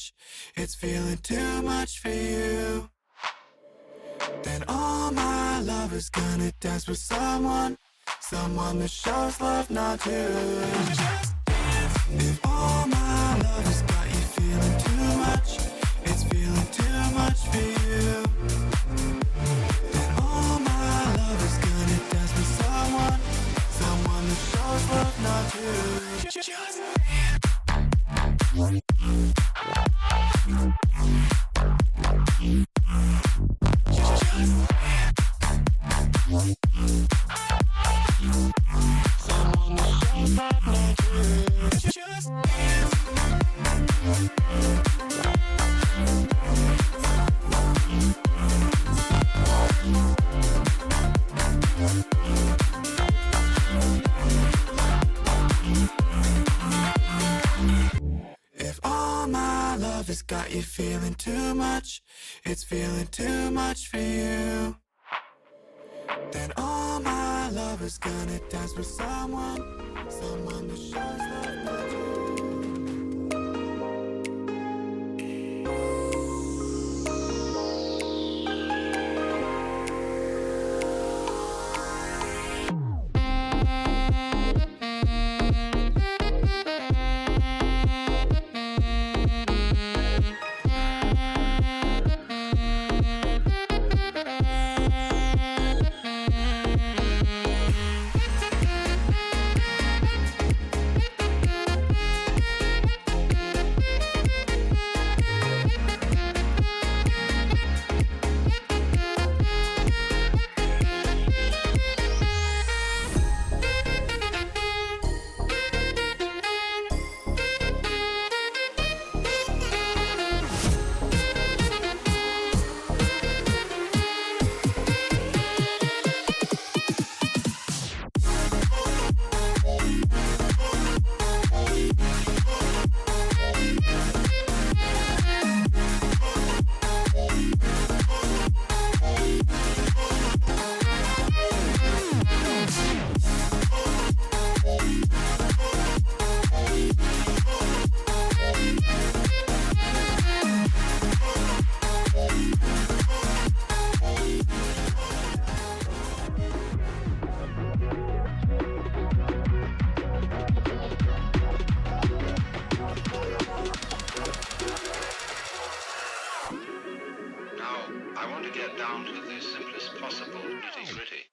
much, it's feeling too much for you. Then all my love is gonna dance with someone that shows love, not you. Just dance. If all my love has got you feeling too much, it's feeling too much for you. Then all my love is gonna dance with someone that shows love, not you. Just dance. If all my love has got you feeling too much, it's feeling too much for you. Then all my love is gonna dance with someone that shows love, not you. I want to get down to the simplest possible nitty-gritty.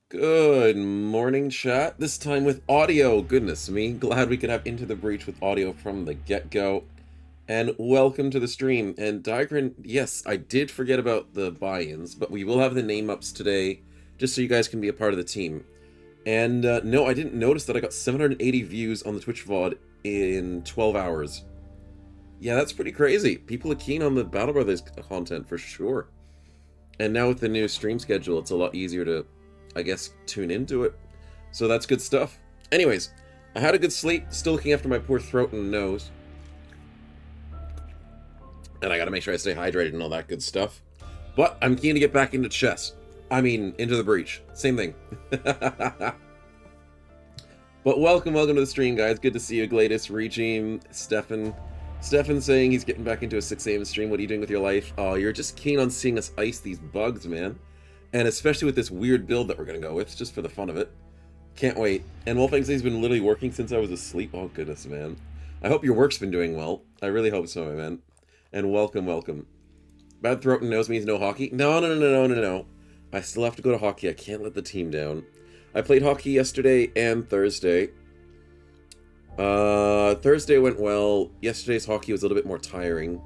Good morning, chat. This time with audio. Goodness me. Glad we could have Into the Breach with audio from the get go. And welcome to the stream. And Digran, yes, I did forget about the buy ins, but we will have the name ups today just so you guys can be a part of the team. And no, I didn't notice that I got 780 views on the Twitch VOD in 12 hours. Yeah, that's pretty crazy. People are keen on the Battle Brothers content for sure. And now with the new stream schedule, it's a lot easier to, I guess, tune into it. So that's good stuff. Anyways, I had a good sleep, still looking after my poor throat and nose. And I gotta make sure I stay hydrated and all that good stuff. But I'm keen to get back into chess. I mean, into the breach. Same thing. But welcome to the stream, guys. Good to see you, Gladys, Regime, Stefan. Stefan saying he's getting back into a 6 a.m. stream. What are you doing with your life? Oh, you're just keen on seeing us ice these bugs, man. And especially with this weird build that we're going to go with, just for the fun of it. Can't wait. And Wolfang's been literally working since I was asleep. Oh, goodness, man. I hope your work's been doing well. I really hope so, my man. And welcome. Bad throat and nose means no hockey? No. I still have to go to hockey. I can't let the team down. I played hockey yesterday and Thursday. Thursday went well. Yesterday's hockey was a little bit more tiring.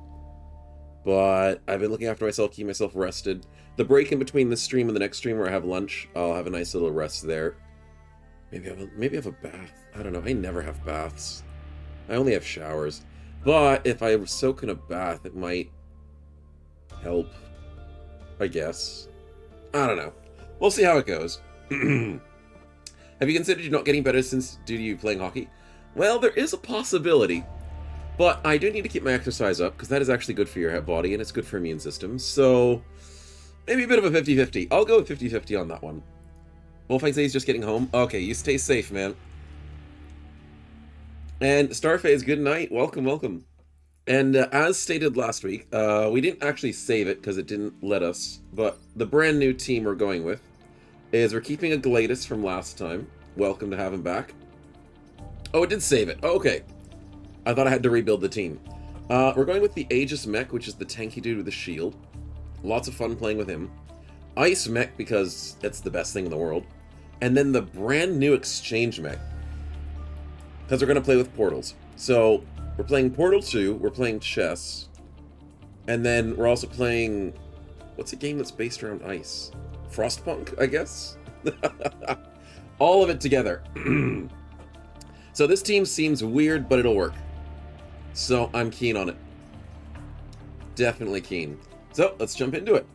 But I've been looking after myself, keep myself rested. The break in between this stream and the next stream where I have lunch, I'll have a nice little rest there. Maybe have a bath. I don't know. I never have baths. I only have showers. But if I soak in a bath, it might help. I guess. I don't know. We'll see how it goes. Have you considered you not getting better due to you playing hockey? Well, there is a possibility. But I do need to keep my exercise up, because that is actually good for your body, and it's good for immune system. So, maybe a bit of a 50-50. I'll go with 50-50 on that one. Wolfang says he's just getting home. Okay, you stay safe, man. And Starface, good night. Welcome. And as stated last week, we didn't actually save it, because it didn't let us. But the brand new team we're going with is we're keeping a Gladys from last time. Welcome to have him back. Oh, it did save it. Oh, okay. I thought I had to rebuild the team. We're going with the Aegis mech, which is the tanky dude with the shield. Lots of fun playing with him. Ice mech, because it's the best thing in the world. And then the brand new exchange mech. Because we're going to play with portals. So, we're playing Portal 2, we're playing chess. And then we're also playing... What's a game that's based around ice? Frostpunk, I guess? All of it together. So this team seems weird, but it'll work. So I'm keen on it. Definitely keen. So let's jump into it.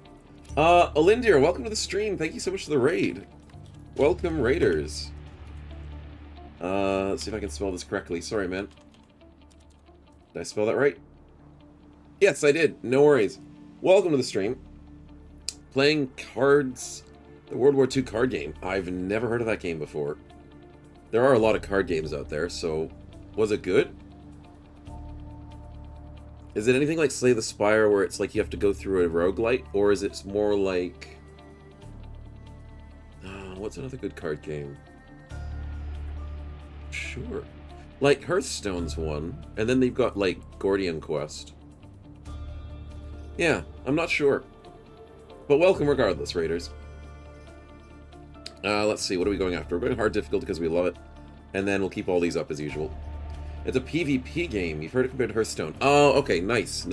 Olindir, welcome to the stream. Thank you so much for the raid. Welcome, raiders. Let's see if I can spell this correctly. Sorry, man. Did I spell that right? Yes, I did. No worries. Welcome to the stream. Playing cards, the World War II card game. I've never heard of that game before. There are a lot of card games out there, so was it good? Is it anything like Slay the Spire where it's like you have to go through a roguelite, or is it more like... what's another good card game? Sure. Like Hearthstone's one, and then they've got like Gordian Quest. Yeah, I'm not sure. But welcome regardless, Raiders. Let's see, what are we going after? We're going hard difficulty because we love it. And then we'll keep all these up as usual. It's a PvP game. You've heard it compared to Hearthstone. Oh, okay, nice.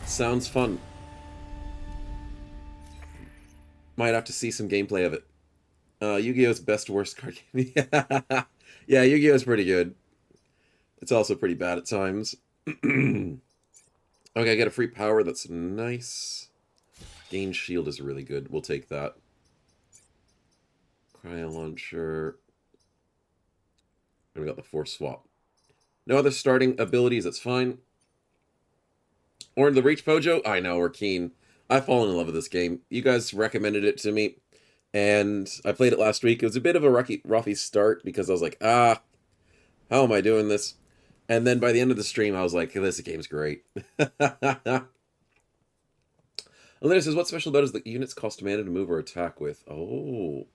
Sounds fun. Might have to see some gameplay of it. Yu-Gi-Oh's best worst card game. Yeah, Yu-Gi-Oh's pretty good. It's also pretty bad at times. Okay, I get a free power. That's nice. Gain shield is really good. We'll take that. Cryo launcher. And we got the force swap. No other starting abilities. That's fine. Or the Reach Pojo. I know, we're keen. I've fallen in love with this game. You guys recommended it to me. And I played it last week. It was a bit of a roughy start because I was like, how am I doing this? And then by the end of the stream, I was like, this game's great. Elena says, what's special about it is that units cost mana to move or attack with. Oh.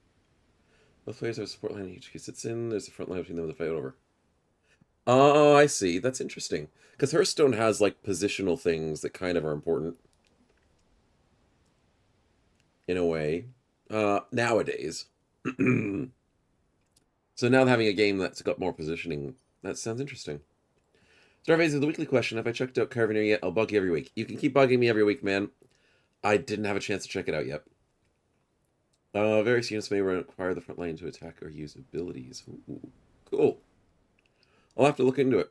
Both players have a support line each sits in. There's a front line between them to fight over. Oh, I see. That's interesting. Because Hearthstone has, like, positional things that kind of are important. in a way, nowadays. So now having a game that's got more positioning, that sounds interesting. Starface is the weekly question. Have I checked out Carveneer yet? I'll bug you every week. You can keep bugging me every week, man. I didn't have a chance to check it out yet. Various units may require the front line to attack or use abilities. Ooh, cool. I'll have to look into it.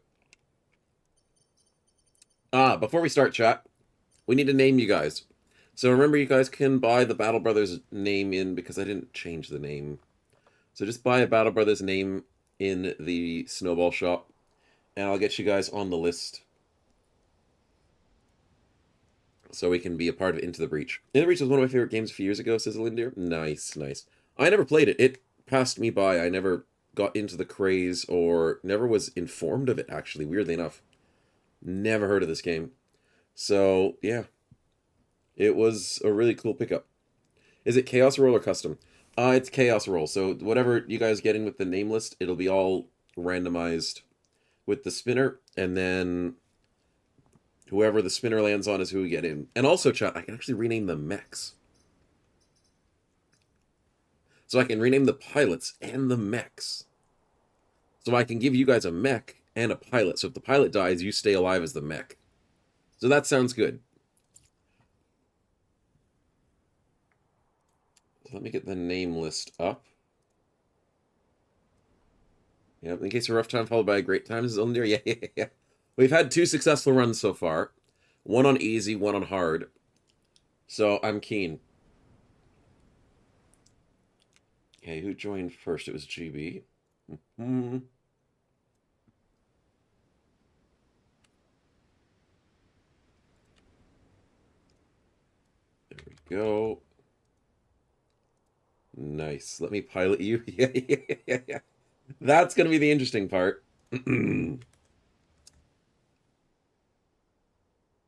Before we start, chat, we need to name you guys. So remember, you guys can buy the Battle Brothers name in, because I didn't change the name. So just buy a Battle Brothers name in the Snowball shop, and I'll get you guys on the list so we can be a part of Into the Breach. Into the Breach was one of my favorite games a few years ago, says Lindir. Nice, nice. I never played it. It passed me by. I never got into the craze or never was informed of it, actually, weirdly enough. Never heard of this game. So, yeah. It was a really cool pickup. Is it Chaos Roll or Custom? It's Chaos Roll. So whatever you guys get in with the name list, it'll be all randomized with the spinner, and then whoever the spinner lands on is who we get in. And also, chat, I can actually rename the mechs. So I can rename the pilots and the mechs. So I can give you guys a mech and a pilot. So if the pilot dies, you stay alive as the mech. So that sounds good. So let me get the name list up. Yep, in case of a rough time followed by a great time, this is Elndir. Yeah. We've had 2 successful runs so far. One on easy, one on hard. So I'm keen. Okay, who joined first? It was GB. Mm-hmm. There we go. Nice. Let me pilot you. Yeah. That's going to be the interesting part.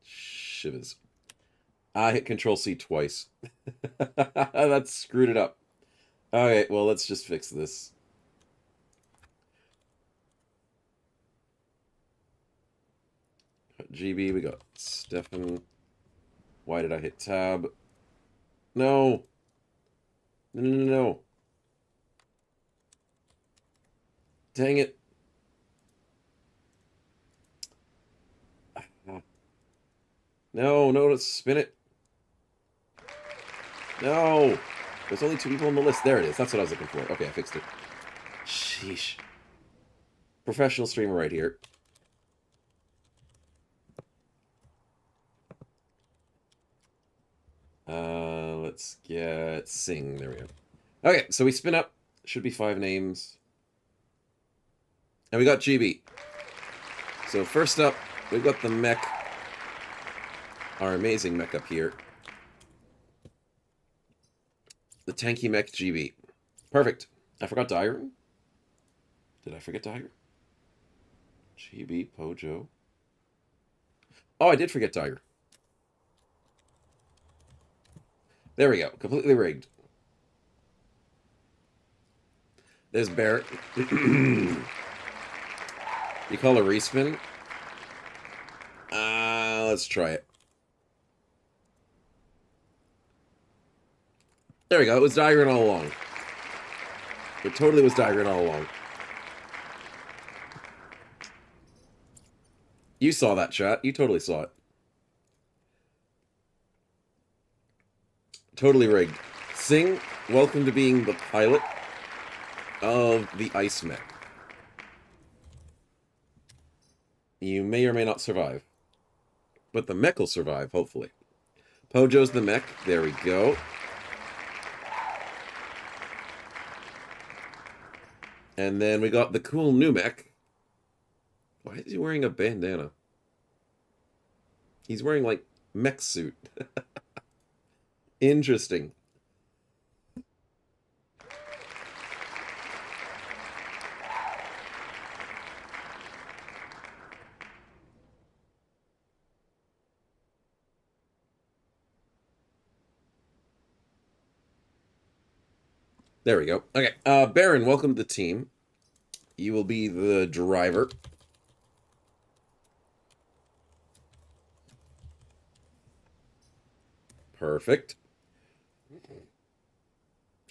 Shivers. I hit Control C twice. That screwed it up. Alright, well, let's just fix this. GB, we got Stefan. Why did I hit tab? No. No. Dang it. No, let's spin it. No. There's only 2 people on the list. There it is. That's what I was looking for. Okay, I fixed it. Sheesh. Professional streamer right here. Let's get Sing. There we go. Okay, so we spin up. Should be 5 names. And we got GB. So first up, we've got the mech. Our amazing mech up here. The tanky mech GB. Perfect. I forgot Diren. Did I forget Diren? GB, Pojo. Oh, I did forget Tiger. There we go. Completely rigged. There's Barrett. You call a respin? Let's try it. There we go. It was Diren all along. It totally was Diren all along. You saw that chat. You totally saw it. Totally rigged. Sing, welcome to being the pilot of the ice mech. You may or may not survive. But the mech will survive, hopefully. Pojo's the mech. There we go. And then we got the cool new mech. Why is he wearing a bandana? He's wearing, like, mech suit. Interesting. There we go. Okay, Baron, welcome to the team. You will be the driver. Perfect.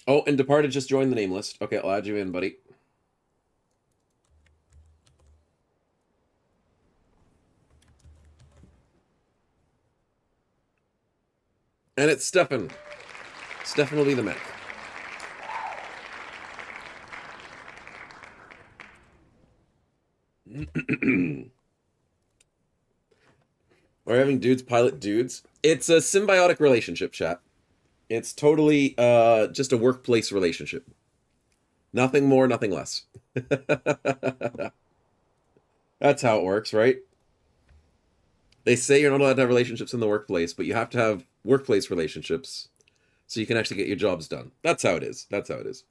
Oh, and Departed just joined the name list. Okay, I'll add you in, buddy. And it's Stefan. Stefan will be the mech. We're having dudes pilot dudes. It's a symbiotic relationship, chat. It's totally just a workplace relationship. Nothing more, nothing less. That's how it works, right? They say you're not allowed to have relationships in the workplace, but you have to have workplace relationships so you can actually get your jobs done. That's how it is. That's how it is.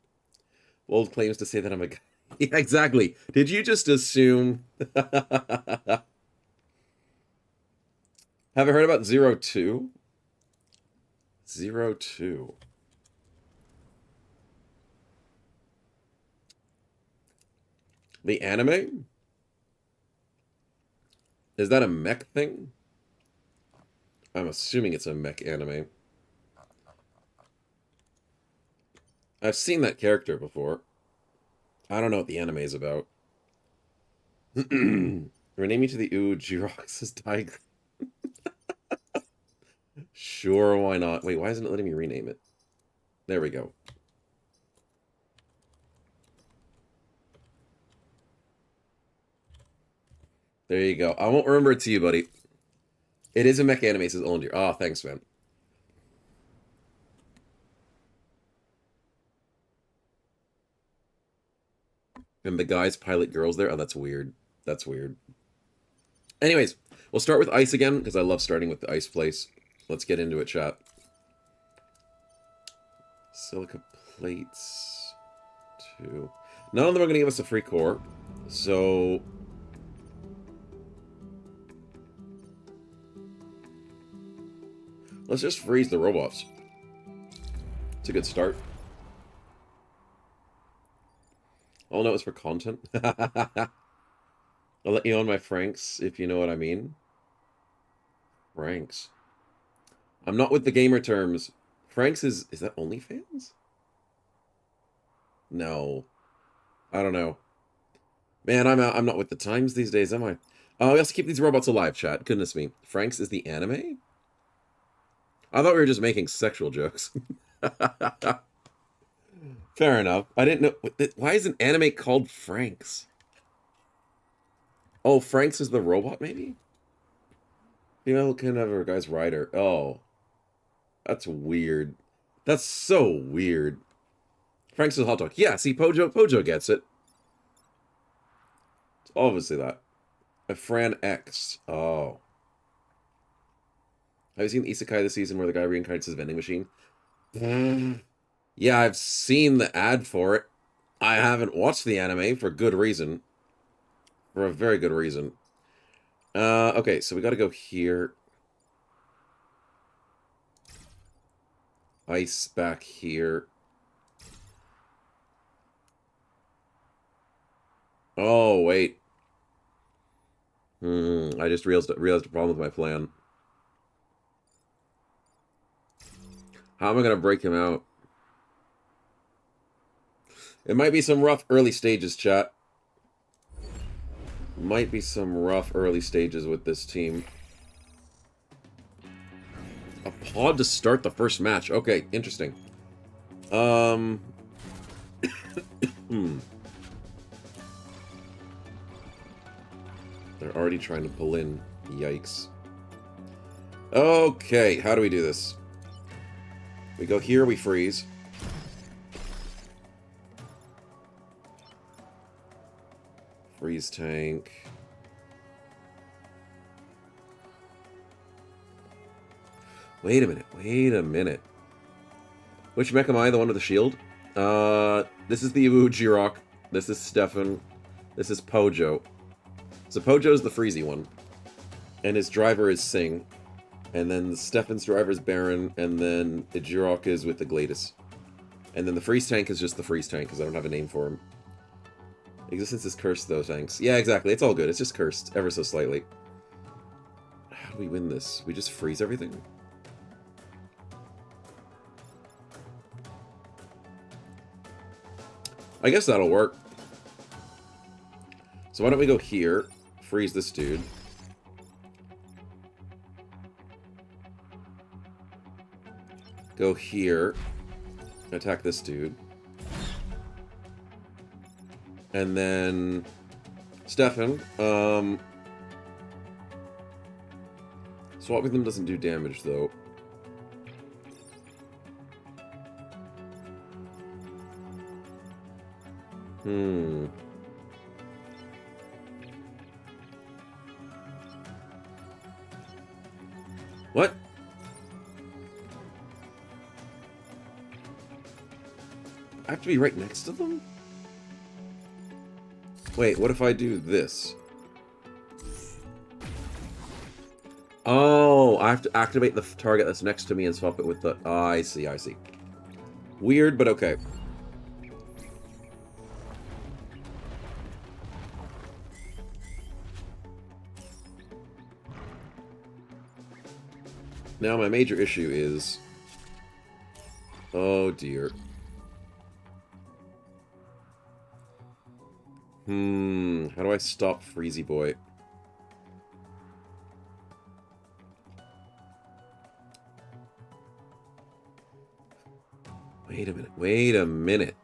Bold claims to say that I'm a guy. Yeah, exactly. Did you just assume? Have I heard about 02? 02. The anime? Is that a mech thing? I'm assuming it's a mech anime. I've seen that character before. I don't know what the anime is about. Rename me to the Jirox's Tiger. Sure, why not? Wait, why isn't it letting me rename it? There we go. There you go. I won't remember it to you, buddy. It is a mech anime, says Olendir. Oh, thanks, man. And the guys pilot girls there? Oh, that's weird. That's weird. Anyways, we'll start with ice again, because I love starting with the ice place. Let's get into it, chat. Silica plates. 2. None of them are going to give us a free core. So... let's just freeze the robots. It's a good start. Oh no, it's for content. I'll let you on my Franks, if you know what I mean. Franks. I'm not with the gamer terms. Franks is that OnlyFans? No. I don't know. Man, I'm not with the times these days, am I? Oh, we have to keep these robots alive, chat. Goodness me. Franks is the anime? I thought we were just making sexual jokes. Fair enough. I didn't know. Why is an anime called Franks? Oh, Franks is the robot, maybe? Female can have her guy's rider. Oh. That's weird. That's so weird. Frank's a hot dog. Yeah, see, Pojo gets it. It's obviously that. A Fran X. Oh. Have you seen the Isekai this season where the guy reincarnates his vending machine? Yeah, I've seen the ad for it. I haven't watched the anime for good reason. For a very good reason. Okay, so we gotta go here. Ice back here. Oh, wait. I just realized a problem with my plan. How am I going to break him out? It might be some rough early stages, chat. Might be some rough early stages with this team. A pod to start the first match. Okay, interesting. They're already trying to pull in. Yikes. Okay, how do we do this? We go here, we freeze. Freeze tank. Wait a minute. Which mech am I? The one with the shield? This is the Jirok. This is Stefan. This is Pojo. So Pojo's the freezy one. And his driver is Sing. And then Stefan's driver is Baron. And then the Jirok is with the Gladys. And then the freeze tank is just the freeze tank, because I don't have a name for him. Existence is cursed, though, thanks. Yeah, exactly. It's all good. It's just cursed, ever so slightly. How do we win this? We just freeze everything? I guess that'll work. So why don't we go here, freeze this dude. Go here, attack this dude. And then Stefan, swapping them doesn't do damage though. What? I have to be right next to them? Wait, what if I do this? Oh, I have to activate the target that's next to me and swap it with the... Oh, I see, I see. Weird, but okay. Now my major issue is... Oh dear. How do I stop Freezy Boy? Wait a minute, wait a minute.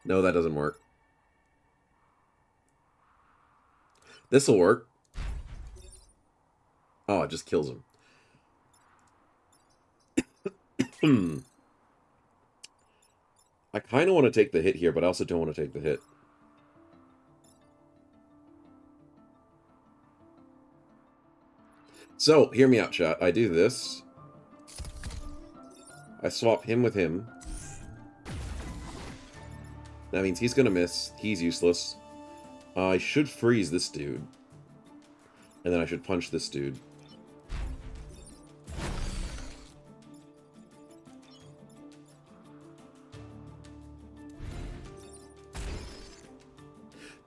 No, that doesn't work. This'll work. Oh, it just kills him. I kind of want to take the hit here, but I also don't want to take the hit. So, hear me out, chat. I do this. I swap him with him. That means he's gonna miss. He's useless. I should freeze this dude. And then I should punch this dude.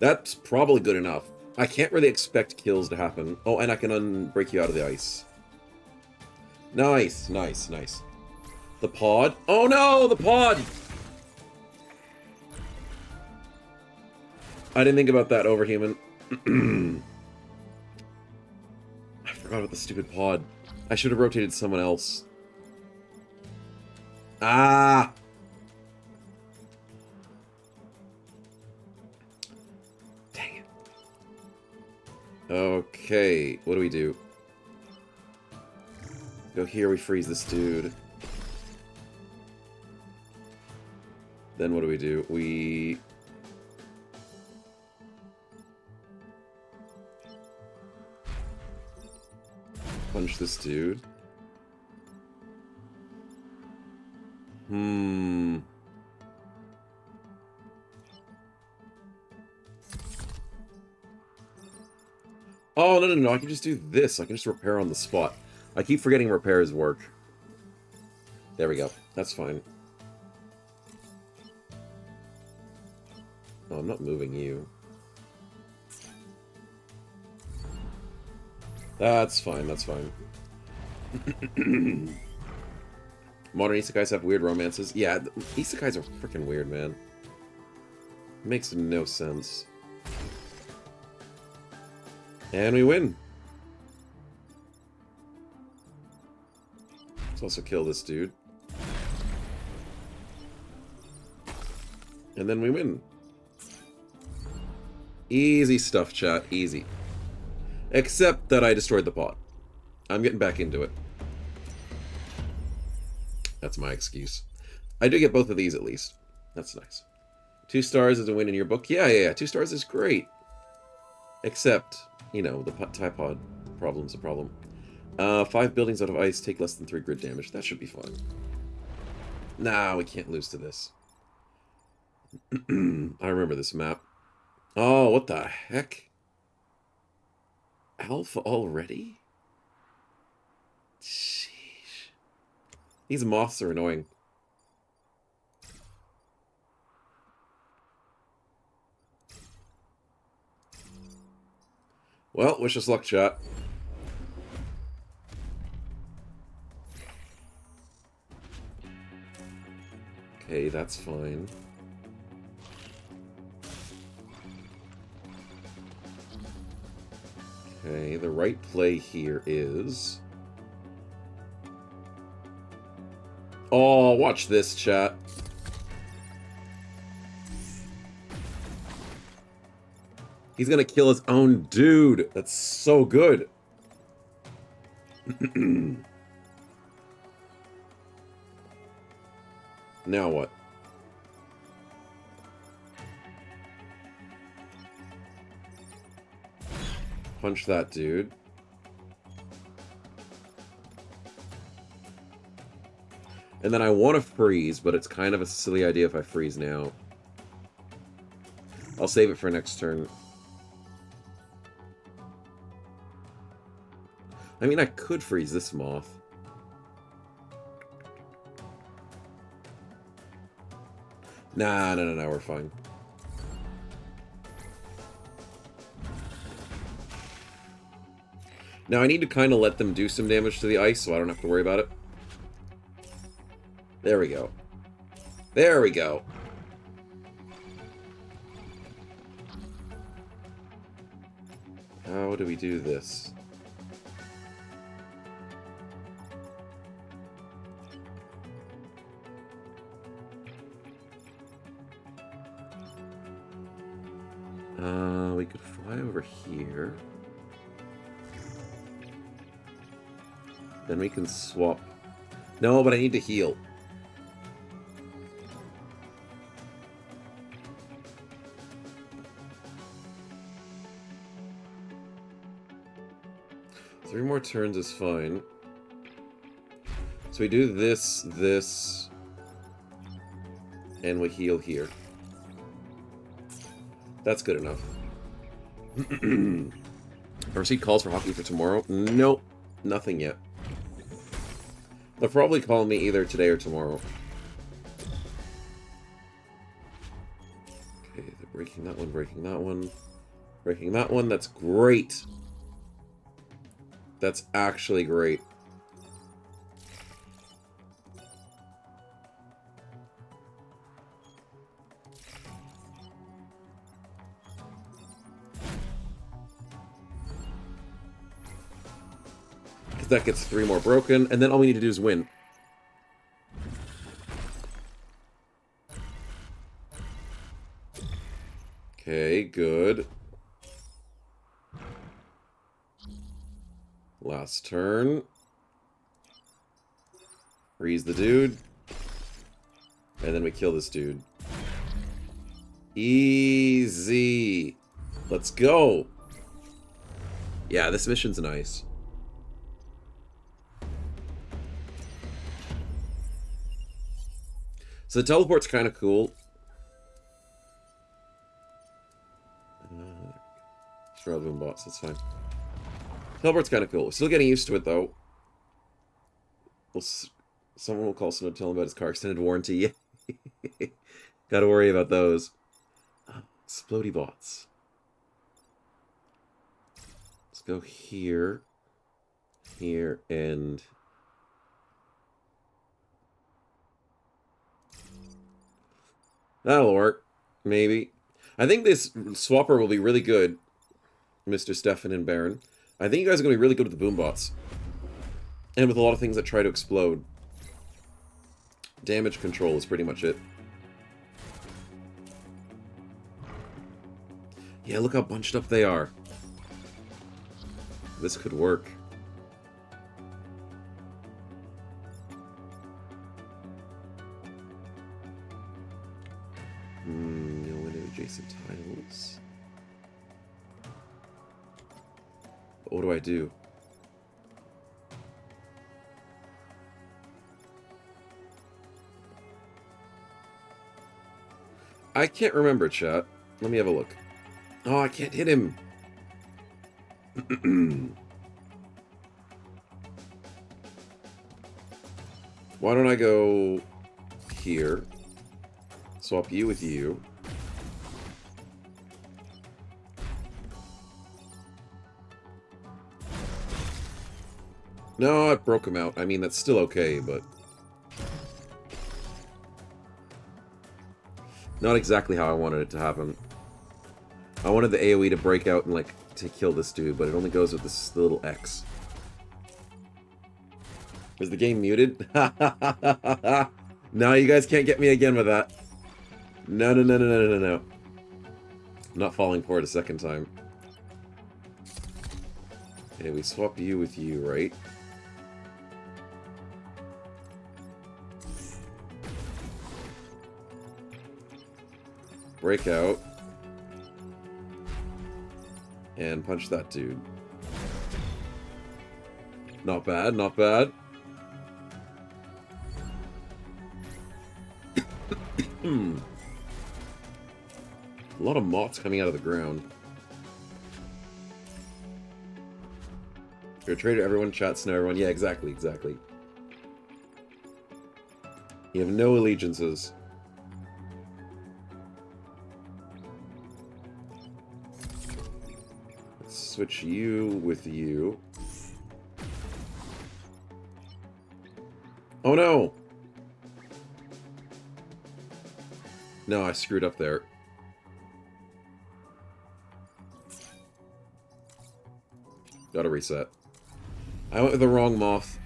That's probably good enough. I can't really expect kills to happen. Oh, and I can break you out of the ice. Nice, nice, nice. The pod. Oh no, the pod! I didn't think about that, Overhuman. I forgot about the stupid pod. I should have rotated someone else. Ah! Dang it. Okay, what do we do? Go here, we freeze this dude. Then what do? We... punch this dude. Oh, no, I can just do this. I can just repair on the spot. I keep forgetting repairs work. There we go. That's fine. Oh, I'm not moving you. That's fine, that's fine. Modern isekais have weird romances. Yeah, isekais are freaking weird, man. It makes no sense. And we win. Let's also kill this dude. And then we win. Easy stuff, chat. Easy. Except that I destroyed the pod. I'm getting back into it. That's my excuse. I do get both of these at least. That's nice. 2 stars is a win in your book. Yeah. 2 stars is great. Except, you know, the tripod problem's a problem. 5 buildings out of ice take less than 3 grid damage. That should be fine. Nah, we can't lose to this. I remember this map. Oh, what the heck? Alpha already? Sheesh. These moths are annoying. Well, wish us luck, chat. Okay, that's fine. Okay, the right play here is... Oh, watch this, chat. He's gonna kill his own dude. That's so good. Now what? Punch that dude. And then I want to freeze, but it's kind of a silly idea if I freeze now. I'll save it for next turn. I mean, I could freeze this moth. Nah, no, we're fine. Now I need to kind of let them do some damage to the ice so I don't have to worry about it. There we go. There we go. How do we do this? We could fly over here. Then we can swap. No, but I need to heal. Three more turns is fine. So we do this, this, and we heal here. That's good enough. RC calls for hockey for tomorrow? Nope. Nothing yet. They'll probably call me either today or tomorrow. Okay, they're breaking that one, breaking that one. Breaking that one, that's great. That's actually great. Because that gets 3 more broken, and then all we need to do is win. Okay, good. Last turn. Freeze the dude. And then we kill this dude. Easy. Let's go. Yeah, this mission's nice. So the teleport's kind of cool. Throw boom bots, that's fine. Teleport's kind of cool. We're still getting used to it, though. Someone will call someone to tell him about his car extended warranty. Gotta worry about those. Explodey bots. Let's go here. Here, and... that'll work. Maybe. I think this swapper will be really good, Mr. Stefan and Baron. I think you guys are going to be really good with the boom bots. And with a lot of things that try to explode. Damage control is pretty much it. Yeah, look how bunched up they are. This could work. No window adjacent tiles. What do I do? I can't remember, chat. Let me have a look. Oh, I can't hit him. Why don't I go here? Swap you with you. No, I broke him out. I mean, that's still okay, but... Not exactly how I wanted it to happen. I wanted the AoE to break out and, like, to kill this dude, but it only goes with this little X. Is the game muted? No, you guys can't get me again with that. No, no, no, no, no, no, no. I'm not falling for it a second time. Okay, we swap you with you, right? Break out. And punch that dude. Not bad, not bad. A lot of moths coming out of the ground. You're a traitor, everyone chats, no everyone. Yeah, exactly, exactly. You have no allegiances. Let's switch you with you. Oh no! No, I screwed up there. Gotta reset. I went with the wrong moth.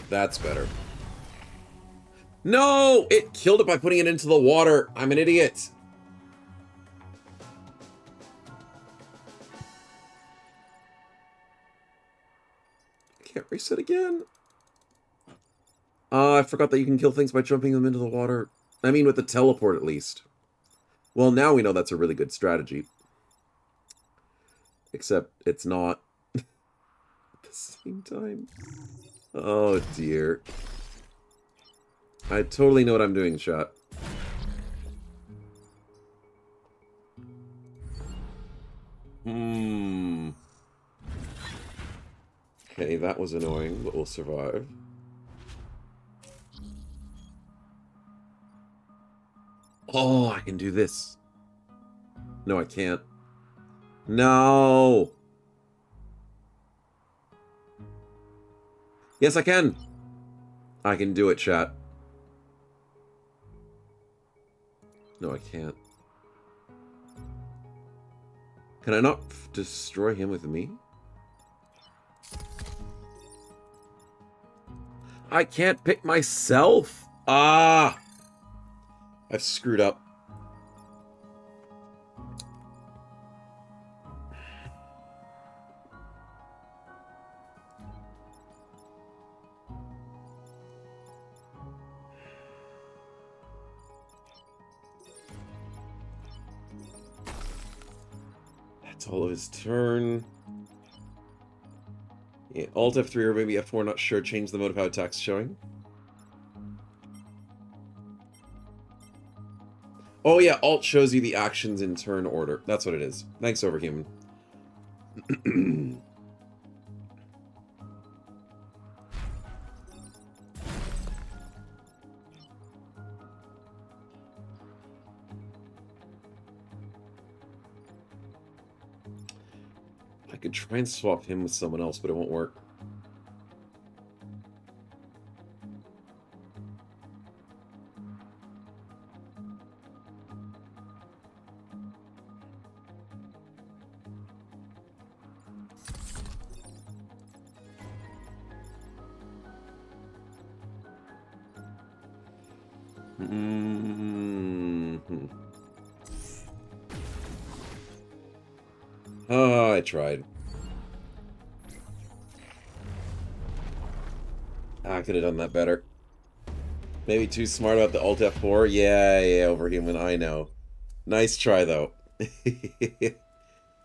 That's better. No! It killed it by putting it into the water. I'm an idiot. I can't reset again. I forgot that you can kill things by jumping them into the water. I mean, with the teleport, at least. Well, now we know that's a really good strategy. Except it's not. At the same time. Oh, dear. I totally know what I'm doing, chat. Okay, that was annoying, but we'll survive. Oh, I can do this. No, I can't. No! Yes, I can! I can do it, chat. No, I can't. Can I not destroy him with me? I can't pick myself! Ah! I've screwed up. That's all of his turn. Yeah, Alt F3 or maybe F4, not sure. Change the mode of how attack's showing. Oh yeah, Alt shows you the actions in turn order. That's what it is. Thanks, Overhuman. I could try and swap him with someone else, but it won't work. Oh, I tried. I could have done that better. Maybe too smart about the Alt F4? Yeah, Overhuman, I know. Nice try, though. I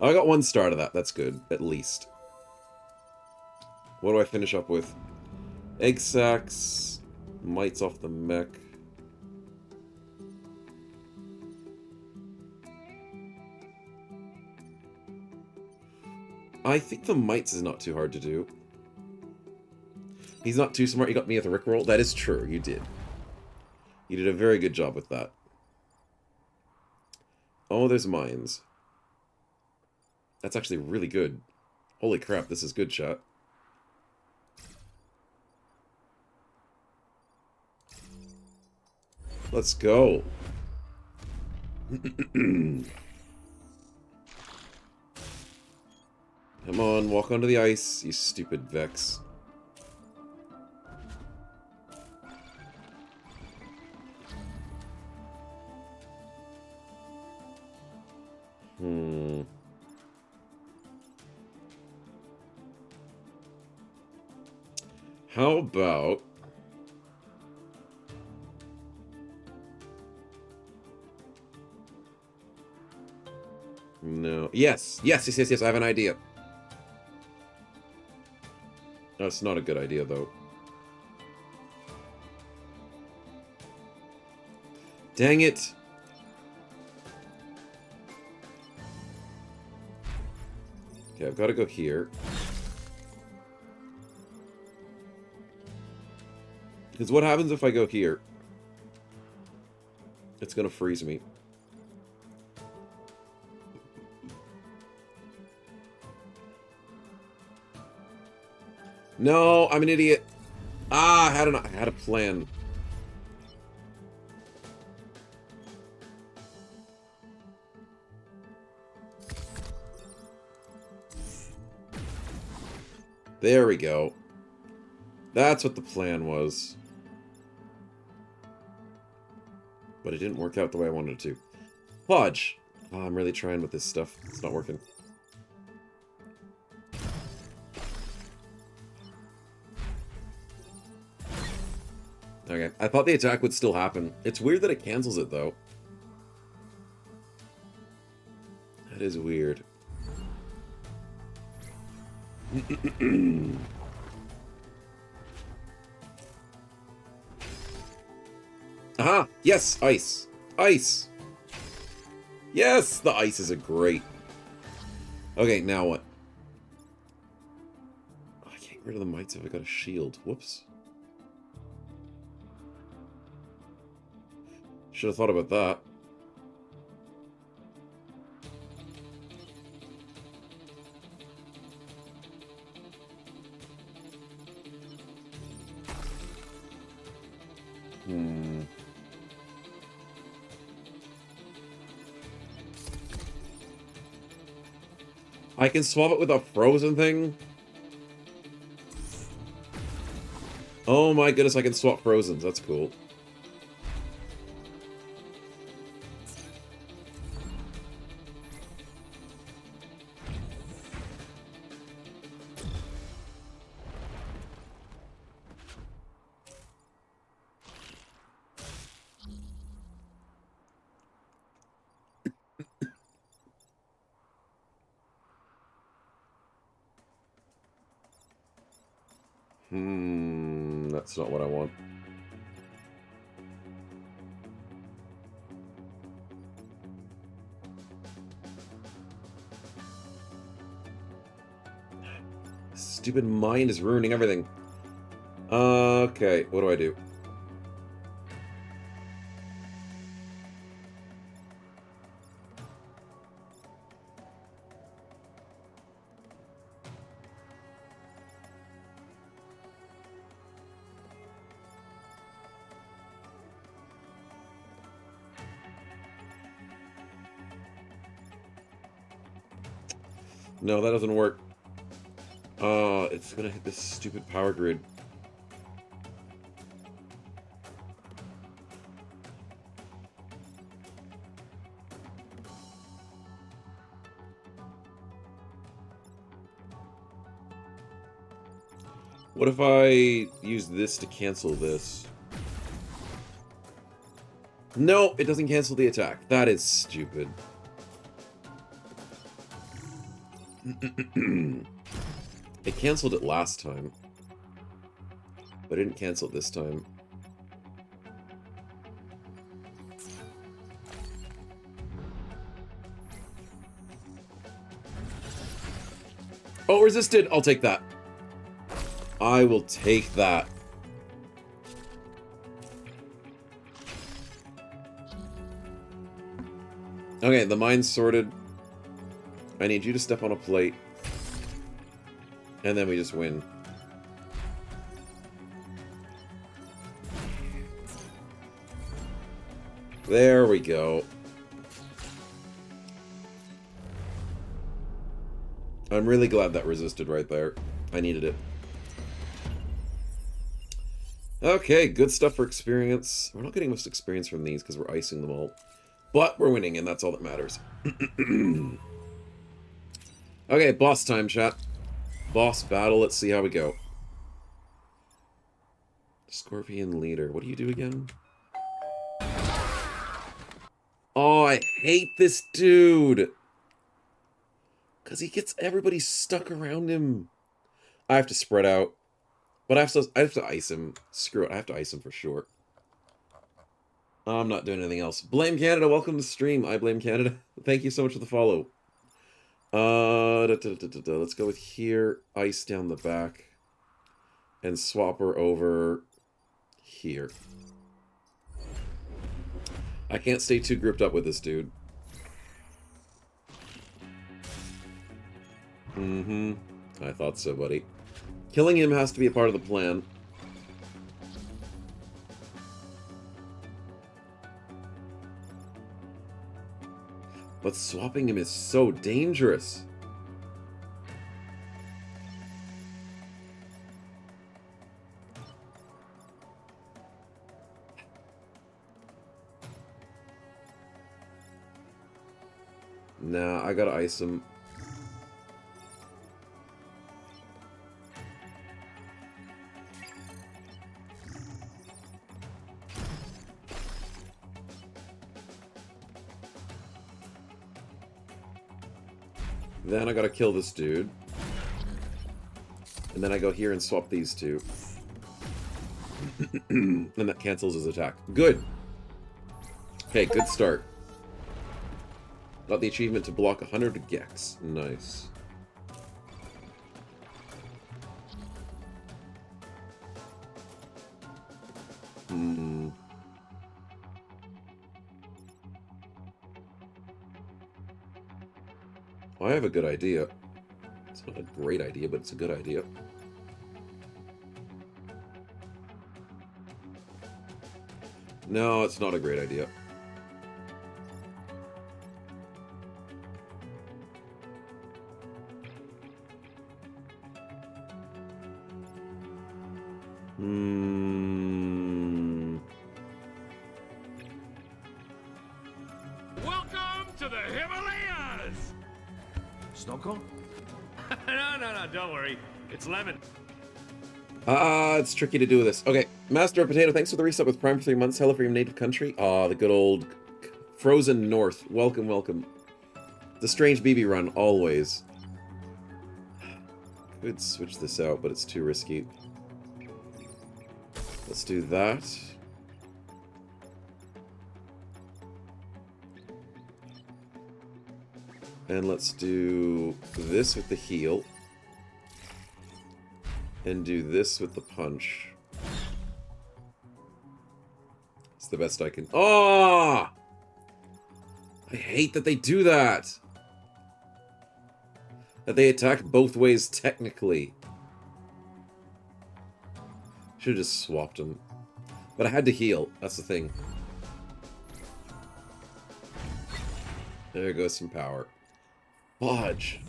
got one star to that. That's good, at least. What do I finish up with? Egg sacs, mites off the mech. I think the mites is not too hard to do. He's not too smart. You got me at the Rickroll. That is true. You did. You did a very good job with that. Oh, there's mines. That's actually really good. Holy crap, this is good, chat. Let's go. Come on, walk onto the ice, you stupid Vex. How about... No. Yes, I have an idea. That's not a good idea, though. Dang it! Okay, I've got to go here. Because what happens if I go here? It's gonna freeze me. No, I'm an idiot. Ah, I had a plan. There we go. That's what the plan was. But it didn't work out the way I wanted it to. Fudge! Oh, I'm really trying with this stuff. It's not working. Okay, I thought the attack would still happen. It's weird that it cancels it, though. That is weird. Aha! Yes! Ice! Ice! Yes! The ice is great. Okay, now what? Oh, I can't get rid of the mites if I got a shield. Whoops. Should have thought about that. I can swap it with a frozen thing? Oh my goodness, I can swap frozens. That's cool. That's not what I want. Stupid mind is ruining everything. Okay, what do I do? No, that doesn't work. It's gonna hit this stupid power grid. What if I use this to cancel this? No, it doesn't cancel the attack. That is stupid. It canceled it last time, but it didn't cancel it this time. Oh, resisted! I'll take that. I will take that. Okay, the mine's sorted. I need you to step on a plate. And then we just win. There we go. I'm really glad that resisted right there. I needed it. Okay, good stuff for experience. We're not getting much experience from these because we're icing them all. But we're winning, and that's all that matters. Okay, boss time, chat. Boss battle, let's see how we go. Scorpion leader. What do you do again? Oh, I hate this dude. Because he gets everybody stuck around him. I have to spread out. But I have to ice him. Screw it, I have to ice him for sure. I'm not doing anything else. Blame Canada, welcome to the stream. I blame Canada. Thank you so much for the follow. Let's go with here. Ice down the back. And swap her over here. I can't stay too grouped up with this dude. Mm-hmm. I thought so, buddy. Killing him has to be a part of the plan. But swapping him is so dangerous. Nah, I gotta ice him. Then I gotta kill this dude. And then I go here and swap these two. And that cancels his attack. Good! Okay, good start. Got the achievement to block 100 Gex. Nice. I have a good idea. It's not a great idea, but it's a good idea. No, it's not a great idea. Welcome to the Himalayas! Snow cone? No, don't worry. It's lemon. It's tricky to do this. Okay, Master of Potato, thanks for the reset with Prime for 3 months. Hello from your native country. The good old frozen north. Welcome, welcome. The strange BB run, always. Could switch this out, but it's too risky. Let's do that. And let's do this with the heal. And do this with the punch. It's the best I can... Oh! I hate that they do that! That they attack both ways technically. Should've just swapped them. But I had to heal, that's the thing. There goes some power. Fudge.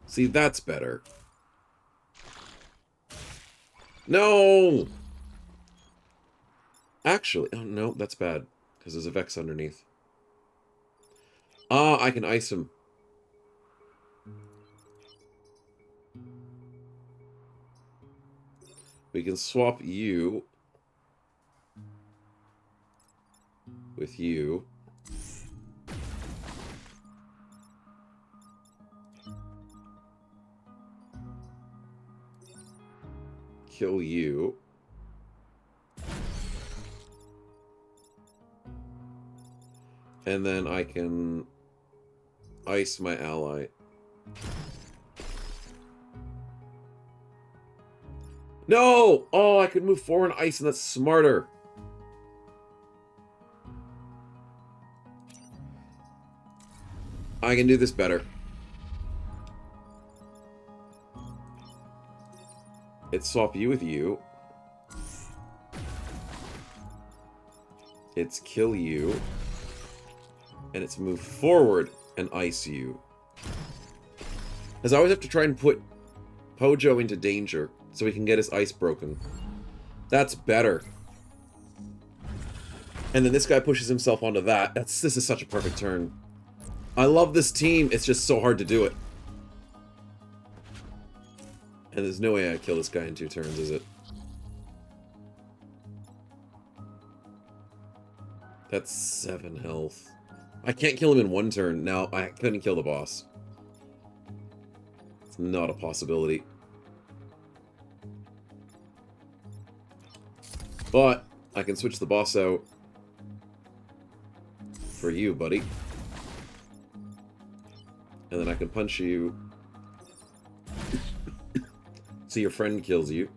See, that's better. No! Actually, oh no, that's bad. Because there's a Vex underneath. I can ice him. We can swap you with you. Kill you. And then I can ice my ally. No! Oh, I could move forward and ice, and that's smarter. I can do this better. It's swap you with you. It's kill you. And it's move forward and ice you. Because I always have to try and put Pojo into danger so he can get his ice broken. That's better. And then this guy pushes himself onto that. This is such a perfect turn. I love this team. It's just so hard to do it. And there's no way I kill this guy in 2 turns, is it? That's 7 health. I can't kill him in 1 turn. Now, I couldn't kill the boss. It's not a possibility. But I can switch the boss out for you, buddy. And then I can punch you so your friend kills you.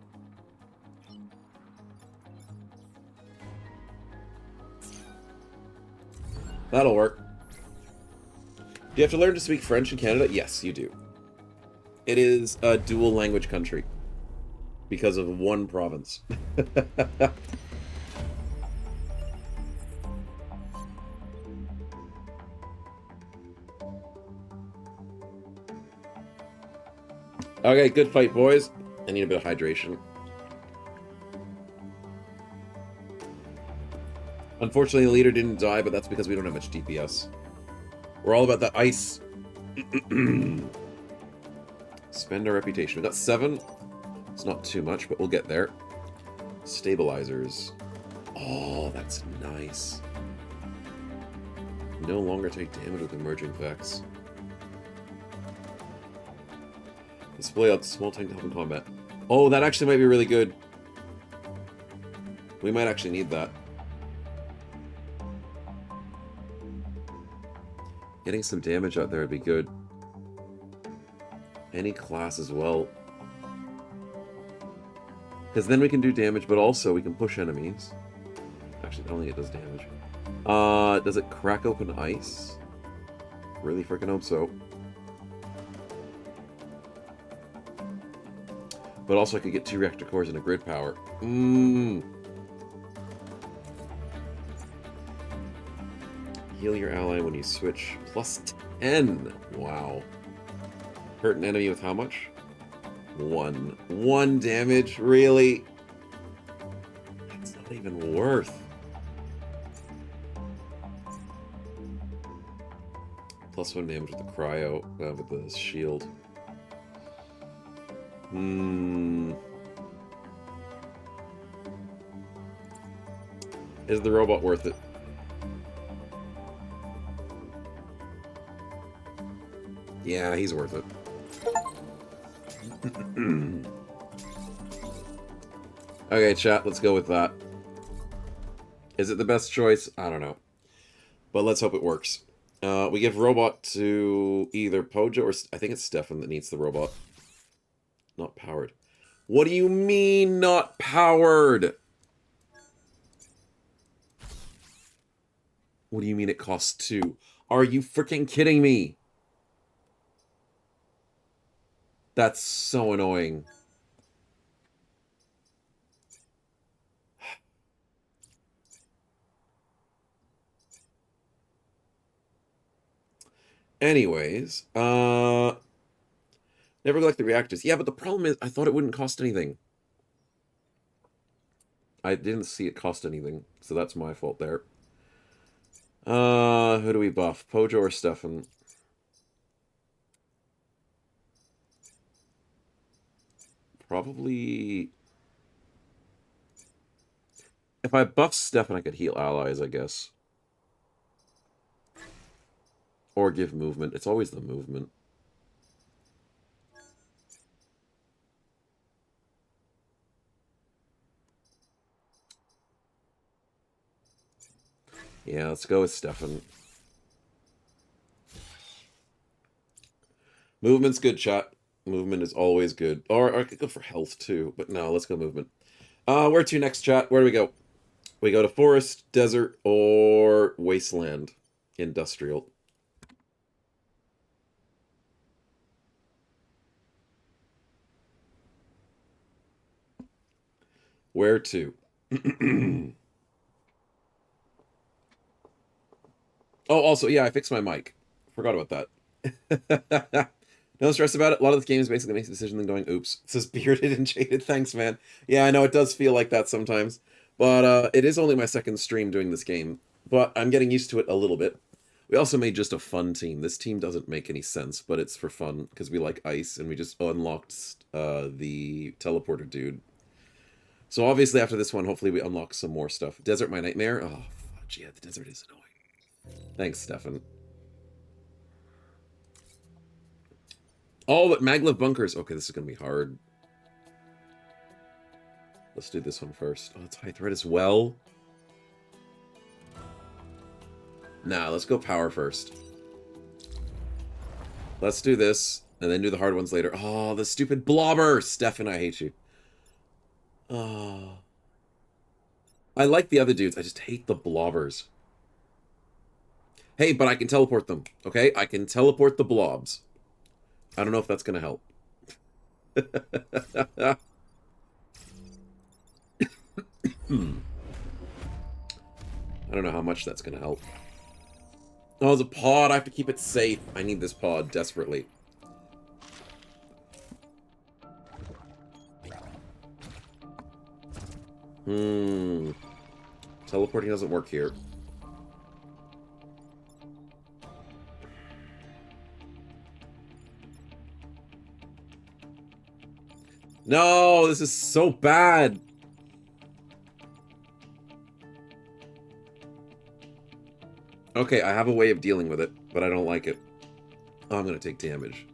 That'll work. Do you have to learn to speak French in Canada? Yes, you do. It is a dual language country because of 1 province. Okay, good fight, boys. I need a bit of hydration. Unfortunately, the leader didn't die, but that's because we don't have much DPS. We're all about the ice. Spend our reputation. We got 7. It's not too much, but we'll get there. Stabilizers. Oh, that's nice. No longer take damage with emerging effects. Display out the small tank to help in combat. Oh, that actually might be really good. We might actually need that. Getting some damage out there would be good. Any class as well. Because then we can do damage, but also we can push enemies. Actually, I don't think it does damage. Does it crack open ice? Really freaking hope so. But also I could get 2 reactor cores and a grid power. Heal your ally when you switch. Plus 10. Wow. Hurt an enemy with how much? 1. 1 damage? Really? That's not even worth. Plus 1 damage with the cryo, with the shield. Is the robot worth it? Yeah, he's worth it. Okay, chat, let's go with that. Is it the best choice? I don't know. But let's hope it works. We give robot to either Pojo or... I think it's Stefan that needs the robot. Not powered. What do you mean, not powered? What do you mean it costs 2? Are you freaking kidding me? That's so annoying. Anyways, never collect the reactors. Yeah, but the problem is, I thought it wouldn't cost anything. I didn't see it cost anything, so that's my fault there. Who do we buff? Pojo or Stefan? Probably... If I buff Stefan, I could heal allies, I guess. Or give movement. It's always the movement. Yeah, let's go with Stefan. Movement's good, chat. Movement is always good. Or I could go for health, too. But no, let's go movement. Where to next, chat? Where do we go? We go to forest, desert, or wasteland. Industrial. Where to? Oh, also, yeah, I fixed my mic. Forgot about that. No stress about it. A lot of the games basically makes a decision then going, oops. It says bearded and jaded. Thanks, man. Yeah, I know it does feel like that sometimes. But it is only my second stream doing this game. But I'm getting used to it a little bit. We also made just a fun team. This team doesn't make any sense, but it's for fun because we like ice and we just unlocked the teleporter dude. So obviously after this one, hopefully we unlock some more stuff. Desert My Nightmare? Oh, fudge, yeah, the desert is annoying. Thanks, Stefan. Oh, but Maglev Bunkers. Okay, this is going to be hard. Let's do this one first. Oh, it's high threat as well. Nah, let's go power first. Let's do this, and then do the hard ones later. Oh, the stupid blobber! Stefan, I hate you. Oh. I like the other dudes. I just hate the blobbers. Hey, but I can teleport them, okay? I can teleport the blobs. I don't know if that's going to help. I don't know how much that's going to help. Oh, it's a pod. I have to keep it safe. I need this pod desperately. Teleporting doesn't work here. No, this is so bad. Okay, I have a way of dealing with it, but I don't like it. Oh, I'm gonna take damage.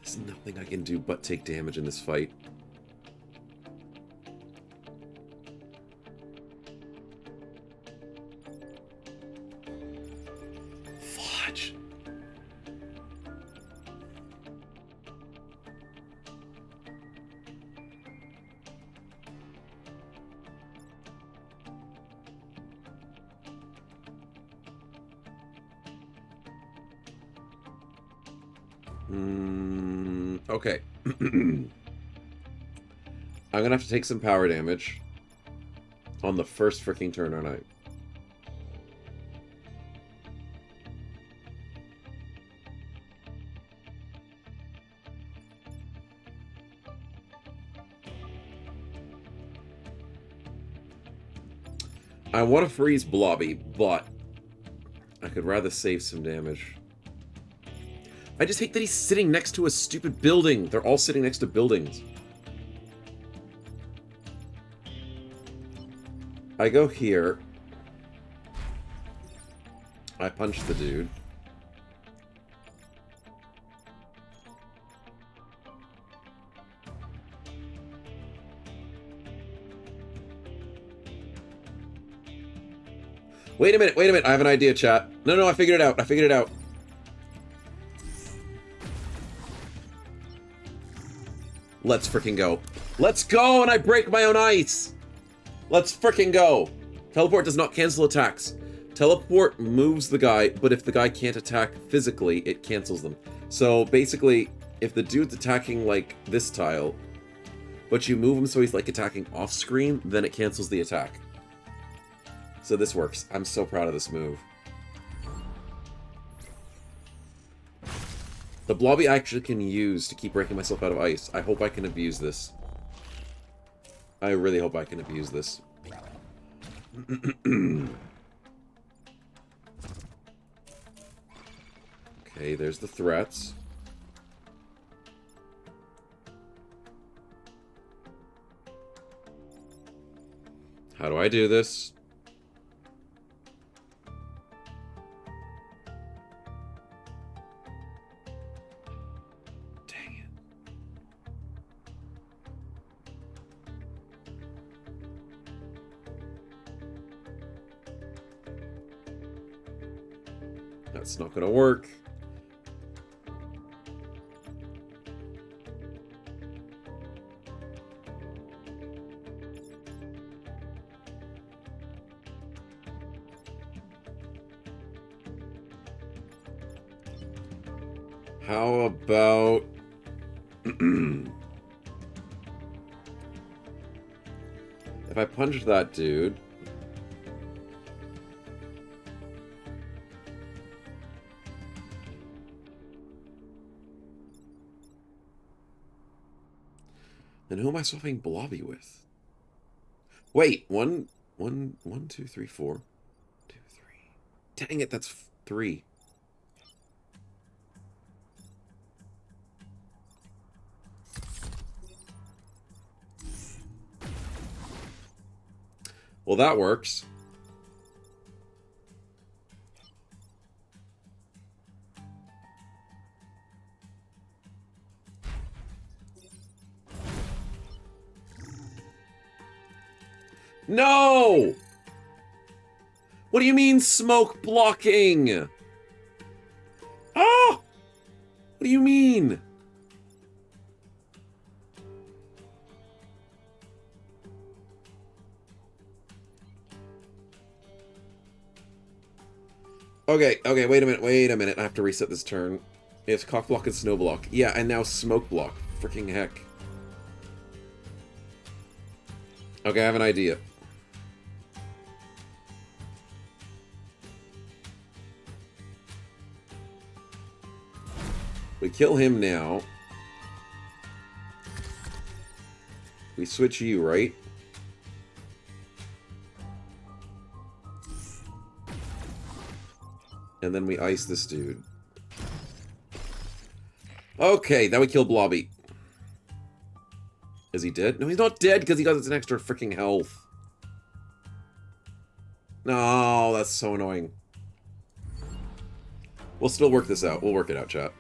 There's nothing I can do but take damage in this fight. Fudge. Okay. I'm gonna have to take some power damage on the first freaking turn, aren't I? I want to freeze Blobby, but I could rather save some damage. I just hate that he's sitting next to a stupid building. They're all sitting next to buildings. I go here. I punch the dude. Wait a minute, I have an idea, chat. No, I figured it out, Let's freaking go. Let's go, and I break my own ice! Let's freaking go! Teleport does not cancel attacks. Teleport moves the guy, but if the guy can't attack physically, it cancels them. So basically, if the dude's attacking like this tile, but you move him so he's like attacking off screen, then it cancels the attack. So this works. I'm so proud of this move. The Blobby I actually can use to keep breaking myself out of ice. I hope I can abuse this. I really hope I can abuse this. Okay, there's the threats. How do I do this? That's not gonna work. How about... I punch that dude... Then who am I swapping Blobby with? Wait, one, two, three, four. 2, 3. Dang it, that's 3. Well, that works. No! What do you mean smoke blocking? Oh! What do you mean? Okay, wait a minute. I have to reset this turn. It's cock block and snow block. Yeah, and now smoke block. Freaking heck. Okay, I have an idea. We kill him now. We switch you, right? And then we ice this dude. Okay, then we kill Blobby. Is he dead? No, he's not dead because he got an extra freaking health. No, that's so annoying. We'll still work this out. We'll work it out, chat.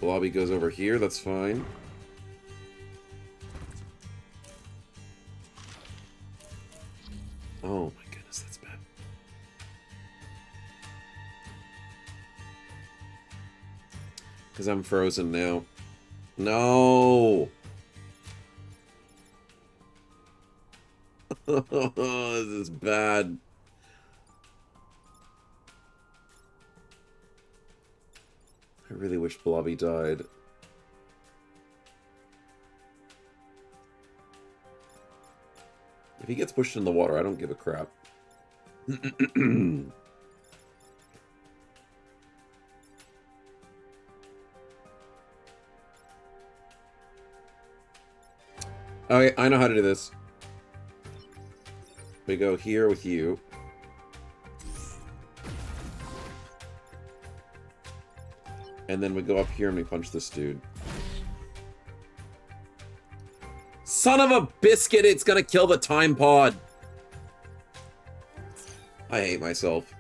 Blobby goes over here, that's fine. Oh my goodness, that's bad. Because I'm frozen now. No! This is bad. I really wish Blobby died. If he gets pushed in the water, I don't give a crap. Okay, I know how to do this. We go here with you. And then we go up here and we punch this dude. Son of a biscuit, it's gonna kill the time pod. I hate myself.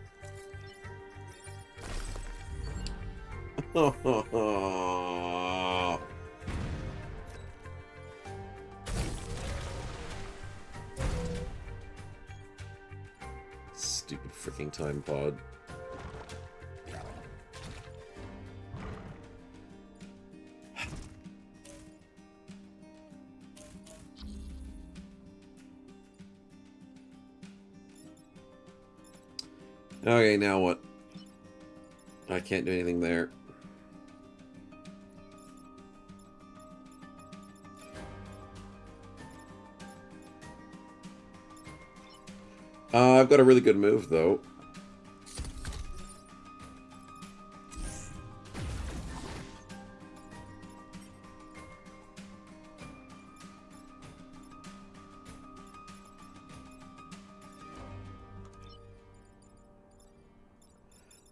Stupid freaking time pod. Okay, now what? I can't do anything there. I've got a really good move, though.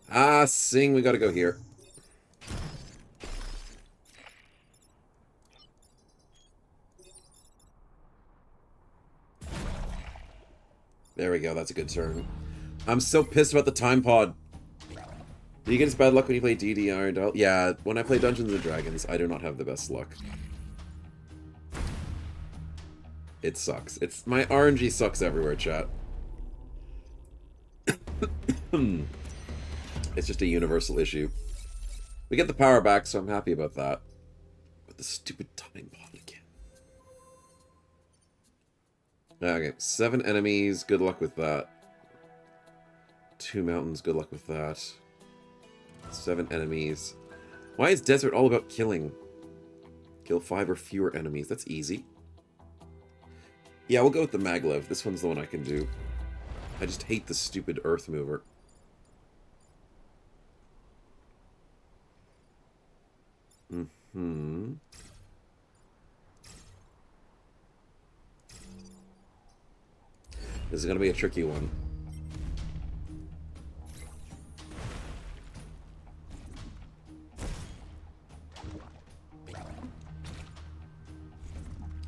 Icing, we gotta go here. There we go, that's a good turn. I'm so pissed about the time pod. Do you get this bad luck when you play DD Iron Dial? Yeah, when I play Dungeons & Dragons, I do not have the best luck. It sucks. My RNG sucks everywhere, chat. It's just a universal issue. We get the power back, so I'm happy about that. But the stupid time pod again. Okay, 7 enemies. Good luck with that. 2 mountains. Good luck with that. 7 enemies. Why is Desert all about killing? Kill 5 or fewer enemies. That's easy. Yeah, we'll go with the Maglev. This one's the one I can do. I just hate the stupid Earth Mover. Mm-hmm. This is going to be a tricky one.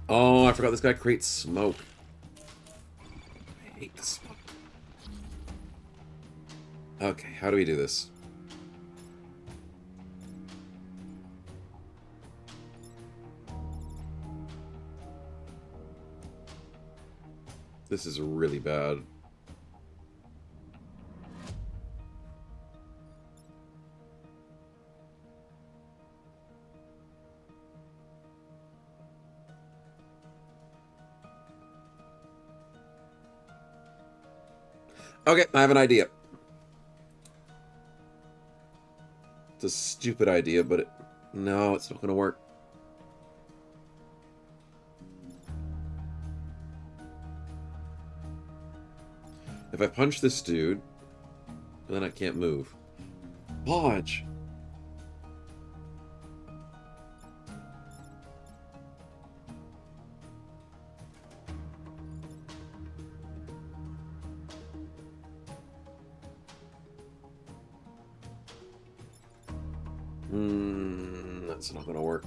Oh, I forgot this guy creates smoke. I hate the smoke. Okay, how do we do this? This is really bad. Okay, I have an idea. It's a stupid idea, but no, it's not going to work. If I punch this dude, then I can't move. Dodge! That's not gonna work.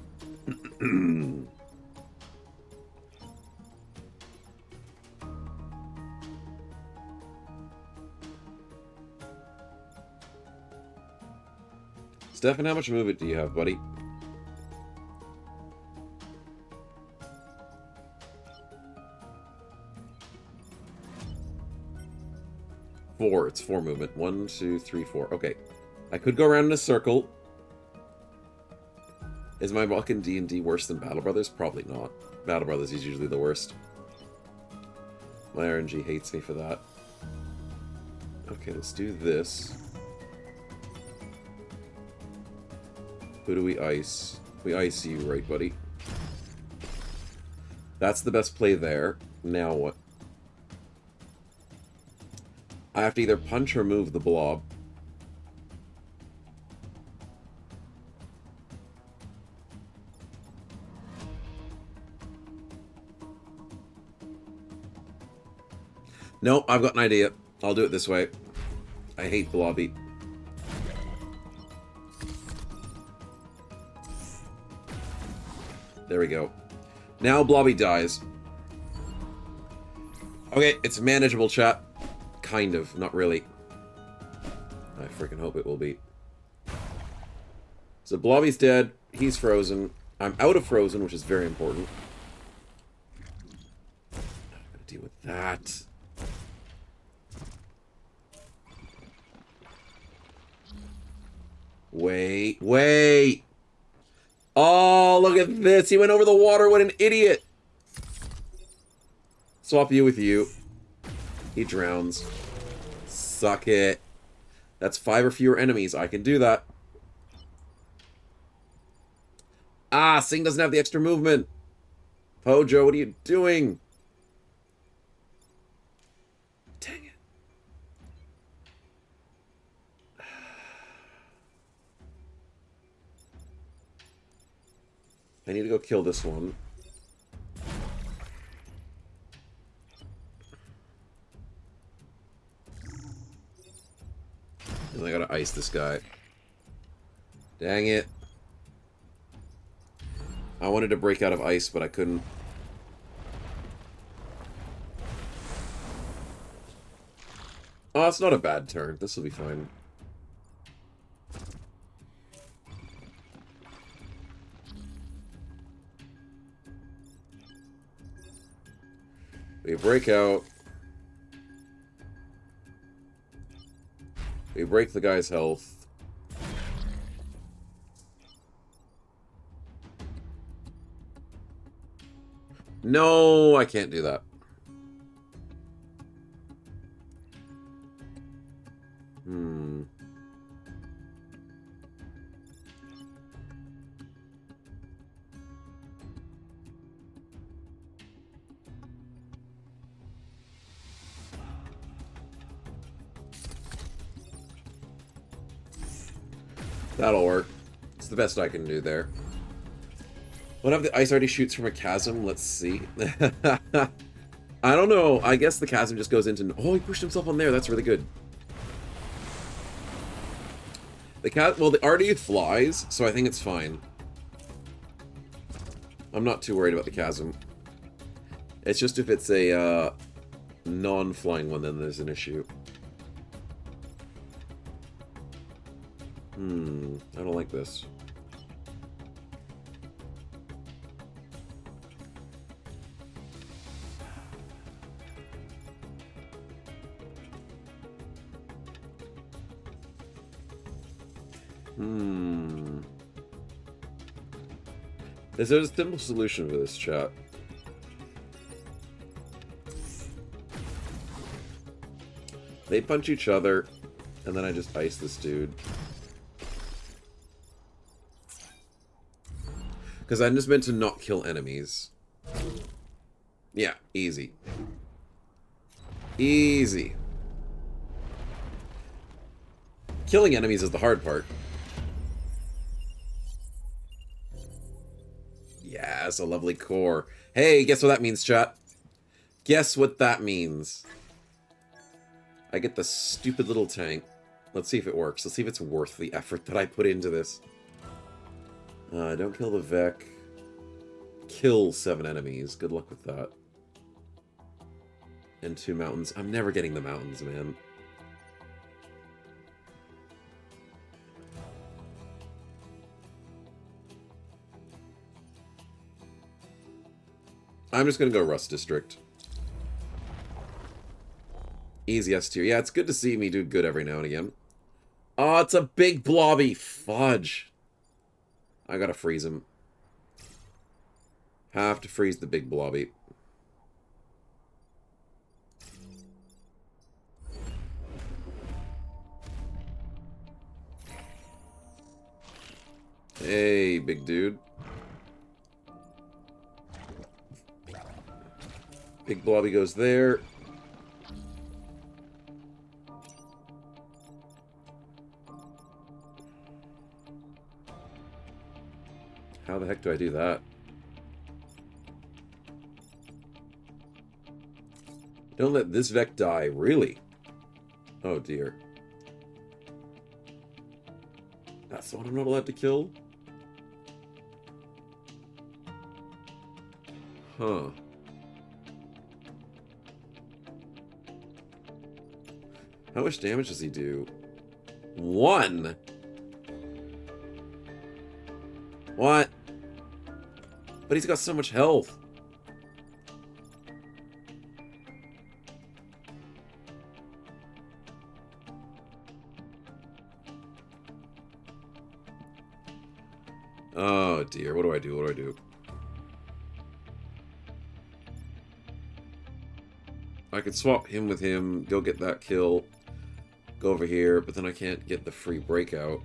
Stefan, how much movement do you have, buddy? Four. It's 4 movement. 1, 2, 3, 4. Okay. I could go around in a circle. Is my luck in D&D worse than Battle Brothers? Probably not. Battle Brothers is usually the worst. My RNG hates me for that. Okay, let's do this. Who do we ice? We ice you, right, buddy? That's the best play there. Now what? I have to either punch or move the blob. No, I've got an idea. I'll do it this way. I hate Blobby. There we go. Now Blobby dies. Okay, it's manageable, chat. Kind of, not really. I freaking hope it will be. So Blobby's dead. He's frozen. I'm out of frozen, which is very important. I'm gonna deal with that. Wait, wait! Oh, look at this! He went over the water, what an idiot! Swap you with you. He drowns. Suck it. That's 5 or fewer enemies. I can do that. Ah, Sing doesn't have the extra movement. Pojo, what are you doing? Dang it. I need to go kill this one. And I gotta ice this guy. Dang it. I wanted to break out of ice, but I couldn't. Oh, it's not a bad turn. This will be fine. We break out. We break the guy's health. No, I can't do that. That'll work. It's the best I can do there. What if the ice already shoots from a chasm? Let's see. I don't know. I guess the chasm just goes into... Oh, he pushed himself on there. That's really good. Well, the already flies, so I think it's fine. I'm not too worried about the chasm. It's just if it's a non-flying one, then there's an issue. I don't like this. There's a simple solution for this, chat. They punch each other, and then I just ice this dude. Because I'm just meant to not kill enemies. Yeah, easy. Easy. Killing enemies is the hard part. Yes, a lovely core. Hey, guess what that means, chat? Guess what that means? I get the stupid little tank. Let's see if it works. Let's see if it's worth the effort that I put into this. Don't kill the Vec. Kill 7 enemies. Good luck with that. And 2 mountains. I'm never getting the mountains, man. I'm just gonna go Rust District. Easy S tier. Yeah, it's good to see me do good every now and again. Oh, it's a big blobby. Fudge. I gotta freeze him. Have to freeze the big blobby. Hey, big dude. Big blobby goes there. How the heck do I do that? Don't let this Vec die, really? Oh dear. That's the one I'm not allowed to kill? Huh. How much damage does he do? 1? What? But he's got so much health. Oh dear, what do I do? What do I do? I could swap him with him, go get that kill, go over here, but then I can't get the free breakout.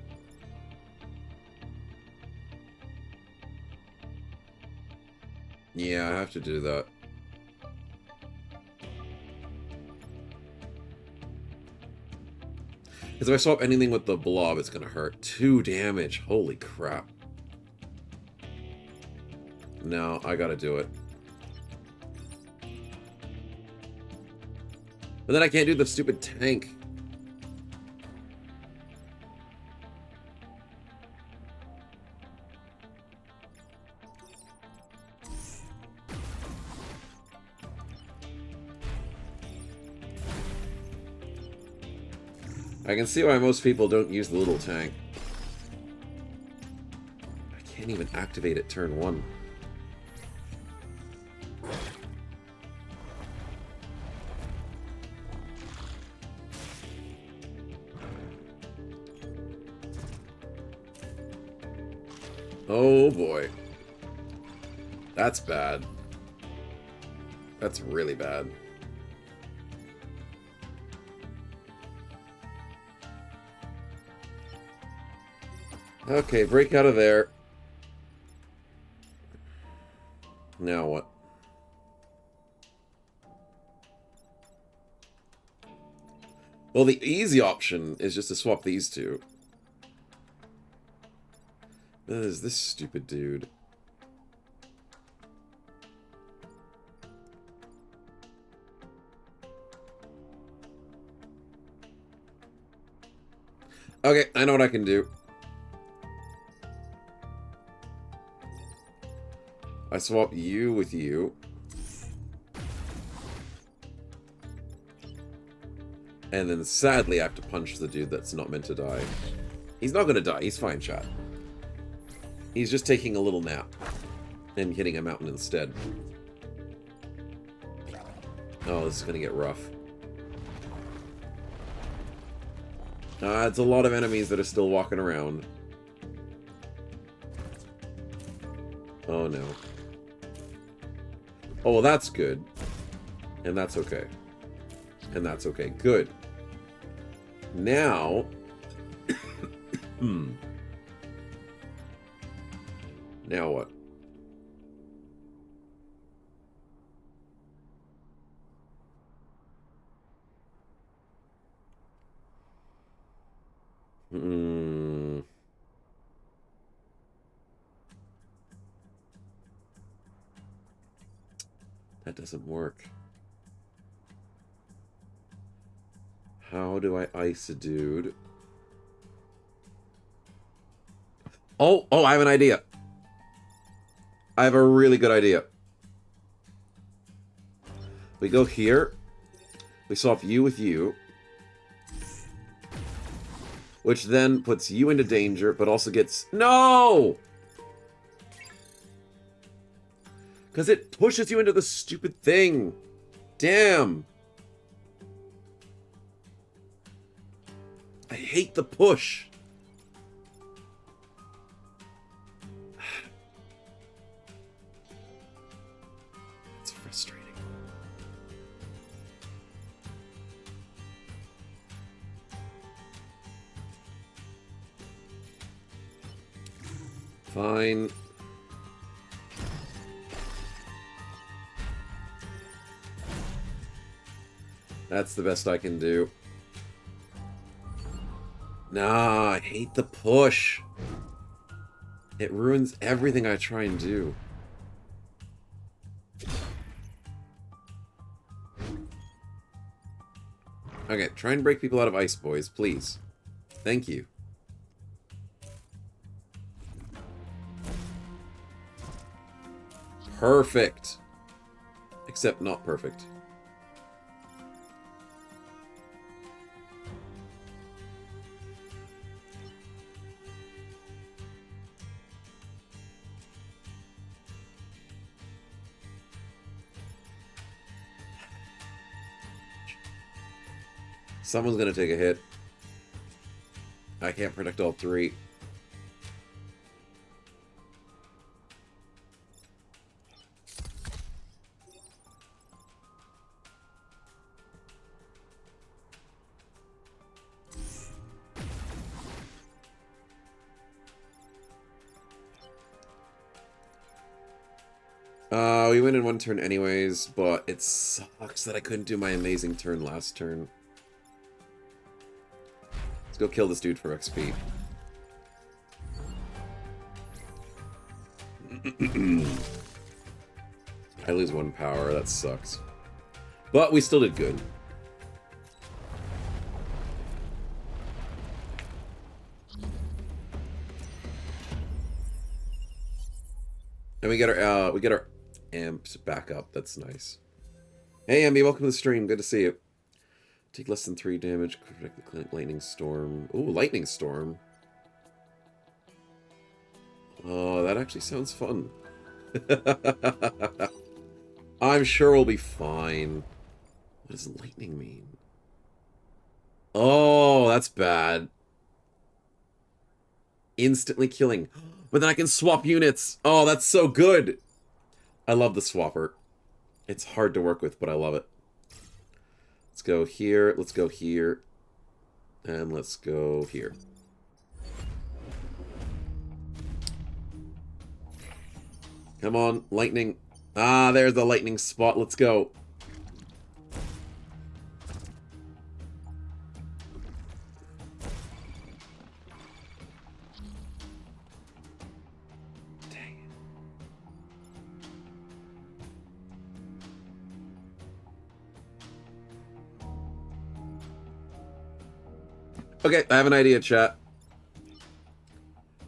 Yeah, I have to do that. Because if I swap anything with the blob, it's gonna hurt. 2 damage. Holy crap. No, I gotta do it. But then I can't do the stupid tank. I can see why most people don't use the little tank. I can't even activate it turn 1. Oh boy. That's bad. That's really bad. Okay, break out of there. Now what? Well, the easy option is just to swap these two. Is this stupid dude? Okay, I know what I can do. I swap you with you. And then sadly I have to punch the dude that's not meant to die. He's not gonna die, he's fine, chat. He's just taking a little nap. And hitting a mountain instead. Oh, this is gonna get rough. It's a lot of enemies that are still walking around. Oh no. Oh, well that's good. And that's okay. And that's okay. Good. Now... Now what? That doesn't work. How do I ice a dude? Oh, I have an idea. I have a really good idea. We go here. We swap you with you. Which then puts you into danger, but also gets... No! Because it pushes you into the stupid thing. Damn. I hate the push. It's frustrating. Fine. That's the best I can do. Nah, I hate the push. It ruins everything I try and do. Okay, try and break people out of ice, boys, please. Thank you. Perfect. Except not perfect. Someone's gonna take a hit. I can't protect all three. We win in one turn anyways, but it sucks that I couldn't do my amazing turn last turn. Let's go kill this dude for XP. I lose one power, that sucks. But we still did good. And we get our amps back up. That's nice. Hey, Ambi, welcome to the stream. Good to see you. Take less than 3 damage. Protect the lightning storm. Ooh, lightning storm. Oh, that actually sounds fun. I'm sure we'll be fine. What does lightning mean? Oh, that's bad. Instantly killing. But then I can swap units. Oh, that's so good. I love the swapper. It's hard to work with, but I love it. Let's go here. Let's go here. And let's go here. Come on, lightning. Ah, there's the lightning spot. Let's go. Okay, I have an idea, chat.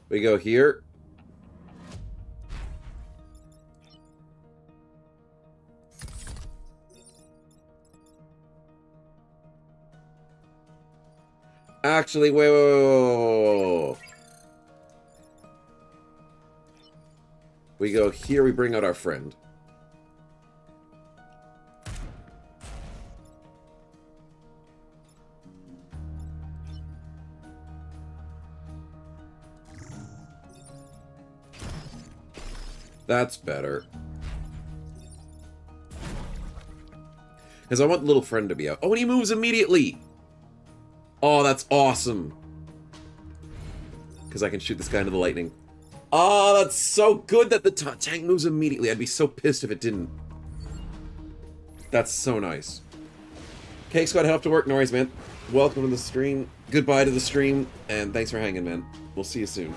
We go here. Actually, wait. We go here, we bring out our friend. That's better. Because I want the little friend to be out. Oh, and he moves immediately! Oh, that's awesome. Because I can shoot this guy into the lightning. Oh, that's so good that the tank moves immediately. I'd be so pissed if it didn't. That's so nice. Cake Squad, head off to work. No worries, man. Welcome to the stream. Goodbye to the stream. And thanks for hanging, man. We'll see you soon.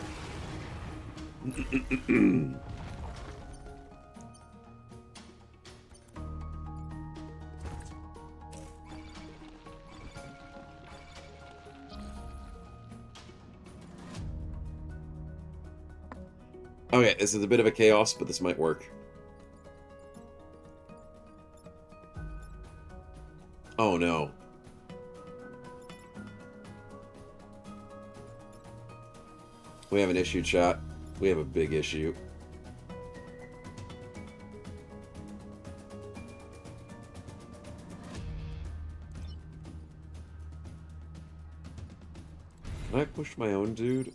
Okay, this is a bit of a chaos, but this might work. Oh no. We have an issue, chat. We have a big issue. Can I push my own dude?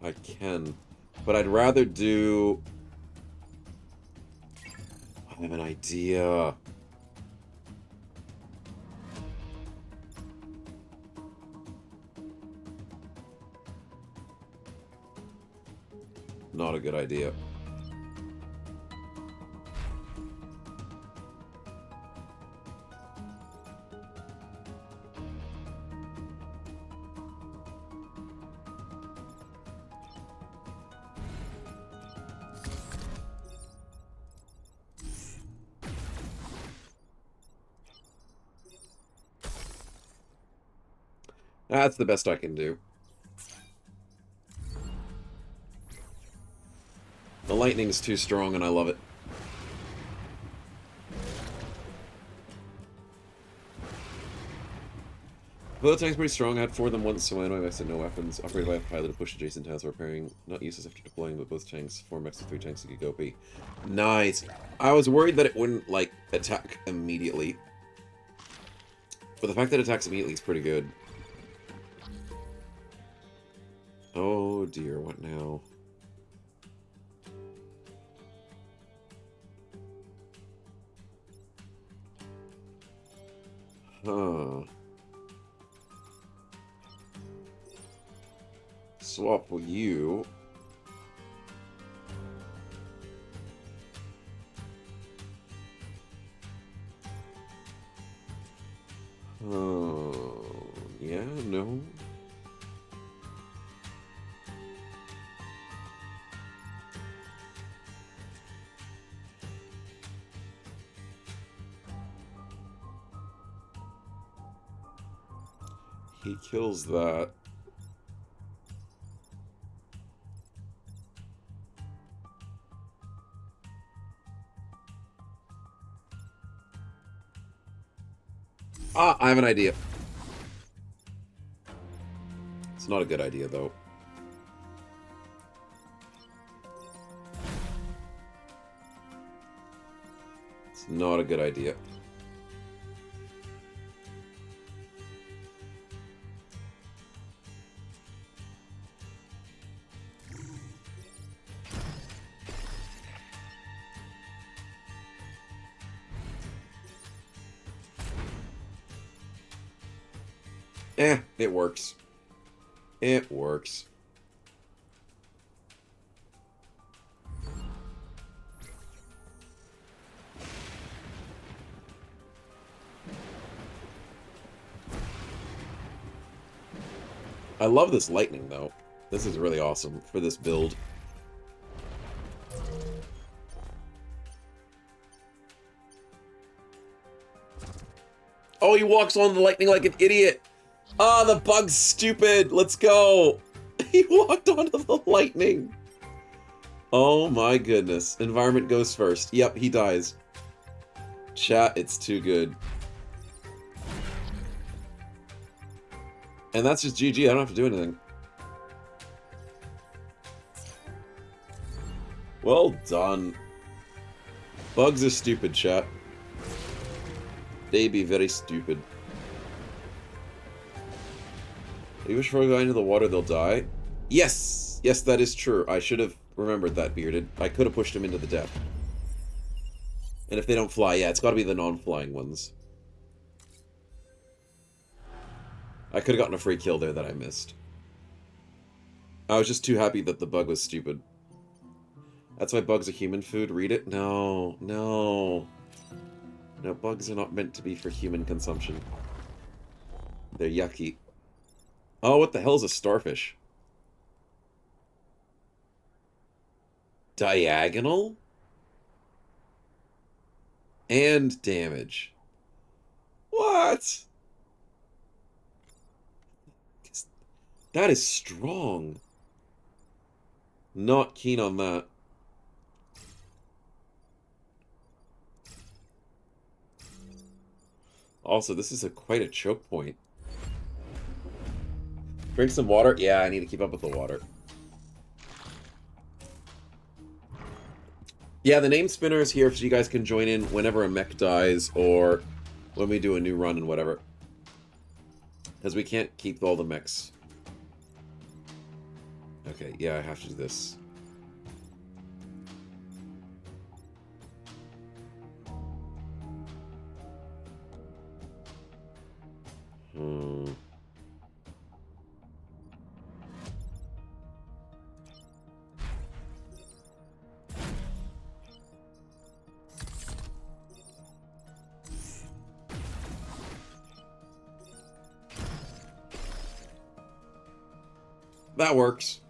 I can. But I'd rather do... I have an idea. Not a good idea. That's the best I can do. The lightning is too strong and I love it. Well, the tank's pretty strong. I had 4 of them once, so I know I said no weapons. Operated by a pilot to push adjacent towns while repairing. Not useless after deploying, but both tanks, 4 mechs and 3 tanks, you could go be. Nice. I was worried that it wouldn't, like, attack immediately. But the fact that it attacks immediately is pretty good. Oh dear, what now? Huh. Swap with you. Oh, yeah, no. He kills that. Ah, I have an idea. It's not a good idea, though. It's not a good idea. It works. It works. I love this lightning, though. This is really awesome for this build. Oh, he walks on the lightning like an idiot! Ah, the bug's stupid. Let's go. He walked onto the lightning. Oh my goodness. Environment goes first. Yep, he dies. Chat, it's too good. And that's just GG. I don't have to do anything. Well done. Bugs are stupid, chat. They be very stupid. You wish for going into the water, they'll die? Yes! Yes, that is true. I should have remembered that, Bearded. I could have pushed him into the depth. And if they don't fly, yeah, it's got to be the non-flying ones. I could have gotten a free kill there that I missed. I was just too happy that the bug was stupid. That's why bugs are human food. Read it? No. No. No, bugs are not meant to be for human consumption. They're yucky. Oh, what the hell is a starfish? Diagonal? And damage. What? That is strong. Not keen on that. Also, this is quite a choke point. Drink some water? Yeah, I need to keep up with the water. Yeah, the name spinner is here so you guys can join in whenever a mech dies or when we do a new run and whatever. Because we can't keep all the mechs. Okay, yeah, I have to do this. That works.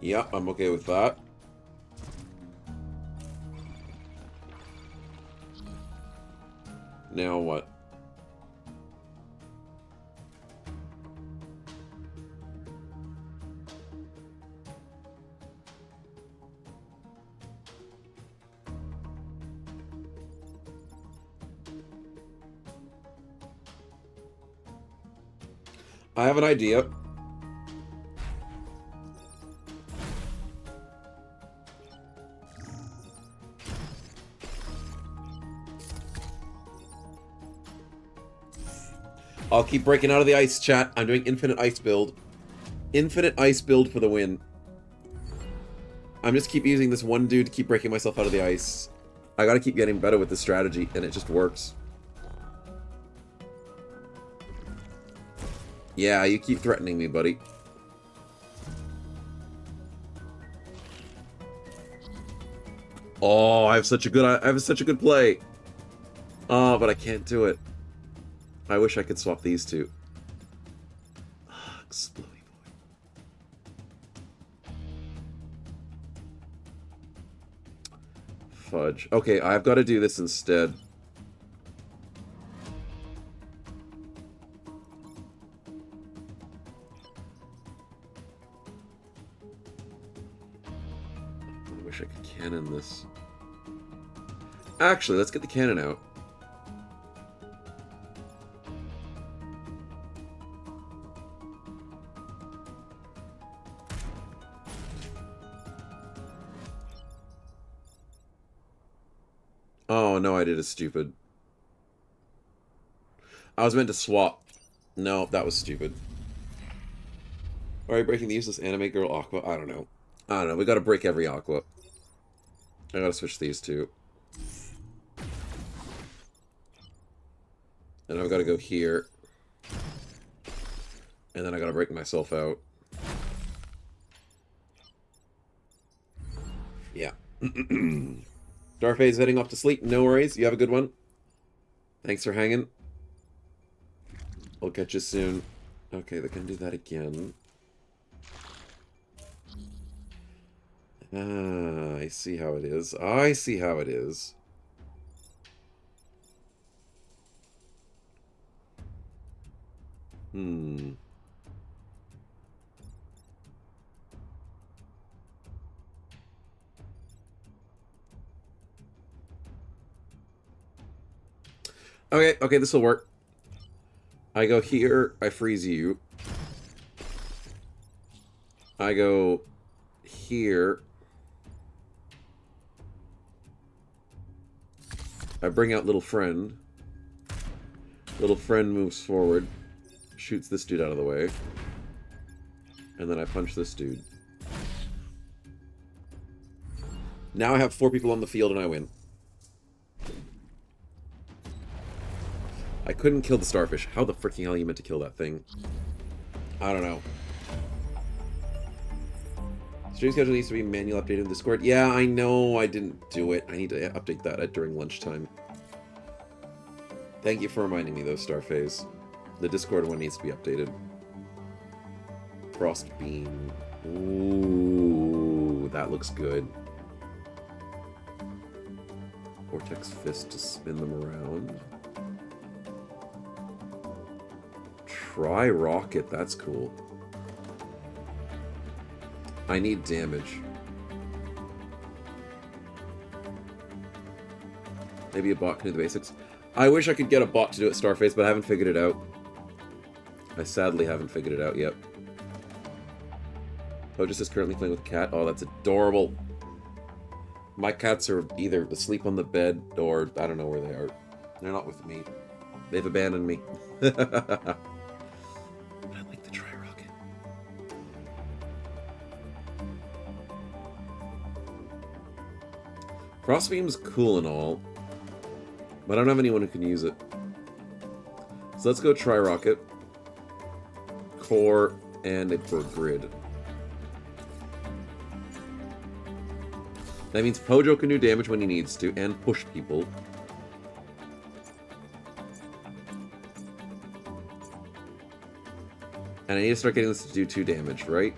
Yep, I'm okay with that. Now what? I have an idea. I'll keep breaking out of the ice, chat. I'm doing infinite ice build. Infinite ice build for the win. I'm just keep using this one dude to keep breaking myself out of the ice. I gotta keep getting better with this strategy, and it just works. Yeah, you keep threatening me, buddy. Oh, I have such a good play. Oh, but I can't do it. I wish I could swap these two. Explodey boy. Fudge. Okay, I've got to do this instead. I wish I could cannon this. Actually, let's get the cannon out. Oh, no, I did a stupid. I was meant to swap. No, that was stupid. Alright, breaking the useless anime girl Aqua. I don't know. We gotta break every Aqua. I gotta switch these two. And I've gotta go here. And then I gotta break myself out. Yeah. Darfay's heading off to sleep. No worries. You have a good one. Thanks for hanging. We'll catch you soon. Okay, they can do that again. Ah, I see how it is. I see how it is. Hmm. Okay, okay, this will work. I go here, I freeze you. I go here. I bring out little friend. Little friend moves forward, shoots this dude out of the way. And then I punch this dude. Now I have 4 people on the field and I win. I couldn't kill the starfish. How the freaking hell are you meant to kill that thing? I don't know. Stream schedule needs to be manual updated in Discord. Yeah, I know I didn't do it. I need to update that during lunchtime. Thank you for reminding me though, Starface. The Discord one needs to be updated. Frost Beam. Ooh, that looks good. Vortex Fist to spin them around. Try Rocket, that's cool. I need damage. Maybe a bot can do the basics. I wish I could get a bot to do it, Starface, but I haven't figured it out. I sadly haven't figured it out yet. Pogis is currently playing with a cat. Oh, that's adorable. My cats are either asleep on the bed or I don't know where they are. They're not with me. They've abandoned me. I like the Tri-Rocket. Frostbeam's cool and all, but I don't have anyone who can use it. So let's go Tri-Rocket, Core, and a Bird Grid. That means Pojo can do damage when he needs to, and push people. And I need to start getting this to do 2 damage, right?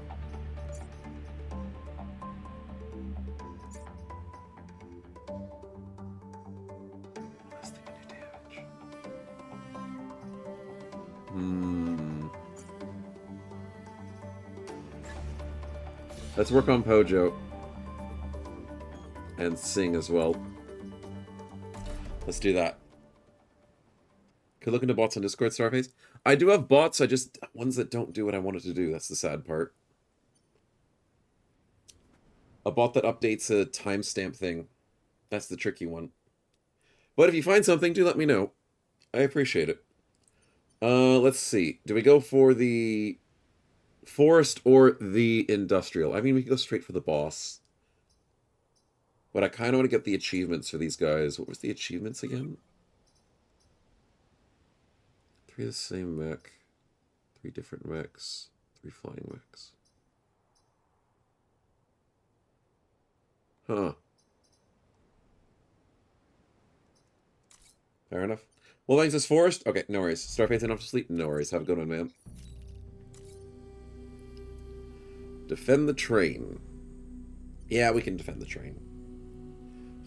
This thing can do damage. Let's work on Pojo. And Sing as well. Let's do that. Could look into bots on Discord, Starface. I do have bots, I just... ones that don't do what I wanted to do. That's the sad part. A bot that updates a timestamp thing. That's the tricky one. But if you find something, do let me know. I appreciate it. Let's see. Do we go for the forest or the industrial? I mean, we can go straight for the boss. But I kind of want to get the achievements for these guys. What was the achievements again? 3 of the same mech. 3 different mechs. 3 flying mechs. Huh. Fair enough. Well, thanks, this forest. Okay, no worries. Starface enough to sleep? No worries. Have a good one, man. Defend the train. Yeah, we can defend the train.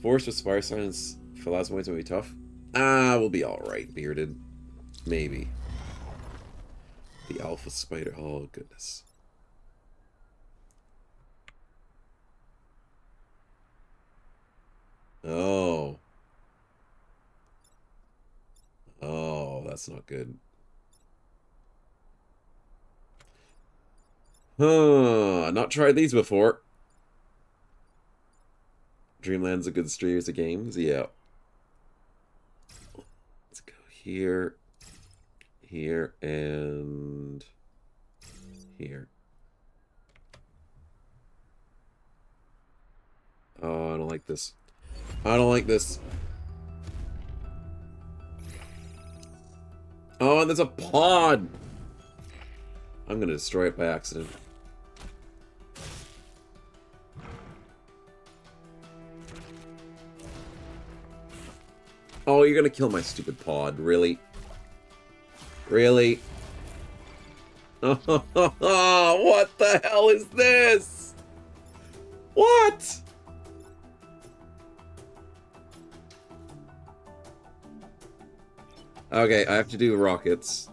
Forest with Spire Silence, Phalasmoids will be tough. Ah, we'll be alright, Bearded. Maybe. The Alpha Spider. Oh, goodness. Oh. Oh, that's not good. Huh. Not tried these before. Dreamland's a good series of games. Yeah. Let's go here. Here and here. Oh, I don't like this. I don't like this. Oh, and there's a pod! I'm gonna destroy it by accident. Oh, you're gonna kill my stupid pod, really? Really? Oh, what the hell is this? What? Okay, I have to do rockets.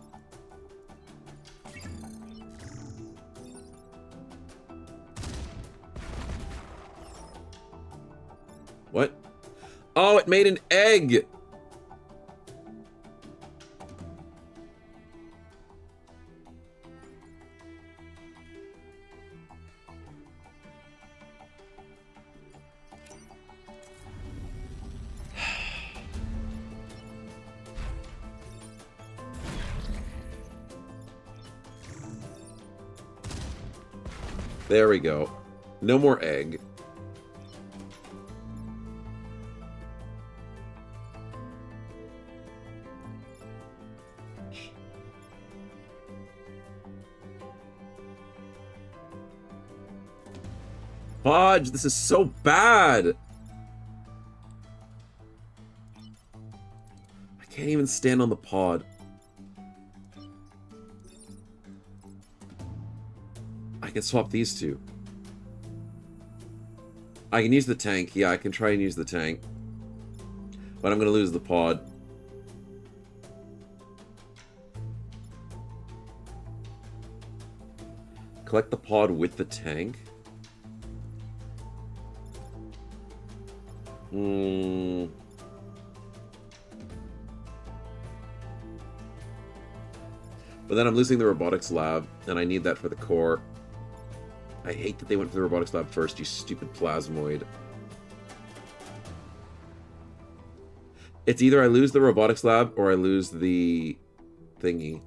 What? Oh, it made an egg! There we go. No more egg. Fudge, this is so bad! I can't even stand on the pod. I can swap these two. I can use the tank. Yeah, I can try and use the tank. But I'm going to lose the pod. Collect the pod with the tank? But then I'm losing the robotics lab, and I need that for the core. I hate that they went for the robotics lab first, you stupid plasmoid. It's either I lose the robotics lab or I lose the thingy.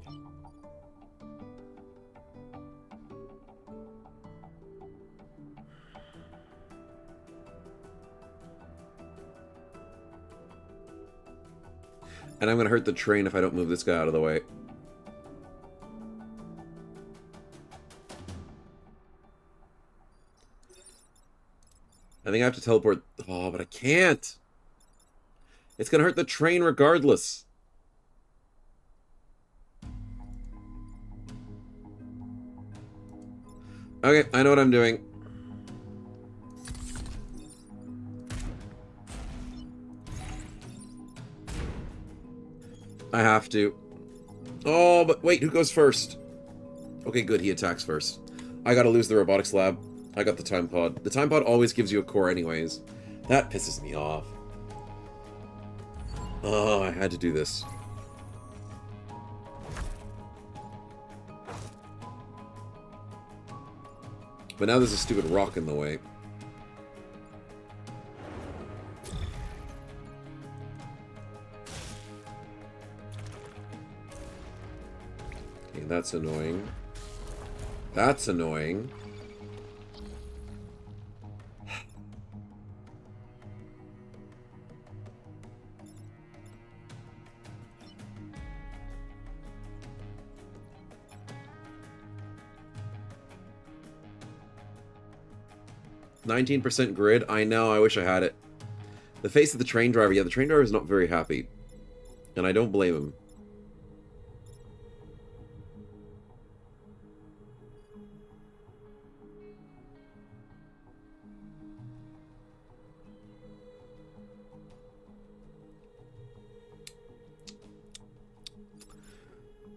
And I'm gonna hurt the train if I don't move this guy out of the way. I think I have to teleport. Oh, but I can't. It's gonna hurt the train regardless. Okay, I know what I'm doing. I have to. Oh, but wait, who goes first? Okay, good, he attacks first. I gotta lose the robotics lab. I got the time pod. The time pod always gives you a core anyways. That pisses me off. Oh, I had to do this. But now there's a stupid rock in the way. Okay, that's annoying. That's annoying. %, grid. I know, I wish I had it. The face of the train driver. Yeah, the train driver is not very happy. And I don't blame him.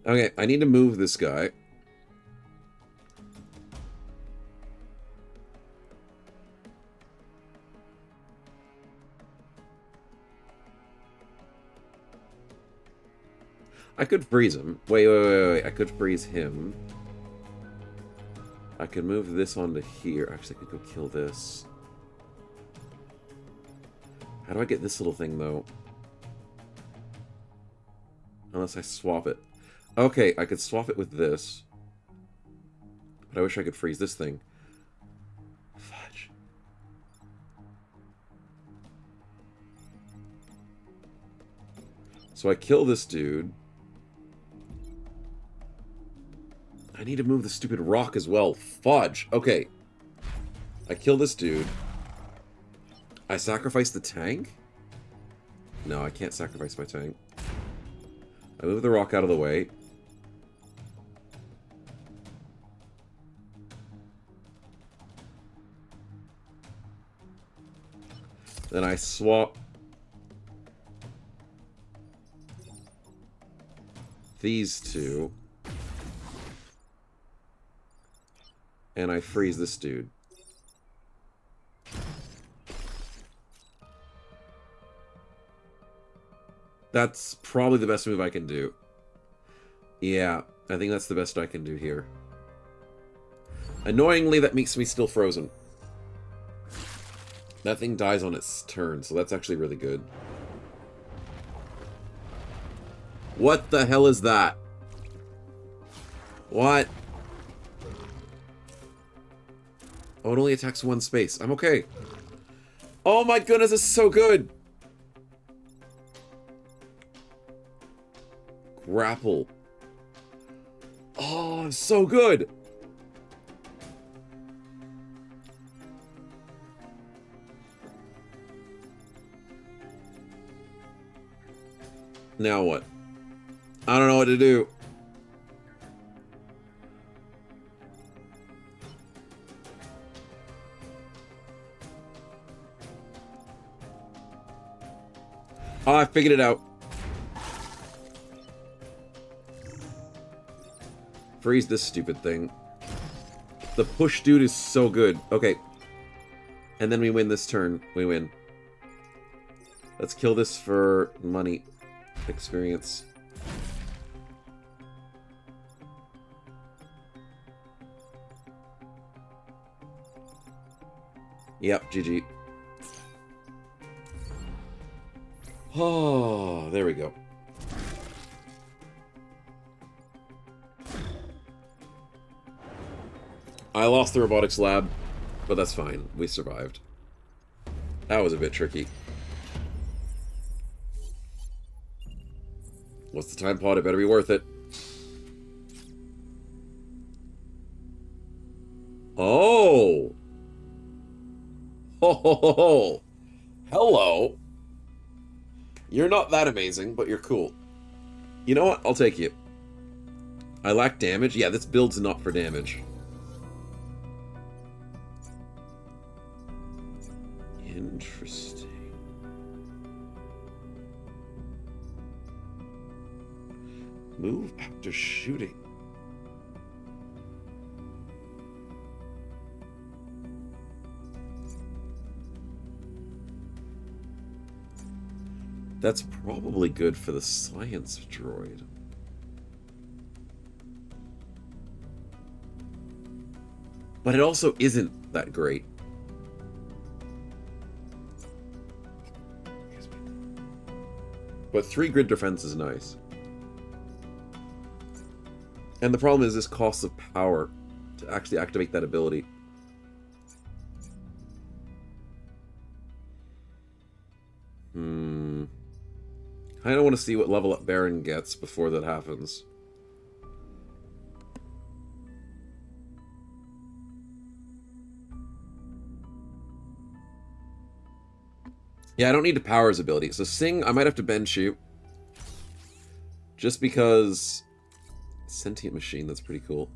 Okay, I need to move this guy. I could freeze him. Wait. I could freeze him. I could move this onto here. Actually, I could go kill this. How do I get this little thing, though? Unless I swap it. Okay, I could swap it with this. But I wish I could freeze this thing. Fudge. So I kill this dude. I need to move the stupid rock as well. Fudge. Okay. I kill this dude. I sacrifice the tank? No, I can't sacrifice my tank. I move the rock out of the way. Then I swap these two. And I freeze this dude. That's probably the best move I can do. Yeah, I think that's the best I can do here. Annoyingly, that makes me still frozen. That thing dies on its turn, so that's actually really good. What the hell is that? What? Oh, it only attacks one space. I'm okay. Oh my goodness, it's so good! Grapple. Oh, it's so good! Now what? I don't know what to do. Oh, I figured it out. Freeze this stupid thing. The push dude is so good. Okay. And then we win this turn. We win. Let's kill this for money. Experience. Yep, GG. Oh, there we go. I lost the robotics lab, but that's fine. We survived. That was a bit tricky. What's the time pod? It better be worth it. Oh! Ho ho ho ho! Hello! You're not that amazing, but you're cool. You know what? I'll take you. I lack damage? Yeah, this build's not for damage. Interesting. Move after shooting. That's probably good for the science droid. But it also isn't that great. But 3 grid defense is nice. And the problem is this costs of power to actually activate that ability. I don't want to see what level up Baron gets before that happens. Yeah, I don't need to power his ability. So Sing, I might have to bench you. Just because... Sentient machine, that's pretty cool.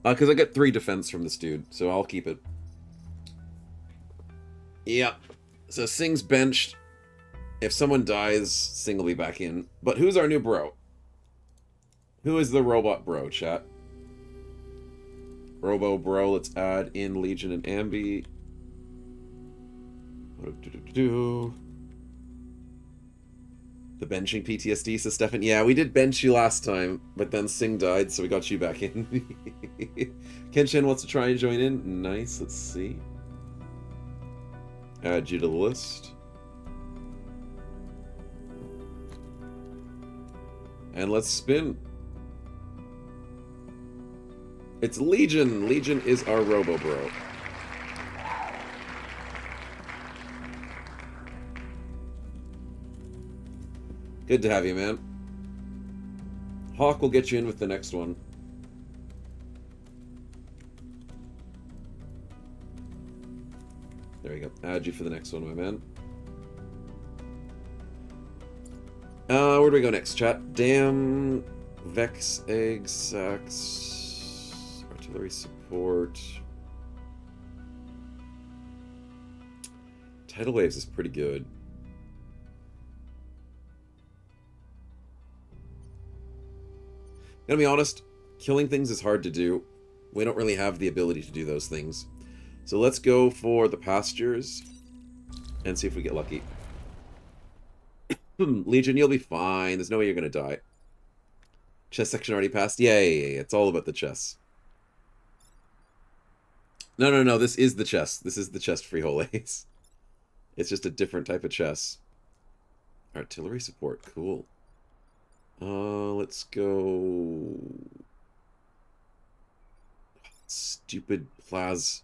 Because I get 3 defense from this dude, so I'll keep it. Yep. So Sing's benched. If someone dies, Sing will be back in. But who's our new bro? Who is the robot bro, chat? Robo bro, let's add in Legion and Ambi. The benching PTSD, says Stefan. Yeah, we did bench you last time, but then Sing died, so we got you back in. Kenshin wants to try and join in. Nice, let's see. Add you to the list. And let's spin. It's Legion. Legion is our Robo Bro. Good to have you, man. Hawk will get you in with the next one. There you go. Add you for the next one, my man. Where do we go next, chat? Damn, Vex, Egg, Sax, Artillery Support, Tidal Waves is pretty good. Gonna be honest, killing things is hard to do. We don't really have the ability to do those things. So let's go for the pastures and see if we get lucky. Legion, you'll be fine. There's no way you're gonna die. Chess section already passed? Yay! It's all about the chess. No. This is the chess. This is the chest frijoles. It's just a different type of chess. Artillery support. Cool. Let's go... Stupid Plaz.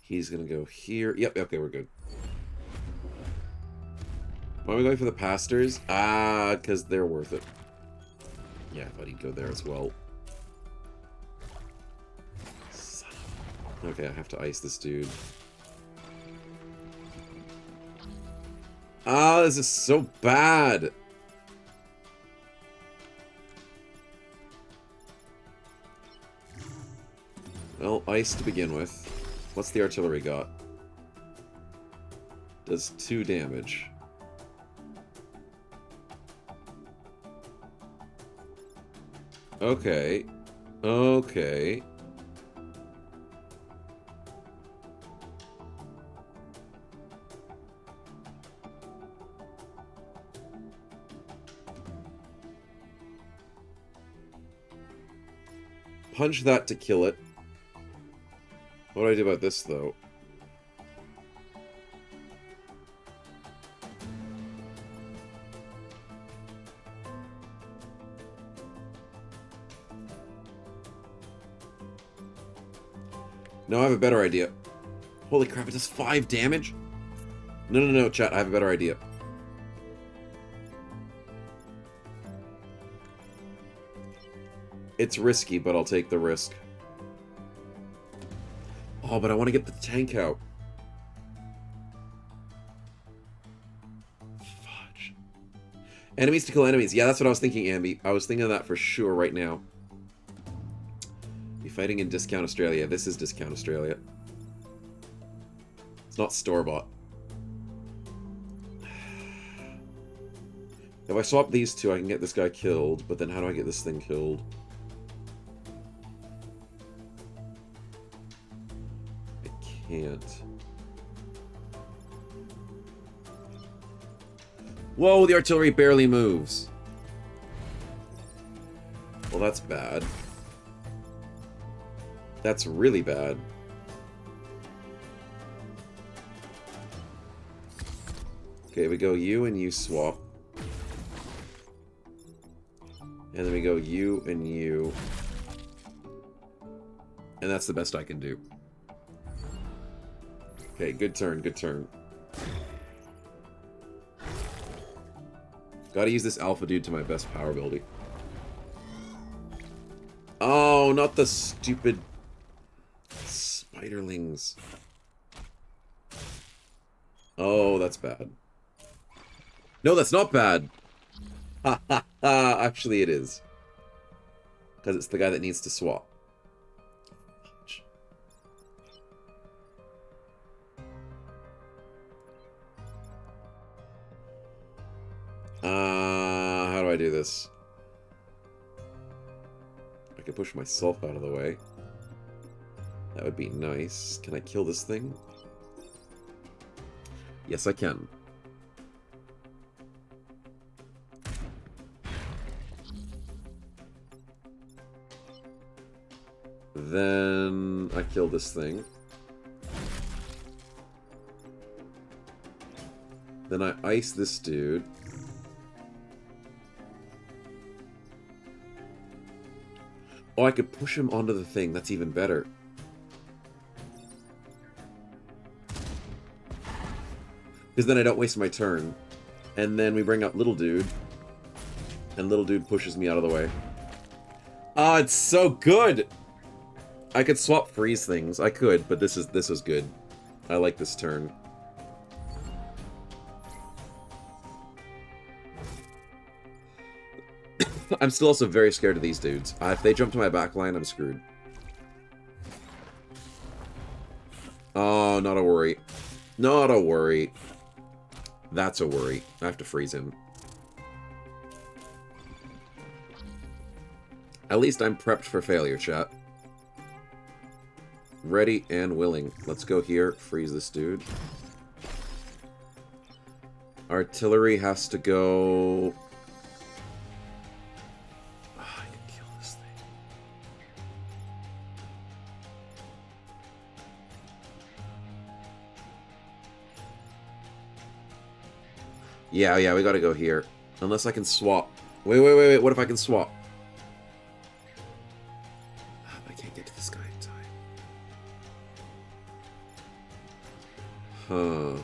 He's gonna go here. Yep, okay, we're good. Why are we going for the pastors? Ah, because they're worth it. Yeah, I thought he'd go there as well. Okay, I have to ice this dude. Ah, this is so bad! Well, ice to begin with. What's the artillery got? Does 2 damage. Okay. Okay. Punch that to kill it. What do I do about this, though? No, I have a better idea. Holy crap, it does 5 damage? No, chat, I have a better idea. It's risky, but I'll take the risk. Oh, but I want to get the tank out. Fudge. Enemies to kill enemies. Yeah, that's what I was thinking, Ambi. I was thinking of that for sure right now. Be fighting in Discount Australia. This is Discount Australia. It's not store-bought. If I swap these two, I can get this guy killed, but then how do I get this thing killed? I can't. Whoa, the artillery barely moves. Well, that's bad. That's really bad. Okay, we go you and you swap. And then we go you and you. And that's the best I can do. Okay, good turn, good turn. Gotta use this alpha dude to my best power ability. Oh, not the stupid spiderlings. Oh, that's bad. No, that's not bad. Ha ha ha. Actually, it is. Because it's the guy that needs to swap. How do I do this? I could push myself out of the way. That would be nice. Can I kill this thing? Yes, I can. Then I kill this thing. Then I ice this dude. Oh, I could push him onto the thing. That's even better. Because then I don't waste my turn. And then we bring up Little Dude. And Little Dude pushes me out of the way. Ah, it's so good! I could swap freeze things. I could, but this was good. I like this turn. I'm still also very scared of these dudes. If they jump to my back line, I'm screwed. Oh, not a worry. Not a worry. That's a worry. I have to freeze him. At least I'm prepped for failure, chat. Ready and willing. Let's go here. Freeze this dude. Artillery has to go... Oh, I can kill this thing. Yeah, we gotta go here. Unless I can swap. Wait. What if I can swap? I can't get to this guy in time. Huh.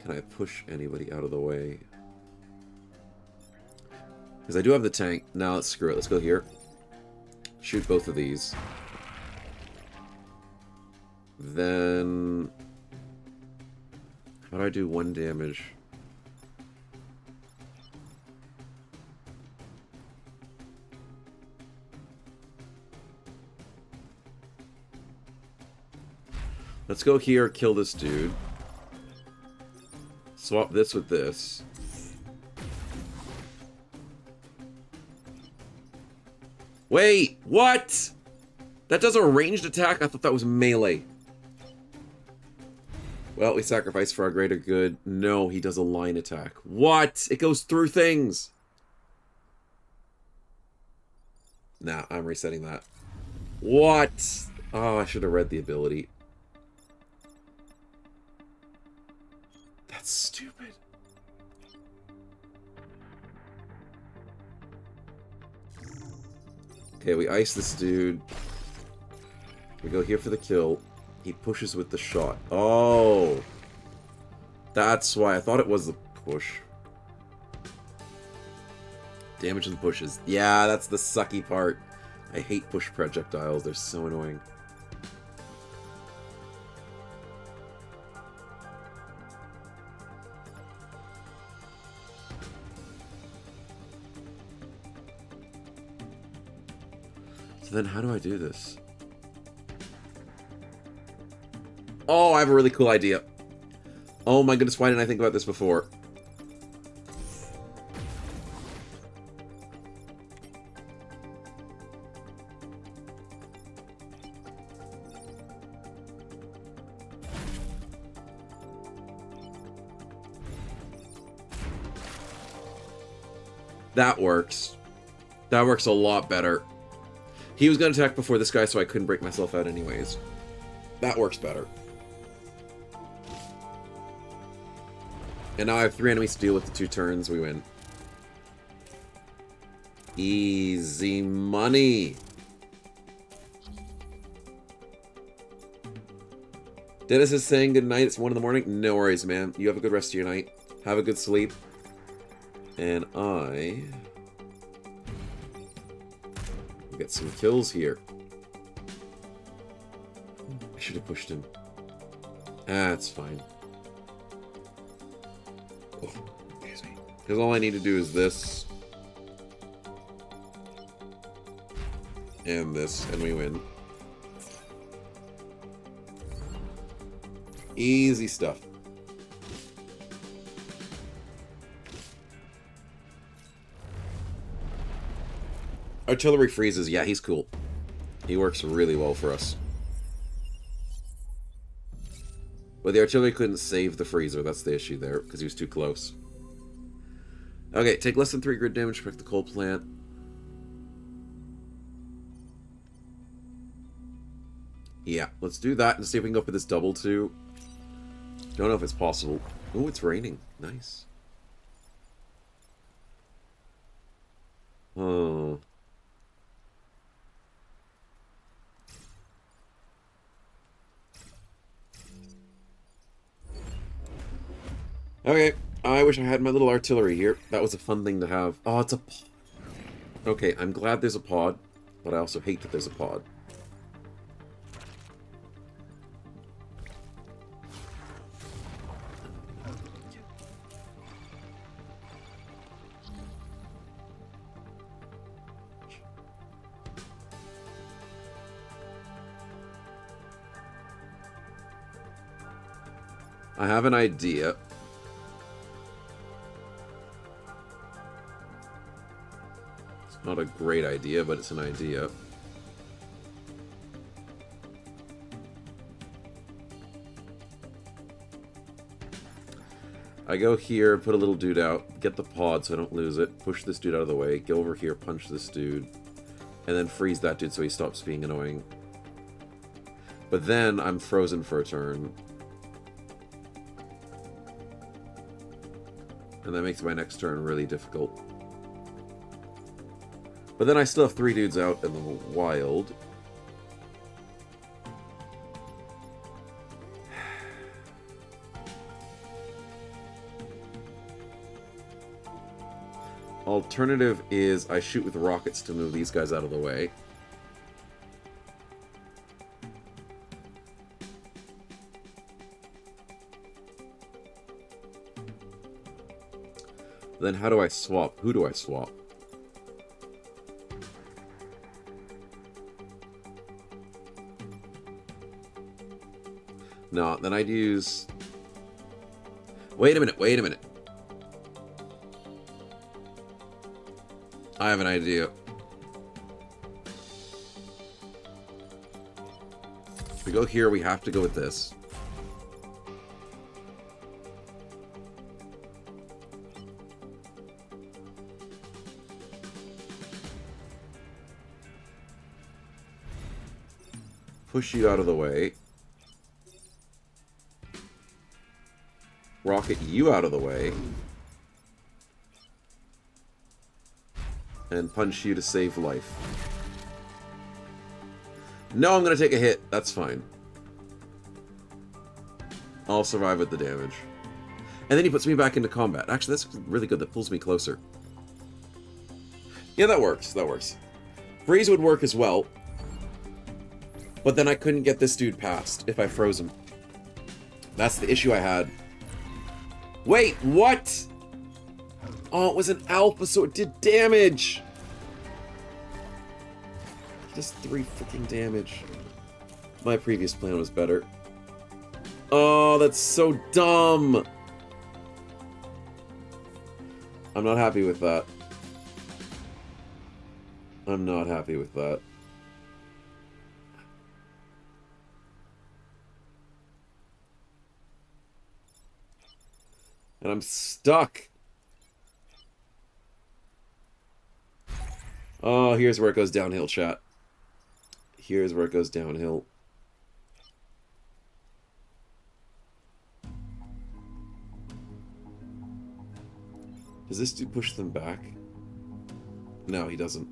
Can I push anybody out of the way? Because I do have the tank. Now let's screw it. Let's go here. Shoot both of these. Then... how do I do 1 damage? Let's go here, kill this dude. Swap this with this. Wait, what? That does a ranged attack? I thought that was melee. Well, we sacrifice for our greater good. No, he does a line attack. What? It goes through things. Nah, I'm resetting that. What? Oh, I should have read the ability. That's stupid. Okay, we ice this dude. We go here for the kill. He pushes with the shot. Oh! That's why. I thought it was the push. Damage and pushes. Yeah, that's the sucky part. I hate push projectiles. They're so annoying. So then how do I do this? Oh, I have a really cool idea. Oh my goodness, why didn't I think about this before? That works. That works a lot better. He was going to attack before this guy, so I couldn't break myself out anyways. That works better. And now I have 3 enemies to deal with the 2 turns. We win. Easy money. Dennis is saying good night. It's 1 in the morning. No worries, man. You have a good rest of your night. Have a good sleep. And I... get some kills here. I should have pushed him. That's fine. Oh, excuse me. Because all I need to do is this. And this, and we win. Easy stuff. Artillery freezes. Yeah, he's cool. He works really well for us. But the artillery couldn't save the freezer. That's the issue there, because he was too close. Okay, take less than 3 grid damage to protect the coal plant. Yeah, let's do that and see if we can go for this double too. Don't know if it's possible. Oh, it's raining. Nice. Oh. Okay, I wish I had my little artillery here. That was a fun thing to have. Oh, it's a pod. Okay, I'm glad there's a pod, but I also hate that there's a pod. I have an idea. It's not a great idea, but it's an idea. I go here, put a little dude out, get the pod so I don't lose it, push this dude out of the way, go over here, punch this dude, and then freeze that dude so he stops being annoying. But then I'm frozen for a turn. And that makes my next turn really difficult. But then I still have 3 dudes out in the wild. Alternative is I shoot with rockets to move these guys out of the way. Then how do I swap? Who do I swap? No, then I'd use... Wait a minute, wait a minute. I have an idea. If we go here, we have to go with this. Push you out of the way. Rocket you out of the way. And punch you to save life. No, I'm gonna take a hit. That's fine. I'll survive with the damage. And then he puts me back into combat. Actually, that's really good. That pulls me closer. Yeah, that works. That works. Freeze would work as well. But then I couldn't get this dude past if I froze him. That's the issue I had. Wait, what? Oh, it was an alpha, so it did damage. Just 3 freaking damage. My previous plan was better. Oh, that's so dumb. I'm not happy with that. I'm not happy with that. And I'm stuck. Oh, here's where it goes downhill, chat. Here's where it goes downhill. Does this dude push them back? No, he doesn't.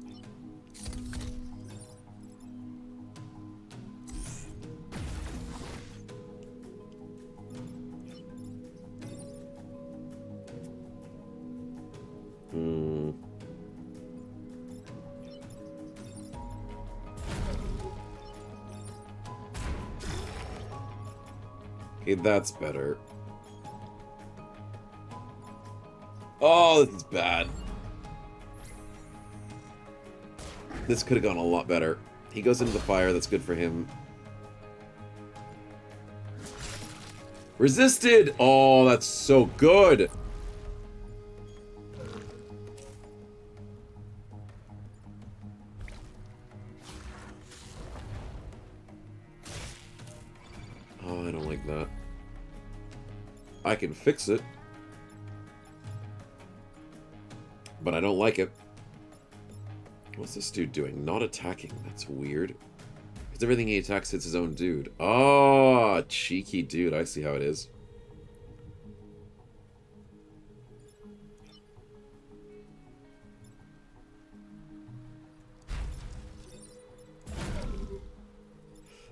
Okay, that's better. Oh, this is bad. This could have gone a lot better. He goes into the fire, that's good for him. Resisted! Oh, that's so good! Oh, I don't like that. I can fix it. But I don't like it. What's this dude doing? Not attacking. That's weird. Because everything he attacks hits his own dude. Oh, cheeky dude. I see how it is.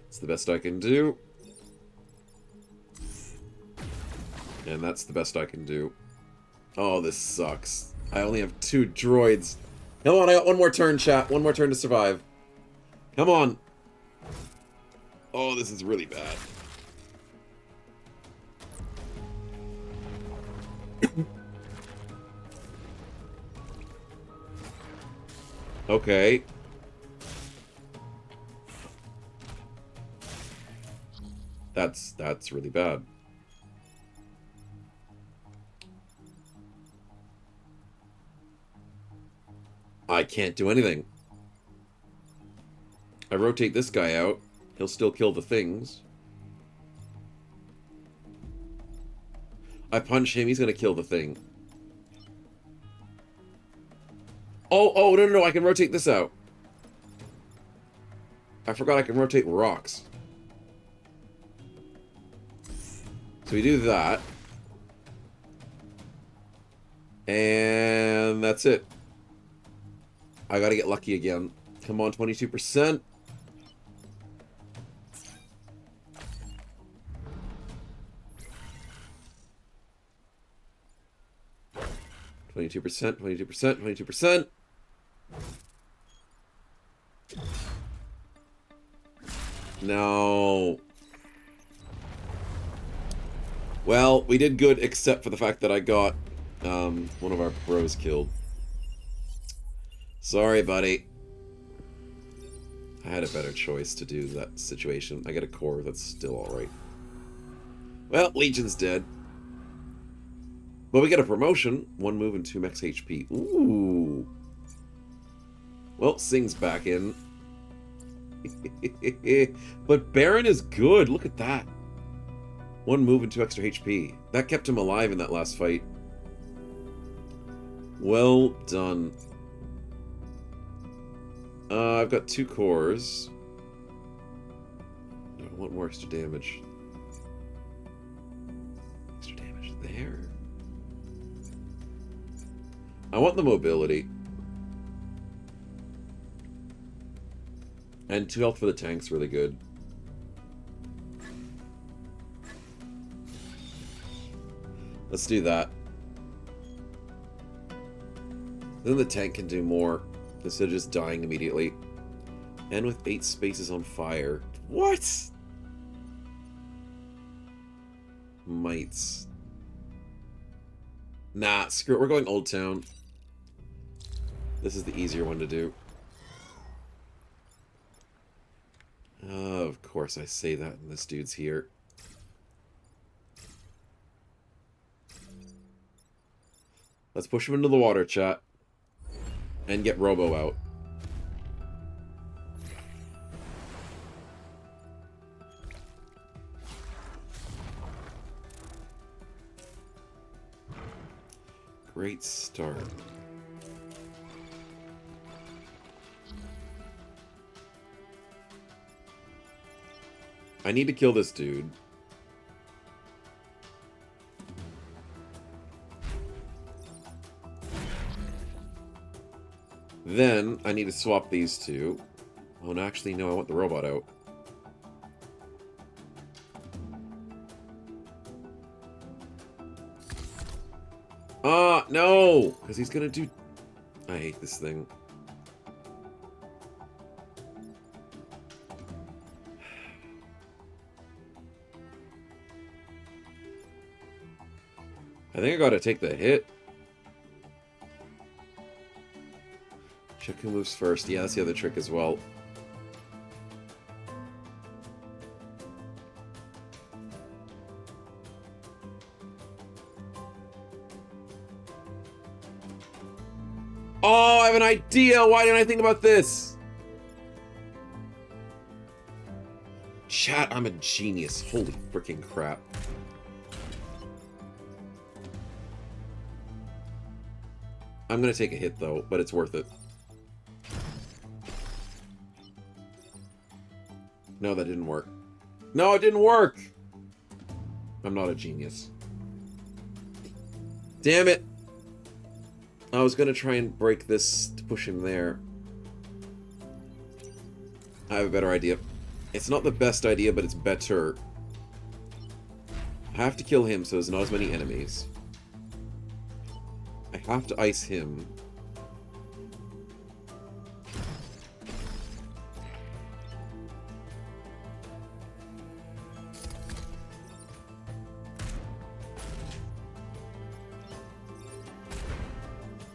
It's the best I can do. And that's the best I can do. Oh, this sucks. I only have 2 droids. Come on, I got 1 more turn, chat. 1 more turn to survive. Come on. Oh, this is really bad. Okay. That's really bad. I can't do anything. I rotate this guy out. He'll still kill the things. I punch him, he's gonna kill the thing. Oh, no, I can rotate this out. I forgot I can rotate rocks. So we do that. And that's it. I gotta get lucky again. Come on, 22%. Twenty-two percent, 22%, 22%. No. Well, we did good except for the fact that I got one of our bros killed. Sorry, buddy. I had a better choice to do that situation. I get a core, that's still alright. Well, Legion's dead. But we get a promotion. 1 move and 2 max HP. Ooh. Well, Sing's back in. But Baron is good. Look at that. 1 move and 2 extra HP. That kept him alive in that last fight. Well done. I've got 2 cores. I want more extra damage. Extra damage there. I want the mobility. And 2 health for the tank's really good. Let's do that. Then the tank can do more instead of just dying immediately. And with 8 spaces on fire. What? Mites. Nah, screw it. We're going Old Town. This is the easier one to do. Of course I say that, and this dude's here. Let's push him into the water, chat. And get Robo out. Great start. I need to kill this dude. Then, I need to swap these two. Oh, no, actually, no, I want the robot out. Ah, no! Because he's gonna do... I hate this thing. I think I gotta take the hit. Check who moves first. Yeah, that's the other trick as well. Oh, I have an idea! Why didn't I think about this? Chat, I'm a genius. Holy freaking crap. I'm gonna take a hit though, but it's worth it. No, that didn't work. No, it didn't work! I'm not a genius. Damn it! I was gonna try and break this to push him there. I have a better idea. It's not the best idea, but it's better. I have to kill him so there's not as many enemies. I have to ice him.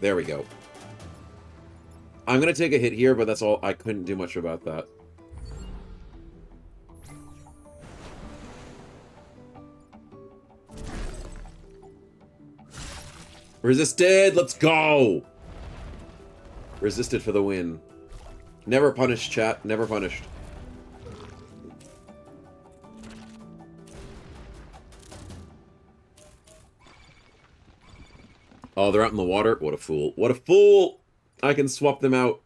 There we go. I'm gonna take a hit here, but that's all. I couldn't do much about that. Resisted! Let's go! Resisted for the win. Never punished, chat. Never punished. Oh, they're out in the water? What a fool. What a fool! I can swap them out.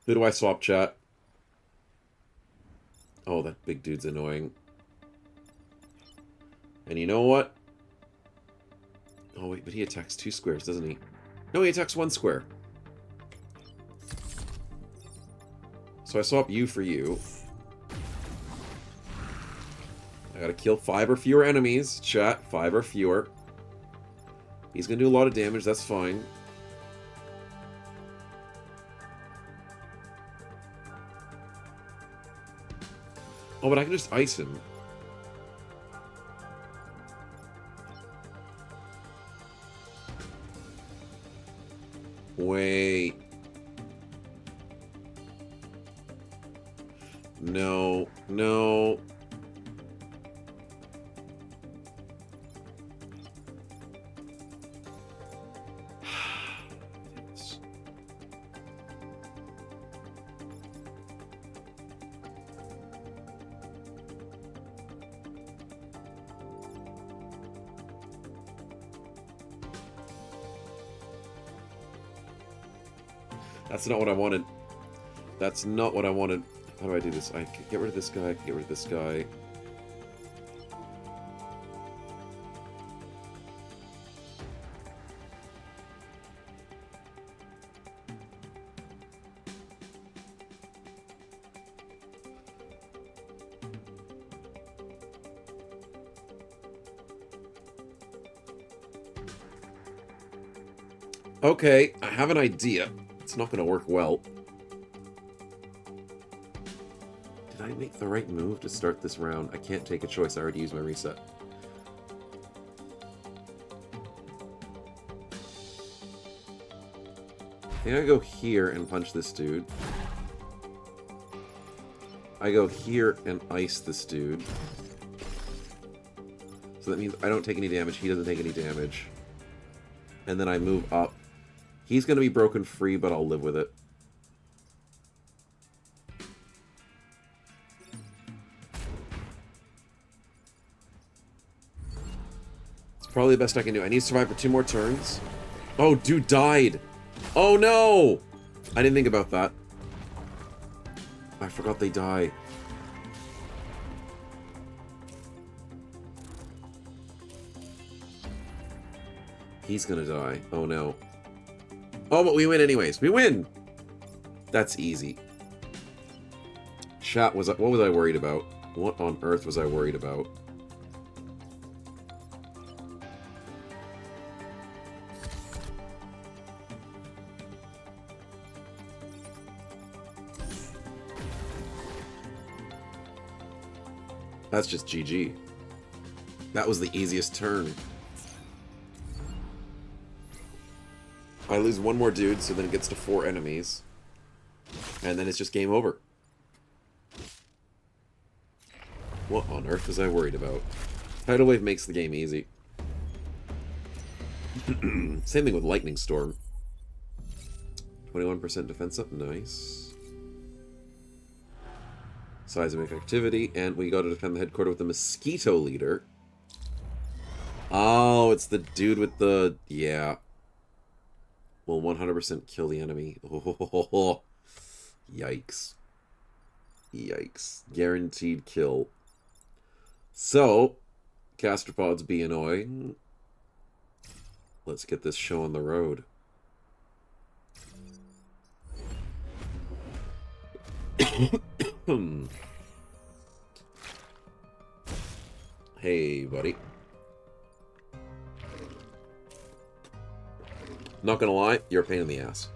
Who do I swap, chat? Oh, that big dude's annoying. And you know what? Oh, wait, but he attacks 2 squares, doesn't he? No, he attacks 1 square. So I swap you for you. I gotta kill 5 or fewer enemies. Chat, 5 or fewer. He's gonna do a lot of damage, that's fine. Oh, but I can just ice him. Wait. No. No. That's not what I wanted. That's not what I wanted. How do I do this? I can get rid of this guy, I can get rid of this guy. Okay, I have an idea. It's not going to work well. Did I make the right move to start this round? I can't take a choice. I already used my reset. I think I go here and punch this dude. I go here and ice this dude. So that means I don't take any damage. He doesn't take any damage. And then I move up. He's going to be broken free, but I'll live with it. It's probably the best I can do. I need to survive for 2 more turns. Oh, dude died. Oh, no! I didn't think about that. I forgot they die. He's gonna die. Oh, no. Oh, but we win anyways. We win! That's easy. Chat, what was I worried about? What on earth was I worried about? That's just GG. That was the easiest turn. I lose 1 more dude, so then it gets to 4 enemies. And then it's just game over. What on earth was I worried about? Tidal Wave makes the game easy. Same thing with Lightning Storm. 21% defense up, nice. Seismic activity, and we go to defend the headquarters with the Mosquito Leader. Oh, it's the dude with the... yeah. Will 100% kill the enemy. Oh, yikes. Yikes. Guaranteed kill. So, Gastropods be annoying. Let's get this show on the road. Hey, buddy. Not gonna lie, you're a pain in the ass.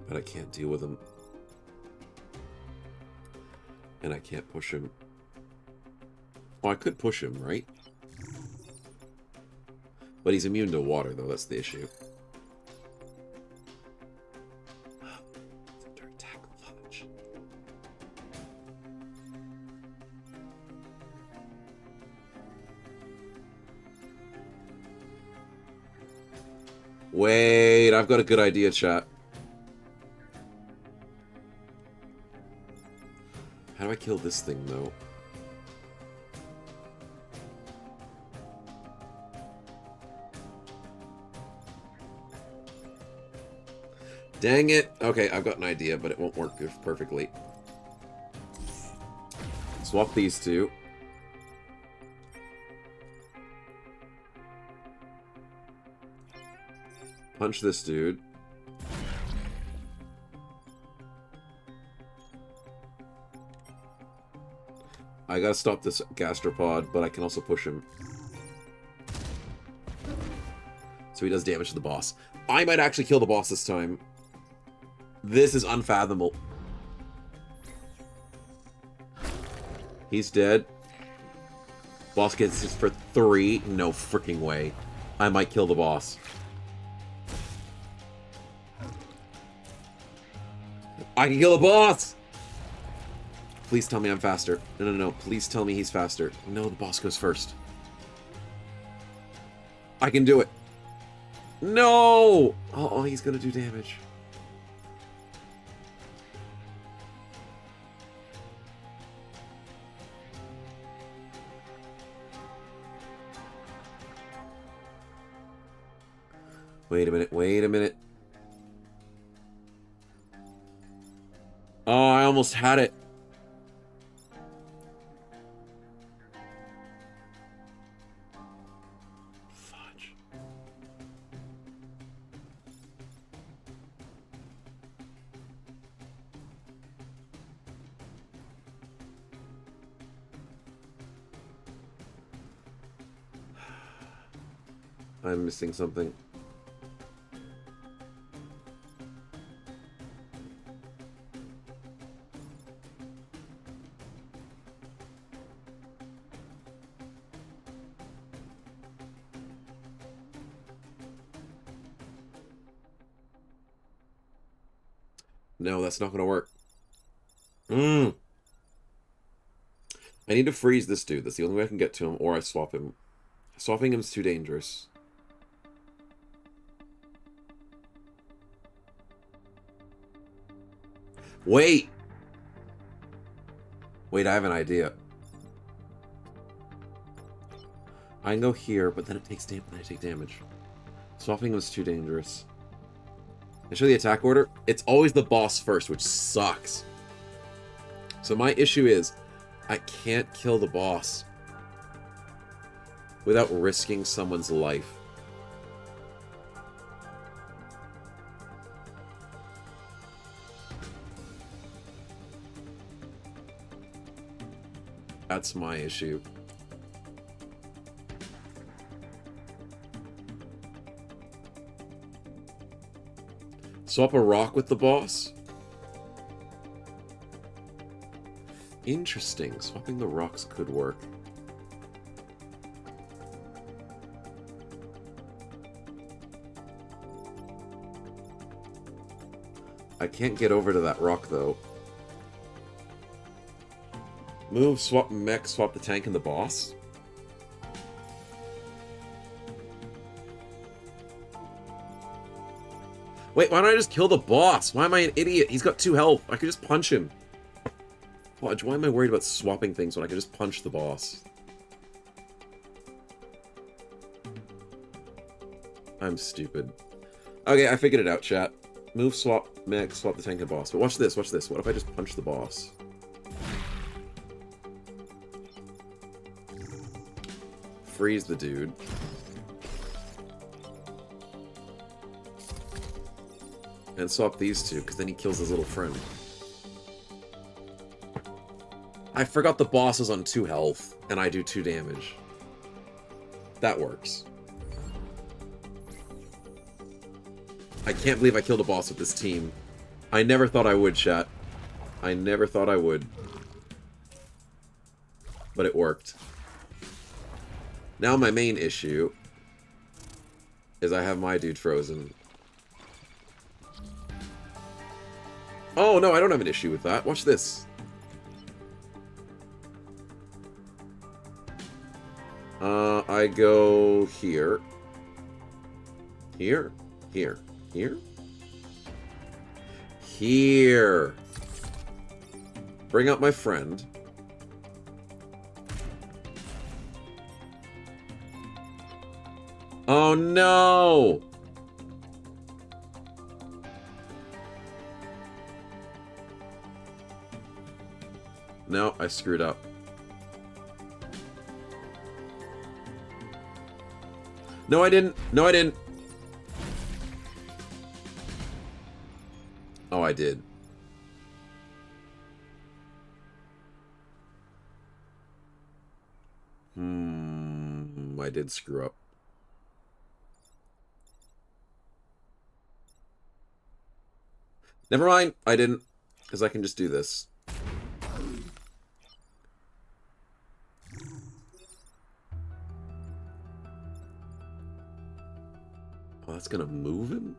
But I can't deal with him. And I can't push him. Oh, I could push him, right? But he's immune to water, though. That's the issue. It's under attack. Fudge. Wait, I've got a good idea, chat. How do I kill this thing, though? Dang it. Okay, I've got an idea, but it won't work perfectly. Swap these two. Punch this dude. I gotta stop this gastropod, but I can also push him. So he does damage to the boss. I might actually kill the boss this time. This is unfathomable. He's dead. Boss gets this for 3. No freaking way. I might kill the boss. I can kill the boss! Please tell me I'm faster. No, no, no. Please tell me he's faster. No, the boss goes first. I can do it. No! Oh, he's gonna do damage. Wait a minute, wait a minute. Oh, I almost had it. Fudge. I'm missing something. No, that's not going to work. I need to freeze this dude. That's the only way I can get to him, or I swap him. Swapping him is too dangerous. Wait! Wait, I have an idea. I can go here, but then it takes I take damage. Swapping him is too dangerous. I show the attack order. It's always the boss first, which sucks. So my issue is, I can't kill the boss without risking someone's life. That's my issue. Swap a rock with the boss? Interesting. Swapping the rocks could work. I can't get over to that rock, though. Move, swap mech, swap the tank and the boss? Wait, why don't I just kill the boss? Why am I an idiot? He's got 2 health. I could just punch him. Fudge, why am I worried about swapping things when I can just punch the boss? I'm stupid. Okay, I figured it out, chat. Move, swap, mech, swap the tank and boss. But watch this, watch this. What if I just punch the boss? Freeze the dude. And swap these two, because then he kills his little friend. I forgot the boss is on 2 health, and I do 2 damage. That works. I can't believe I killed a boss with this team. I never thought I would, chat. I never thought I would. But it worked. Now my main issue is I have my dude frozen. Oh, no, I don't have an issue with that. Watch this. I go here. Here. Here. Here? Here. Bring up my friend. Oh no! No, I screwed up. No, I didn't. No, I didn't. Oh, I did. I did screw up. Never mind. I didn't. Because I can just do this. Oh, that's gonna move him?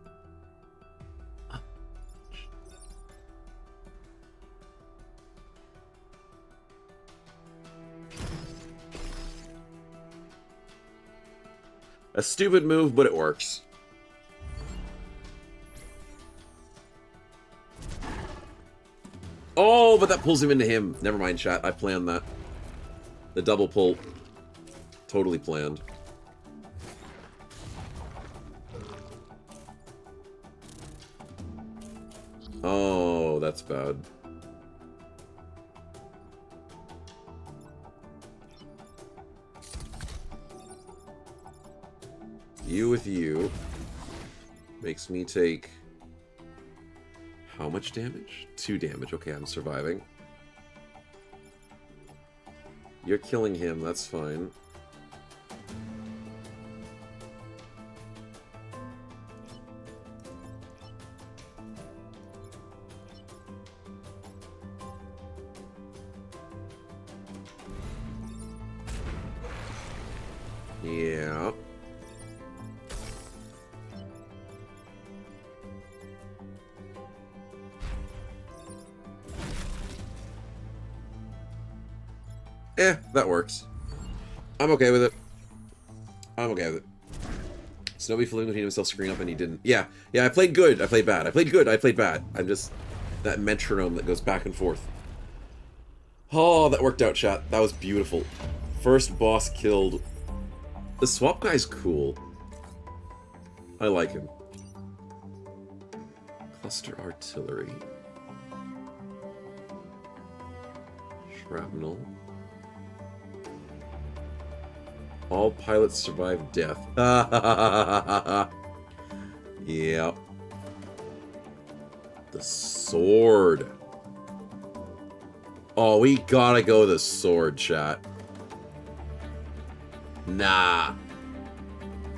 A stupid move, but it works. Oh, but that pulls him into him. Never mind, chat. I planned that. The double pull. Totally planned. Oh, that's bad. You with you makes me take how much damage? 2 damage. Okay, I'm surviving. You're killing him, that's fine. Yeah. That works. I'm okay with it. I'm okay with it. Snowy flew between himself, screwing up, and he didn't. Yeah, I played good. I played bad. I played good. I played bad. I'm just that metronome that goes back and forth. Oh, that worked out, chat. That was beautiful. First boss killed. The swap guy's cool. I like him. Cluster artillery. Shrapnel. All pilots survive death. Yep. The sword. Oh, we gotta go the sword, chat. Nah.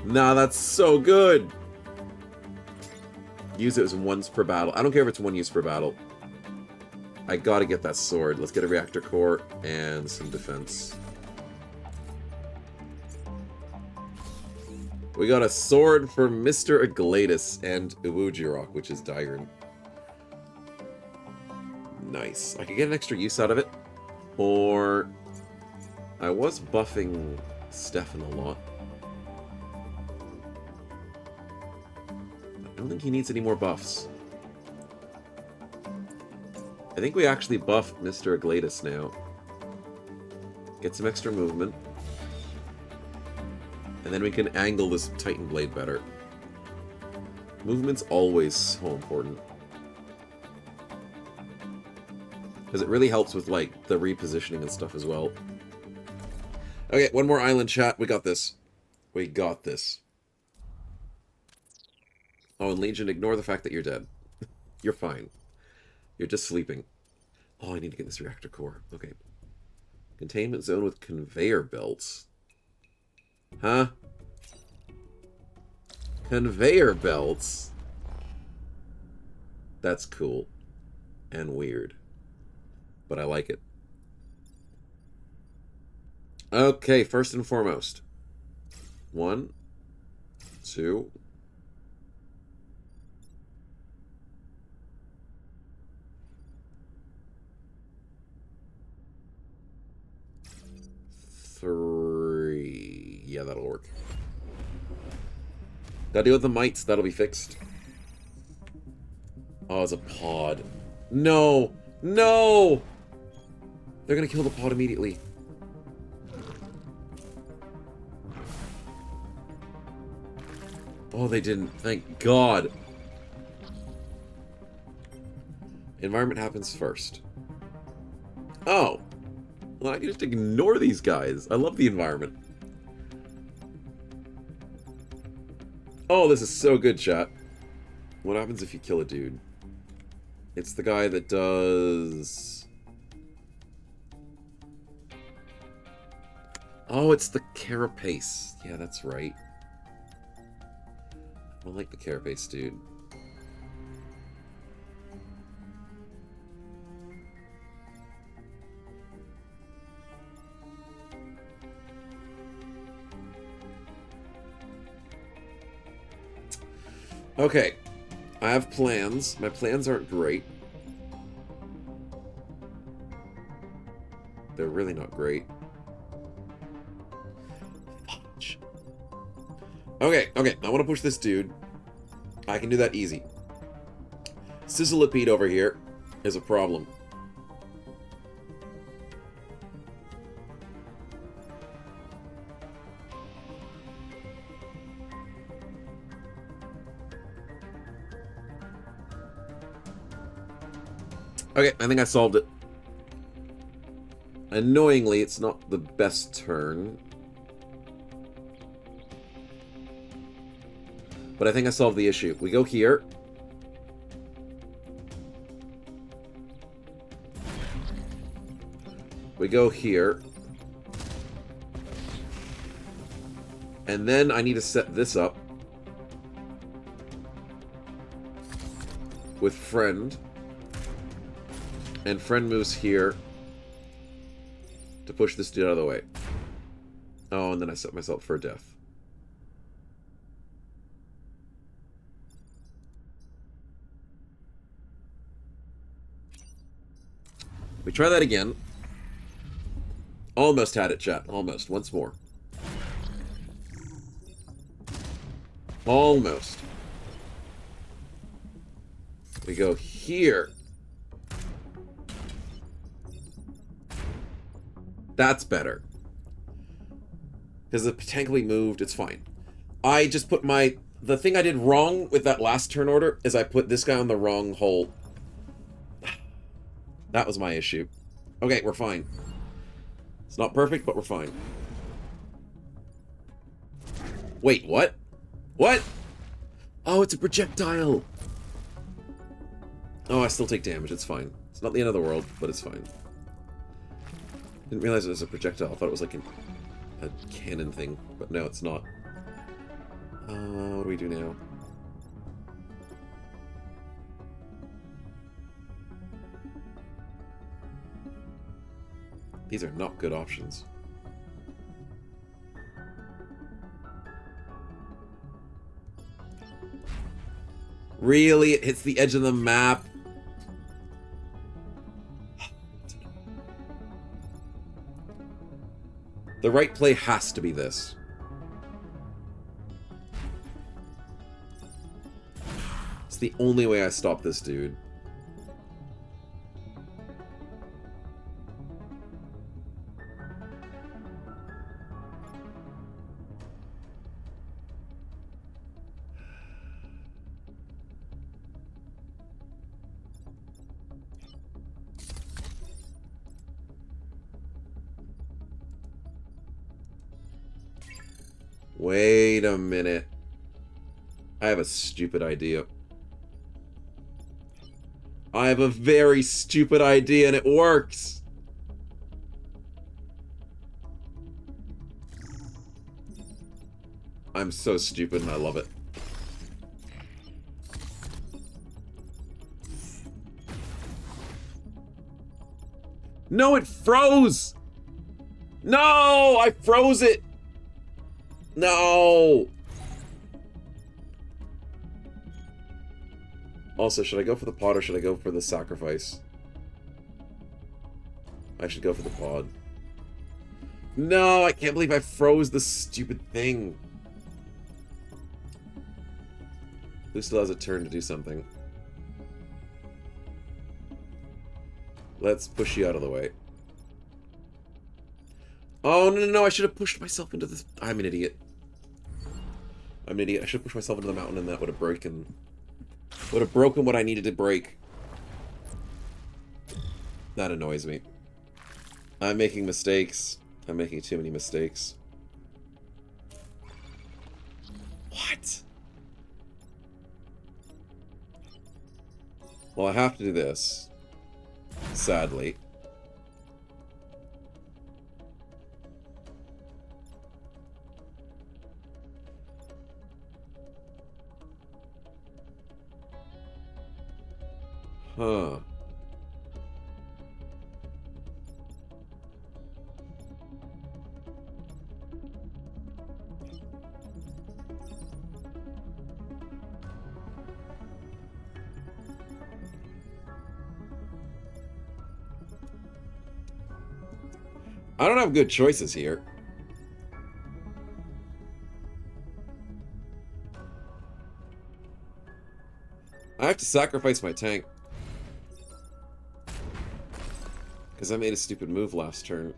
Nah, that's so good. Use it as once per battle. I don't care if it's one use per battle. I gotta get that sword. Let's get a reactor core and some defense. We got a sword for Mr. Aglatus and Uwujirok, which is Dairon. Nice. I could get an extra use out of it. Or I was buffing Stefan a lot. I don't think he needs any more buffs. I think we actually buffed Mr. Aglatus now. Get some extra movement. And then we can angle this Titan Blade better. Movement's always so important. Because it really helps with, like, the repositioning and stuff as well. Okay, one more island, chat. We got this. We got this. Oh, and Legion, ignore the fact that you're dead. You're fine. You're just sleeping. Oh, I need to get this reactor core. Okay. Containment zone with conveyor belts. Huh? Conveyor belts? That's cool. And weird. But I like it. Okay, first and foremost. 1, 2. Three. Yeah, that'll work. Gotta deal with the mites. That'll be fixed. Oh, it's a pod. No! No! They're gonna kill the pod immediately. Oh, they didn't. Thank God. Environment happens first. Oh. Well, I can just ignore these guys. I love the environment. Oh, this is so good, chat. What happens if you kill a dude? It's the guy that does... Oh, it's the carapace. Yeah, that's right. I don't like the carapace, dude. Okay. I have plans. My plans aren't great. They're really not great. Fudge. Okay, okay. I want to push this dude. I can do that easy. Sizzleipede over here is a problem. Okay, I think I solved it. Annoyingly, it's not the best turn. But I think I solved the issue. We go here. We go here. And then I need to set this up. With friend. And friend moves here. To push this dude out of the way. Oh, and then I set myself for death. We try that again. Almost had it, chat. Almost. Once more. Almost. We go here. That's better. Because it potentially moved. It's fine. I just put my... The thing I did wrong with that last turn order is I put this guy on the wrong hole. That was my issue. Okay, we're fine. It's not perfect, but we're fine. Wait, what? What? Oh, it's a projectile. Oh, I still take damage. It's fine. It's not the end of the world, but it's fine. Didn't realize it was a projectile. I thought it was like a cannon thing, but no, it's not. What do we do now? These are not good options. Really? It hits the edge of the map? The right play has to be this. It's the only way I stop this dude. Wait a minute. I have a stupid idea. I have a very stupid idea and it works. I'm so stupid and I love it. No, it froze! No, I froze it! No! Also, should I go for the pod or should I go for the sacrifice? I should go for the pod. No, I can't believe I froze the stupid thing. Who still has a turn to do something? Let's push you out of the way. Oh, no, no, no. I should have pushed myself into this. I'm an idiot. I'm an idiot. I should have pushed myself into the mountain and that would have broken. Would have broken what I needed to break. That annoys me. I'm making mistakes. I'm making too many mistakes. What? Well, I have to do this. Sadly. Huh. I don't have good choices here. I have to sacrifice my tank. Because I made a stupid move last turn.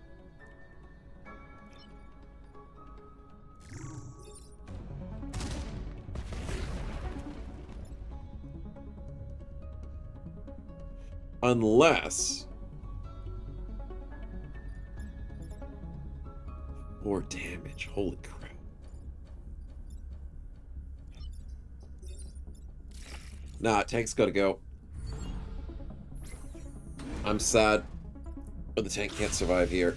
Unless... more damage. Holy crap. Nah, tank's gotta go. I'm sad. But the tank can't survive here.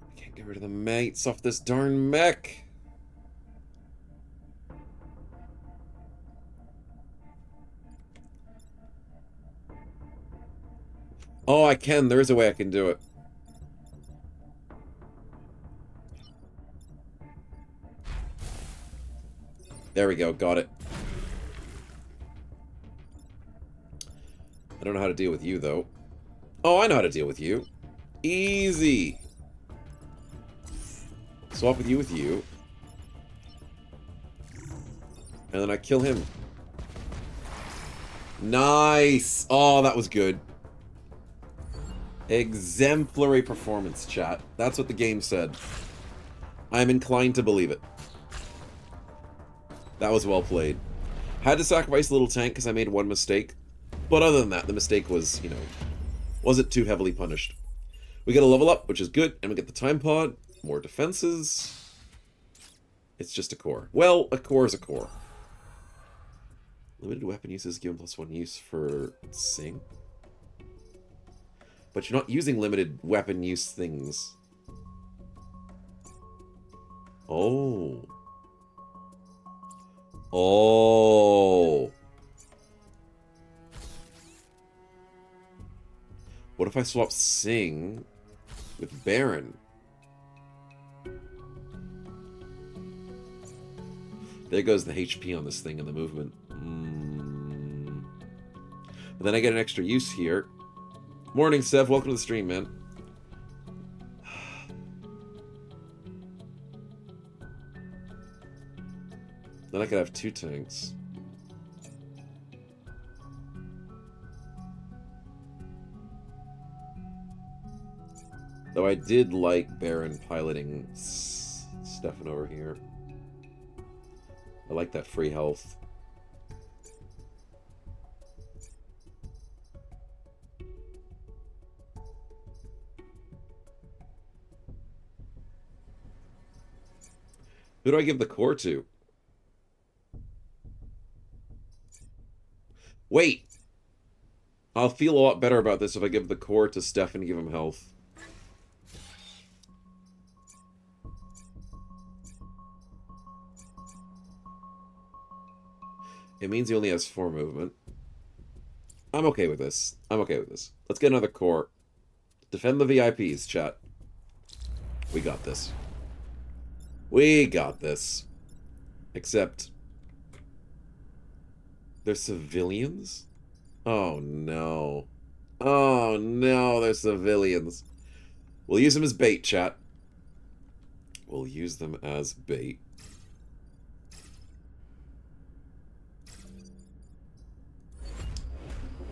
I can't get rid of the mates off this darn mech. Oh, I can. There is a way I can do it. There we go. Got it. I don't know how to deal with you, though. Oh, I know how to deal with you. Easy. Swap with you. And then I kill him. Nice. Oh, that was good. Exemplary performance, chat. That's what the game said. I'm inclined to believe it. That was well played. Had to sacrifice a little tank because I made one mistake. But other than that, the mistake was, you know, wasn't too heavily punished. We get a level up, which is good, and we get the time pod. More defenses. It's just a core. Well, a core is a core. Limited weapon uses given +1 use for Sing. But you're not using limited weapon use things. Oh. Oh. What if I swap Sing with Baron? There goes the HP on this thing and the movement. But then I get an extra use here. Morning, Sev. Welcome to the stream, man. Then I could have 2 tanks. Though I did like Baron piloting Stefan over here. I like that free health. Who do I give the core to? Wait! I'll feel a lot better about this if I give the core to Stefan and give him health. It means he only has 4 movement. I'm okay with this. I'm okay with this. Let's get another core. Defend the VIPs, chat. We got this. We got this. Except... they're civilians? Oh, no. Oh, no, they're civilians. We'll use them as bait, chat. We'll use them as bait.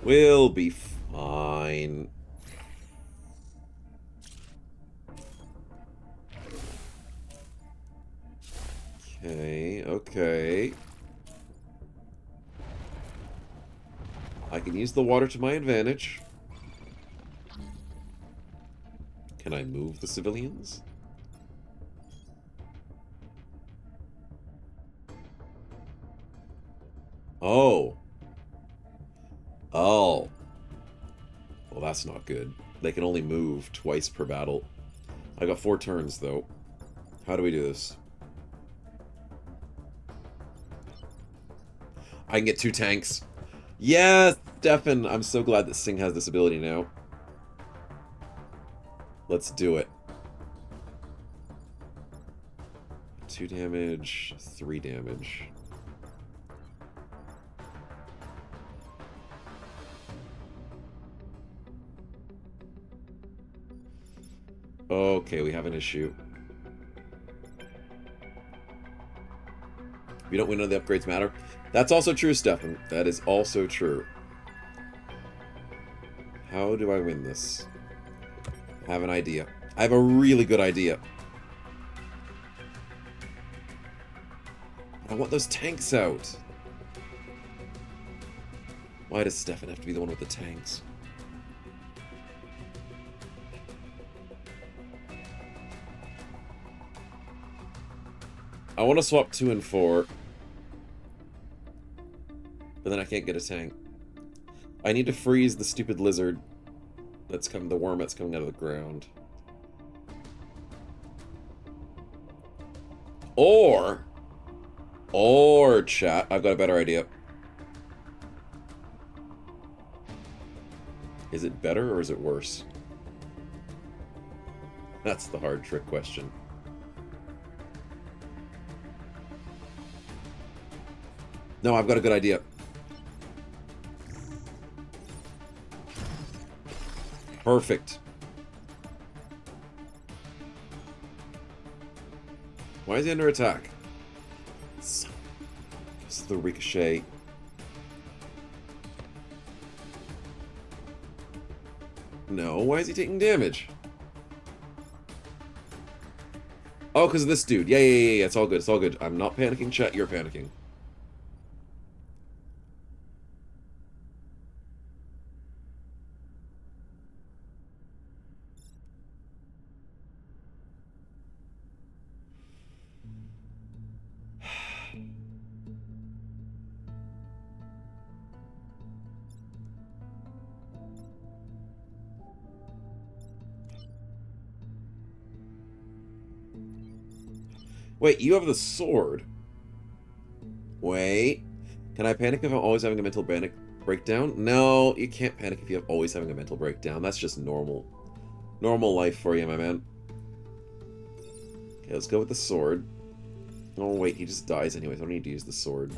We'll be fine. Okay, okay. I can use the water to my advantage. Can I move the civilians? Oh. Oh. Well, that's not good. They can only move twice per battle. I got 4 turns, though. How do we do this? I can get 2 tanks. Yes, Stefan! I'm so glad that Sing has this ability now. Let's do it. 2 damage, 3 damage. Okay, we have an issue. We don't win, none of the upgrades matter. That's also true, Stefan. That is also true. How do I win this? I have an idea. I have a really good idea. I want those tanks out. Why does Stefan have to be the one with the tanks? I want to swap 2 and 4. But then I can't get a tank. I need to freeze the stupid lizard that's coming, the worm that's coming out of the ground. Or, chat, I've got a better idea. Is it better or is it worse? That's the hard trick question. No, I've got a good idea. Perfect. Why is he under attack? This is the ricochet. No, why is he taking damage? Oh, because of this dude. Yeah, it's all good, it's all good. I'm not panicking, chat, you're panicking. Wait, you have the sword. Wait. Can I panic if I'm always having a mental breakdown? No, you can't panic if you're always having a mental breakdown. That's just normal. Normal life for you, my man. Okay, let's go with the sword. Oh, wait, he just dies anyways. I don't need to use the sword.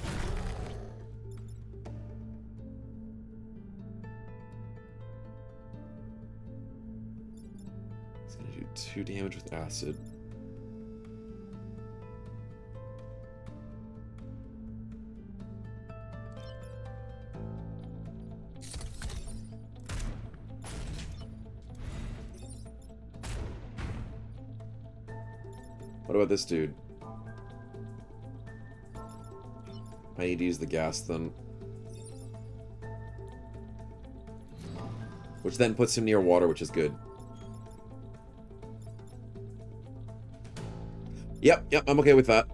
It's gonna do 2 damage with acid. What about this dude? I need to use the gas then. Which then puts him near water, which is good. Yep, I'm okay with that.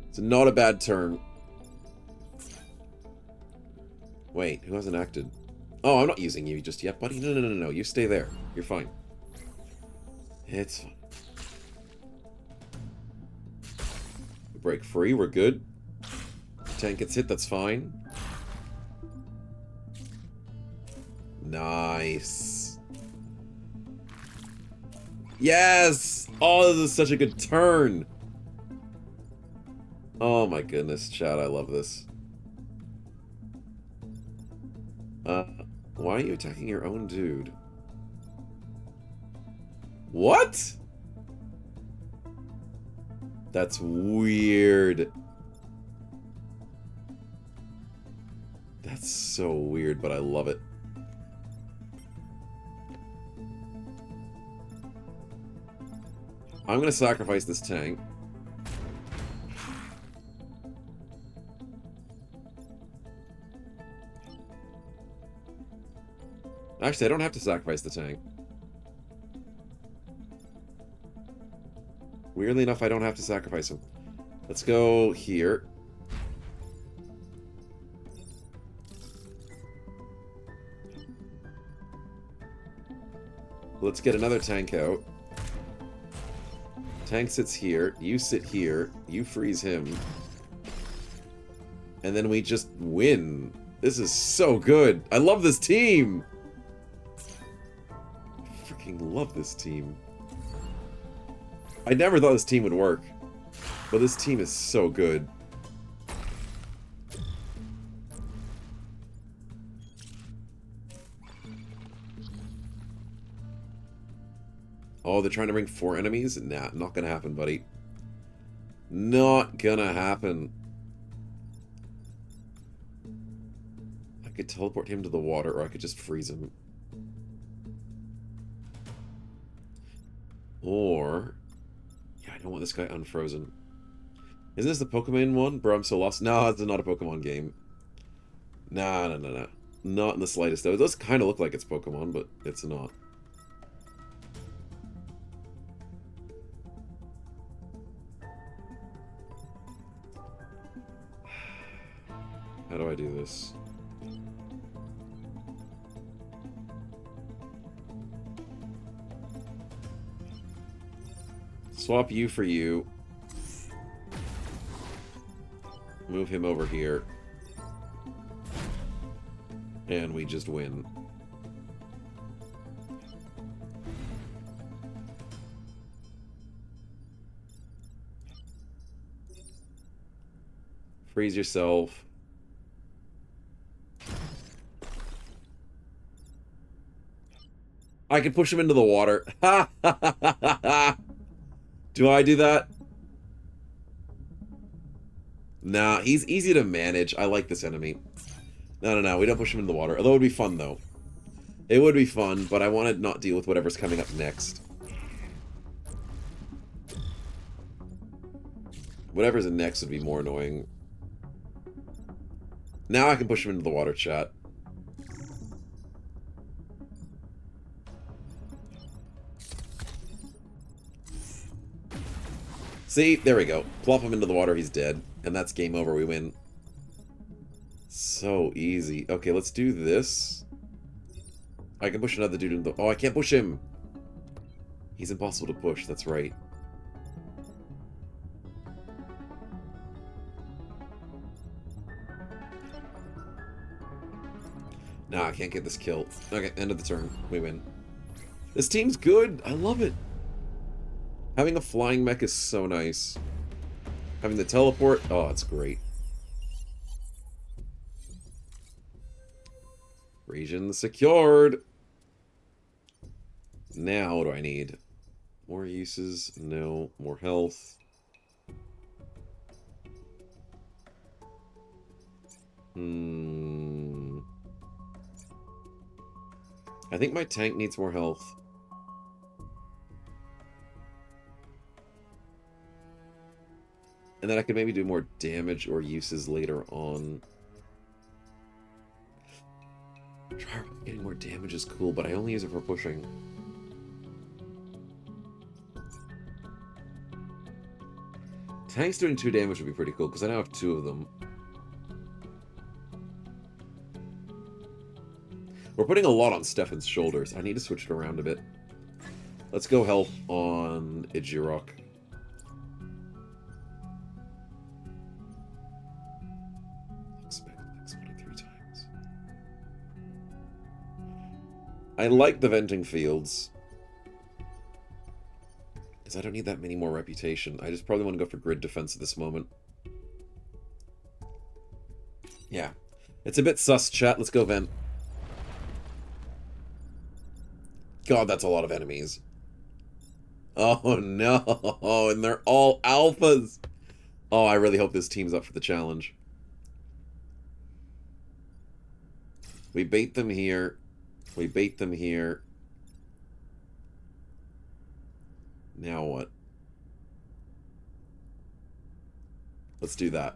It's not a bad turn. Wait, who hasn't acted? Oh, I'm not using you just yet, buddy. No. You stay there. You're fine. It's fine. We break free. We're good. Tank gets hit. That's fine. Nice. Yes! Oh, this is such a good turn. Oh my goodness, chat, I love this. Why are you attacking your own dude? What? That's weird. That's so weird, but I love it. I'm gonna sacrifice this tank. Actually, I don't have to sacrifice the tank. Weirdly enough, I don't have to sacrifice him. Let's go here. Let's get another tank out. Tank sits here. You sit here. You freeze him. And then we just win. This is so good. I love this team. I freaking love this team. I never thought this team would work. But this team is so good. Oh, they're trying to bring 4 enemies? Nah, not gonna happen, buddy. Not gonna happen. I could teleport him to the water, or I could just freeze him. Or... yeah, I don't want this guy unfrozen. Isn't this the Pokemon one? Bro, I'm so lost. No, it's not a Pokemon game. Nah, no. Not in the slightest, though. It does kind of look like it's Pokemon, but it's not. How do I do this? Swap you for you. Move him over here. And we just win. Freeze yourself. I can push him into the water. Ha ha ha ha ha! Do I do that? Nah, he's easy to manage. I like this enemy. No, we don't push him into the water. Although it would be fun, though. It would be fun, but I want to not deal with whatever's coming up next. Whatever's next would be more annoying. Now I can push him into the water, chat. See? There we go. Plop him into the water, he's dead. And that's game over, we win. So easy. Okay, let's do this. I can push another dude into the... oh, I can't push him! He's impossible to push, that's right. Nah, I can't get this kill. Okay, end of the turn. We win. This team's good! I love it! Having a flying mech is so nice. Having the teleport, oh, it's great. Region secured! Now, what do I need? More uses? No. More health? I think my tank needs more health. And then I could maybe do more damage or uses later on. Getting more damage is cool, but I only use it for pushing. Tanks doing 2 damage would be pretty cool, because I now have 2 of them. We're putting a lot on Stefan's shoulders. I need to switch it around a bit. Let's go help on Ijirok. I like the venting fields. Because I don't need that many more reputation. I just probably want to go for grid defense at this moment. Yeah. It's a bit sus, chat. Let's go vent. God, that's a lot of enemies. Oh, no. And they're all alphas. Oh, I really hope this team's up for the challenge. We bait them here. We bait them here. Now what? Let's do that.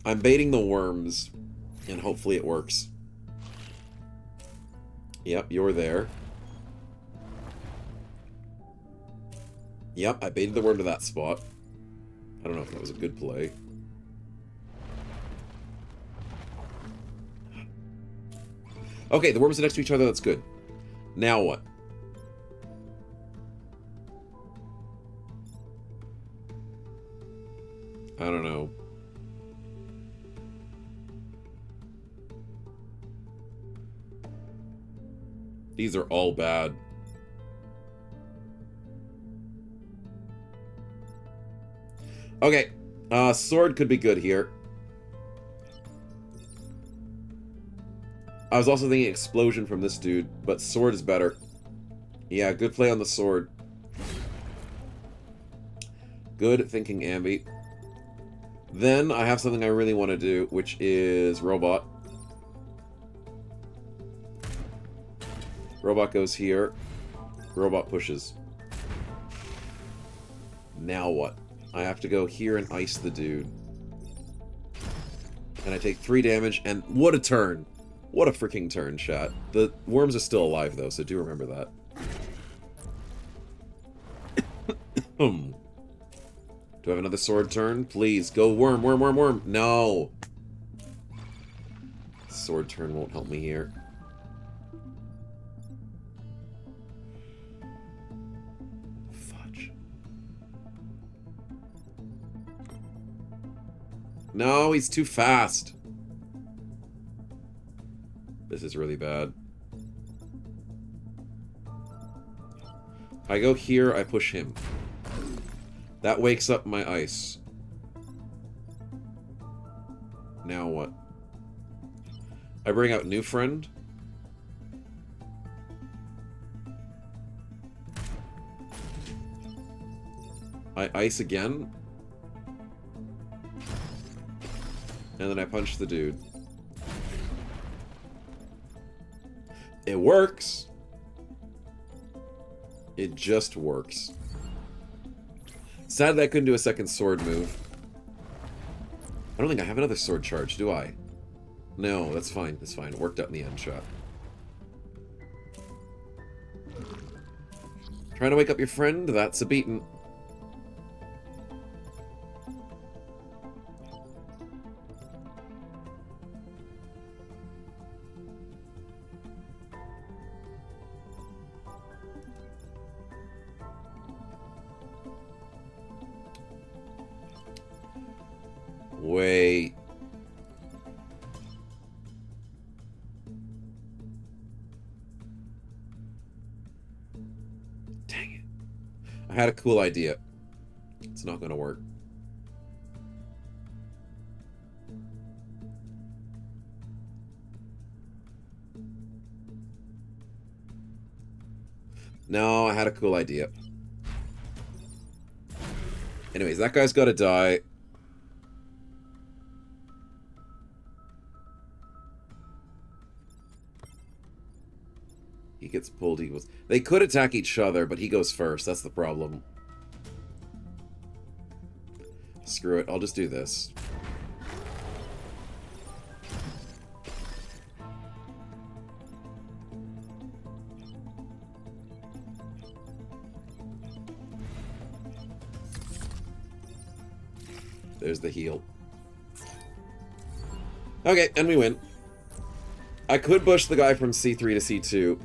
I'm baiting the worms, and hopefully it works. Yep, you're there. Yep, I baited the worm to that spot. I don't know if that was a good play. Okay, the worms are next to each other, that's good. Now what? I don't know. These are all bad. Okay, sword could be good here. I was also thinking explosion from this dude, but sword is better. Yeah, good play on the sword. Good thinking, Ambi. Then I have something I really want to do, which is robot. Robot goes here. Robot pushes. Now what? I have to go here and ice the dude. And I take 3 damage, and what a turn! What a freaking turn, chat. The worms are still alive, though, so do remember that. Do I have another sword turn? Please, go worm, worm, worm, worm. No! Sword turn won't help me here. Fudge. No, he's too fast. This is really bad. I go here, I push him. That wakes up my ice. Now what? I bring out new friend. I ice again. And then I punch the dude. It works. It just works. Sadly, I couldn't do a second sword move. I don't think I have another sword charge, do I? No, that's fine. That's fine. It worked out in the end shot. Trying to wake up your friend? That's a beaten. Wait. Dang it. I had a cool idea. It's not going to work. No, I had a cool idea. Anyways, that guy's got to die. He gets pulled, he goes... They could attack each other, but he goes first. That's the problem. Screw it. I'll just do this. There's the heal. Okay, and we win. I could push the guy from C3 to C2,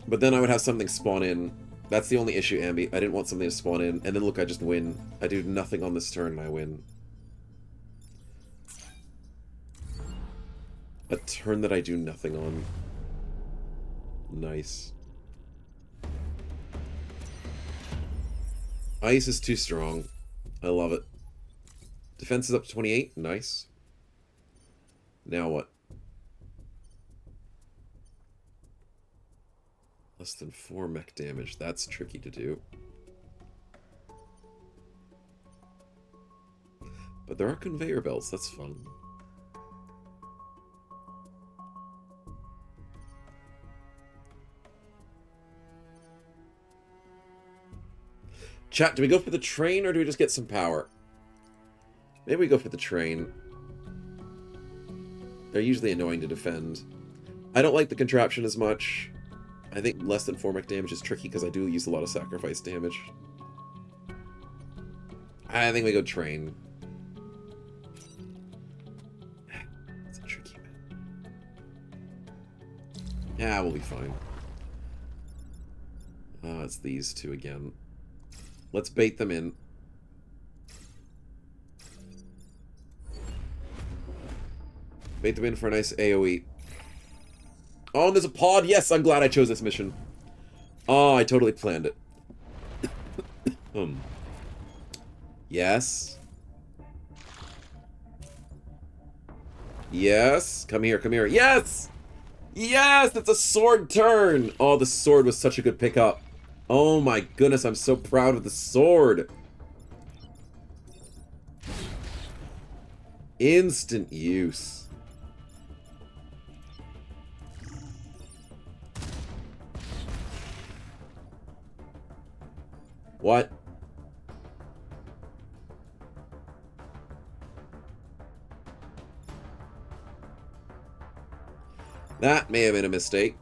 but then I would have something spawn in. That's the only issue, Ambi. I didn't want something to spawn in, and then look, I just win. I do nothing on this turn, and I win. A turn that I do nothing on. Nice. Ice is too strong. I love it. Defense is up to 28. Nice. Now what? Less than 4 mech damage. That's tricky to do. But there are conveyor belts. That's fun. Chat, do we go for the train or do we just get some power? Maybe we go for the train. They're usually annoying to defend. I don't like the contraption as much. I think less than 4 mech damage is tricky because I do use a lot of sacrifice damage. I think we go train. It's a tricky bit. Yeah, we'll be fine. It's these two again. Let's bait them in. Bait them in for a nice AoE. Oh, and there's a pod. Yes, I'm glad I chose this mission. Oh, I totally planned it. Yes. Yes. Come here, come here. Yes! Yes! It's a sword turn! Oh, the sword was such a good pickup. Oh my goodness, I'm so proud of the sword. Instant use. What? That may have been a mistake.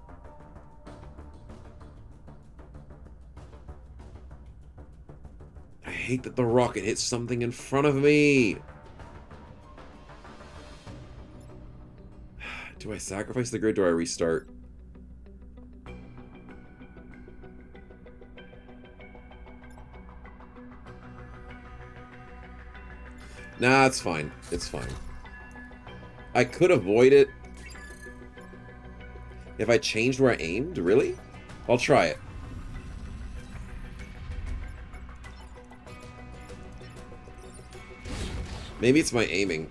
I hate that the rocket hits something in front of me. Do I sacrifice the grid? Do I restart? Nah, it's fine. It's fine. I could avoid it if I changed where I aimed. Really? I'll try it. Maybe it's my aiming.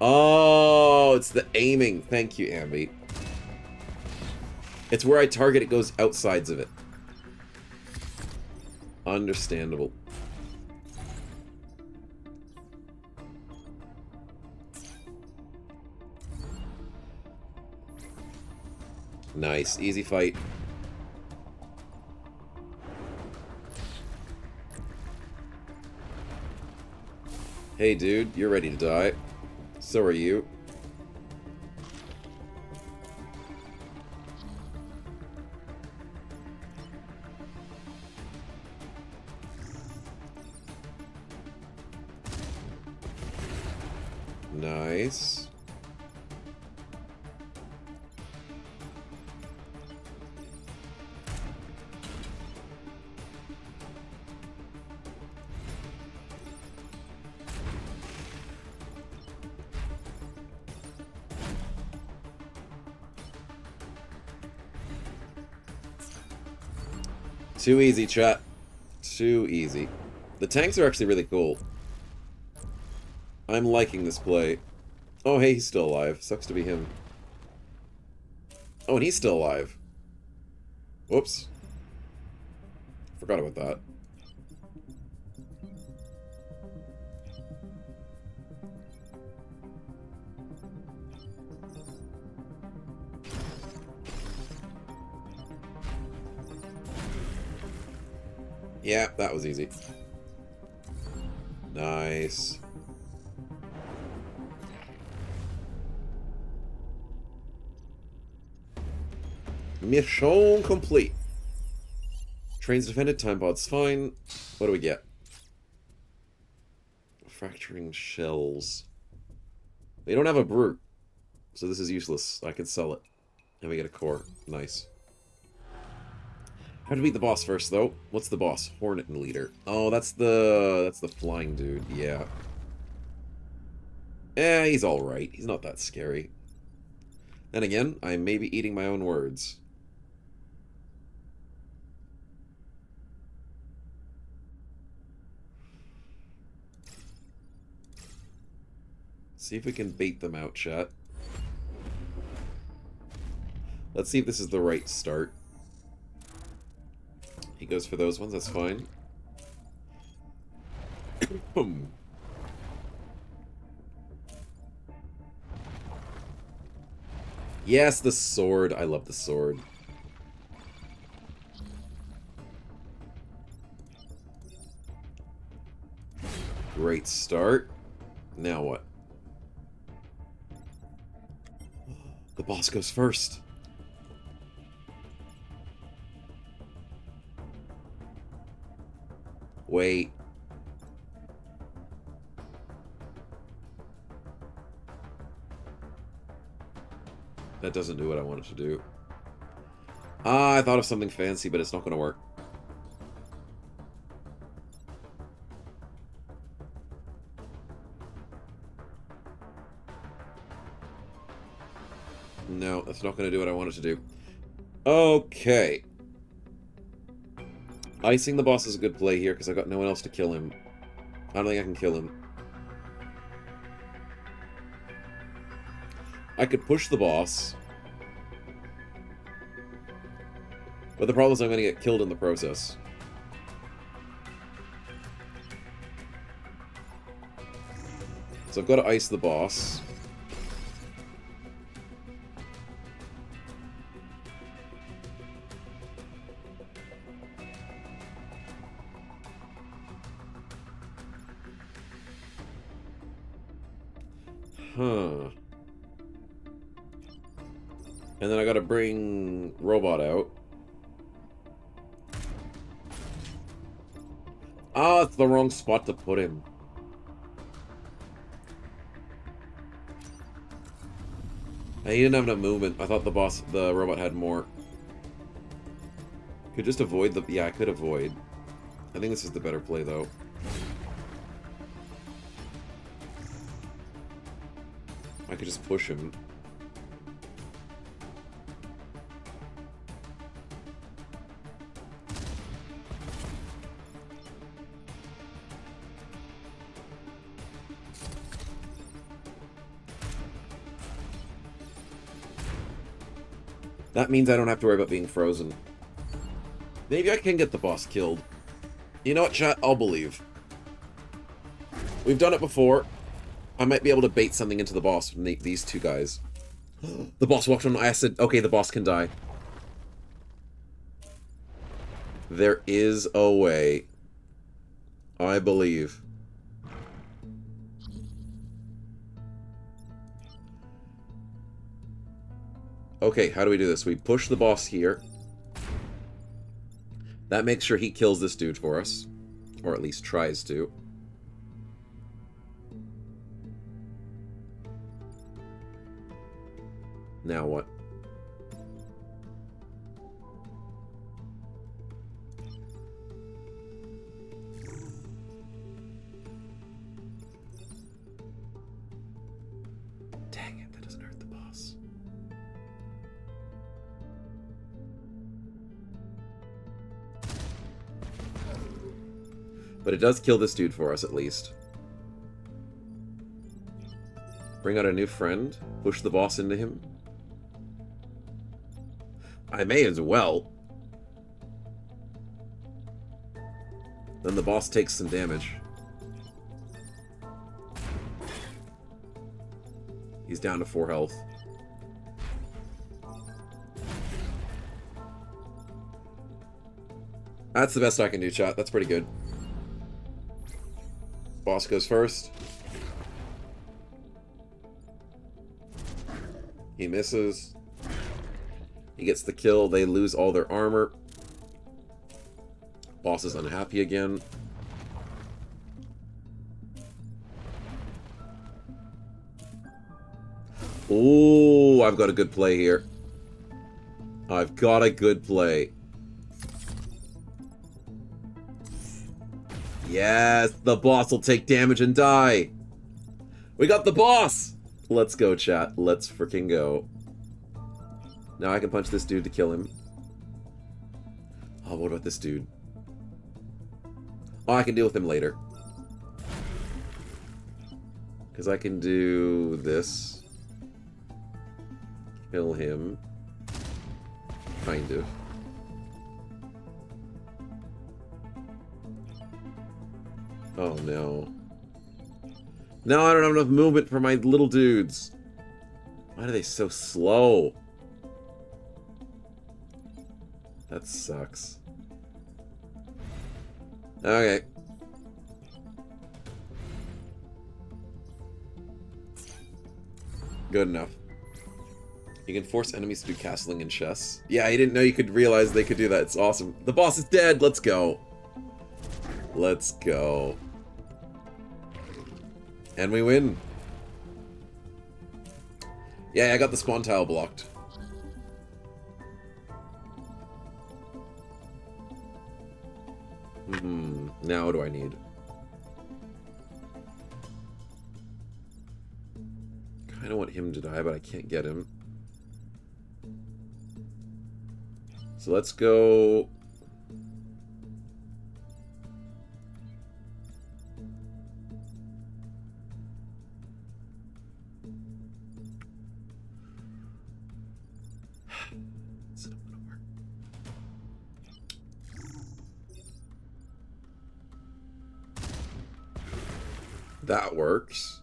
Oh, it's the aiming. Thank you, Ambi. It's where I target, it goes outsides of it. Understandable. Nice. Easy fight. Hey, dude, you're ready to die. So are you. Nice. Too easy, chat. Too easy. The tanks are actually really cool. I'm liking this play. Oh, hey, he's still alive. Sucks to be him. Oh, and he's still alive. Whoops. Forgot about that. Yeah, that was easy. Nice. Mission complete. Trains defended, time pod's fine. What do we get? Fracturing shells. We don't have a brute, so this is useless. I can sell it. And we get a core. Nice. How to beat the boss first, though. What's the boss? Hornet and Leader. Oh, that's the flying dude. Yeah. Eh, he's alright. He's not that scary. Then again, I may be eating my own words. See if we can bait them out, chat. Let's see if this is the right start. He goes for those ones, that's fine. Boom. Yes, the sword. I love the sword. Great start. Now what? The boss goes first. Wait. That doesn't do what I wanted to do. Ah, I thought of something fancy, but it's not going to work. No, that's not going to do what I wanted to do. Okay. Icing the boss is a good play here, because I've got no one else to kill him. I don't think I can kill him. I could push the boss. But the problem is I'm going to get killed in the process. So I've got to ice the boss. Huh. And then I gotta bring Robot out. Ah, it's the wrong spot to put him. He didn't have enough movement. I thought the robot had more. Could just avoid the... Yeah, I could avoid. I think this is the better play, though. I could just push him. That means I don't have to worry about being frozen. Maybe I can get the boss killed. You know what, chat? I'll believe. We've done it before. I might be able to bait something into the boss from these two guys. The boss walked on acid. Okay, the boss can die. There is a way. I believe. Okay, how do we do this? We push the boss here. That makes sure he kills this dude for us. Or at least tries to. Now what? Dang it, that doesn't hurt the boss. But it does kill this dude for us, at least. Bring out a new friend. Push the boss into him. I may as well. Then the boss takes some damage. He's down to 4 health. That's the best I can do, chat. That's pretty good. Boss goes first. He misses. He gets the kill. They lose all their armor. Boss is unhappy again. Oh, I've got a good play here. I've got a good play. Yes, the boss will take damage and die. We got the boss. Let's go, chat. Let's freaking go. Now I can punch this dude to kill him. Oh, what about this dude? Oh, I can deal with him later. Because I can do this. Kill him. Kind of. Oh no. Now I don't have enough movement for my little dudes. Why are they so slow? That sucks. Okay. Good enough. You can force enemies to do castling and chess. Yeah, I didn't know you could realize they could do that. It's awesome. The boss is dead. Let's go. Let's go. And we win. Yeah, I got the spawn tile blocked. Now what do I need? Kinda want him to die, but I can't get him. So let's go... It's not gonna work. That works.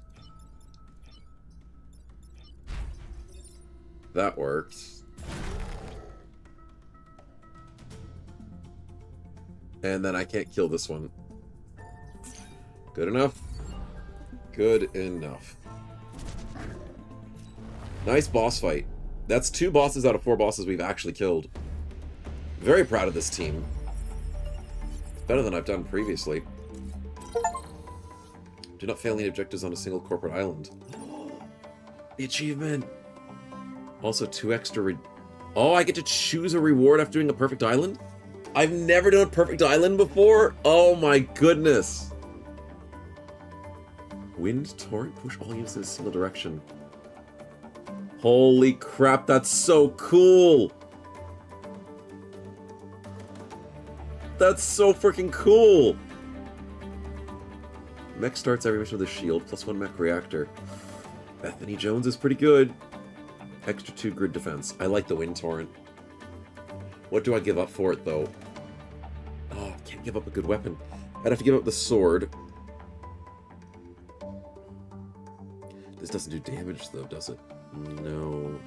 That works. And then I can't kill this one. Good enough. Good enough. Nice boss fight. That's 2 bosses out of 4 bosses we've actually killed. Very proud of this team. It's better than I've done previously. Do not fail any objectives on a single corporate island. The achievement! Also 2 extra Oh, I get to choose a reward after doing a perfect island? I've never done a perfect island before? Oh my goodness! Wind torrent, push all units in a single direction. Holy crap, that's so cool! That's so freaking cool! Mech starts every mission with a shield, +1 mech reactor. Bethany Jones is pretty good. Extra 2 grid defense. I like the wind torrent. What do I give up for it, though? Oh, I can't give up a good weapon. I'd have to give up the sword. This doesn't do damage, though, does it? No.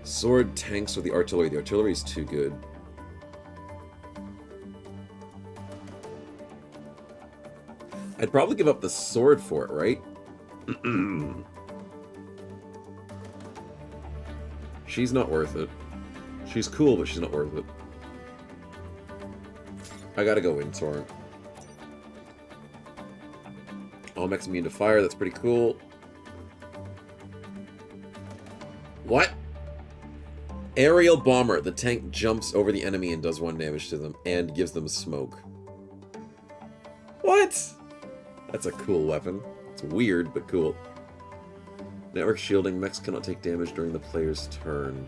Sword tanks with the artillery. The artillery is too good. I'd probably give up the sword for it, right? She's not worth it. She's cool, but she's not worth it. I gotta go wind torrent. All mechs immune to fire, that's pretty cool. What? Aerial bomber. The tank jumps over the enemy and does 1 damage to them, and gives them smoke. What? That's a cool weapon. It's weird, but cool. Network shielding. Mechs cannot take damage during the player's turn.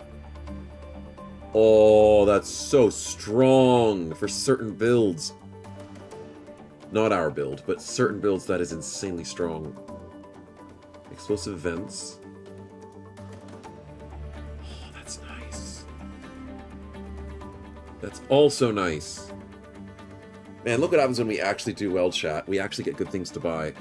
Oh, that's so strong for certain builds. Not our build, but certain builds that is insanely strong. Explosive vents. Oh, that's nice. That's also nice. Man, look what happens when we actually do well, chat. We actually get good things to buy.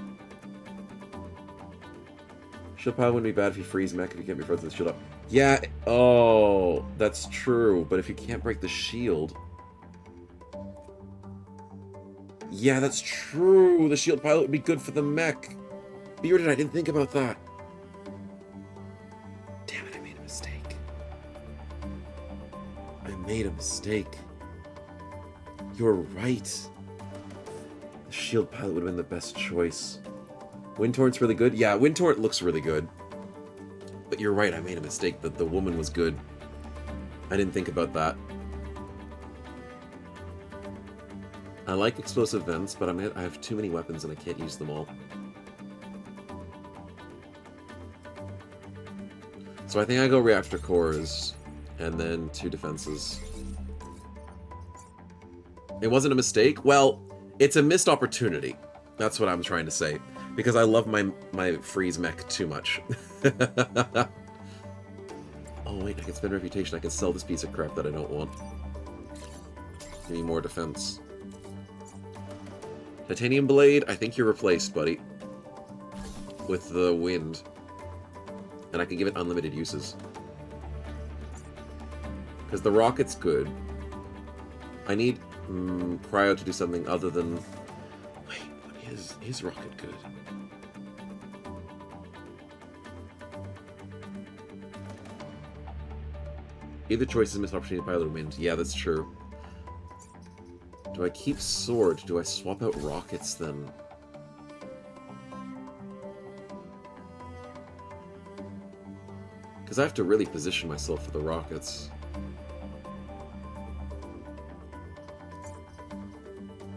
Shield pile wouldn't be bad if you freeze mech if you can't be frozen with the shield up. Yeah, oh, that's true. But if you can't break the shield... Yeah, that's true. The shield pilot would be good for the mech. Bearded, I didn't think about that. Damn it, I made a mistake. I made a mistake. You're right. The shield pilot would have been the best choice. Wind torrent's really good. Yeah, wind torrent looks really good. But you're right, I made a mistake. The woman was good. I didn't think about that. I like explosive vents, but I have too many weapons and I can't use them all. So I think I go reactor cores, and then 2 defenses. It wasn't a mistake? Well, it's a missed opportunity. That's what I'm trying to say. Because I love my freeze mech too much. Oh wait, I can spend reputation. I can sell this piece of crap that I don't want. Give me more defense. Titanium blade, I think you're replaced, buddy. With the wind. And I can give it unlimited uses. Because the rocket's good. I need cryo to do something other than... Wait, what is rocket good? Either choice is missed opportunity by other wind. Yeah, that's true. Do I keep sword? Do I swap out rockets then? Because I have to really position myself for the rockets.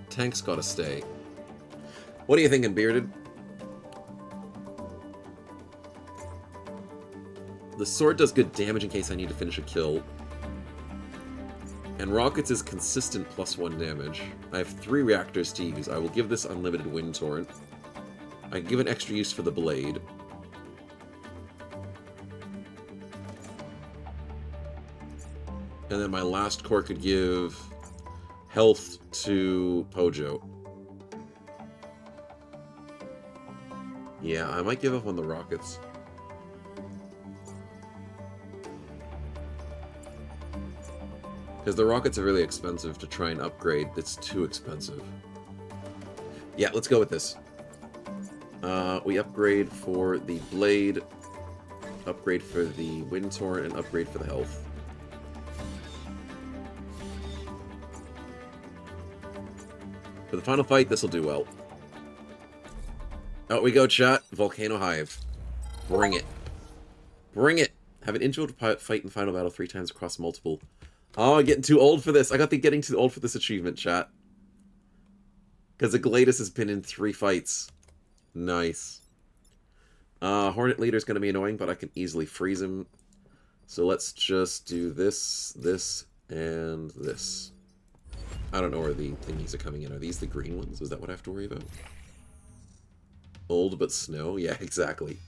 Tank's gotta stay. What are you thinking, Bearded? The sword does good damage in case I need to finish a kill. And rockets is consistent +1 damage. I have 3 reactors to use. I will give this unlimited wind torrent. I can give an extra use for the blade. And then my last core could give health to Pojo. Yeah, I might give up on the rockets. Because the rockets are really expensive to try and upgrade. It's too expensive. Yeah, let's go with this. We upgrade for the blade, upgrade for the wind torrent, and upgrade for the health. For the final fight, this will do well. Out we go, chat. Volcano Hive. Bring it. Bring it! Have an individual fight in final battle 3 times across multiple... Oh, I'm getting too old for this. I got the getting too old for this achievement, chat. Because the Gladys has been in 3 fights. Nice. Hornet Leader's going to be annoying, but I can easily freeze him. So let's just do this, this, and this. I don't know where the thingies are coming in. Are these the green ones? Is that what I have to worry about? Old but snow? Yeah, exactly.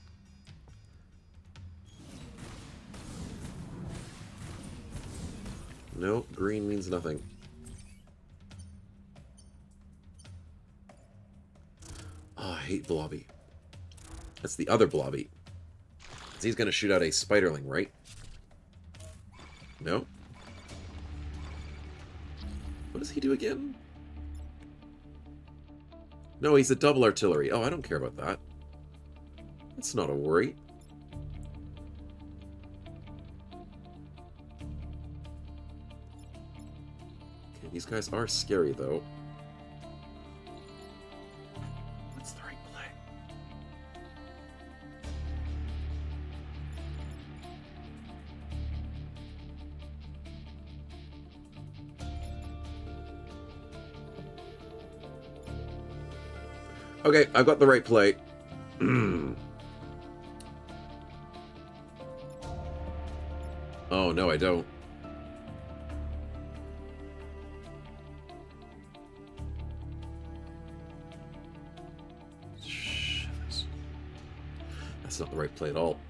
No, green means nothing. Oh, I hate Blobby. That's the other Blobby. He's gonna shoot out a Spiderling, right? No? What does he do again? No, he's a double artillery. Oh, I don't care about that. That's not a worry. These guys are scary, though. What's the right play? Okay, I've got the right play. Oh, no, I don't. That's not the right play at all.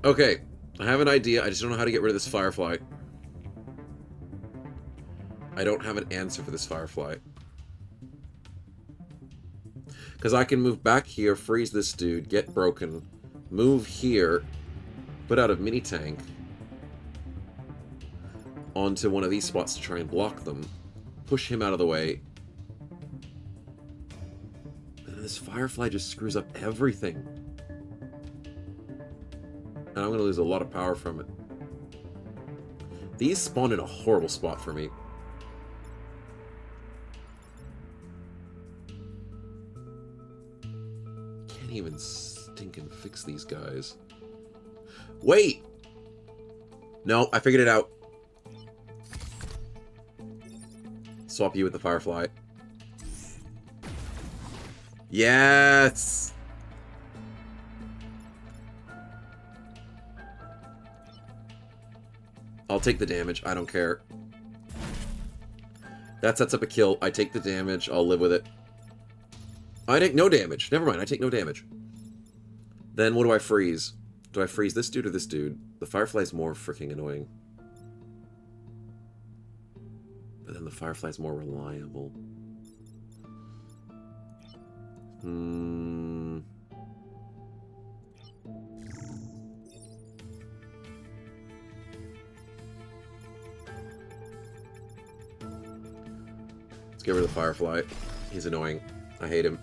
Okay, I have an idea. I just don't know how to get rid of this Firefly. I don't have an answer for this Firefly. Because I can move back here, freeze this dude, get broken, move here, put out a mini-tank onto one of these spots to try and block them, push him out of the way. And then this Firefly just screws up everything. And I'm going to lose a lot of power from it. These spawn in a horrible spot for me. Can't even stink fix these guys. Wait! No, I figured it out. Swap you with the Firefly. Yes! I'll take the damage. I don't care. That sets up a kill. I take the damage. I'll live with it. I take no damage. Never mind. I take no damage. Then what do I freeze? Do I freeze this dude or this dude? The Firefly's more freaking annoying. But then the Firefly's more reliable. Let's get rid of the Firefly. He's annoying. I hate him.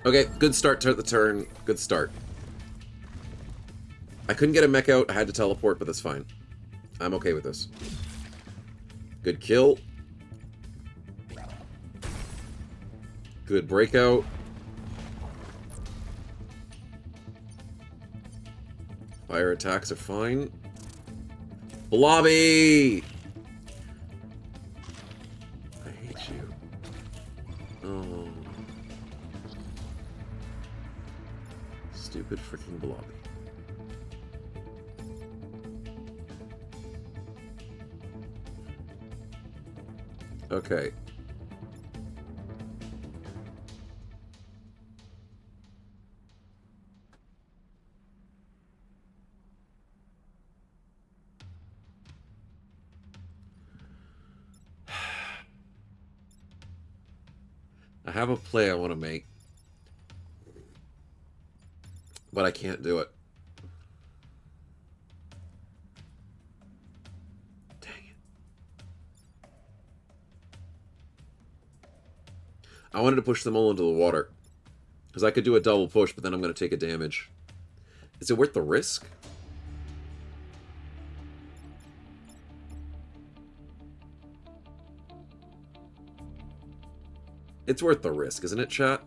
Okay, good start to the turn. Good start. I couldn't get a mech out. I had to teleport, but that's fine. I'm okay with this. Good kill. Good breakout. Fire attacks are fine. Blobby! I hate you. Oh. Stupid freaking Blobby. Okay. I have a play I want to make, but I can't do it. Dang it. I wanted to push them all into the water, because I could do a double push, but then I'm going to take a damage. Is it worth the risk? It's worth the risk, isn't it, chat?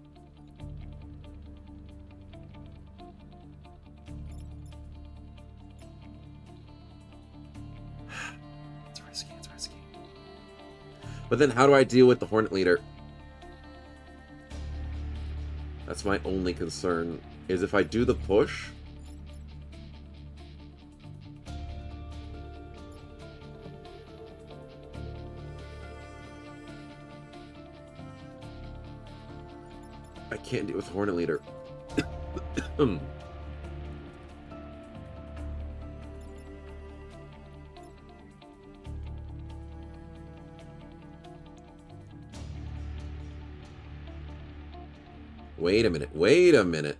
It's risky, it's risky. But then how do I deal with the Hornet Leader? That's my only concern, is if I do the push... I can't deal with Hornet Leader. Wait a minute, wait a minute.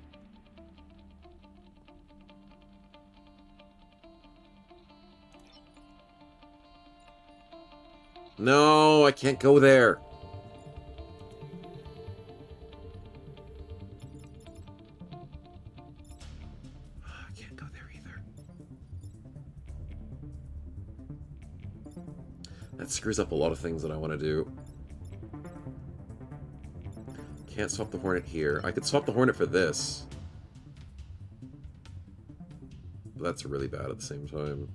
No, I can't go there. That screws up a lot of things that I want to do. Can't swap the Hornet here. I could swap the Hornet for this. But that's really bad at the same time.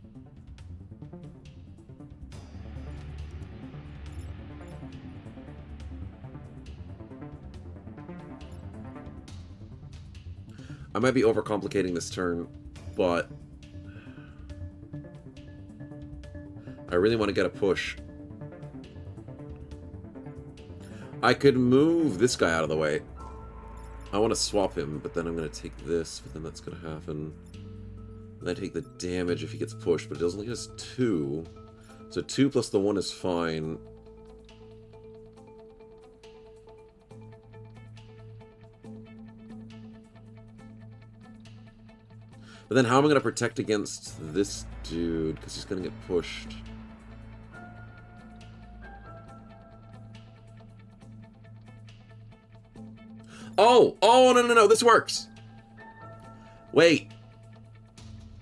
I might be overcomplicating this turn, but I really want to get a push. I could move this guy out of the way. I want to swap him, but then I'm going to take this, but then that's going to happen. And I take the damage if he gets pushed, but it doesn't look like it's 2. So 2 plus the 1 is fine. But then how am I going to protect against this dude? Because he's going to get pushed. Oh! Oh, no, this works! Wait.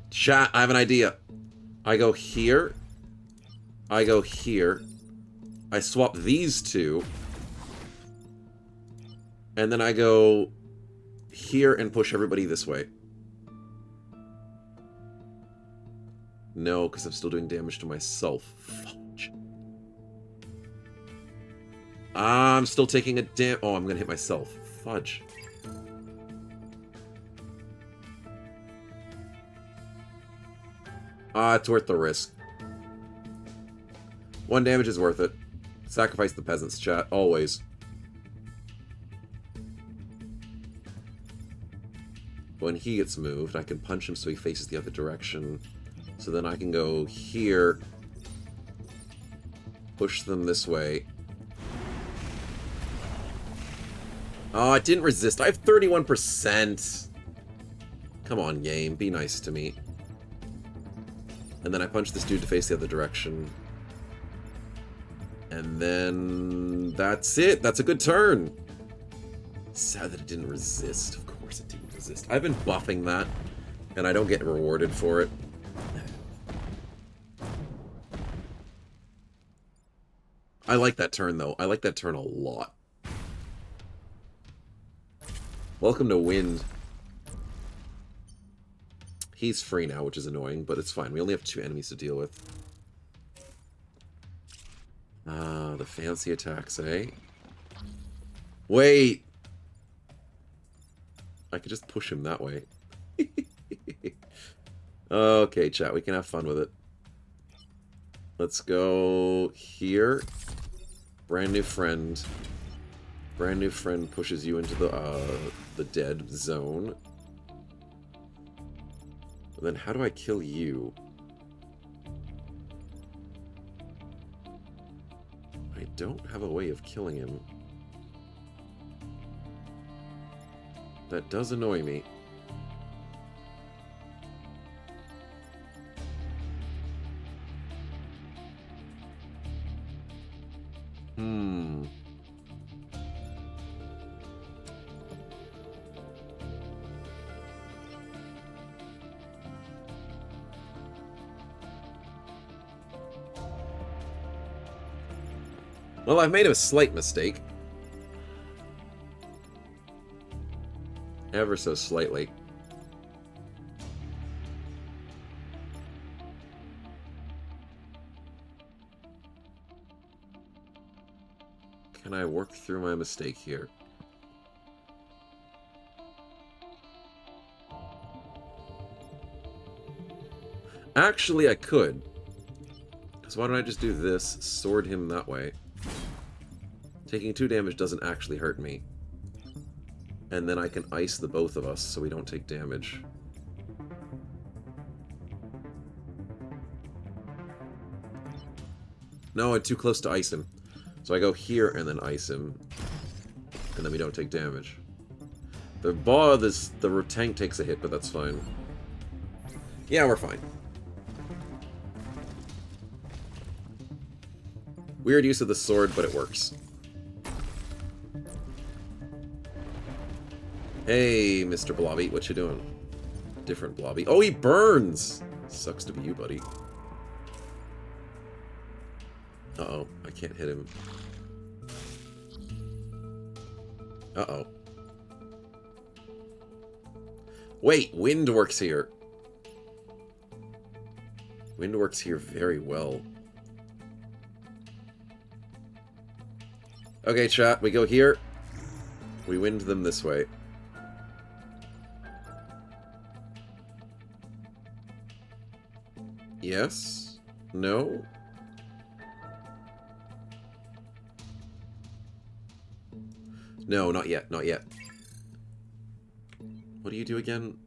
Chat, I have an idea. I go here. I go here. I swap these two. And then I go here and push everybody this way. No, because I'm still doing damage to myself. Fudge. I'm still taking a oh, I'm going to hit myself. Fudge. It's worth the risk. 1 damage is worth it. Sacrifice the peasants, chat. Always. When he gets moved, I can punch him so he faces the other direction. So then I can go here. Push them this way. Oh, it didn't resist. I have 31%. Come on, game. Be nice to me. And then I punch this dude to face the other direction. And then that's it. That's a good turn. Sad that it didn't resist. Of course it didn't resist. I've been buffing that, and I don't get rewarded for it. I like that turn, though. I like that turn a lot. Welcome to Wind. He's free now, which is annoying, but it's fine. We only have 2 enemies to deal with. The fancy attacks, eh? Wait! I could just push him that way. Okay, chat, we can have fun with it. Let's go here. Brand new friend. Brand new friend pushes you into the dead zone. And then how do I kill you? I don't have a way of killing him. That does annoy me. Well, I've made a slight mistake. Ever so slightly. Can I work through my mistake here? Actually, I could. So why don't I just do this, sword him that way. Taking 2 damage doesn't actually hurt me. And then I can ice the both of us so we don't take damage. No, I'm too close to ice him. So I go here and then ice him. And then we don't take damage. The tank takes a hit, but that's fine. Yeah, we're fine. Weird use of the sword, but it works. Hey, Mr. Blobby, what you doing? Different Blobby. Oh, he burns! Sucks to be you, buddy. Uh-oh, I can't hit him. Uh-oh. Wait, wind works here. Wind works here very well. Okay, chat, we go here. We wind them this way. Yes? No? No, not yet, not yet. What do you do again?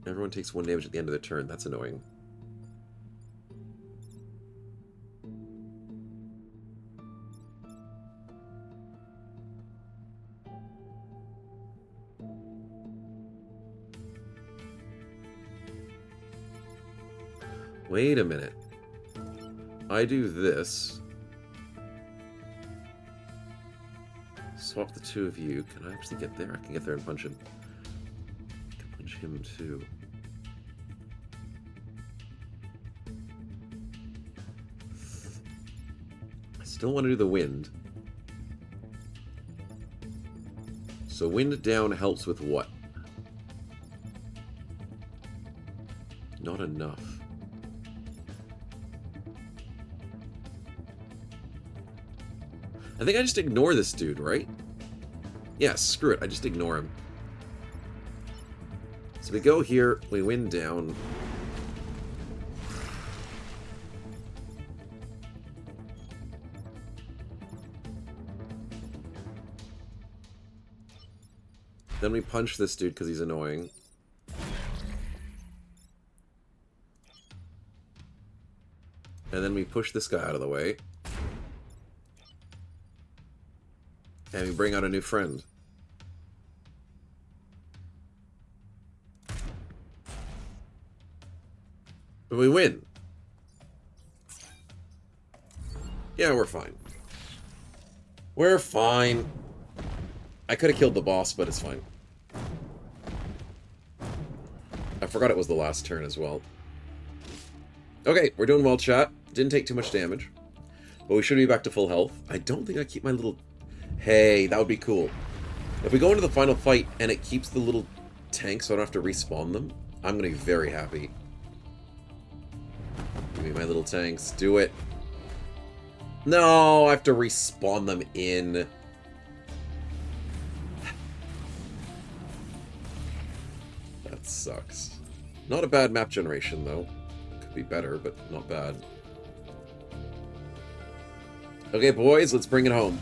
Everyone takes 1 damage at the end of their turn. That's annoying. Wait a minute. I do this. Swap the 2 of you. Can I actually get there? I can get there and punch him. I can punch him too. I still want to do the wind. So wind down helps with what? enough. I think I just ignore this dude, right? Yeah, screw it. I just ignore him. So we go here, we win down. Then we punch this dude because he's annoying. And then we push this guy out of the way. And we bring out a new friend. And we win. Yeah, we're fine. We're fine. I could have killed the boss, but it's fine. I forgot it was the last turn as well. Okay, we're doing well, chat. Didn't take too much damage. But we should be back to full health. I don't think I keep my little... Hey, that would be cool. If we go into the final fight and it keeps the little tanks so I don't have to respawn them, I'm going to be very happy. Give me my little tanks. Do it. No, I have to respawn them in. That sucks. Not a bad map generation, though. Could be better, but not bad. Okay, boys, let's bring it home.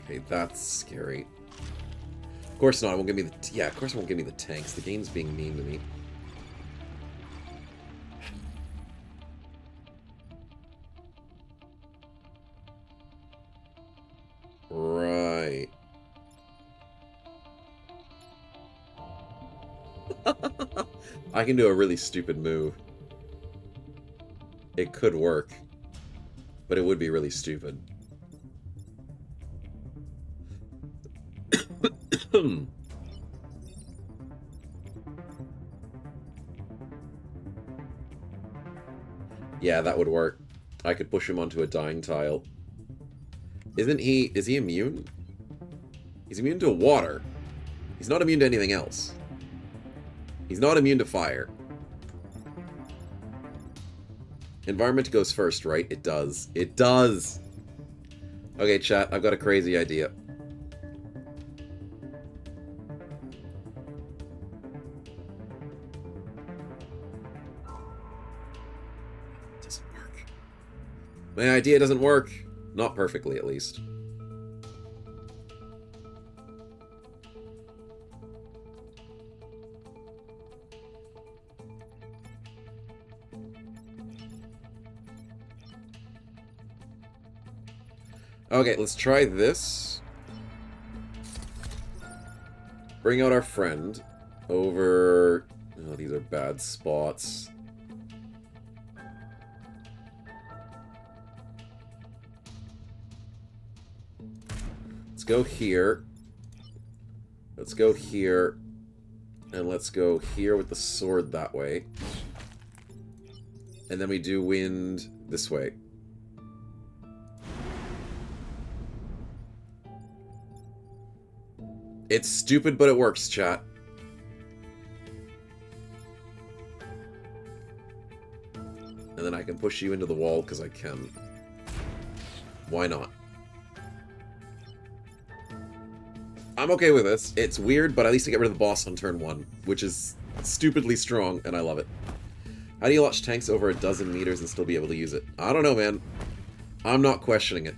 Okay, that's scary. Of course not. It won't give me the... Yeah, of course it won't give me the tanks. The game's being mean to me. Right. I can do a really stupid move. It could work. But it would be really stupid. Yeah, that would work. I could push him onto a dying tile. Isn't he... Is he immune? He's immune to water. He's not immune to anything else. He's not immune to fire. Environment goes first, right? It does. It does! Okay, chat, I've got a crazy idea. Doesn't work. My idea doesn't work. Not perfectly, at least. Okay, let's try this. Bring out our friend over... Oh, these are bad spots. Let's go here. Let's go here. And let's go here with the sword that way. And then we do wind this way. It's stupid, but it works, chat. And then I can push you into the wall, because I can. Why not? I'm okay with this. It's weird, but at least I get rid of the boss on turn 1, which is stupidly strong, and I love it. How do you launch tanks over 12 meters and still be able to use it? I don't know, man. I'm not questioning it.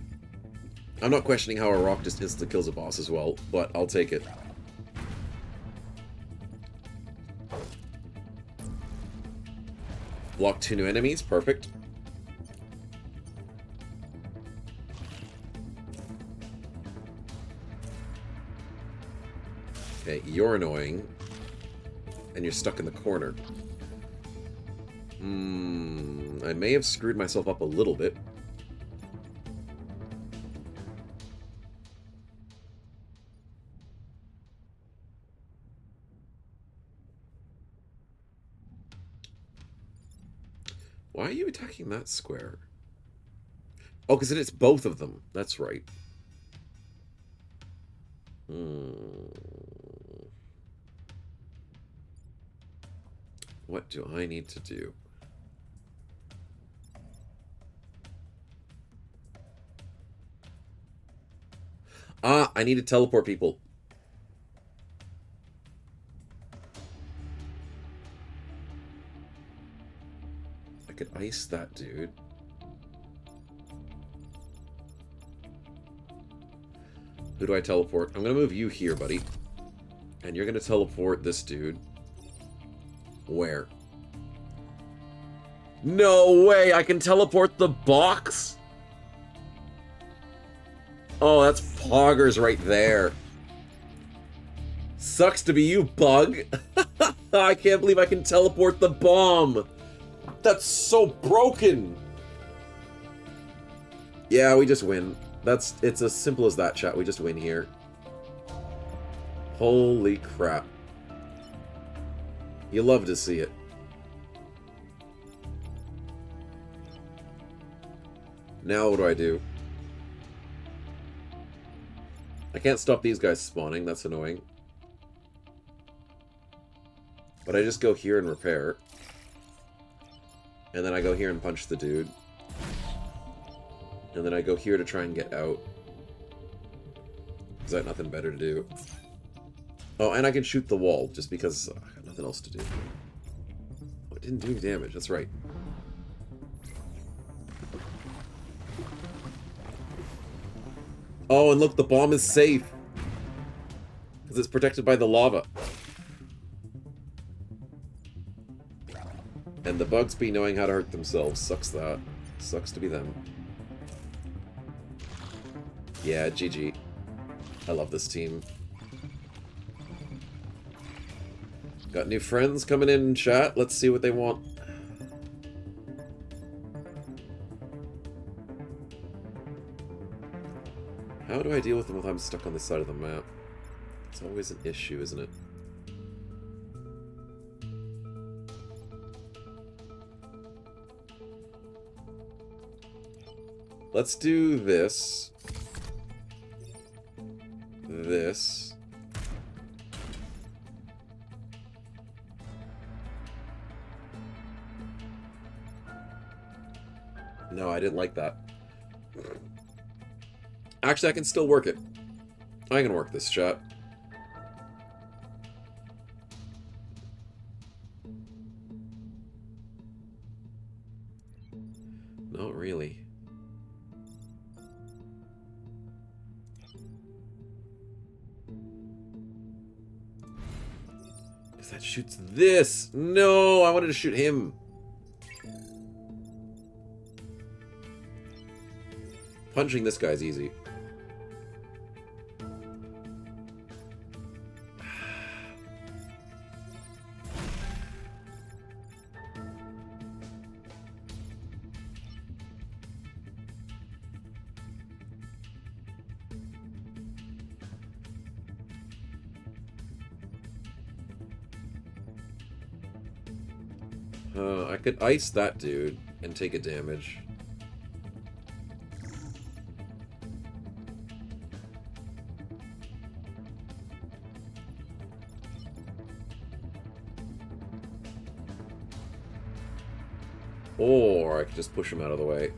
I'm not questioning how a rock just instantly kills a boss as well, but I'll take it. Block 2 new enemies, perfect. Okay, you're annoying. And you're stuck in the corner. I may have screwed myself up a little bit. Why are you attacking that square? Oh, because it's both of them. That's right. What do I need to do? Ah, I need to teleport people. I could ice that dude. Who do I teleport? I'm gonna move you here, buddy. And you're gonna teleport this dude. Where? No way! I can teleport the box? Oh, that's poggers right there. Sucks to be you, bug. I can't believe I can teleport the bomb. That's so broken. Yeah, we just win. It's as simple as that, chat. We just win here. Holy crap. You love to see it. Now what do I do? I can't stop these guys spawning. That's annoying. But I just go here and repair. And then I go here and punch the dude. And then I go here to try and get out. Is that nothing better to do? Oh, and I can shoot the wall, just because I got nothing else to do. Oh, it didn't do any damage, that's right. Oh, and look, the bomb is safe. Because it's protected by the lava. And the bugs be knowing how to hurt themselves. Sucks that. Sucks to be them. Yeah, GG. I love this team. Got new friends coming in chat. Let's see what they want. How do I deal with them if I'm stuck on this side of the map? It's always an issue, isn't it? Let's do this. This. No, I didn't like that. Actually, I can still work it. I can work this shot. Not really. Because that shoots this. No, I wanted to shoot him. Punching this guy's easy. I could ice that dude and take a damage. Or I could just push him out of the way.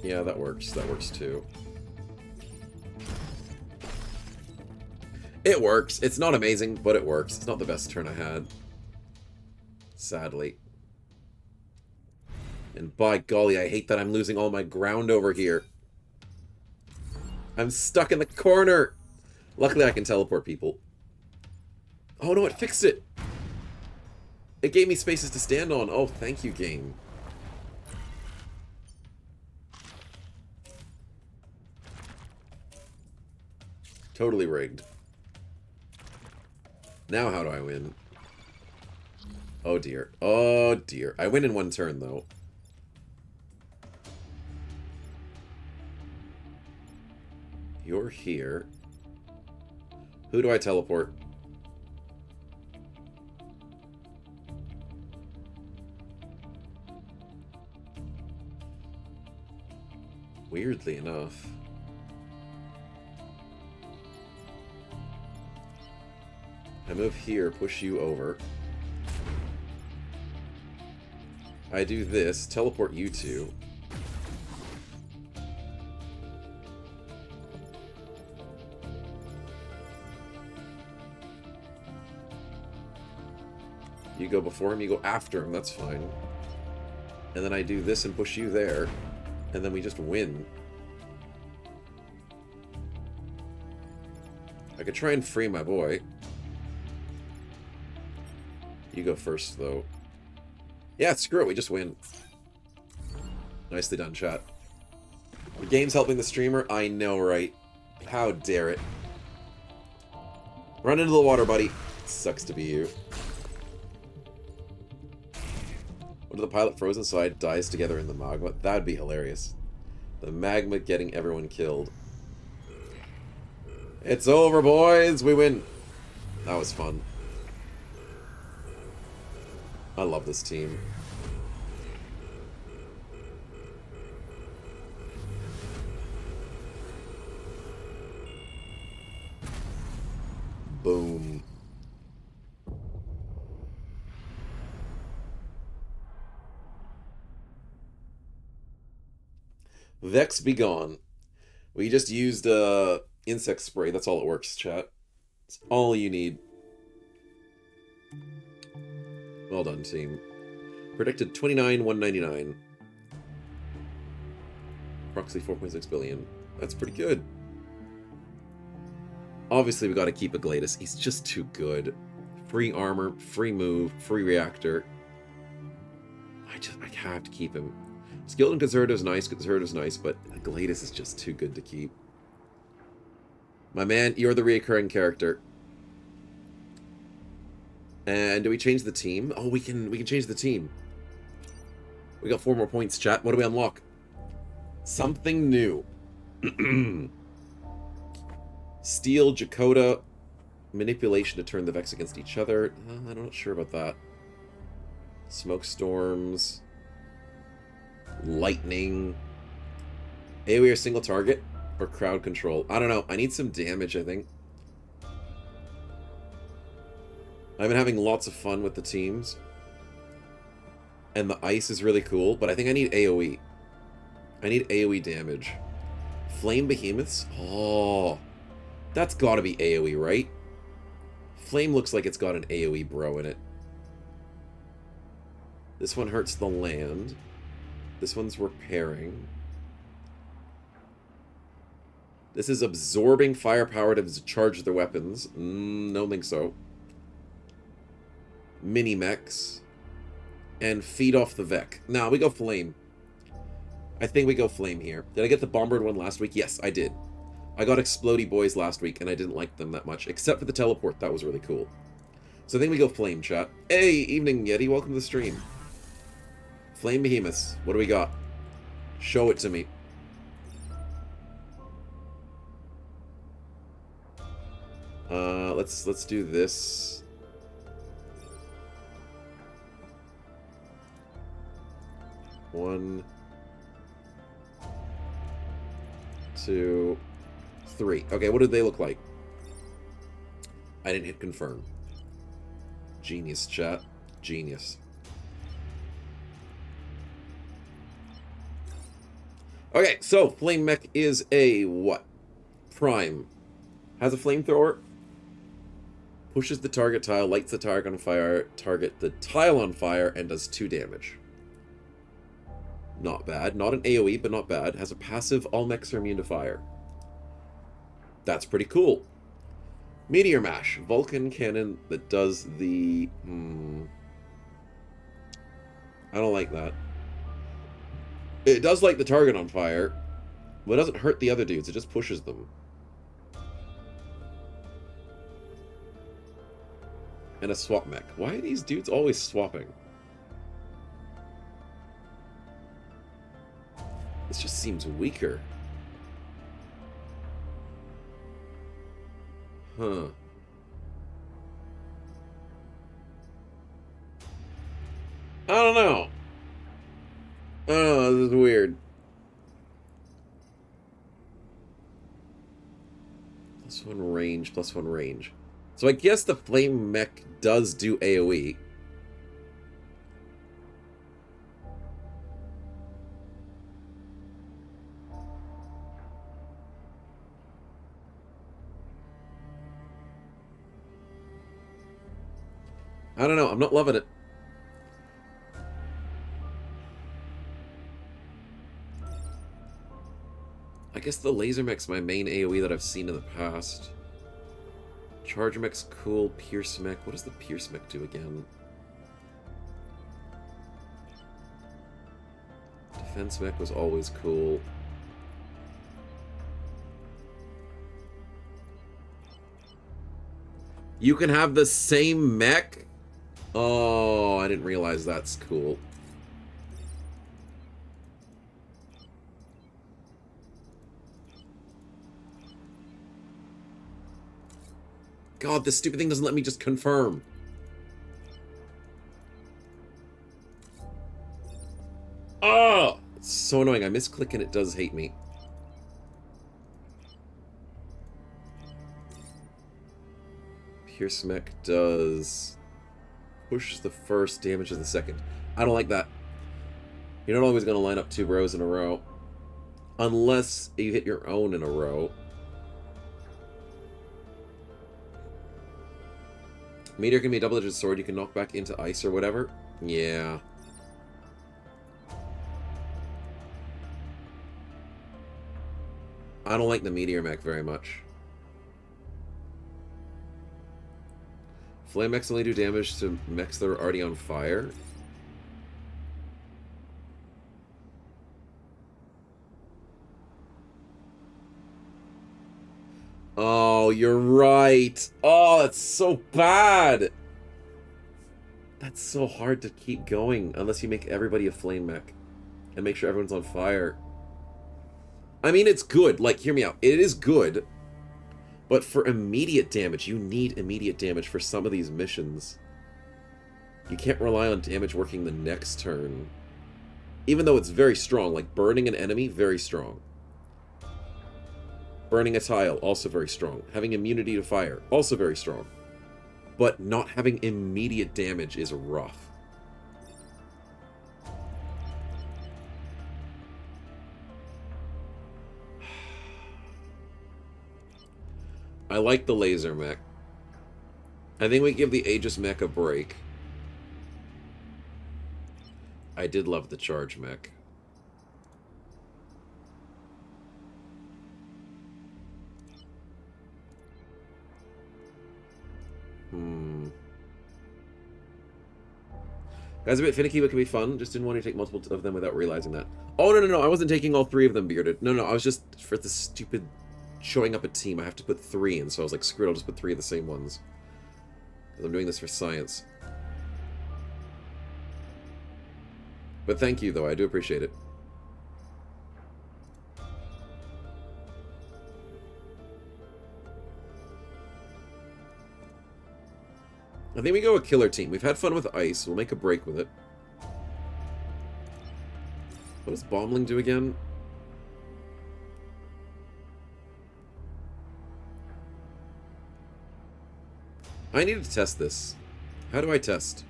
Yeah, that works. That works too. It works. It's not amazing, but it works. It's not the best turn I had. Sadly. And by golly, I hate that I'm losing all my ground over here. I'm stuck in the corner! Luckily, I can teleport people. Oh no, it fixed it! It gave me spaces to stand on. Oh, thank you, game. Totally rigged. Now how do I win? Oh dear. Oh dear. I win in one turn, though. You're here. Who do I teleport? Weirdly enough. I move here, push you over. I do this, teleport you two. You go before him, you go after him, that's fine. And then I do this and push you there. And then we just win. I could try and free my boy. You go first, though. Yeah, screw it, we just win. Nicely done, chat. The game's helping the streamer? I know, right? How dare it. Run into the water, buddy. Sucks to be you. What if the pilot frozen inside dies together in the magma? That'd be hilarious. The magma getting everyone killed. It's over, boys! We win! That was fun. I love this team. Boom. Vex be gone. We just used insect spray. That's all it works, chat. It's all you need. Well done, team. Predicted 29,199. Approximately 4.6 billion. That's pretty good. Obviously, we got to keep a Gladys. He's just too good. Free armor, free move, free reactor. I have to keep him. Skilled and Conservative's nice, but Gladys is just too good to keep. My man, you're the reoccurring character. And do we change the team? Oh, we can change the team. We got 4 more points, chat. What do we unlock? Something new. Steel, Jakota, manipulation to turn the Vex against each other. I'm not sure about that. Smoke storms. Lightning. AoE or single target? Or crowd control? I don't know. I need some damage, I think. I've been having lots of fun with the teams. And the ice is really cool, but I think I need AoE. I need AoE damage. Flame behemoths? Oh. That's gotta be AoE, right? Flame looks like it's got an AoE bro in it. This one hurts the land. This one's repairing. This is absorbing firepower to charge their weapons. Don't think so. Mini mechs. And feed off the Vec. Nah, we go flame. I think we go flame here. Did I get the Bombard one last week? Yes, I did. I got Explodey Boys last week, and I didn't like them that much. Except for the teleport. That was really cool. So I think we go flame, chat. Hey, evening, Yeti. Welcome to the stream. Flame Behemoths. What do we got? Show it to me. Let's do this. One, 2, 3. Okay, what did they look like? I didn't hit confirm. Genius, chat. Genius. Okay, so Flame Mech is a what? Prime. Has a flamethrower. Pushes the target tile, lights the target on fire, and does 2 damage. Not bad. Not an AoE, but not bad. Has a passive, all mechs are immune to fire. That's pretty cool. Meteor Mash. Vulcan cannon that does the... I don't like that. It does light the target on fire, but it doesn't hurt the other dudes. It just pushes them. And a swap mech. Why are these dudes always swapping? This just seems weaker. Huh. I don't know. I don't know, this is weird. +1 range, +1 range. So I guess the flame mech does do AoE. I don't know. I'm not loving it. I guess the laser mech's my main AoE that I've seen in the past. Charge mech's cool. Pierce mech. What does the pierce mech do again? Defense mech was always cool. You can have the same mech? Oh, I didn't realize that's cool. God, this stupid thing doesn't let me just confirm. Oh! It's so annoying. I misclick and it does hate me. Pierce mech does... push the first, damages the second. I don't like that. You're not always going to line up 2 rows in a row. Unless you hit your own in a row. Meteor can be a double-edged sword. You can knock back into ice or whatever. Yeah. I don't like the meteor mech very much. Flame mechs only do damage to mechs that are already on fire. Oh, you're right. Oh, that's so bad. That's so hard to keep going unless you make everybody a flame mech and make sure everyone's on fire. I mean, it's good. Like, hear me out. It is good. But for immediate damage, you need immediate damage for some of these missions. You can't rely on damage working the next turn. Even though it's very strong. Like, burning an enemy, very strong. Burning a tile, also very strong. Having immunity to fire, also very strong. But not having immediate damage is rough. I like the laser mech. I think we give the Aegis mech a break. I did love the charge mech. Guys, a bit finicky, but can be fun. Just didn't want to take multiple of them without realizing that. Oh, no. I wasn't taking all 3 of them, Bearded. No. I was just, for the stupid showing up a team, I have to put 3 in. So I was like, screw it, I'll just put 3 of the same ones. Because I'm doing this for science. But thank you, though. I do appreciate it. I think we go a killer team. We've had fun with ice. We'll make a break with it. What does Bombling do again? I need to test this. How do I test?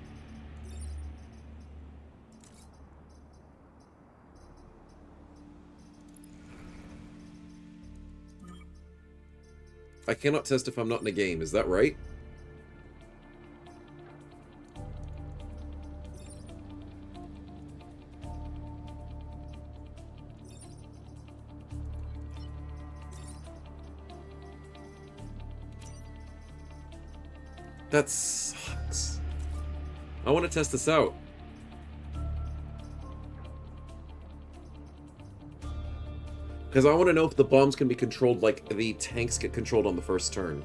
I cannot test if I'm not in a game. Is that right? That sucks. I want to test this out. Because I want to know if the bombs can be controlled like the tanks get controlled on the first turn.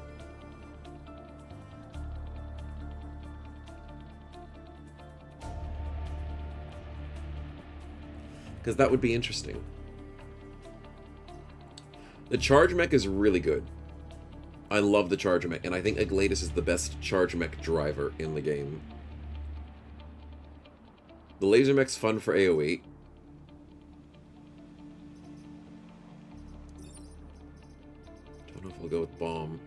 Because that would be interesting. The charge mech is really good. I love the charge mech, and I think Aglatus is the best charge mech driver in the game. The laser mech's fun for AoE. Don't know if I'll go with bomb.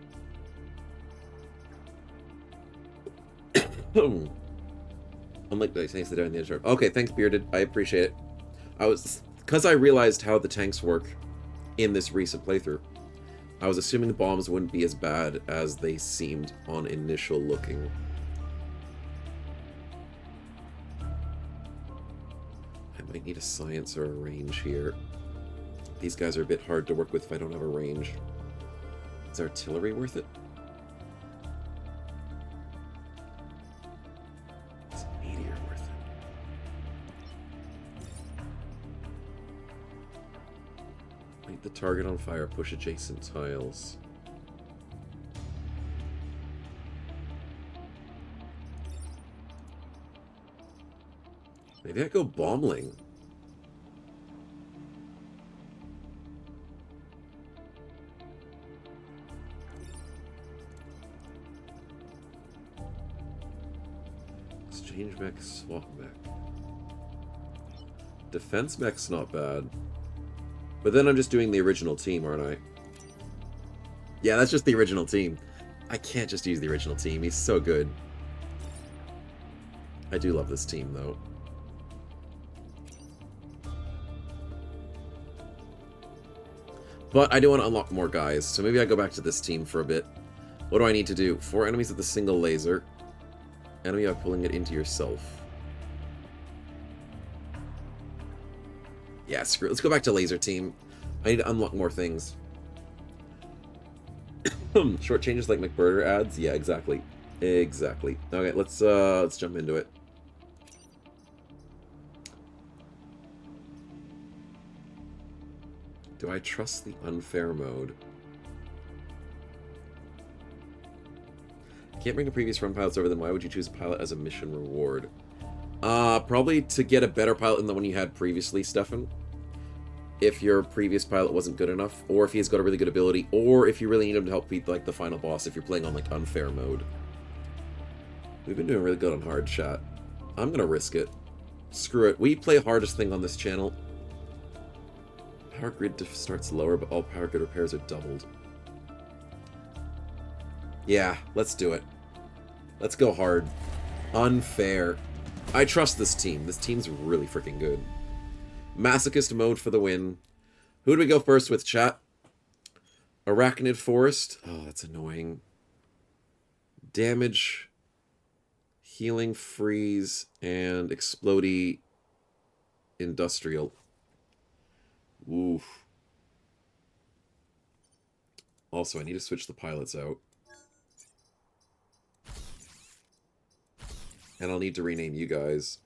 Unlike the tanks that are in the intro. Okay, thanks, Bearded. I appreciate it. Because I realized how the tanks work in this recent playthrough, I was assuming the bombs wouldn't be as bad as they seemed on initial looking. I might need a science or a range here. These guys are a bit hard to work with if I don't have a range. Is artillery worth it? Is meteor worth it? Light the target on fire, push adjacent tiles. Maybe I go bombling. Exchange mech, swap mech. Defense mech's not bad. But then I'm just doing the original team, aren't I? Yeah, that's just the original team. I can't just use the original team. He's so good. I do love this team, though. But I do want to unlock more guys, so maybe I go back to this team for a bit. What do I need to do? 4 enemies with a single laser. Enemy by pulling it into yourself. Yeah, screw it. Let's go back to laser team. I need to unlock more things. Short changes like McBurger adds? Yeah, exactly. Exactly. Okay, let's jump into it. Do I trust the unfair mode? Can't bring a previous run pilots over, then why would you choose a pilot as a mission reward? Probably to get a better pilot than the one you had previously, Stefan. If your previous pilot wasn't good enough, or if he's got a really good ability, or if you really need him to help beat like the final boss if you're playing on like unfair mode. We've been doing really good on hard, chat. I'm gonna risk it. Screw it. We play hardest thing on this channel. Power grid starts lower, but all power grid repairs are doubled. Yeah, let's do it. Let's go hard. Unfair. I trust this team. This team's really freaking good. Masochist mode for the win. Who do we go first with, chat? Arachnid Forest. Oh, that's annoying. Damage, healing, freeze, and explodey industrial. Oof. Also, I need to switch the pilots out. And I'll need to rename you guys.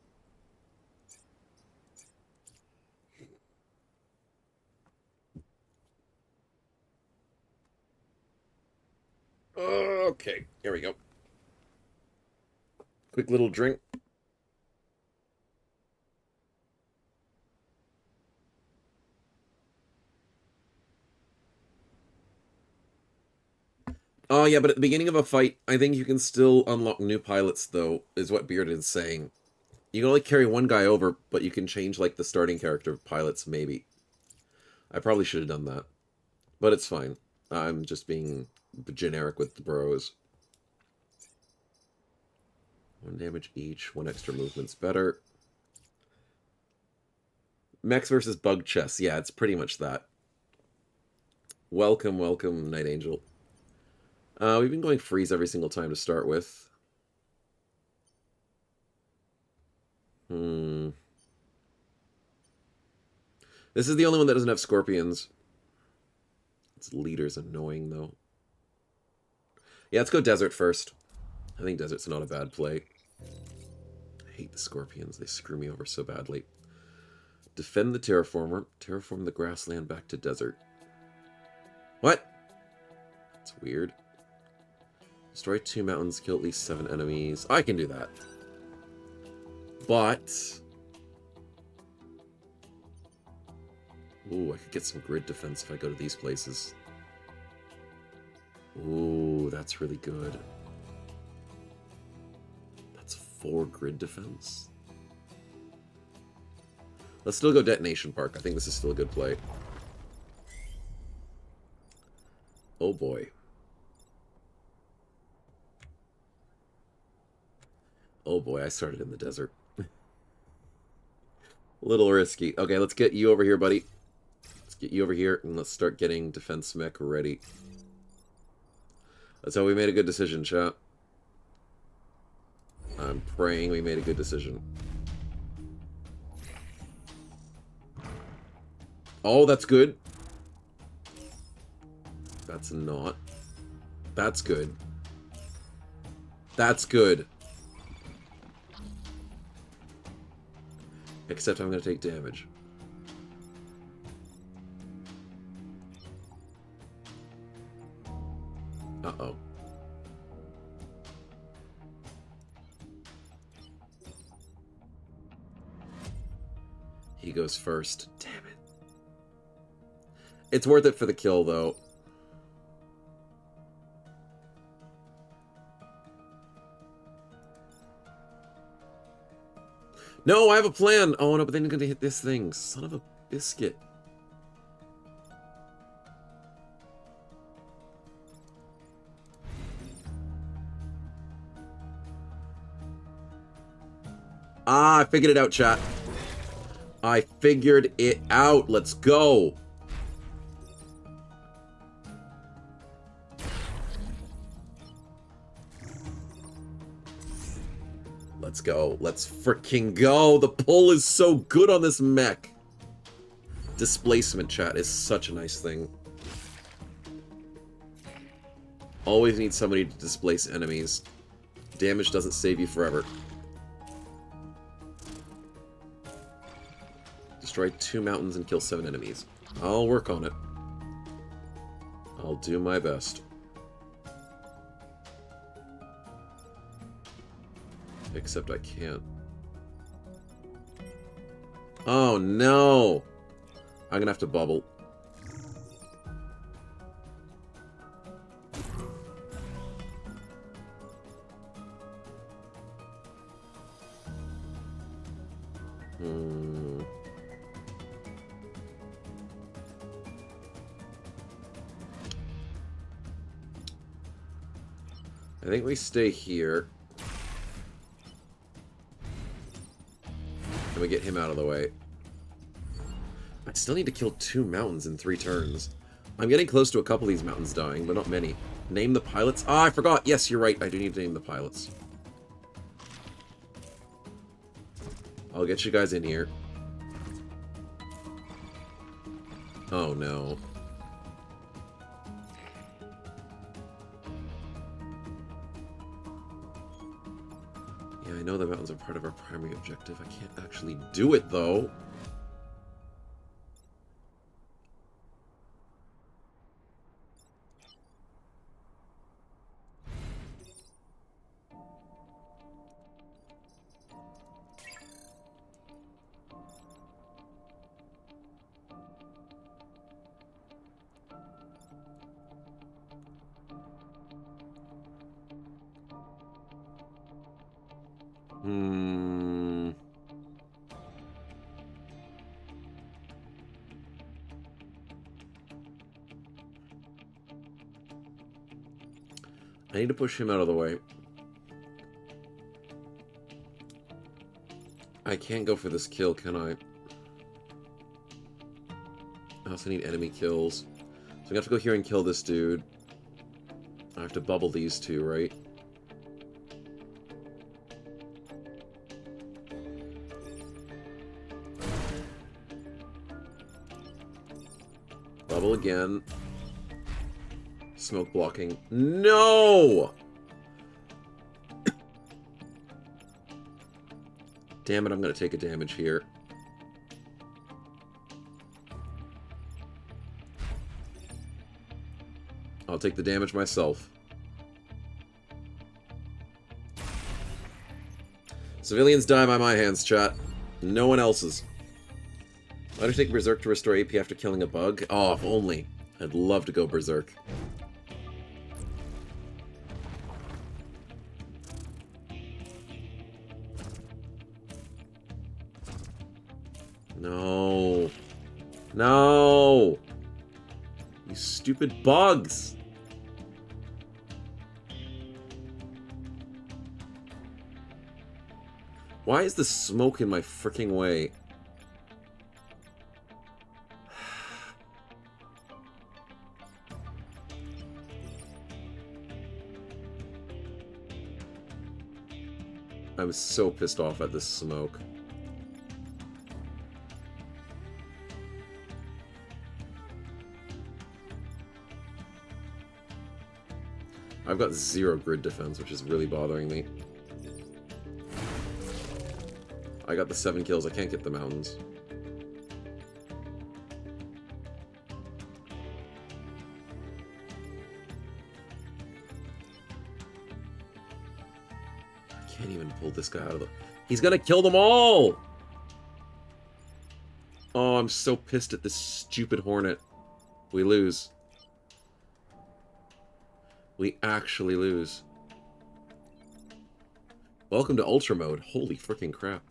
Okay, here we go. Quick little drink. Oh, yeah, but at the beginning of a fight, I think you can still unlock new pilots, though, is what Bearded is saying. You can only carry one guy over, but you can change, like, the starting character of pilots, maybe. I probably should have done that. But it's fine. I'm just being generic with the bros. 1 damage each, 1 extra movement's better. Mechs versus bug chess. Yeah, it's pretty much that. Welcome, welcome, Night Angel. We've been going freeze every single time to start with. This is the only one that doesn't have scorpions. Its leader's annoying, though. Yeah, let's go desert first. I think desert's not a bad play. I hate the scorpions. They screw me over so badly. Defend the terraformer. Terraform the grassland back to desert. What? That's weird. Destroy 2 mountains, kill at least 7 enemies. I can do that. But... ooh, I could get some grid defense if I go to these places. Ooh, that's really good. That's 4 grid defense. Let's still go Detonation Park. I think this is still a good play. Oh boy. Oh boy, I started in the desert. A little risky. Okay, let's get you over here, buddy. Let's get you over here, and let's start getting defense mech ready. That's how we made a good decision, chat. I'm praying we made a good decision. Oh, that's good. That's not. That's good. That's good. Except I'm going to take damage. Uh-oh. He goes first. Damn it. It's worth it for the kill, though. No, I have a plan. Oh, no, but then you're going to hit this thing. Son of a biscuit. Ah, I figured it out, chat. I figured it out. Let's go. Let's go. Let's freaking go. The pull is so good on this mech. Displacement, chat, is such a nice thing. Always need somebody to displace enemies. Damage doesn't save you forever. Destroy 2 mountains and kill 7 enemies. I'll work on it. I'll do my best. Except I can't. Oh no! I'm gonna have to bubble. I think we stay here. And we get him out of the way. I still need to kill 2 mountains in 3 turns. I'm getting close to a couple of these mountains dying, but not many. Name the pilots? Ah, I forgot! Yes, you're right. I do need to name the pilots. I'll get you guys in here. Oh, no. Yeah, I know the mountains are part of our primary objective. I can't actually do it, though. I need to push him out of the way. I can't go for this kill, can I? I also need enemy kills. So I'm gonna have to go here and kill this dude. I have to bubble these 2, right? Bubble again. Smoke blocking. No! Damn it, I'm gonna take a damage here. I'll take the damage myself. Civilians die by my hands, chat. No one else's. Why do you take Berserk to restore AP after killing a bug? Oh, if only. I'd love to go Berserk. No. No! You stupid bugs! Why is the smoke in my freaking way? I'm so pissed off at this smoke. I've got 0 grid defense, which is really bothering me. I got the 7 kills. I can't get the mountains. I can't even pull this guy out of the... He's gonna kill them all! Oh, I'm so pissed at this stupid Hornet. We lose. We actually lose. Welcome to Ultra Mode. Holy freaking crap.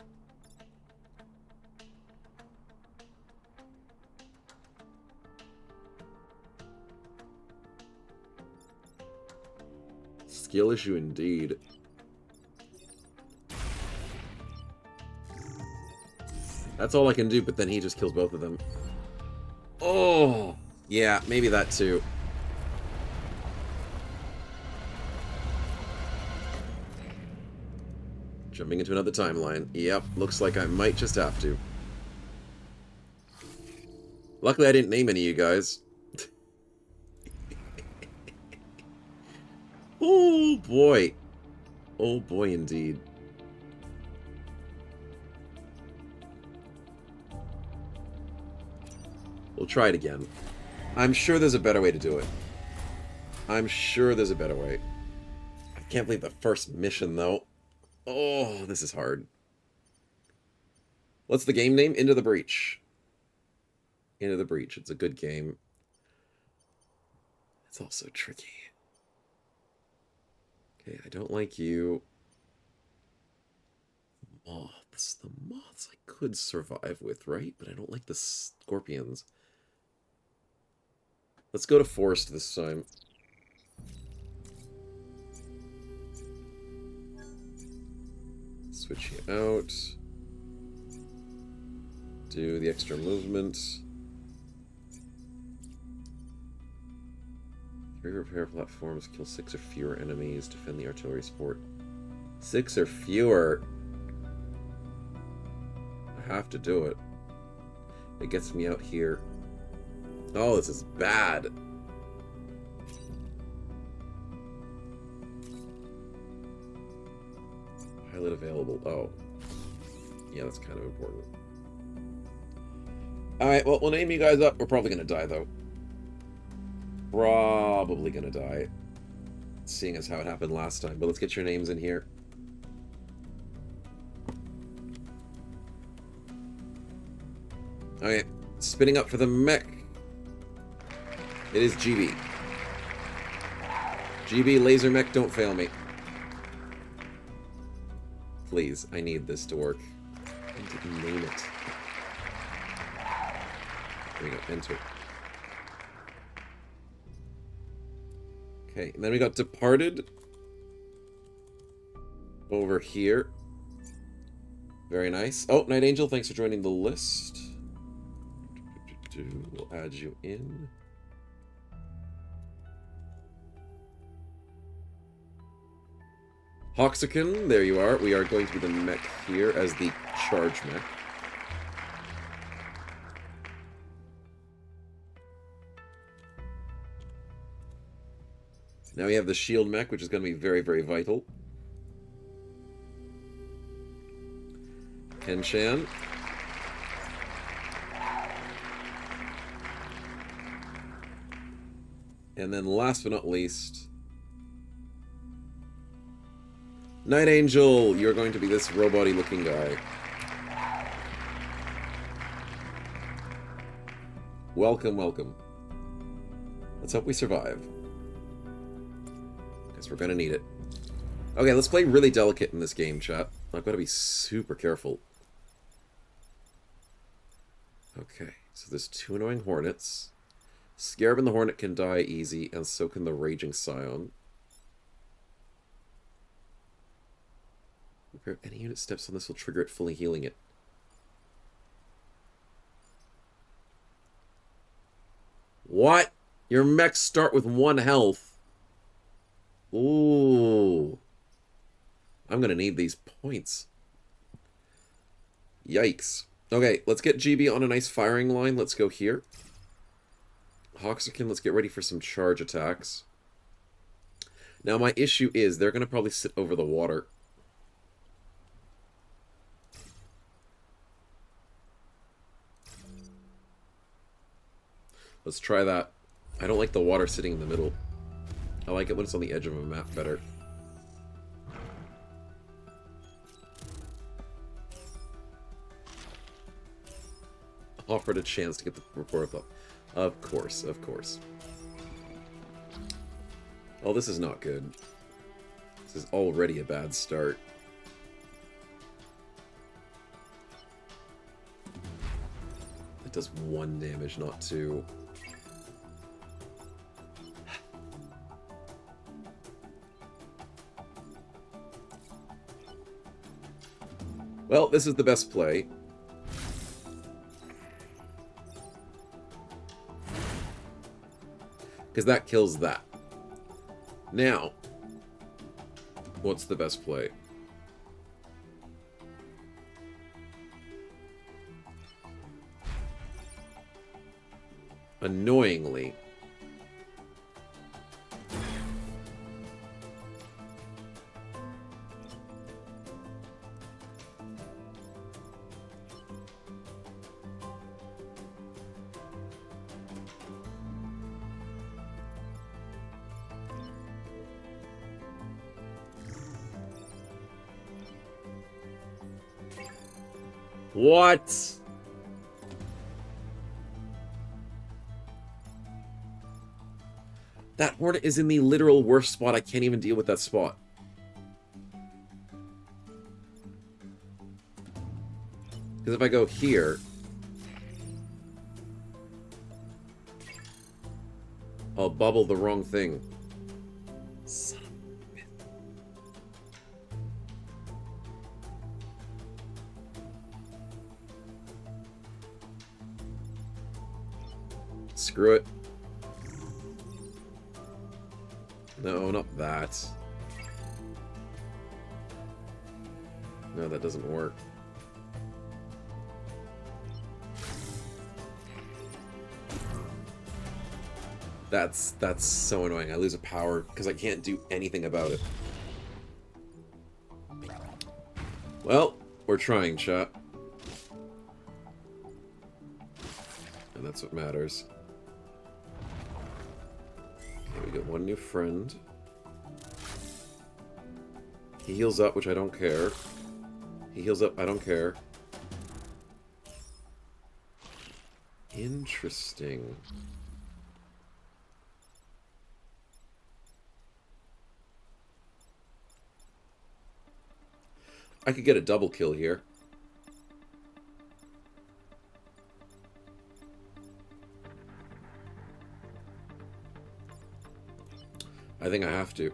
Skill issue indeed. That's all I can do, but then he just kills both of them. Oh! Yeah, maybe that too. Jumping into another timeline. Yep, looks like I might just have to. Luckily I didn't name any of you guys. Oh boy. Oh boy indeed. We'll try it again. I'm sure there's a better way to do it. I'm sure there's a better way. I can't believe the first mission though. Oh, this is hard. What's the game name? Into the Breach. Into the Breach. It's a good game. It's also tricky. Okay, I don't like you. Moths. The moths I could survive with, right? But I don't like the scorpions. Let's go to forest this time. Switch you out. Do the extra movement. 3 repair platforms, kill 6 or fewer enemies, defend the artillery support. 6 or fewer? I have to do it. It gets me out here. Oh, this is bad. Pilot available. Oh. Yeah, that's kind of important. Alright, well, we'll name you guys up. We're probably going to die, though. Probably going to die. Seeing as how it happened last time. But let's get your names in here. Okay, spinning up for the mech. It is GB. GB laser mech, don't fail me. Please, I need this to work. I didn't name it. There we go, enter. Okay, and then we got Departed. Over here. Very nice. Oh, Night Angel, thanks for joining the list. We'll add you in. Hoxican, there you are. We are going to be the mech here as the charge mech. Now we have the shield mech, which is going to be very, very vital. Kenshan. And then last but not least, Night Angel, you're going to be this robot-y looking guy. Welcome, welcome. Let's hope we survive. Guess we're gonna need it. Okay, let's play really delicate in this game, chat. I've got to be super careful. Okay, so there's 2 annoying hornets. Scarab and the Hornet can die easy, and so can the Raging Scion. If any unit steps on this will trigger it, fully healing it. What? Your mechs start with 1 health. Ooh. I'm gonna need these points. Yikes. Okay, let's get GB on a nice firing line. Let's go here. Hoxakin, let's get ready for some charge attacks. Now, my issue is they're going to probably sit over the water. Let's try that. I don't like the water sitting in the middle. I like it when it's on the edge of a map better. Offered a chance to get the report up. Of course, of course. Oh, this is not good. This is already a bad start. It does 1 damage, not 2. Well, this is the best play. Because that kills that. Now, what's the best play? Annoyingly, what? That Hornet is in the literal worst spot. I can't even deal with that spot. Because if I go here, I'll bubble the wrong thing. Son of a bitch. Screw it. No, not that. No, that doesn't work. That's so annoying. I lose a power because I can't do anything about it. Well, we're trying, chat. And that's what matters. Okay, we get 1 new friend. He heals up, which I don't care. He heals up, I don't care. Interesting. I could get a double kill here. I think I have to.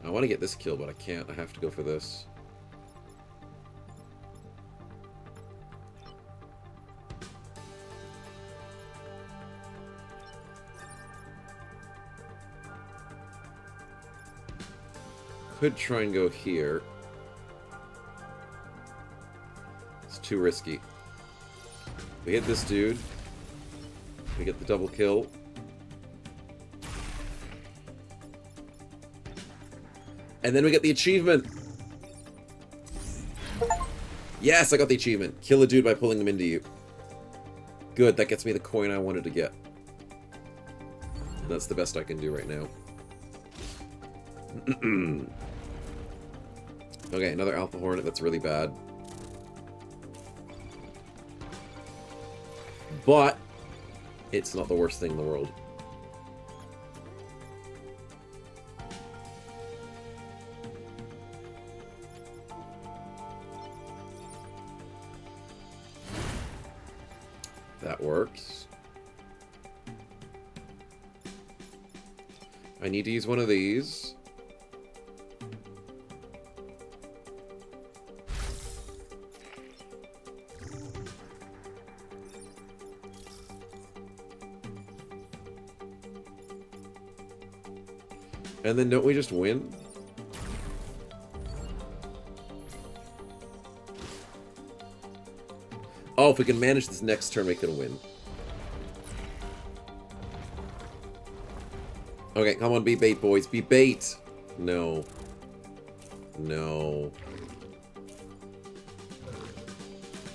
I want to get this kill, but I can't. I have to go for this. Could try and go here. It's too risky. We hit this dude. We get the double kill. And then we get the achievement. Yes, I got the achievement. Kill a dude by pulling him into you. Good, that gets me the coin I wanted to get. And that's the best I can do right now. Okay, another Alpha Hornet. That's really bad. But it's not the worst thing in the world. That works. I need to use one of these. And then don't we just win? Oh, if we can manage this next turn, we can win. Okay, come on, be bait, boys. Be bait! No. No.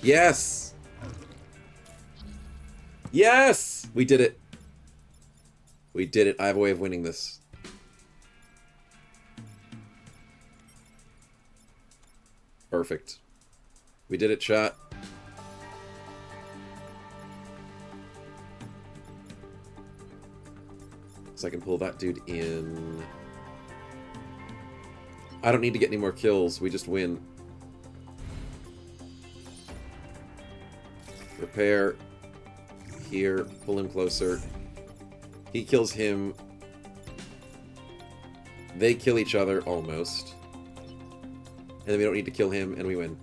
Yes! Yes! We did it. We did it. I have a way of winning this. Perfect. We did it, chat. So I can pull that dude in. I don't need to get any more kills. We just win. Repair. Here. Pull him closer. He kills him. They kill each other, almost. And then we don't need to kill him, and we win.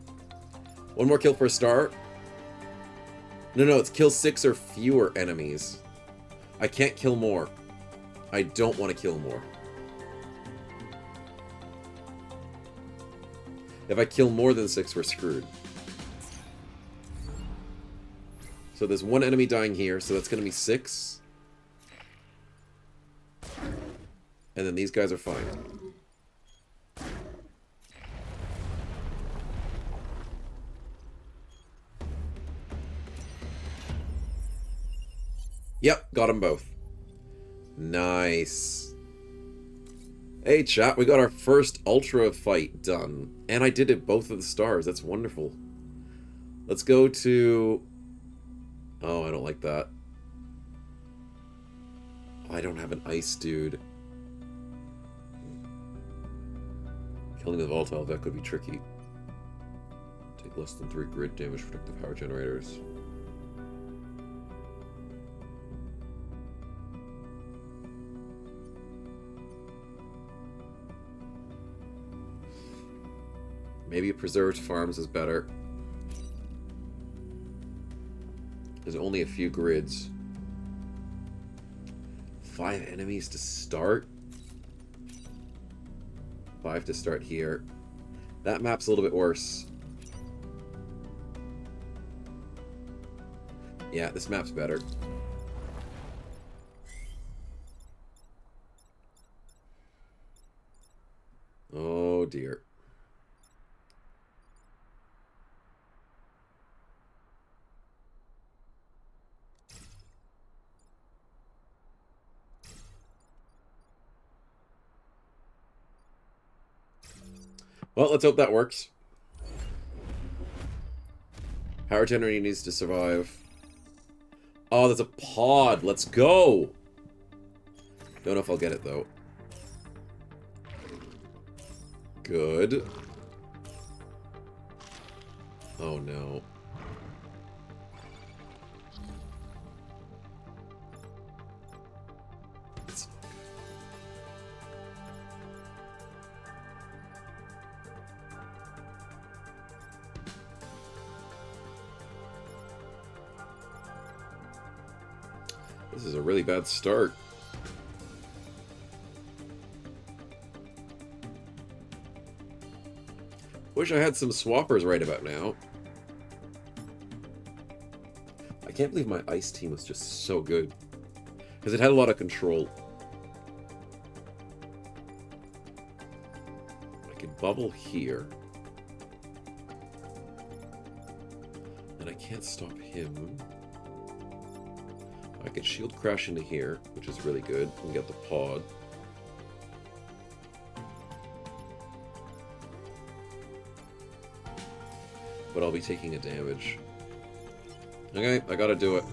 One more kill per star. No, it's kill 6 or fewer enemies. I can't kill more. I don't want to kill more. If I kill more than 6, we're screwed. So there's one enemy dying here, so that's going to be 6. And then these guys are fine. Yep, got them both. Nice. Hey, chat, we got our first Ultra fight done. And I did it both of the stars. That's wonderful. Let's go to... Oh, I don't like that. I don't have an ice dude. Killing the volatile, that could be tricky. Take less than 3 grid damage, protect the power generators. Maybe a preserved farms is better. There's only a few grids. 5 enemies to start? 5 to start here. That map's a little bit worse. Yeah, this map's better. Oh dear. Well, let's hope that works. Power generator needs to survive. Oh, there's a pod. Let's go. Don't know if I'll get it, though. Good. Oh, no. It's not good. This is a really bad start. Wish I had some swappers right about now. I can't believe my ice team was just so good. Because it had a lot of control. I could bubble here. And I can't stop him. I could shield crash into here, which is really good, and get the pod. But I'll be taking a damage. Okay, I gotta do it.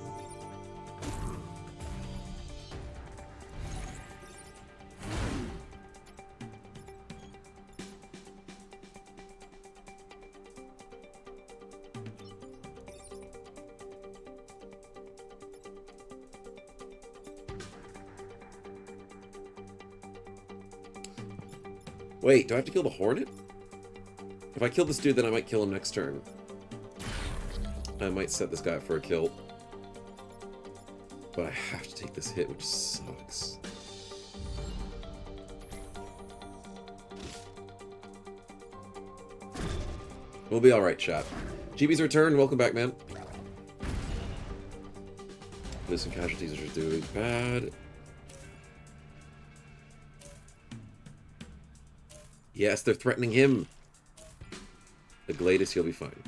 Wait, do I have to kill the Hornet? If I kill this dude, then I might kill him next turn. I might set this guy up for a kill. But I have to take this hit, which sucks. We'll be alright, chat. GB's return. Welcome back, man. Losing casualties are just doing bad. Yes, they're threatening him. The Gladys, he'll be fine.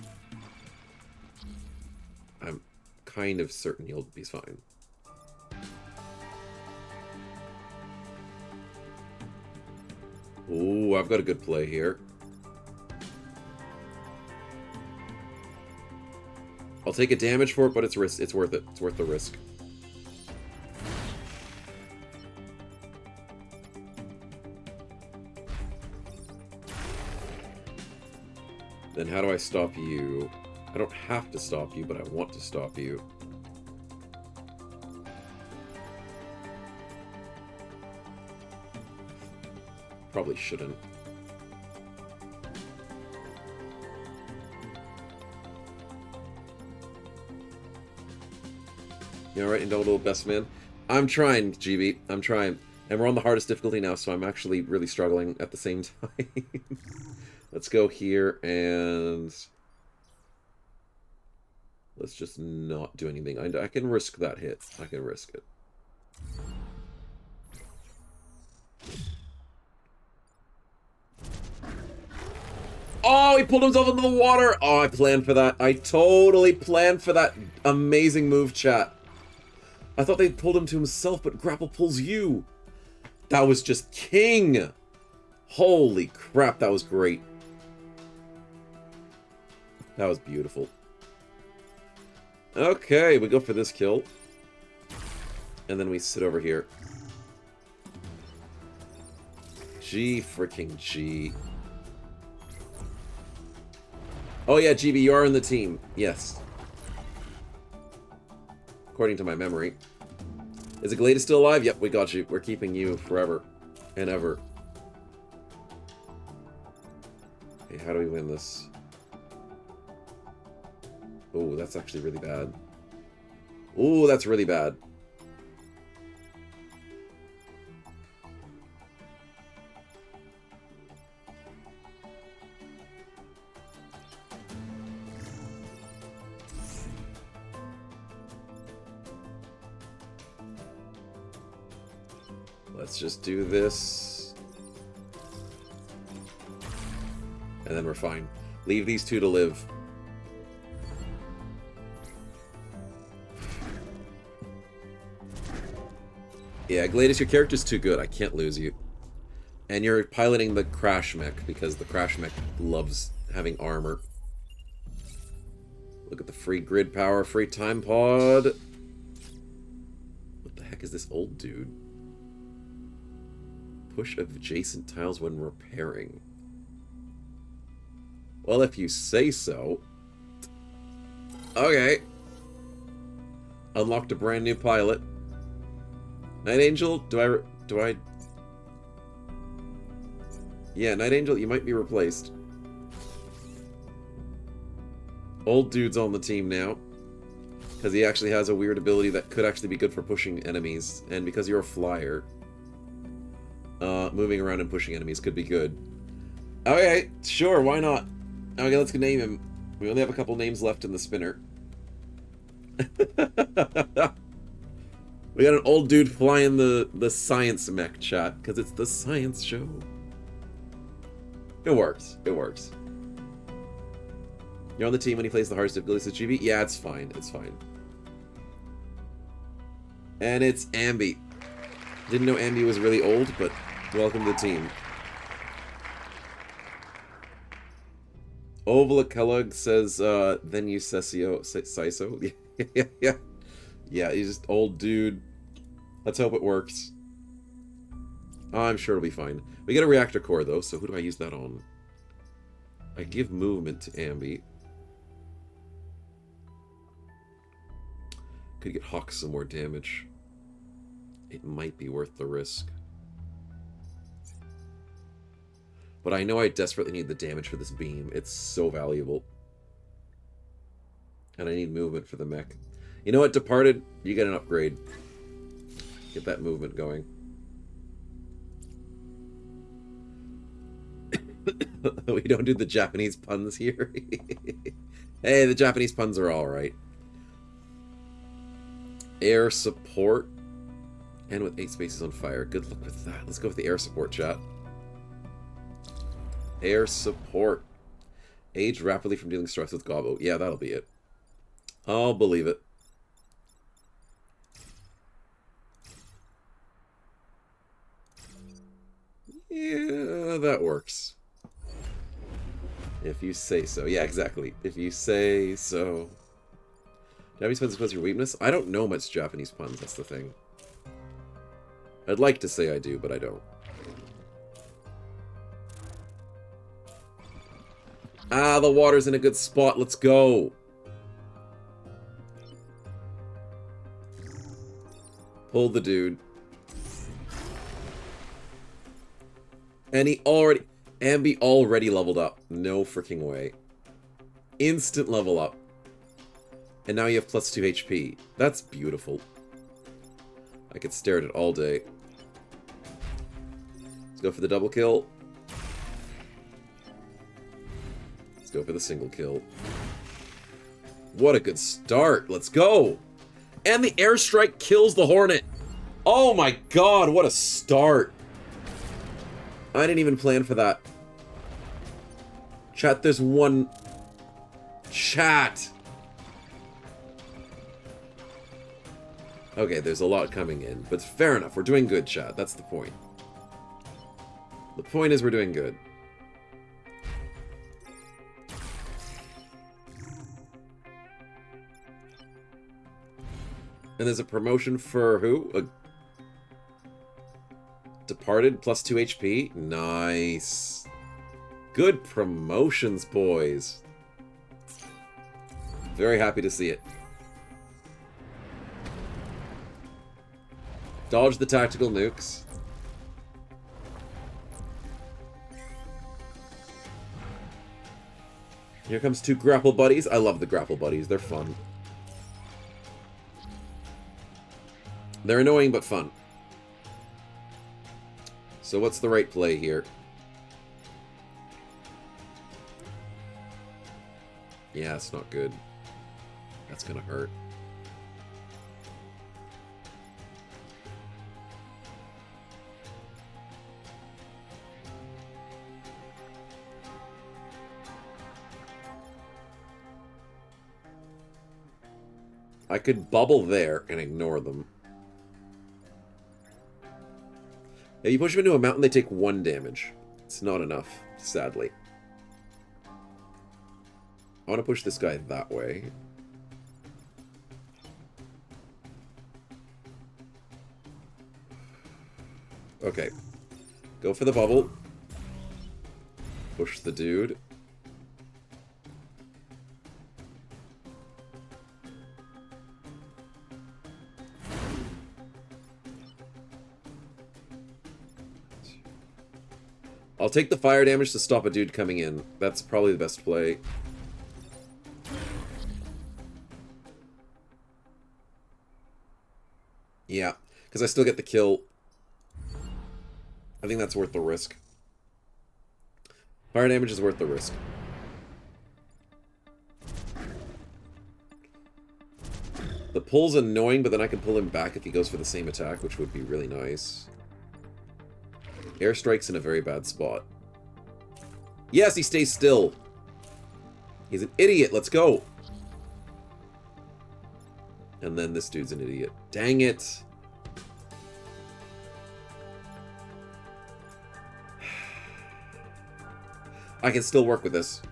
I'm kind of certain he'll be fine. Ooh, I've got a good play here. I'll take a damage for it, but it's worth it. It's worth the risk. Then how do I stop you? I don't have to stop you, but I want to stop you. Probably shouldn't. You alright, Indelible Best Man? I'm trying, GB. I'm trying. And we're on the hardest difficulty now, so I'm actually really struggling at the same time. Let's go here and... let's just not do anything. I can risk that hit. I can risk it. Oh, he pulled himself into the water! Oh, I planned for that. I totally planned for that amazing move, chat. I thought they pulled him to himself, but grapple pulls you. That was just king. Holy crap, that was great. That was beautiful. Okay, we go for this kill. And then we sit over here. G freaking G. Oh yeah, GB, you are in the team. Yes. According to my memory. Is the Gladys still alive? Yep, we got you. We're keeping you forever and ever. Okay, how do we win this? Oh, that's actually really bad. Oh, that's really bad. Let's just do this. And then we're fine. Leave these two to live. Yeah, Gladys, your character's too good. I can't lose you. And you're piloting the Crash Mech, because the Crash Mech loves having armor. Look at the free grid power, free time pod. What the heck is this old dude? Push adjacent tiles when repairing. Well, if you say so. Okay. Unlocked a brand new pilot. Night Angel, do I... Yeah, Night Angel, you might be replaced. Old dude's on the team now. Because he actually has a weird ability that could actually be good for pushing enemies. And because you're a flyer, moving around and pushing enemies could be good. Okay, sure, why not? Okay, let's name him. We only have a couple names left in the spinner. We got an old dude flying the science mech, chat, because it's the science show. It works. It works. You're on the team when he plays the hardest difficulty, says GB? Yeah, it's fine. It's fine. And it's Ambi. Didn't know Ambi was really old, but welcome to the team. Ovala Kellogg says, then you Sesio Siso. Yeah, he's just old dude. Let's hope it works. I'm sure it'll be fine. We get a reactor core, though, so who do I use that on? I give movement to Ambi. Could get Hawk some more damage. It might be worth the risk. But I know I desperately need the damage for this beam. It's so valuable. And I need movement for the mech. You know what, Departed? You get an upgrade. Get that movement going. We don't do the Japanese puns here. Hey, the Japanese puns are alright. Air support. And with 8 spaces on fire. Good luck with that. Let's go with the air support, chat. Air support. Age rapidly from dealing stress with Gobbo. Yeah, that'll be it. I'll believe it. Yeah, that works. If you say so. Yeah, exactly. If you say so. Japanese puns express your weakness? I don't know much Japanese puns, that's the thing. I'd like to say I do, but I don't. Ah, the water's in a good spot. Let's go. Pull the dude. And he already... Ambi already leveled up. No freaking way. Instant level up. And now you have plus 2 HP. That's beautiful. I could stare at it all day. Let's go for the double kill. Let's go for the single kill. What a good start. Let's go. And the airstrike kills the Hornet. Oh my god, what a start. I didn't even plan for that. Chat, there's one... Chat! Okay, there's a lot coming in, but fair enough. We're doing good, chat. That's the point. The point is we're doing good. And there's a promotion for who? Departed, plus 2 HP. Nice. Good promotions, boys. Very happy to see it. Dodge the tactical nukes. Here comes 2 grapple buddies. I love the grapple buddies. They're fun. They're annoying but fun. So what's the right play here? Yeah, it's not good. That's gonna hurt. I could bubble there and ignore them. If you push them into a mountain, they take 1 damage. It's not enough, sadly. I want to push this guy that way. Okay. Go for the bubble. Push the dude. I'll take the fire damage to stop a dude coming in. That's probably the best play. Yeah, because I still get the kill. I think that's worth the risk. Fire damage is worth the risk. The pull's annoying, but then I can pull him back if he goes for the same attack, which would be really nice. Airstrike's in a very bad spot. Yes, he stays still. He's an idiot. Let's go. And then this dude's an idiot. Dang it. I can still work with this.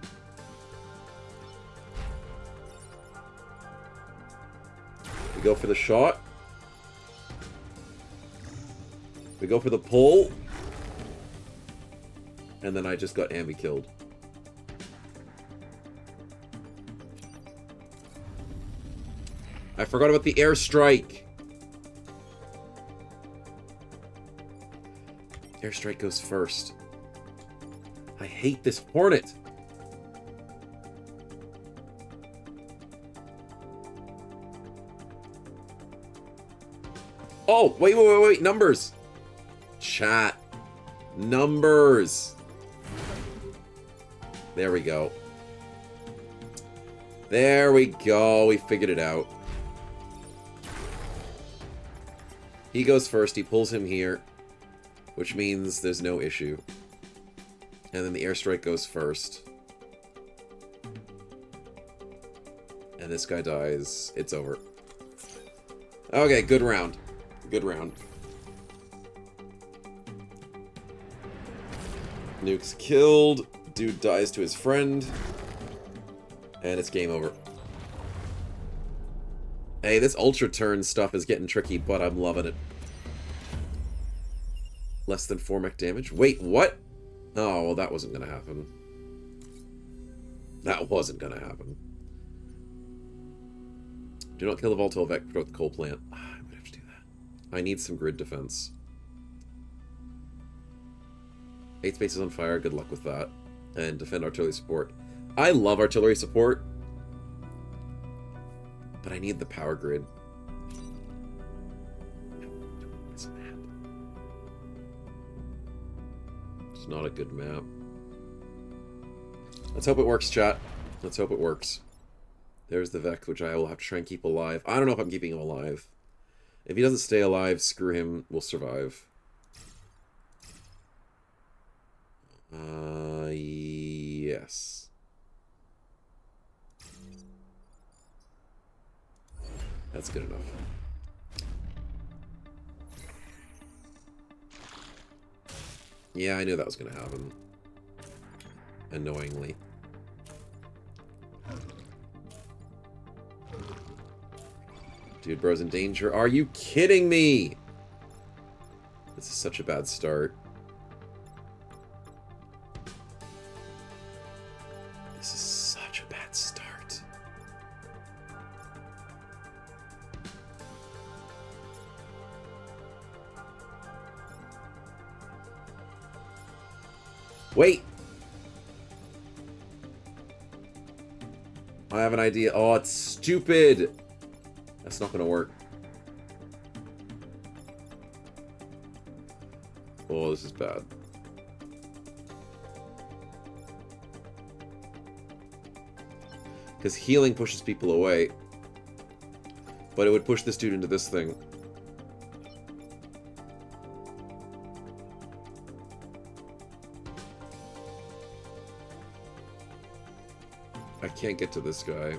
We go for the shot. We go for the pull. And then I just got Ambi killed. I forgot about the airstrike. Airstrike goes first. I hate this Hornet. Oh, wait. Numbers. Chat. Numbers. There we go. There we go. We figured it out. He goes first. He pulls him here, which means there's no issue. And then the airstrike goes first. And this guy dies. It's over. Okay, good round. Good round. Nuke's killed. Dude dies to his friend. And it's game over. Hey, this ultra turn stuff is getting tricky, but I'm loving it. Less than 4 mech damage? Wait, what? Oh, well, that wasn't gonna happen. That wasn't gonna happen. Do not kill the volatile Vec throughout the coal plant. I'm gonna have to do that. I need some grid defense. 8 spaces on fire, good luck with that. And defend artillery support. I love artillery support, but I need the power grid. This map. It's not a good map. Let's hope it works, chat. Let's hope it works. There's the Vec, which I will have to try and keep alive. I don't know if I'm keeping him alive. If he doesn't stay alive, screw him. We'll survive. Yes. That's good enough. Yeah, I knew that was going to happen. Annoyingly. Dude, bro's in danger. Are you kidding me? This is such a bad start. This is such a bad start. Wait! I have an idea. Oh, it's stupid! That's not gonna work. Oh, this is bad. Because healing pushes people away. But it would push this dude into this thing. I can't get to this guy.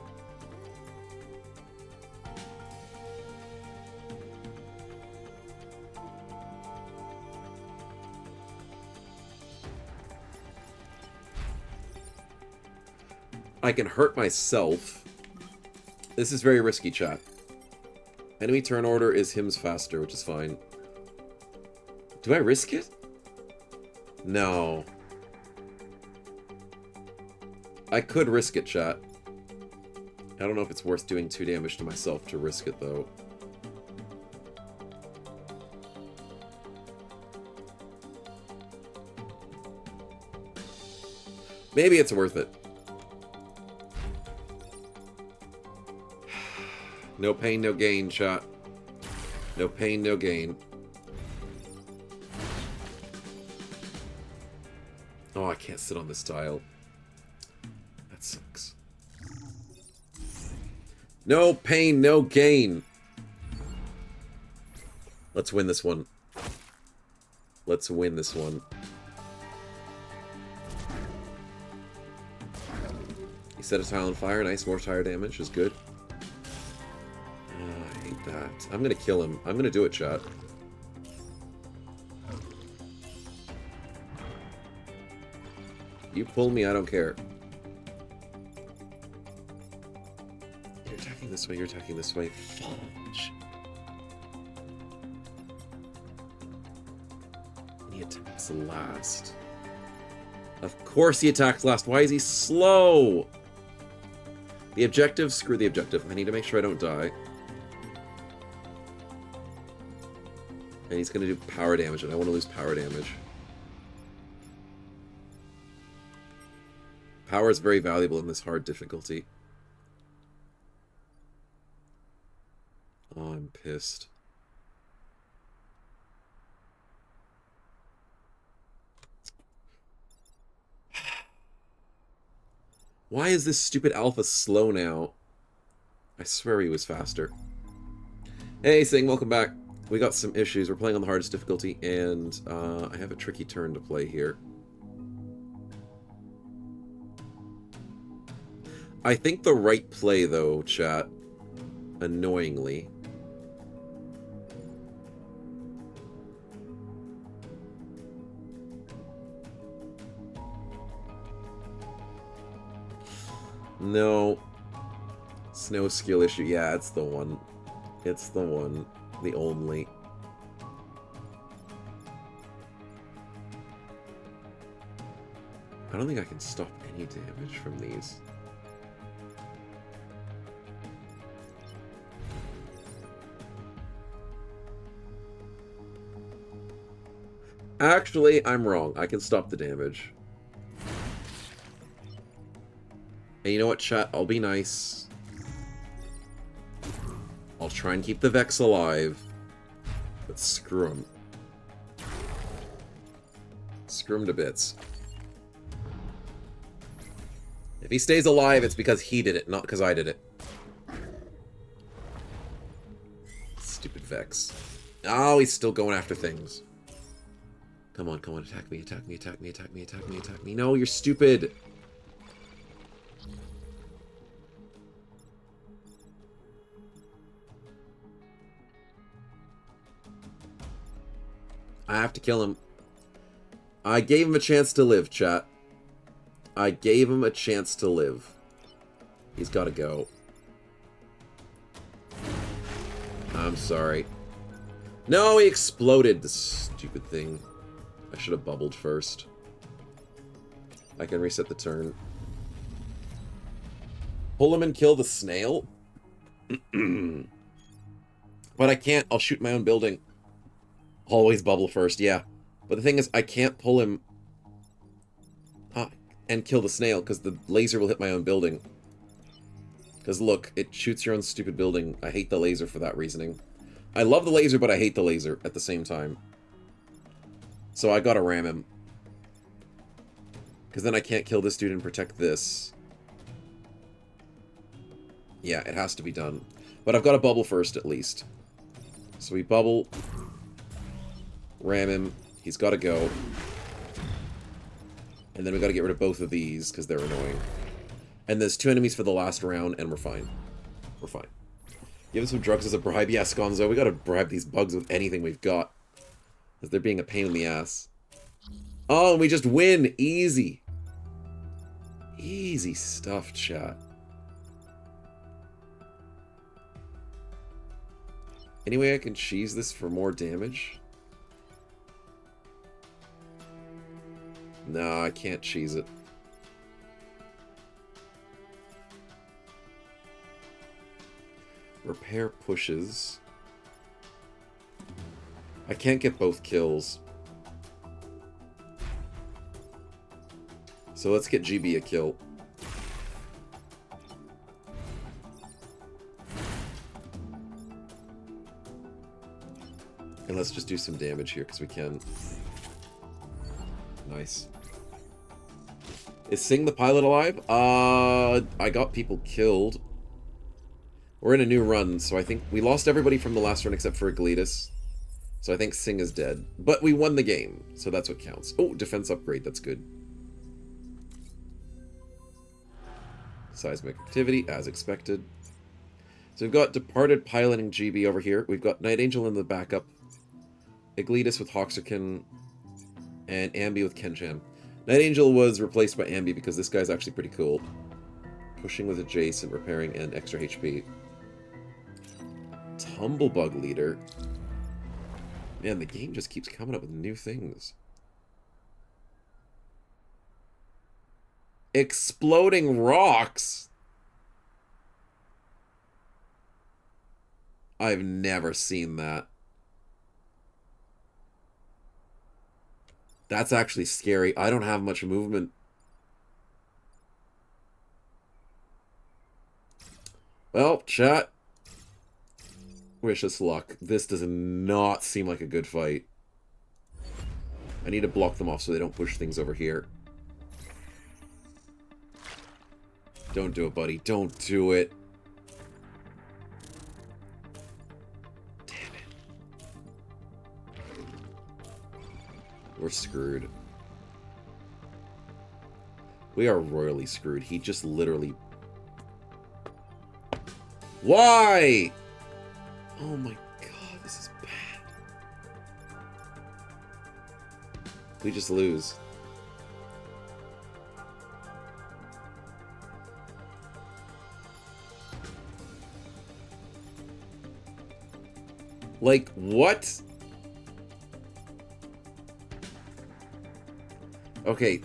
I can hurt myself. This is very risky, chat. Enemy turn order is him's faster, which is fine. Do I risk it? No. I could risk it, chat. I don't know if it's worth doing 2 damage to myself to risk it, though. Maybe it's worth it. No pain, no gain, chat. No pain, no gain. Oh, I can't sit on this tile. That sucks. No pain, no gain. Let's win this one. Let's win this one. He set a tile on fire. Nice, more tire damage is good. I hate that. I'm gonna kill him. I'm gonna do it, chat. You pull me, I don't care. You're attacking this way, you're attacking this way. Fudge. He attacks last. Of course he attacks last. Why is he slow? The objective? Screw the objective. I need to make sure I don't die. And he's going to do power damage, and I want to lose power damage. Power is very valuable in this hard difficulty. Oh, I'm pissed. Why is this stupid alpha slow now? I swear he was faster. Hey, Sing, welcome back. We got some issues. We're playing on the hardest difficulty, and I have a tricky turn to play here. I think the right play, though, chat, annoyingly, no, snow skill issue. Yeah, it's the one. It's the one. The only. I don't think I can stop any damage from these. Actually, I'm wrong. I can stop the damage. And you know what, chat? I'll be nice. I'll try and keep the Vex alive. But screw him. Screw him to bits. If he stays alive, it's because he did it, not because I did it. Stupid Vex. Oh, he's still going after things. Come on, come on, attack me, attack me, attack me, attack me, attack me, attack me. No, you're stupid. I have to kill him. I gave him a chance to live, chat. I gave him a chance to live. He's got to go. I'm sorry. No, he exploded, this stupid thing. I should have bubbled first. I can reset the turn. Pull him and kill the snail? But I can't. I'll shoot my own building. Always bubble first, yeah. But the thing is, I can't pull him and kill the snail, because the laser will hit my own building. Because look, it shoots your own stupid building. I hate the laser for that reasoning. I love the laser, but I hate the laser at the same time. So I gotta ram him. Because then I can't kill this dude and protect this. Yeah, it has to be done. But I've got to bubble first, at least. So we bubble. Ram him. He's got to go. And then we got to get rid of both of these, because they're annoying. And there's 2 enemies for the last round, and we're fine. We're fine. Give us some drugs as a bribe. Yes, Gonzo, we got to bribe these bugs with anything we've got. Because they're being a pain in the ass. Oh, and we just win! Easy. Easy stuff, chat. Any way I can cheese this for more damage? No, I can't cheese it. Repair pushes. I can't get both kills. So let's get GB a kill. And let's just do some damage here, because we can. Nice. Is Sing the pilot alive? I got people killed. We're in a new run, so I think we lost everybody from the last run except for Igletus. So I think Sing is dead. But we won the game, so that's what counts. Oh, defense upgrade, that's good. Seismic activity, as expected. So we've got Departed piloting GB over here. We've got Night Angel in the backup. Igletus with Hoxerkin. And Ambi with Kenchan. Night Angel was replaced by Ambi because this guy's actually pretty cool. Pushing with adjacent, repairing, and extra HP. Tumblebug leader. Man, the game just keeps coming up with new things. Exploding rocks? I've never seen that. That's actually scary. I don't have much movement. Well, chat. Wish us luck. This does not seem like a good fight. I need to block them off so they don't push things over here. Don't do it, buddy. Don't do it. Damn it. We're screwed. We are royally screwed. He just literally... Why? Oh my god, this is bad. We just lose. Like, what? Okay.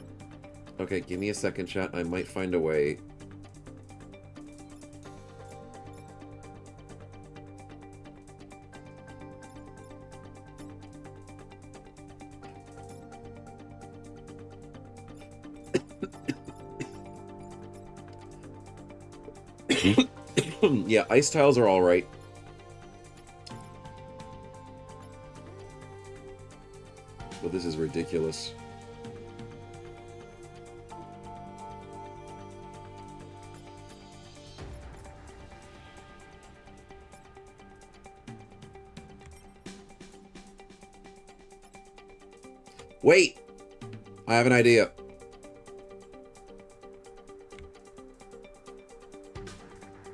Okay, give me a second, chat. I might find a way. Yeah, ice tiles are alright. But this is ridiculous. Wait! I have an idea.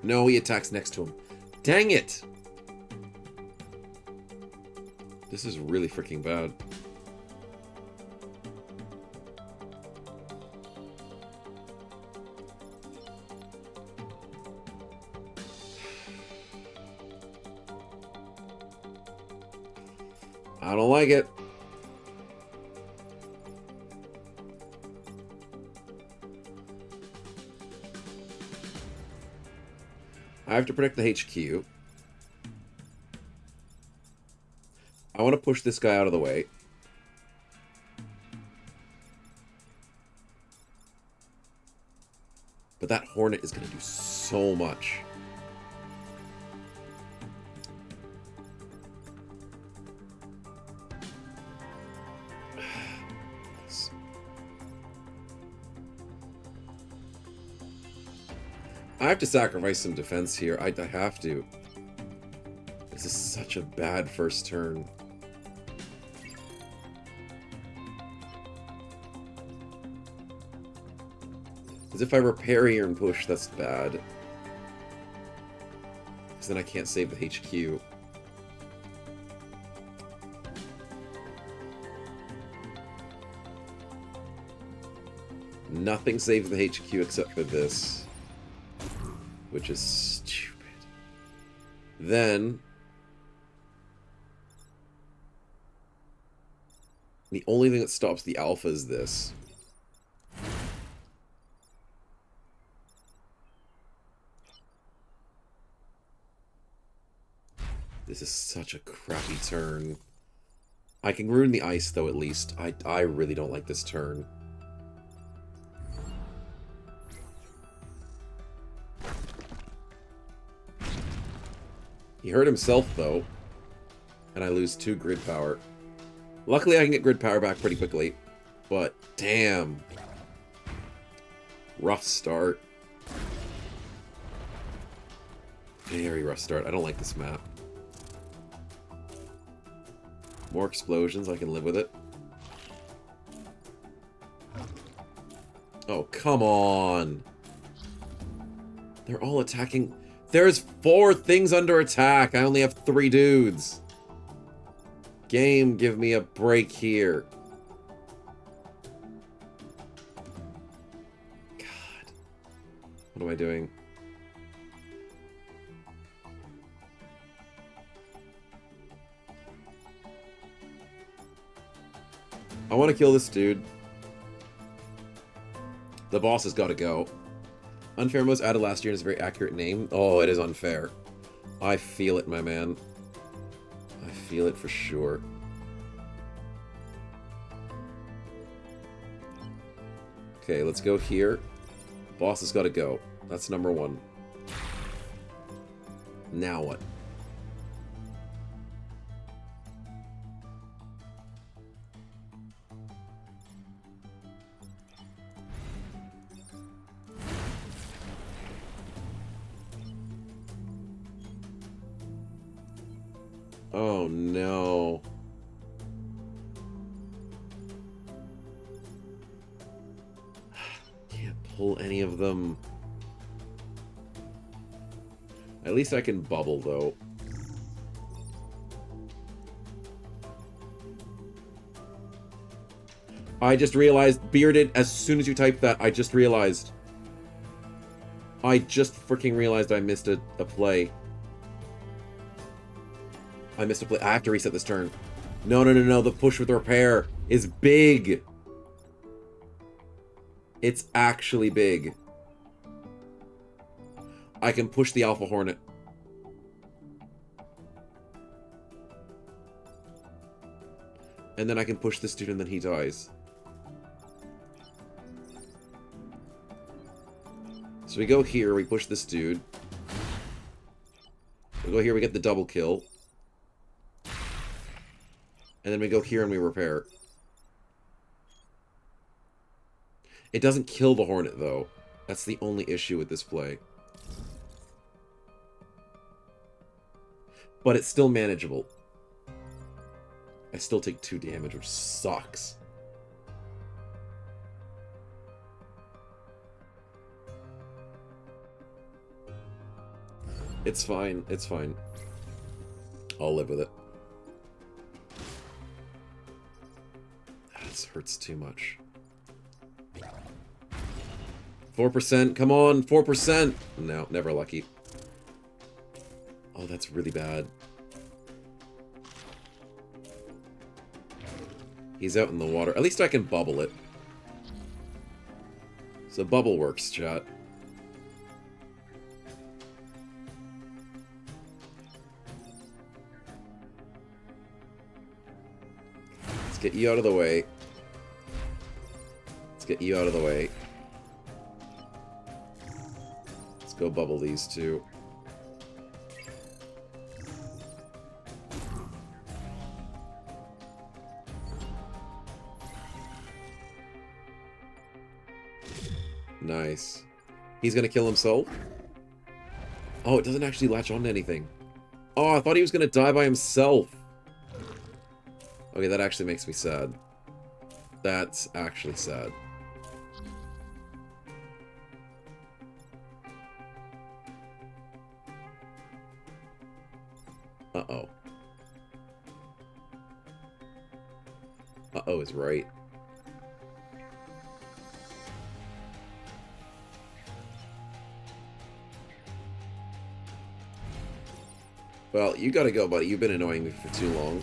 No, he attacks next to him. Dang it! This is really freaking bad. I don't like it. I have to protect the HQ. I want to push this guy out of the way. But that Hornet is going to do so much. I have to sacrifice some defense here. I have to. This is such a bad first turn. Because if I repair here and push, that's bad. Because then I can't save the HQ. Nothing saves the HQ except for this. Which is stupid. Then... the only thing that stops the alpha is this. This is such a crappy turn. I can ruin the ice, though, at least. I really don't like this turn. He hurt himself, though. And I lose 2 grid power. Luckily, I can get grid power back pretty quickly. But, damn. Rough start. Very rough start. I don't like this map. More explosions. I can live with it. Oh, come on. They're all attacking... There's 4 things under attack. I only have 3 dudes. Game, give me a break here. God. What am I doing? I want to kill this dude. The boss has got to go. Unfair was added last year and is a very accurate name. Oh, it is unfair. I feel it, my man. I feel it for sure. Okay, let's go here. Boss has got to go. That's number 1. Now what? Oh no. Can't pull any of them. At least I can bubble, though. I just realized, Bearded, as soon as you typed that, I just realized. I just freaking realized I missed a play. I missed a play. I have to reset this turn. No, no, no, no. The push with repair is big. It's actually big. I can push the Alpha Hornet. And then I can push this dude and then he dies. So we go here, we push this dude. We go here, we get the double kill. And then we go here and we repair. It doesn't kill the Hornet, though. That's the only issue with this play. But it's still manageable. I still take 2 damage, which sucks. It's fine. It's fine. I'll live with it. This hurts too much. 4%. Come on, 4%. No, never lucky. Oh, that's really bad. He's out in the water. At least I can bubble it. So bubble works, chat. Let's get you out of the way. Let's get you out of the way. Let's go bubble these two. Nice. He's gonna kill himself? Oh, it doesn't actually latch on to anything. Oh, I thought he was gonna die by himself. Okay, that actually makes me sad. That's actually sad. Uh-oh. Uh-oh is right. Well, you gotta go, buddy. You've been annoying me for too long.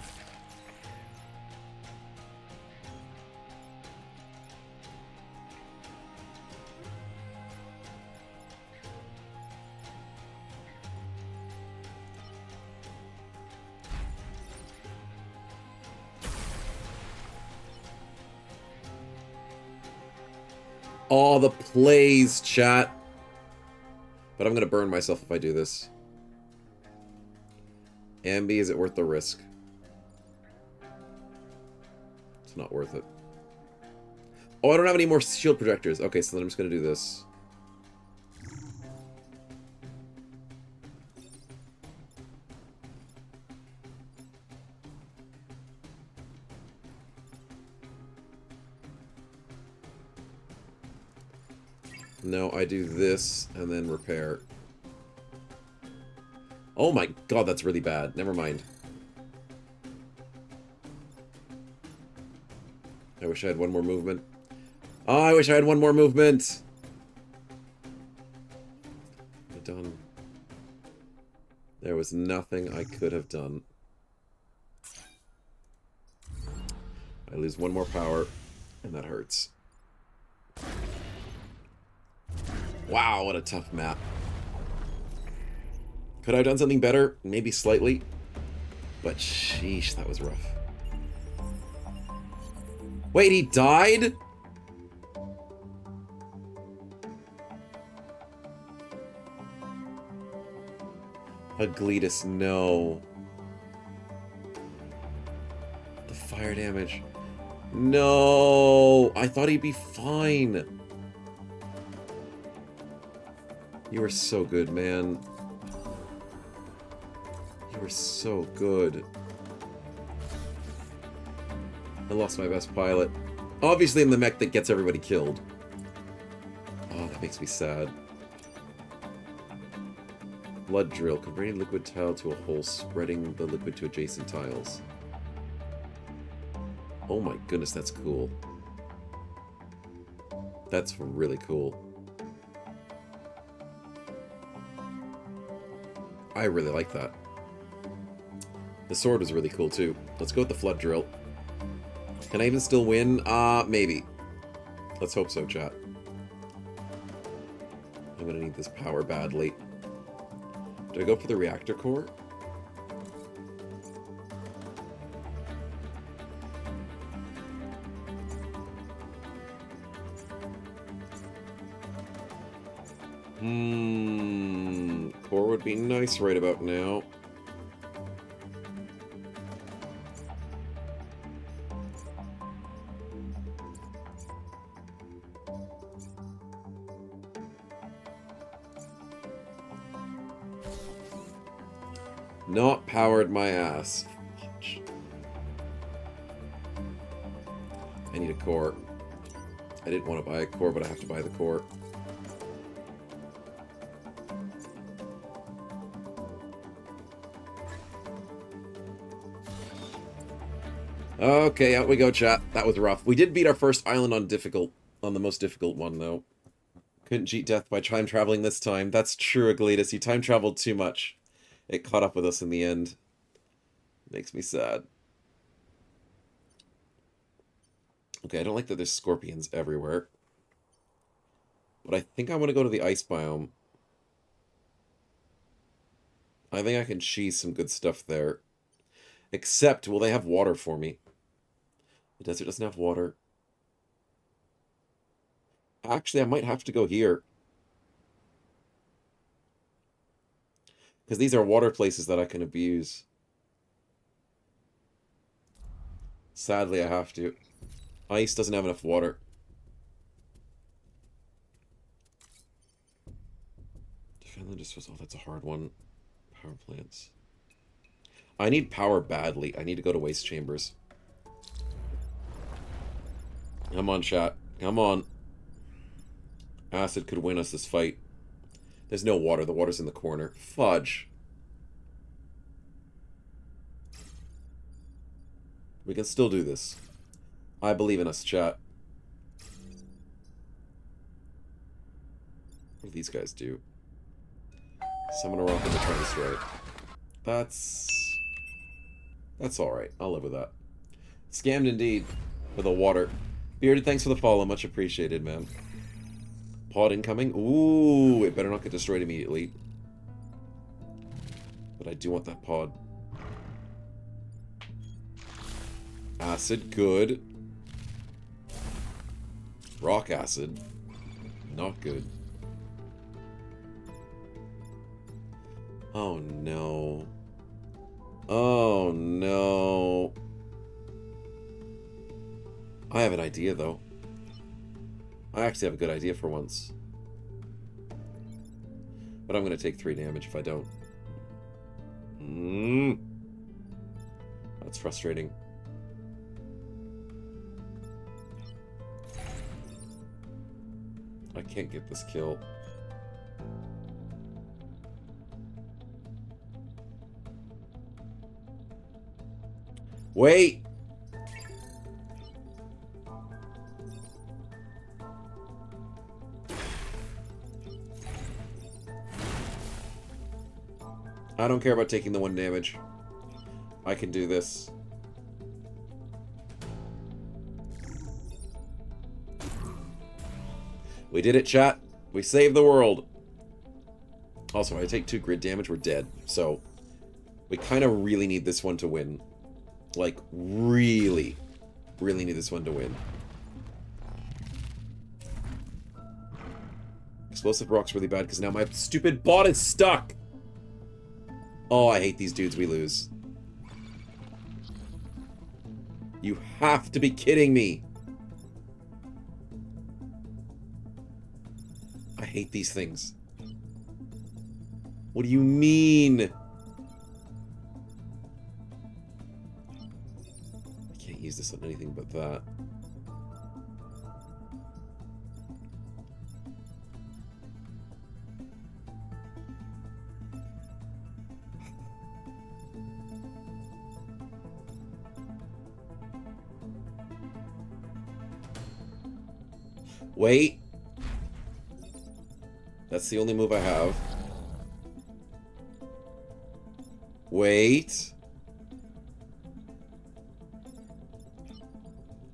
Oh, the plays, chat. But I'm gonna burn myself if I do this. Ambi, is it worth the risk? It's not worth it. Oh, I don't have any more shield projectors. Okay, so then I'm just gonna do this. No, I do this and then repair. Oh my god, that's really bad. Never mind. I wish I had one more movement. Oh, I wish I had one more movement. Done. There was nothing I could have done. I lose one more power, and that hurts. Wow, what a tough map. Could I have done something better? Maybe slightly. But sheesh, that was rough. Wait, he died? Aglitas, no. The fire damage. No! I thought he'd be fine. You were so good, man. They were so good. I lost my best pilot. Obviously I'm the mech that gets everybody killed. Oh, that makes me sad. Blood drill. Converting liquid tile to a hole, spreading the liquid to adjacent tiles. Oh my goodness, that's cool. That's really cool. I really like that. The sword is really cool too. Let's go with the flood drill. Can I even still win? Maybe. Let's hope so, chat. I'm gonna need this power badly. Do I go for the reactor core? Core would be nice right about now. Not powered my ass. I need a core. I didn't want to buy a core, but I have to buy the core. Okay, out we go, chat. That was rough. We did beat our first island on the most difficult one, though. Couldn't cheat death by time traveling this time. That's true, Agletus. You time traveled too much. It caught up with us in the end. Makes me sad. Okay, I don't like that there's scorpions everywhere. But I think I want to go to the ice biome. I think I can cheese some good stuff there. Except, will they have water for me? The desert doesn't have water. Actually, I might have to go here. Because these are water places that I can abuse. Sadly, I have to. Ice doesn't have enough water. Defend the disposal. Oh, that's a hard one. Power plants. I need power badly. I need to go to waste chambers. Come on, chat. Come on. Acid could win us this fight. There's no water. The water's in the corner. Fudge. We can still do this. I believe in us, chat. What do these guys do? Summon a rocket to try and destroy it. That's alright. I'll live with that. Scammed indeed. With a water. Bearded, thanks for the follow. Much appreciated, man. Pod incoming. Ooh, it better not get destroyed immediately. But I do want that pod. Acid, good. Rock acid. Not good. Oh no. Oh no. I have an idea though. I actually have a good idea for once. But I'm going to take 3 damage if I don't. That's frustrating. I can't get this kill. Wait! I don't care about taking the 1 damage. I can do this. We did it, chat. We saved the world. Also, if I take 2 grid damage, we're dead. So, we kind of really need this one to win. Like, really, really need this one to win. Explosive rock's really bad because now my stupid bot is stuck. Oh, I hate these dudes we lose. You have to be kidding me. I hate these things. What do you mean? this on anything but that. Wait. That's the only move I have. Wait.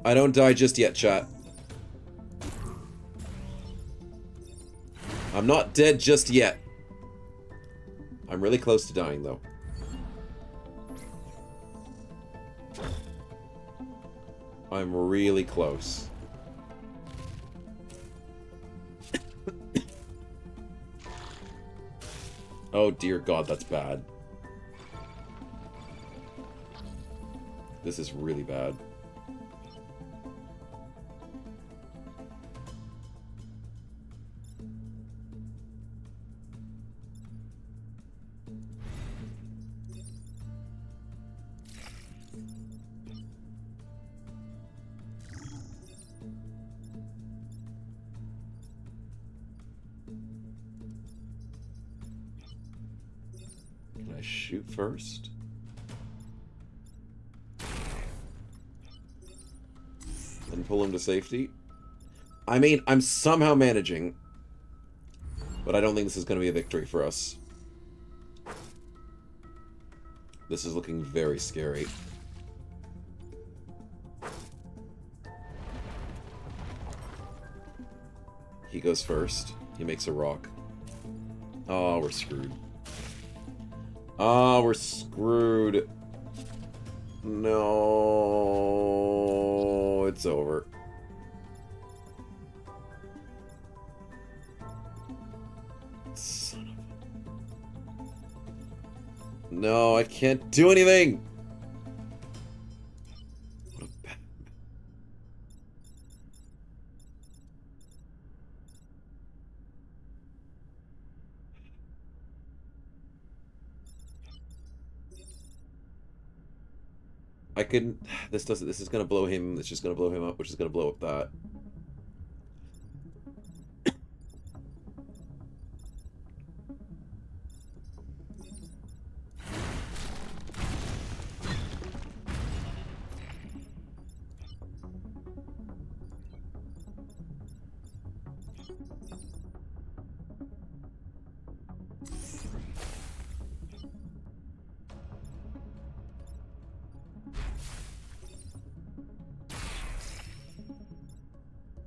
I don't die just yet, chat. I'm not dead just yet. I'm really close to dying, though. I'm really close. Oh dear God, that's bad. This is really bad. Can I shoot first? And pull him to safety? I mean, I'm somehow managing. But I don't think this is going to be a victory for us. This is looking very scary. He goes first. He makes a rock. Oh, we're screwed. Oh, we're screwed. No, it's over. Son of a... No, I can't do anything. What a bad... I couldn't... This doesn't... This is gonna blow him... It's just gonna blow him up, which is gonna blow up that.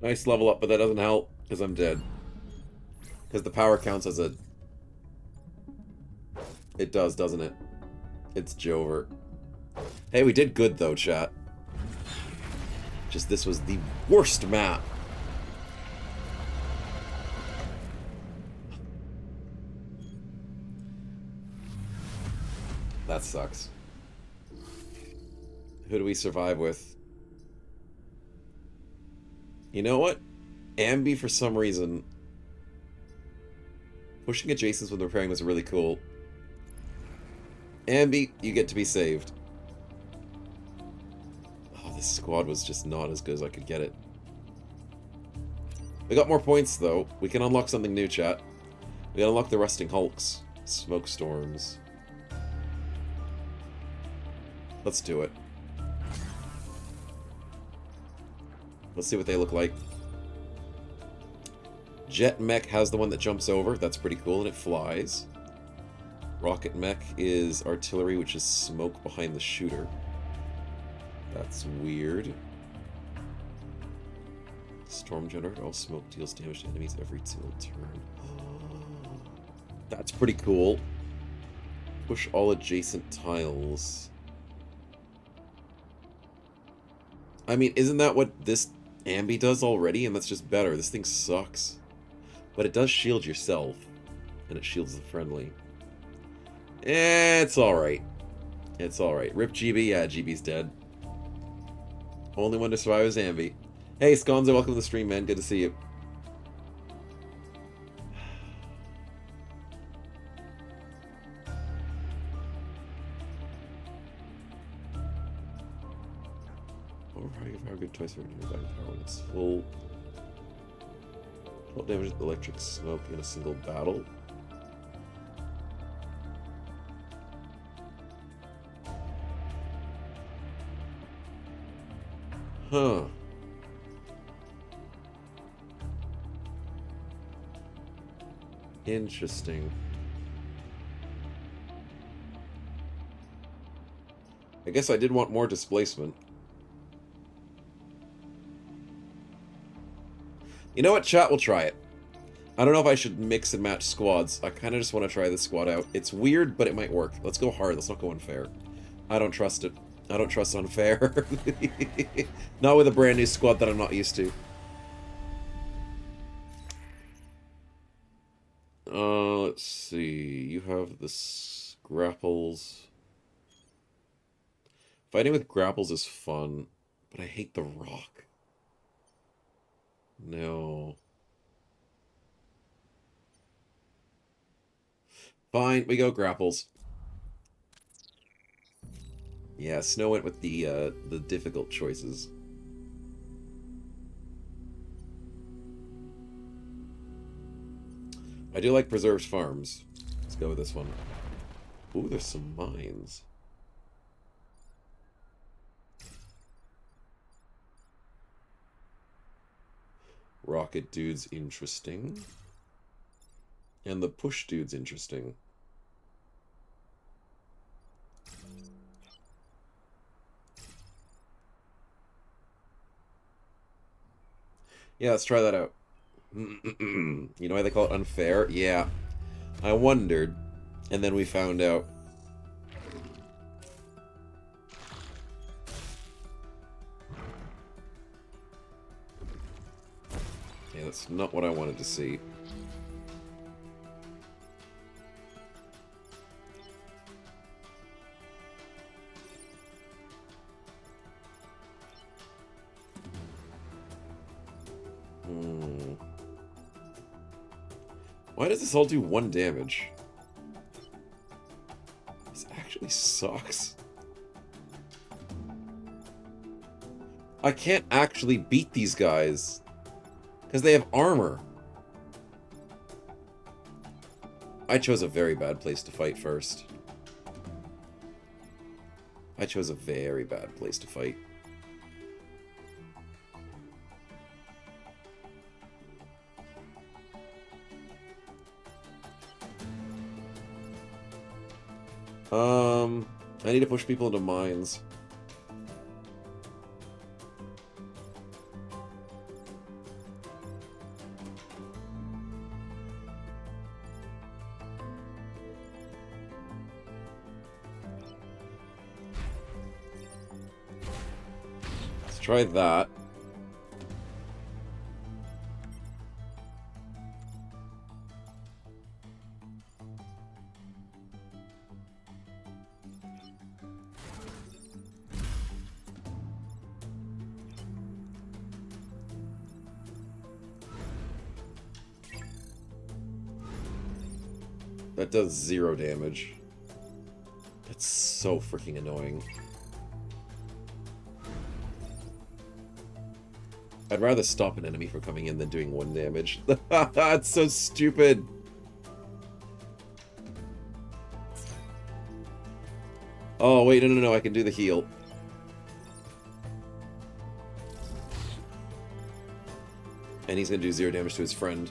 Nice level up, but that doesn't help, because I'm dead. Because the power counts as a... It does, doesn't it? It's Jover. Hey, we did good, though, chat. Just this was the worst map. That sucks. Who do we survive with? You know what? Ambi, for some reason... Pushing adjacents when repairing was really cool. Ambi, you get to be saved. Oh, this squad was just not as good as I could get it. We got more points, though. We can unlock something new, chat. We can unlock the Rusting Hulks. Smoke Storms. Let's do it. Let's see what they look like. Jet Mech has the one that jumps over. That's pretty cool, and it flies. Rocket Mech is artillery, which is smoke behind the shooter. That's weird. Storm Generator. All smoke deals damage to enemies every single turn. That's pretty cool. Push all adjacent tiles. I mean, isn't that what this Ambi does already? And that's just better. This thing sucks. But it does shield yourself. And it shields the friendly. It's alright. It's alright. Rip GB? Yeah, GB's dead. Only one to survive is Ambi. Hey, Sconzo, welcome to the stream, man. Good to see you. transfer to combined power when it's full. 12 damage with electric smoke in a single battle. Huh. Interesting. I guess I did want more displacement. You know what, chat? We'll try it. I don't know if I should mix and match squads. I kind of just want to try this squad out. It's weird, but it might work. Let's go hard. Let's not go unfair. I don't trust it. I don't trust unfair. Not with a brand new squad that I'm not used to. Let's see. You have this grapples. Fighting with grapples is fun, but I hate the rock. No. Fine, we go grapples. Yeah, Snow went with the difficult choices. I do like preserved farms. Let's go with this one. Ooh, there's some mines. Rocket dude's interesting. And the push dude's interesting. Yeah, let's try that out. You know why they call it unfair? Yeah. I wondered. And then we found out. Yeah, that's not what I wanted to see. Why does this all do 1 damage? This actually sucks. I can't actually beat these guys. Because they have armor. I chose a very bad place to fight first. I chose a very bad place to fight. I need to push people into mines. Let's try that. That does 0 damage. That's so freaking annoying. I'd rather stop an enemy from coming in than doing 1 damage. That's so stupid. Oh, wait, no, I can do the heal. And he's gonna do 0 damage to his friend.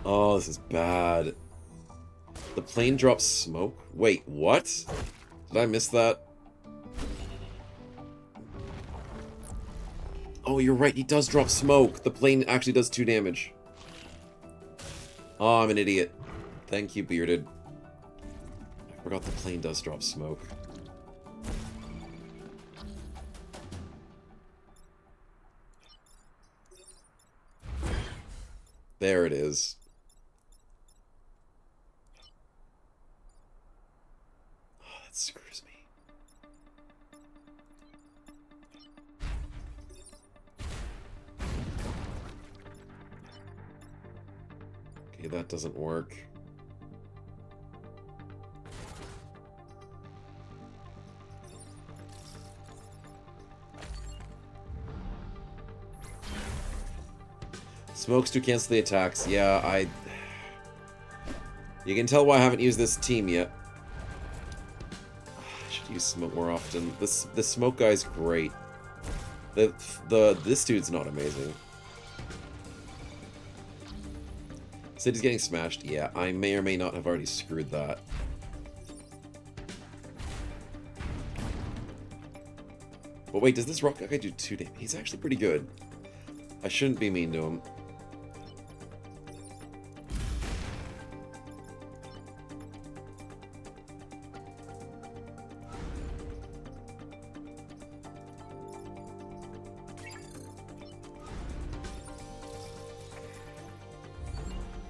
Oh, this is bad. The plane drops smoke? Wait, what? Did I miss that? Oh, you're right, he does drop smoke. The plane actually does 2 damage. Oh, I'm an idiot. Thank you, Bearded. I forgot the plane does drop smoke. There it is. Oh, that screws me. Okay, that doesn't work. Smokes to cancel the attacks. Yeah, You can tell why I haven't used this team yet. I should use smoke more often. The smoke guy's great. This dude's not amazing. City's getting smashed. Yeah, I may or may not have already screwed that. But wait, does this rock guy do 2 damage? He's actually pretty good. I shouldn't be mean to him.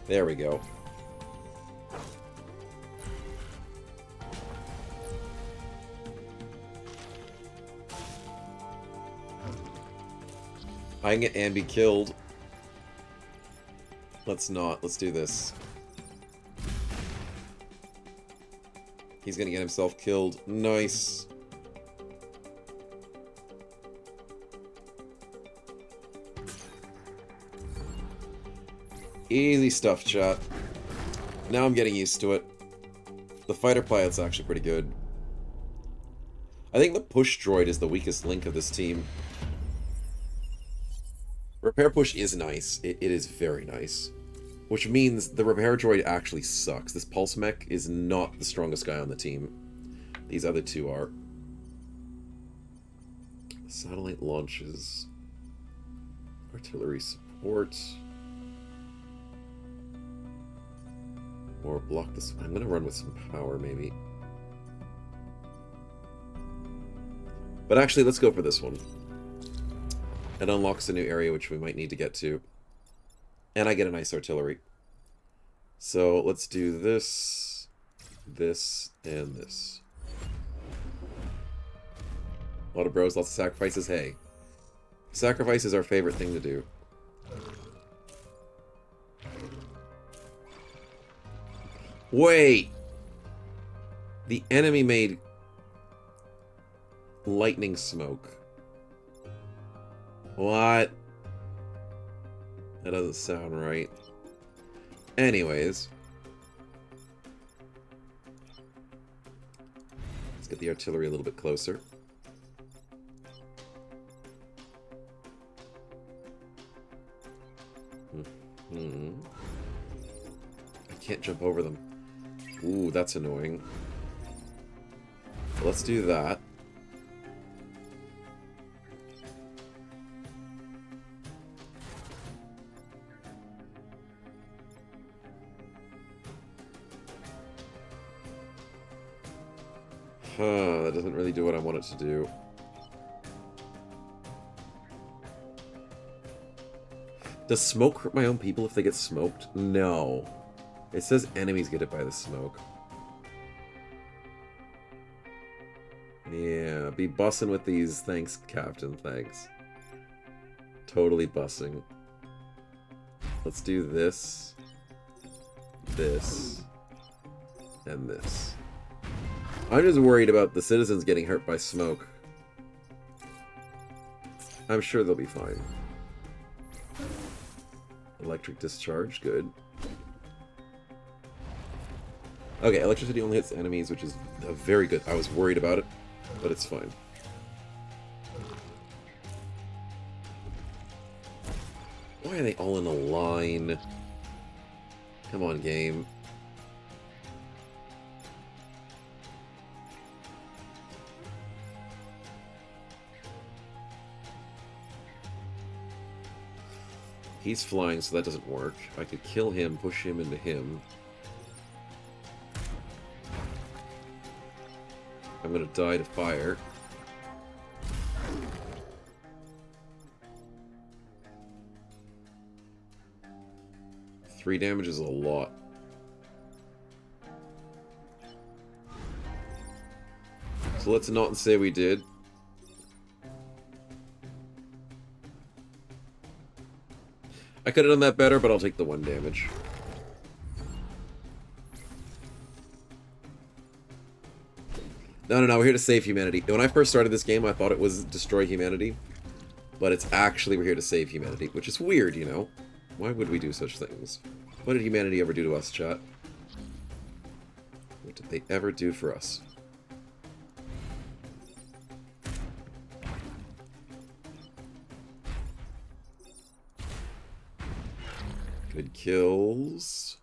There we go. I can get Ambi killed. Let's not. Let's do this. He's gonna get himself killed. Nice. Easy stuff, chat. Now I'm getting used to it. The fighter pilot's actually pretty good. I think the push droid is the weakest link of this team. Repair push is nice. It is very nice. Which means the repair droid actually sucks. This pulse mech is not the strongest guy on the team. These other two are. Satellite launches. Artillery support. Or block this. I'm gonna run with some power, maybe. But actually, let's go for this one. It unlocks a new area which we might need to get to. And I get a nice artillery. So let's do this, this, and this. A lot of bros, lots of sacrifices. Hey. Sacrifice is our favorite thing to do. Wait! The enemy made lightning smoke. What? That doesn't sound right. Anyways. Let's get the artillery a little bit closer. I can't jump over them. Ooh, that's annoying. Let's do that. That doesn't really do what I want it to do. Does smoke hurt my own people if they get smoked? No. It says enemies get it by the smoke. Yeah, be bussing with these. Thanks, Captain. Thanks. Totally bussing. Let's do this, this, and this. I'm just worried about the citizens getting hurt by smoke. I'm sure they'll be fine. Electric discharge, good. Okay, electricity only hits enemies, which is very good. I was worried about it, but it's fine. Why are they all in a line? Come on, game. He's flying, so that doesn't work. I could kill him, push him into him. I'm gonna die to fire. Three damage is a lot. So let's not say we did. I could have done that better, but I'll take the 1 damage. No, we're here to save humanity. When I first started this game, I thought it was destroy humanity. But it's actually we're here to save humanity, which is weird, you know? Why would we do such things? What did humanity ever do to us, chat? What did they ever do for us? Good kills.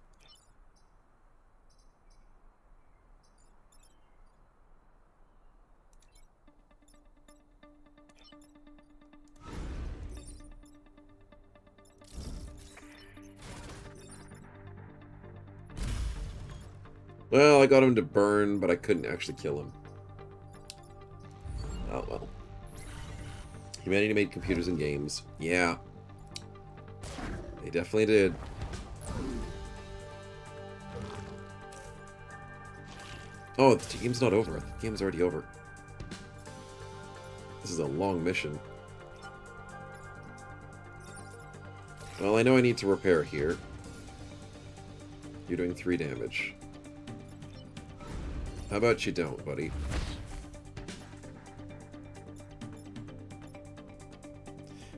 Well, I got him to burn, but I couldn't actually kill him. Oh well. Humanity made computers and games. Yeah. They definitely did. Oh, the game's not over. The game's already over. This is a long mission. Well, I know I need to repair here. You're doing 3 damage. How about you don't, buddy?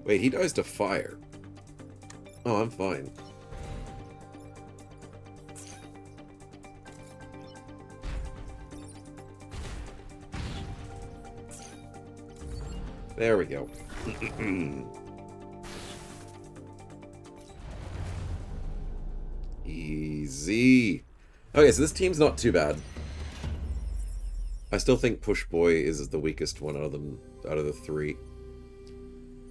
Wait, he dies to fire. Oh, I'm fine. There we go. Easy. Okay, so this team's not too bad. I still think Push Boy is the weakest one out of the 3.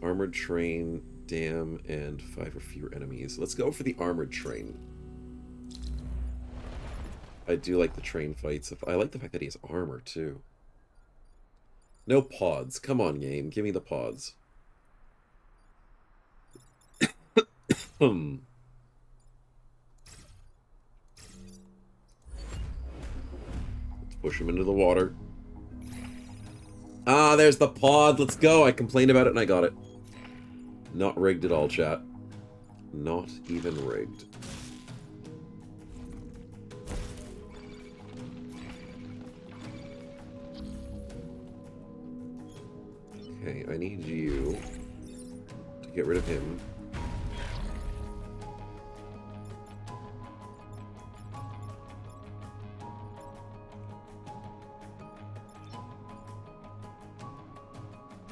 Armored Train, Dam, and 5 or fewer enemies. Let's go for the Armored Train. I do like the train fights. I like the fact that he has armor, too. No pods. Come on, game. Give me the pods. Let's push him into the water. Ah, there's the pod. Let's go. I complained about it and I got it. Not rigged at all, chat. Not even rigged. Okay, I need you to get rid of him.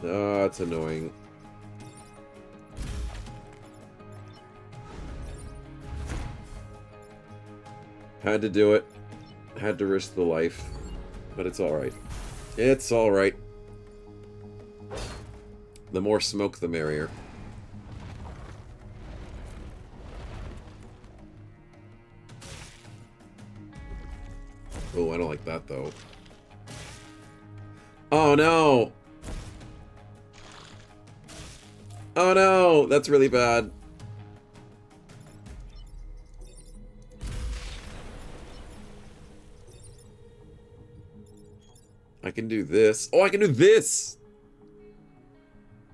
Ah, it's annoying. Had to do it. Had to risk the life. But it's alright. It's alright. The more smoke, the merrier. Oh, I don't like that, though. Oh, no! Oh, no! That's really bad. I can do this. Oh, I can do this!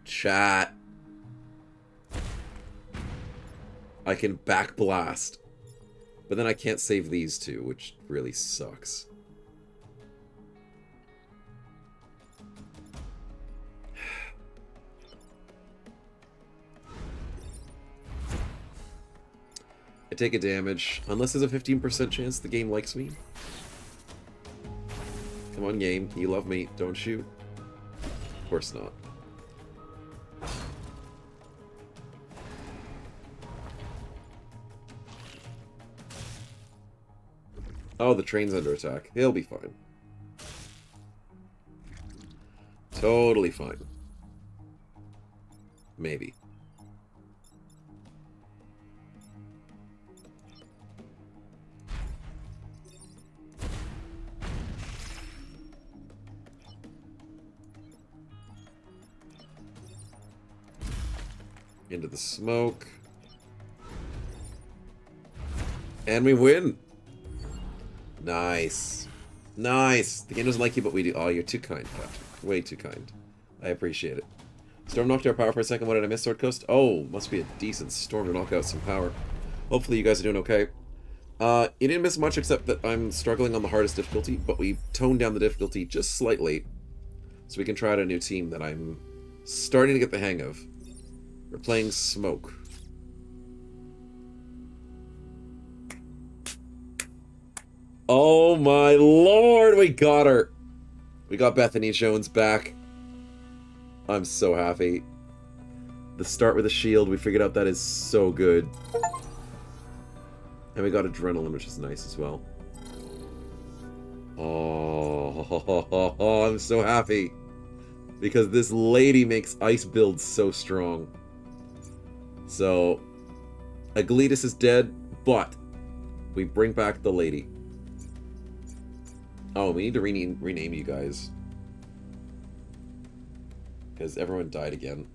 Chat. I can back blast. But then I can't save these two, which really sucks. I take a damage, unless there's a 15% chance the game likes me. Come on, game. You love me, don't you? Of course not. Oh, the train's under attack. He'll be fine. Totally fine. Maybe. Into the smoke. And we win! Nice. Nice! The game doesn't like you, but we do. Oh, you're too kind, Captain. Way too kind. I appreciate it. Storm knocked our power for a second. What did I miss, Sword Coast? Oh, must be a decent storm to knock out some power. Hopefully you guys are doing okay. You didn't miss much except that I'm struggling on the hardest difficulty, but we toned down the difficulty just slightly so we can try out a new team that I'm starting to get the hang of. We're playing Smoke. Oh my lord, we got her. We got Bethany Jones back. I'm so happy. The start with a shield, we figured out that is so good. And we got adrenaline, which is nice as well. Oh, I'm so happy. Because this lady makes ice builds so strong. So, Agletus is dead, but we bring back the lady. Oh, we need to rename you guys. Because everyone died again.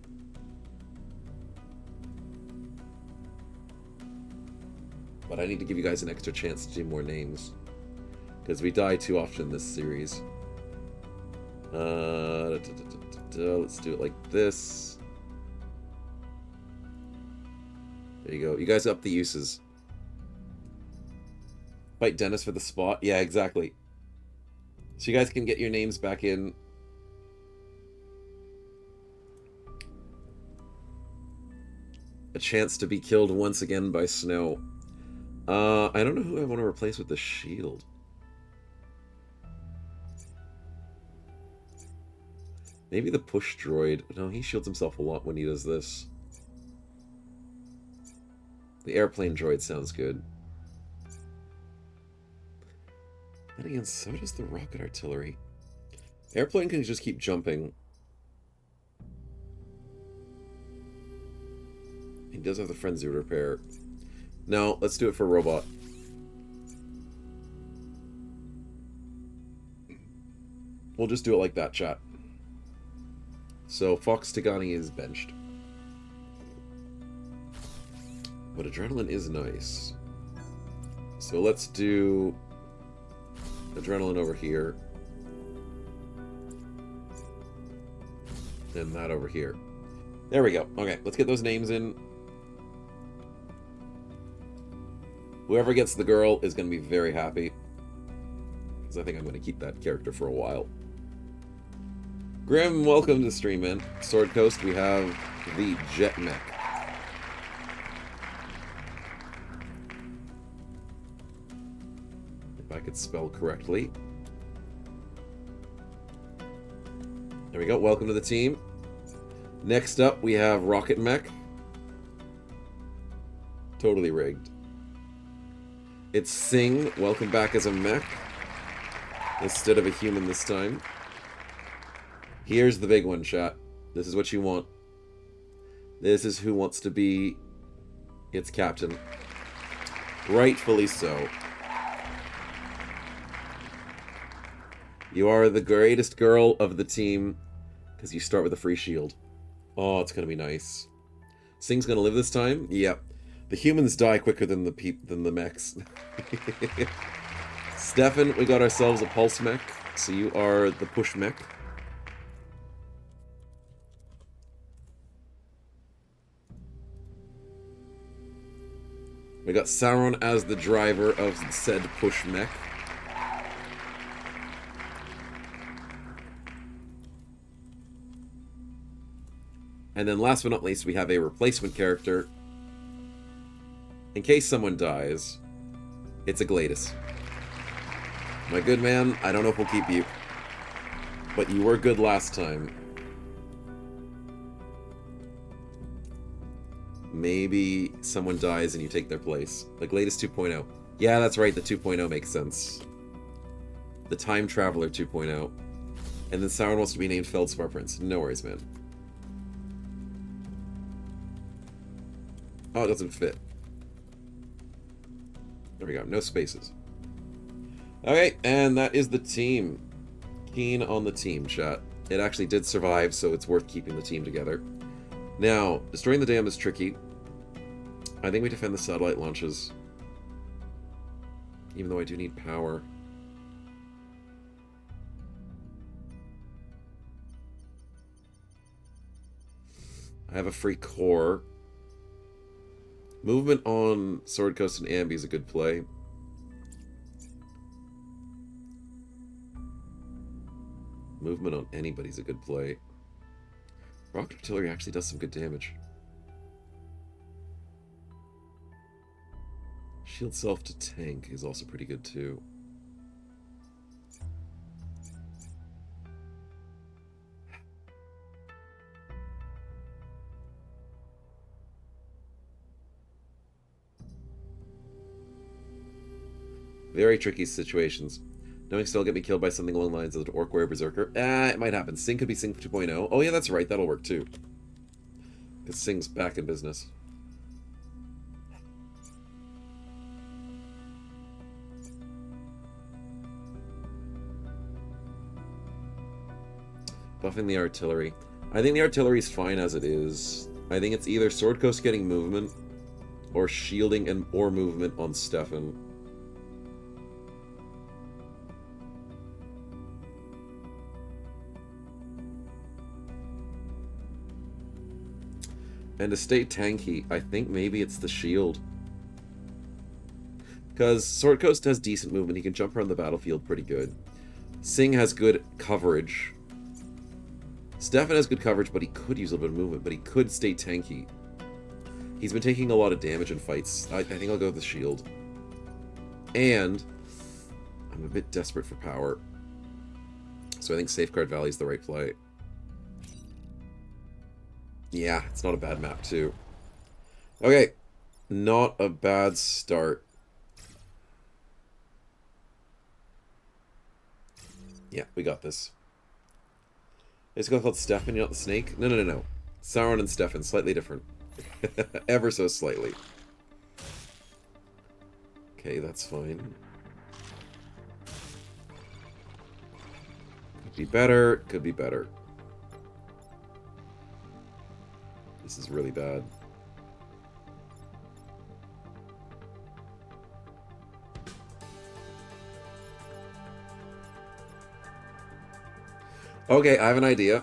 But I need to give you guys an extra chance to do more names. Because we die too often in this series. Let's do it like this. There you go. You guys up the uses. Fight Dennis for the spot. Yeah, exactly. So you guys can get your names back in. A chance to be killed once again by snow. I don't know who I want to replace with the shield. Maybe the push droid. No, he shields himself a lot when he does this. The airplane droid sounds good. And again, so does the rocket artillery. Airplane can just keep jumping. He does have the frenzy repair. No, let's do it for robot. We'll just do it like that, chat. So Fox Tagani is benched. But adrenaline is nice. So let's do adrenaline over here. And that over here. There we go. Okay, let's get those names in. Whoever gets the girl is going to be very happy. Because I think I'm going to keep that character for a while. Grim, welcome to the stream, man. Sword Coast, we have the Jet Mech. If I could spell correctly. There we go. Welcome to the team. Next up, we have Rocket Mech. Totally rigged. It's Sing. Welcome back as a mech. Instead of a human this time. Here's the big one, chat. This is what you want. This is who wants to be its captain. Rightfully so. You are the greatest girl of the team because you start with a free shield. Oh, it's going to be nice. Sing's going to live this time? Yep. The humans die quicker than the mechs. Stefan, we got ourselves a pulse mech, so you are the push mech. We got Sauron as the driver of said push mech. And then last but not least, we have a replacement character. In case someone dies, it's Agletus. My good man, I don't know if we'll keep you. But you were good last time. Maybe someone dies and you take their place. Agletus 2.0. Yeah, that's right, the 2.0 makes sense. The Time Traveler 2.0. And then Sauron wants to be named Feldspar Prince. No worries, man. Oh, it doesn't fit. There we go, no spaces. Okay, and that is the team. Keen on the team, chat. It actually did survive, so it's worth keeping the team together. Now, destroying the dam is tricky. I think we defend the satellite launches. Even though I do need power. I have a free core. Movement on Sword Coast and Ambi is a good play. Movement on anybody's a good play. Rocket artillery actually does some good damage. Shield self to tank is also pretty good too. Very tricky situations. Knowing still get me killed by something along the lines of the Orc Warrior Berserker. It might happen. Sing could be Sing 2.0. Oh yeah, that's right. That'll work too. Because Sing's back in business. Buffing the artillery. I think the artillery's fine as it is. I think it's either Sword Coast getting movement or shielding and or movement on Stefan. And to stay tanky, I think maybe it's the shield. Because Sword Coast has decent movement. He can jump around the battlefield pretty good. Sing has good coverage. Stefan has good coverage, but he could use a little bit of movement, but he could stay tanky. He's been taking a lot of damage in fights. I think I'll go with the shield. And I'm a bit desperate for power. So I think Safeguard Valley is the right play. Yeah, it's not a bad map, too. Okay, not a bad start. Yeah, we got this. It's called Stefan, you're not the snake? No. Sauron and Stefan, slightly different. Ever so slightly. Okay, that's fine. Could be better, could be better. This is really bad. Okay, I have an idea.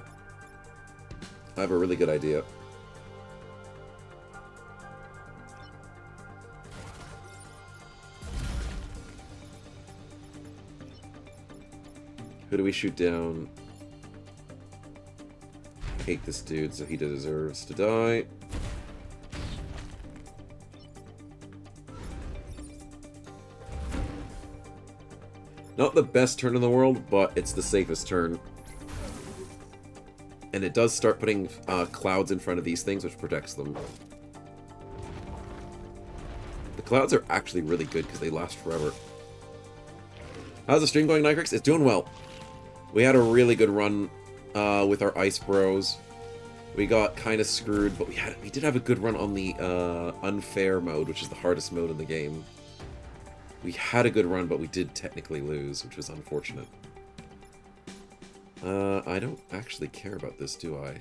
I have a really good idea. Who do we shoot down? I hate this dude, so he deserves to die. Not the best turn in the world, but it's the safest turn. And it does start putting clouds in front of these things, which protects them. The clouds are actually really good because they last forever. How's the stream going, Nicrix? It's doing well. We had a really good run with our Ice Bros. We got kind of screwed, but we did have a good run on the unfair mode, which is the hardest mode in the game. We had a good run, but we did technically lose, which was unfortunate. I don't actually care about this, do I?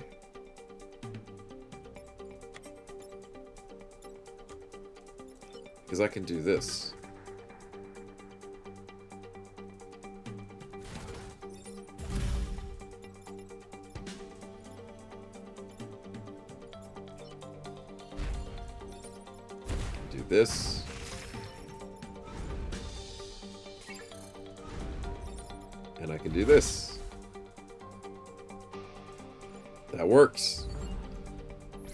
Because I can do this. Do this. And I can do this. That works.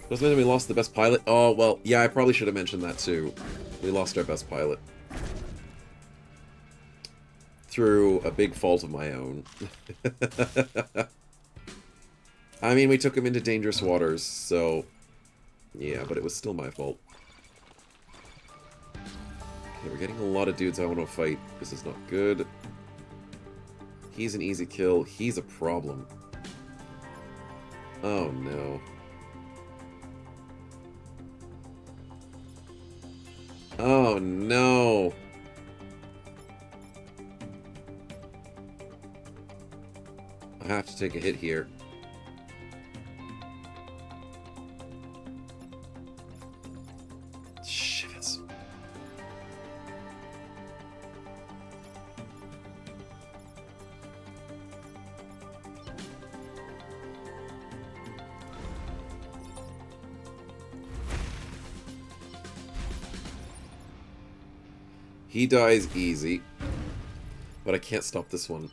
Doesn't mean we lost the best pilot. Oh, well, yeah, I probably should have mentioned that too. We lost our best pilot. Through a big fault of my own. I mean, we took him into dangerous waters, so... Yeah, but it was still my fault. Okay, we're getting a lot of dudes I want to fight. This is not good. He's an easy kill. He's a problem. Oh, no. Oh, no. I have to take a hit here. Shivets. He dies easy, but I can't stop this one.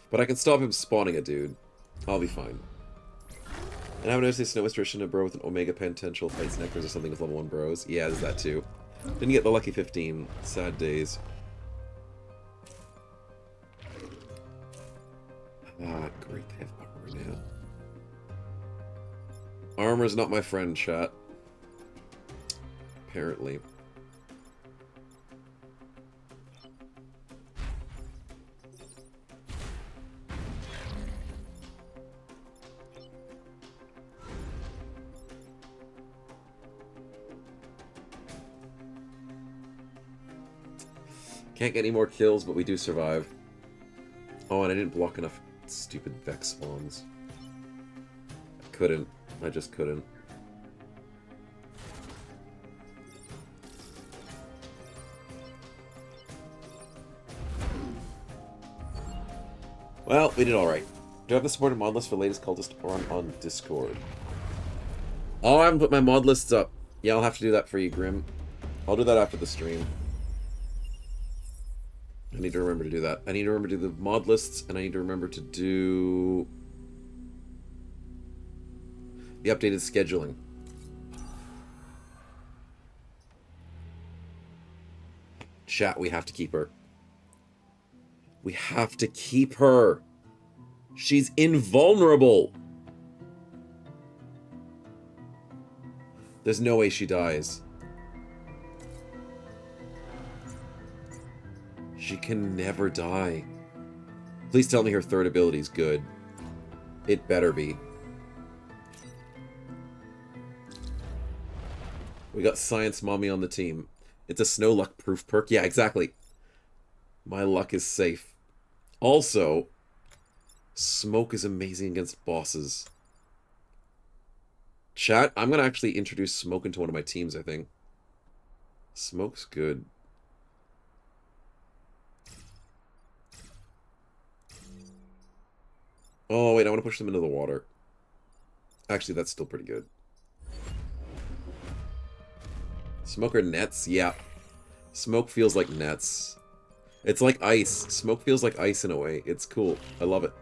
But I can stop him spawning a dude. I'll be fine. And I haven't noticed Snow Restriction a bro with an Omega potential fights Necros or something with level 1 bros. Yeah, there's that too. Didn't get the lucky 15. Sad days. Ah, great, they have armor now. Armor's not my friend, chat. Apparently. Can't get any more kills, but we do survive. Oh, and I didn't block enough stupid Vex spawns. I couldn't. I just couldn't. Well, we did alright. Do I have the supported mod list for latest cultist on Discord? Oh, I haven't put my mod lists up. Yeah, I'll have to do that for you, Grim. I'll do that after the stream. I need to remember to do that. I need to remember to do the mod lists, and I need to remember to do the updated scheduling. Chat, we have to keep her. We have to keep her. She's invulnerable. There's no way she dies. She can never die. Please tell me her third ability is good. It better be. We got Science Mommy on the team. It's a snow luck proof perk. Yeah, exactly. My luck is safe. Also, Smoke is amazing against bosses. Chat, I'm going to actually introduce Smoke into one of my teams, I think. Smoke's good. Oh, wait, I want to push them into the water. Actually, that's still pretty good. Smoke or nets? Yeah. Smoke feels like nets. It's like ice. Smoke feels like ice in a way. It's cool. I love it.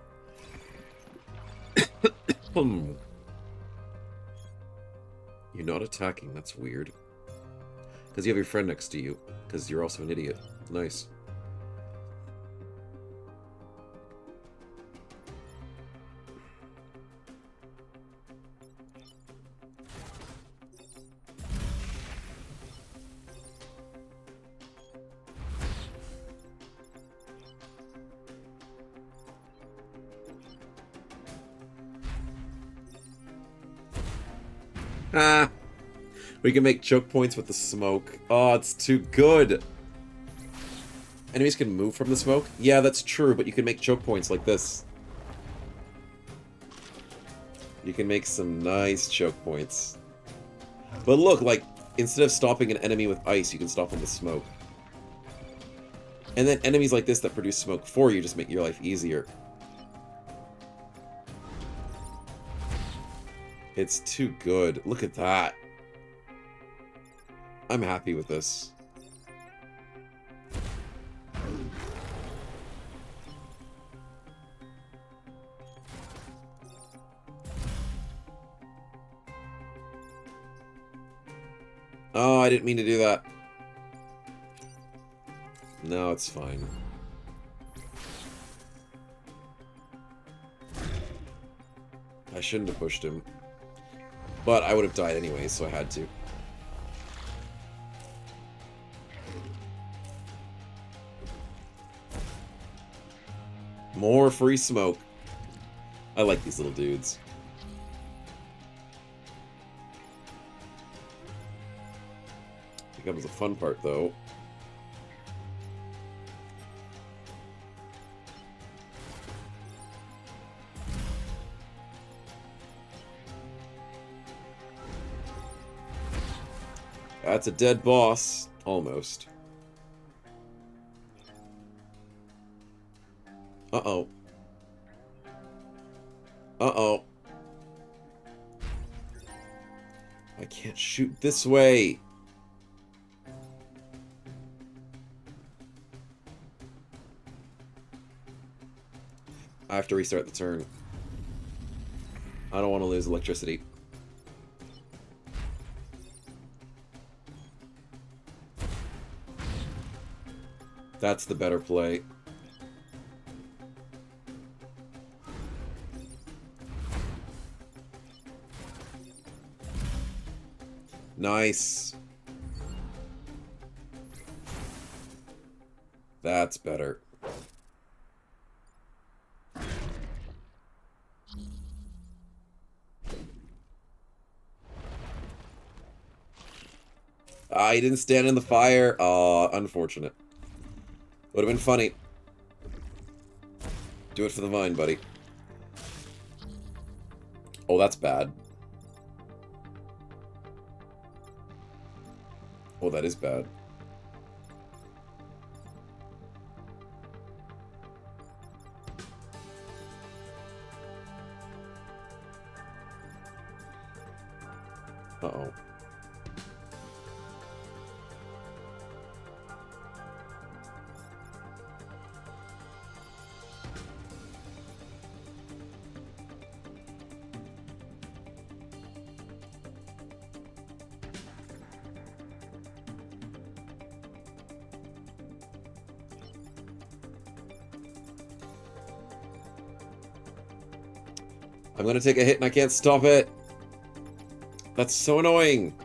You're not attacking. That's weird. Because you have your friend next to you. Because you're also an idiot. Nice. Ah! We can make choke points with the smoke. Oh, it's too good! Enemies can move from the smoke? Yeah, that's true, but you can make choke points like this. You can make some nice choke points. But look, like, instead of stopping an enemy with ice, you can stop them with smoke. And then enemies like this that produce smoke for you just make your life easier. It's too good. Look at that. I'm happy with this. Oh, I didn't mean to do that. No, it's fine. I shouldn't have pushed him. But I would have died anyway, so I had to. More free smoke. I like these little dudes. Here comes the fun part, though. That's a dead boss. Almost. Uh-oh. Uh-oh. I can't shoot this way. I have to restart the turn. I don't want to lose electricity. That's the better play. Nice. That's better. Ah, he didn't stand in the fire. Aw, unfortunate. Would have been funny. Do it for the vine, buddy. Oh, that's bad. Oh, that is bad. Uh-oh. I'm gonna take a hit and I can't stop it. That's so annoying.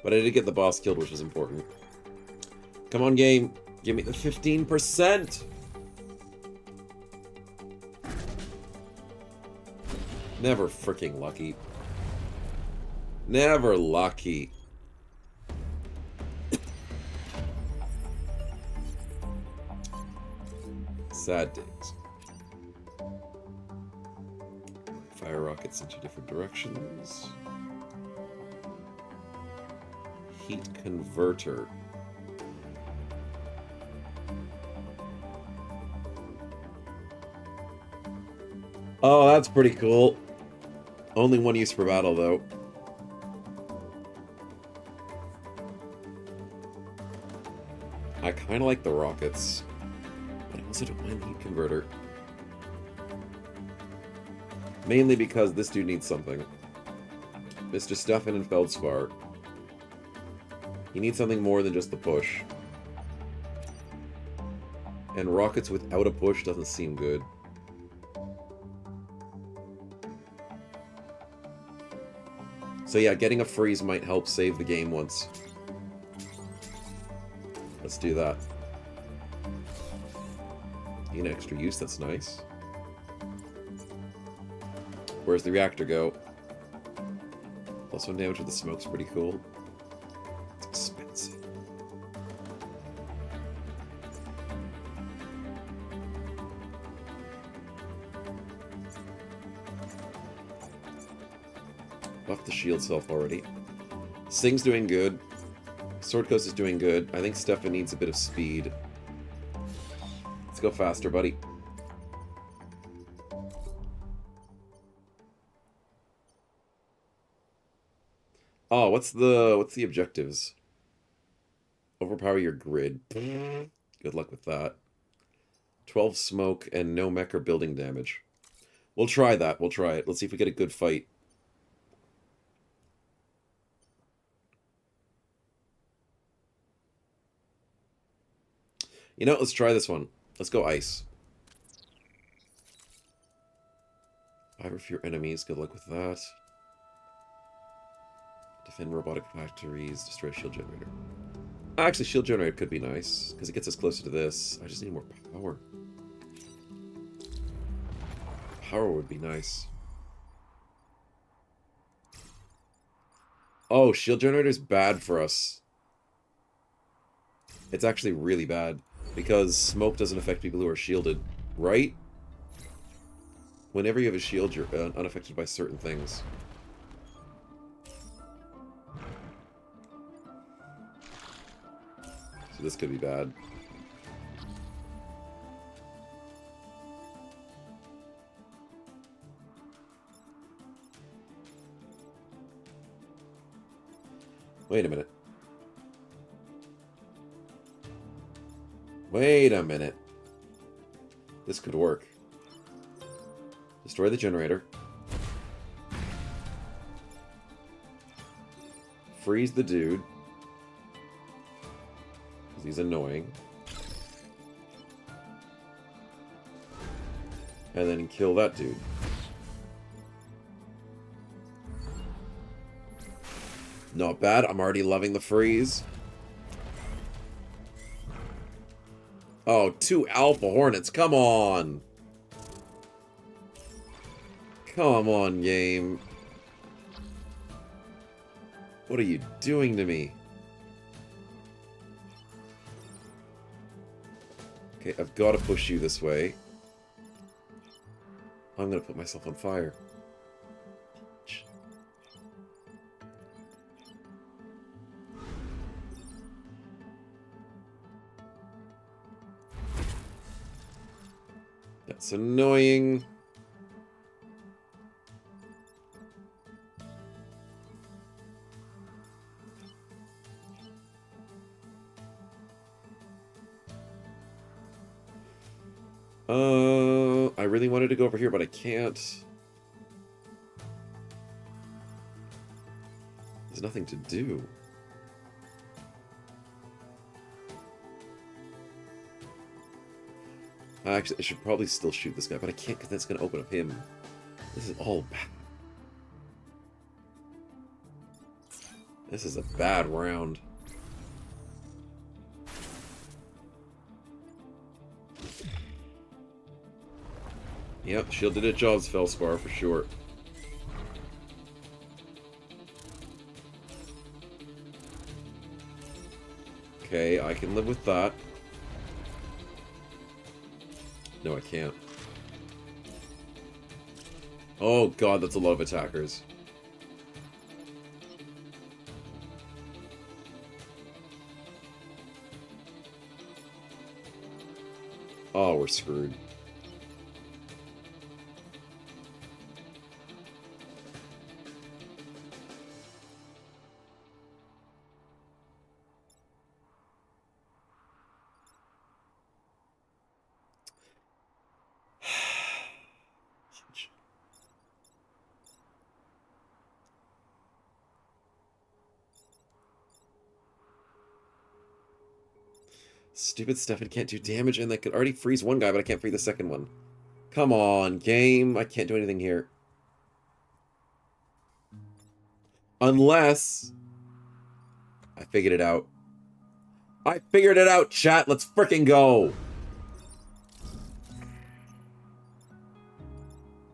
But I did get the boss killed, which was important. Come on, game. Give me the 15%. Never freaking lucky. Never lucky. Sad days. Fire rockets into different directions. Heat converter. Oh, that's pretty cool. Only one use per battle, though. I kind of like the rockets, but I also don't mind the heat converter. Mainly because this dude needs something. Mr. Stefan and Feldspar. He needs something more than just the push. And rockets without a push doesn't seem good. So yeah, getting a freeze might help save the game once. Let's do that. Gain extra use, that's nice. Where's the reactor go? +1 damage with the smoke's pretty cool. It's expensive. Buff the shield self already. Sing's doing good. Sword Coast is doing good. I think Stefan needs a bit of speed. Let's go faster, buddy. Oh, what's the objectives? Overpower your grid. Good luck with that. 12 smoke and no mech or building damage. We'll try that. We'll try it. Let's see if we get a good fight. You know, let's try this one. Let's go ice. 5 or fewer enemies. Good luck with that. Defend robotic factories. Destroy shield generator. Actually, shield generator could be nice, because it gets us closer to this. I just need more power. Power would be nice. Oh, shield generator's bad for us. It's actually really bad. Because smoke doesn't affect people who are shielded, right? Whenever you have a shield, you're unaffected by certain things. So this could be bad. Wait a minute. Wait a minute. This could work. Destroy the generator. Freeze the dude. Because he's annoying. And then kill that dude. Not bad. I'm already loving the freeze. Oh, 2 Alpha Hornets. Come on. Come on, game. What are you doing to me? Okay, I've got to push you this way. I'm going to put myself on fire. That's annoying. I really wanted to go over here, but I can't. There's nothing to do. Actually, I should probably still shoot this guy, but I can't because that's going to open up him. This is all bad. This is a bad round. Yep, shield did its jobs, Felspar, for sure. Okay, I can live with that. No, I can't. Oh god, that's a lot of attackers. Oh, we're screwed. Stupid Stefan can't do damage, and that could already freeze one guy, but I can't free the second one. Come on, game. I can't do anything here. Unless... I figured it out. I figured it out, chat. Let's frickin' go.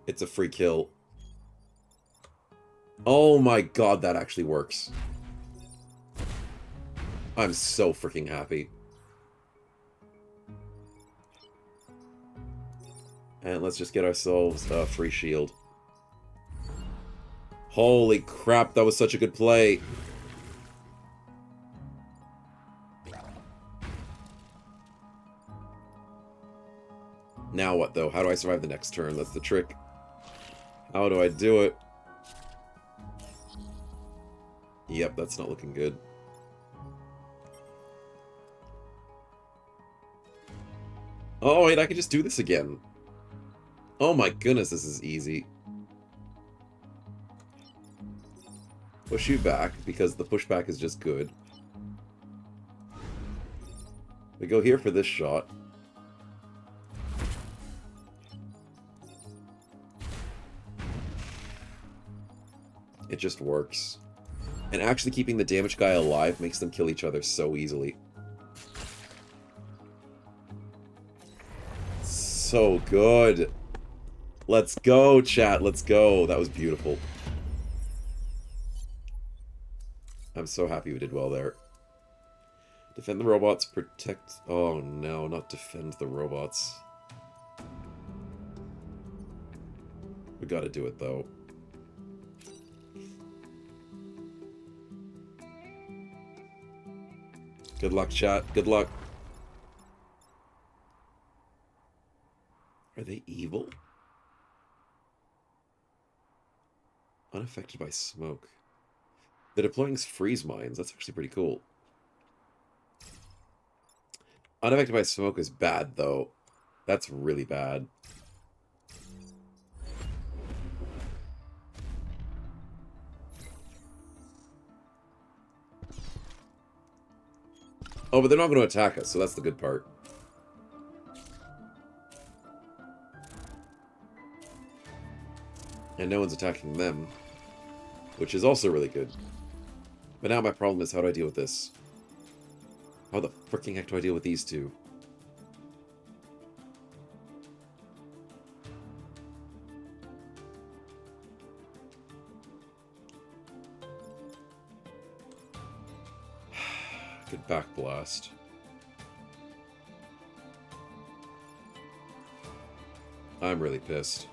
It's a free kill. Oh my god, that actually works. I'm so freaking happy. And let's just get ourselves a free shield. Holy crap, that was such a good play. Now what, though? How do I survive the next turn? That's the trick. How do I do it? Yep, that's not looking good. Oh, wait, I can just do this again. Oh my goodness, this is easy. Push you back, because the pushback is just good. We go here for this shot. It just works. And actually keeping the damage guy alive makes them kill each other so easily. So good. Let's go, chat. Let's go. That was beautiful. I'm so happy we did well there. Defend the robots, protect... Oh no, not defend the robots. We gotta do it though. Good luck, chat. Good luck. Are they evil? Unaffected by smoke. They're deploying freeze mines. That's actually pretty cool. Unaffected by smoke is bad, though. That's really bad. Oh, but they're not going to attack us, so that's the good part. And no one's attacking them, which is also really good. But now my problem is, how do I deal with this? How the fricking heck do I deal with these two? Good back blast. I'm really pissed.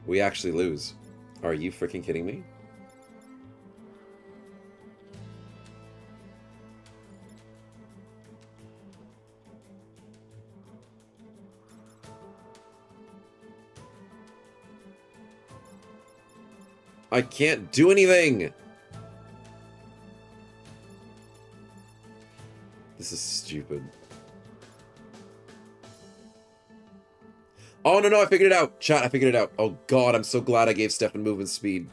We actually lose. Are you freaking kidding me? I can't do anything! This is stupid. Oh, no, I figured it out! Chat, I figured it out. Oh, God, I'm so glad I gave Stefan movement speed.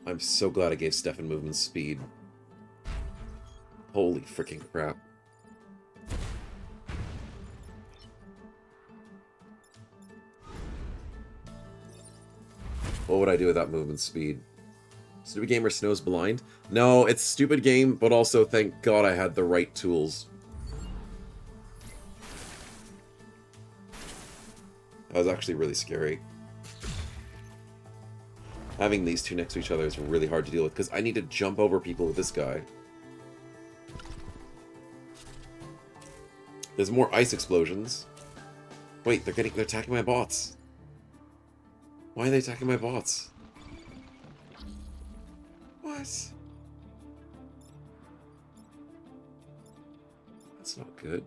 I'm so glad I gave Stefan movement speed. Holy freaking crap. What would I do without movement speed? Stupid Gamer Snow's blind? No, it's stupid game, but also thank God I had the right tools. That was actually really scary. Having these two next to each other is really hard to deal with, because I need to jump over people with this guy. There's more ice explosions. Wait, they're attacking my bots. Why are they attacking my bots? What? That's not good.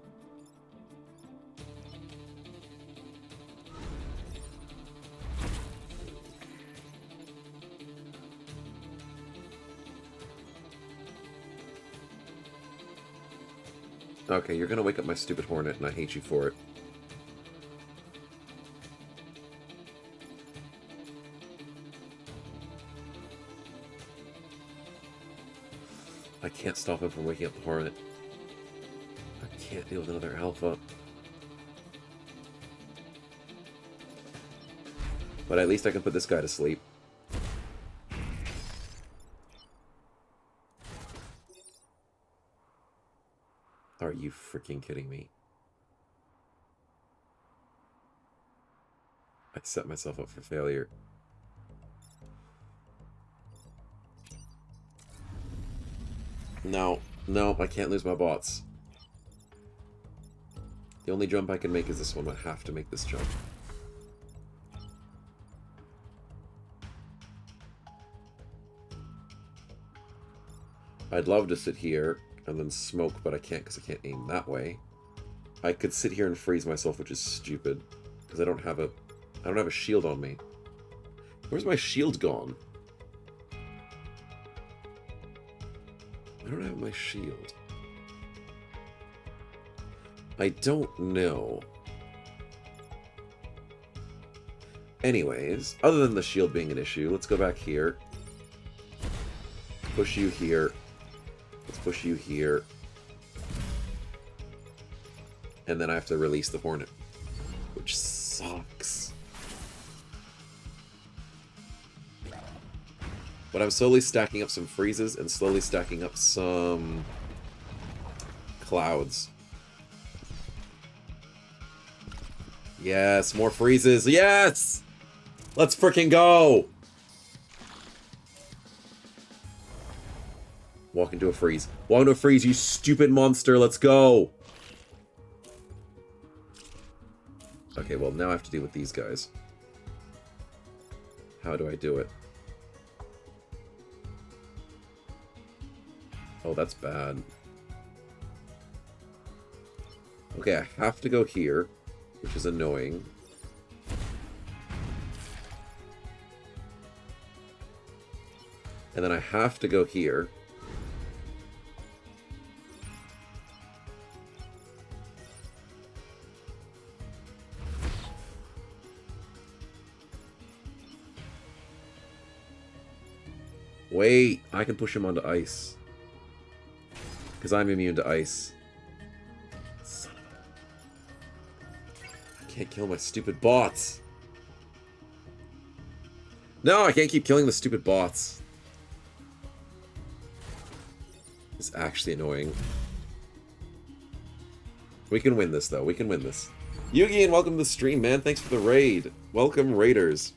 Okay, you're gonna wake up my stupid hornet, and I hate you for it. I can't stop him from waking up the hornet. I can't deal with another alpha. But at least I can put this guy to sleep. Are you freaking kidding me? I set myself up for failure. No, I can't lose my bots. The only jump I can make is this one. I have to make this jump. I'd love to sit here and then smoke, but I can't because I can't aim that way. I could sit here and freeze myself, which is stupid because I don't have a shield on me. Where's my shield gone? I don't have my shield. I don't know. Anyways, other than the shield being an issue, let's go back here. Push you here. Let's push you here. And then I have to release the hornet, which sucks. But I'm slowly stacking up some freezes and slowly stacking up some clouds. Yes, more freezes. Yes! Let's freaking go! Walk into a freeze. Walk into a freeze, you stupid monster. Let's go! Okay, well, now I have to deal with these guys. How do I do it? Oh, that's bad. Okay, I have to go here, which is annoying. And then I have to go here. Wait, I can push him onto ice. Because I'm immune to ice. Son of a... I can't kill my stupid bots. No, I can't keep killing the stupid bots. It's actually annoying. We can win this, though. We can win this. Yugi, and welcome to the stream, man. Thanks for the raid. Welcome, Raiders.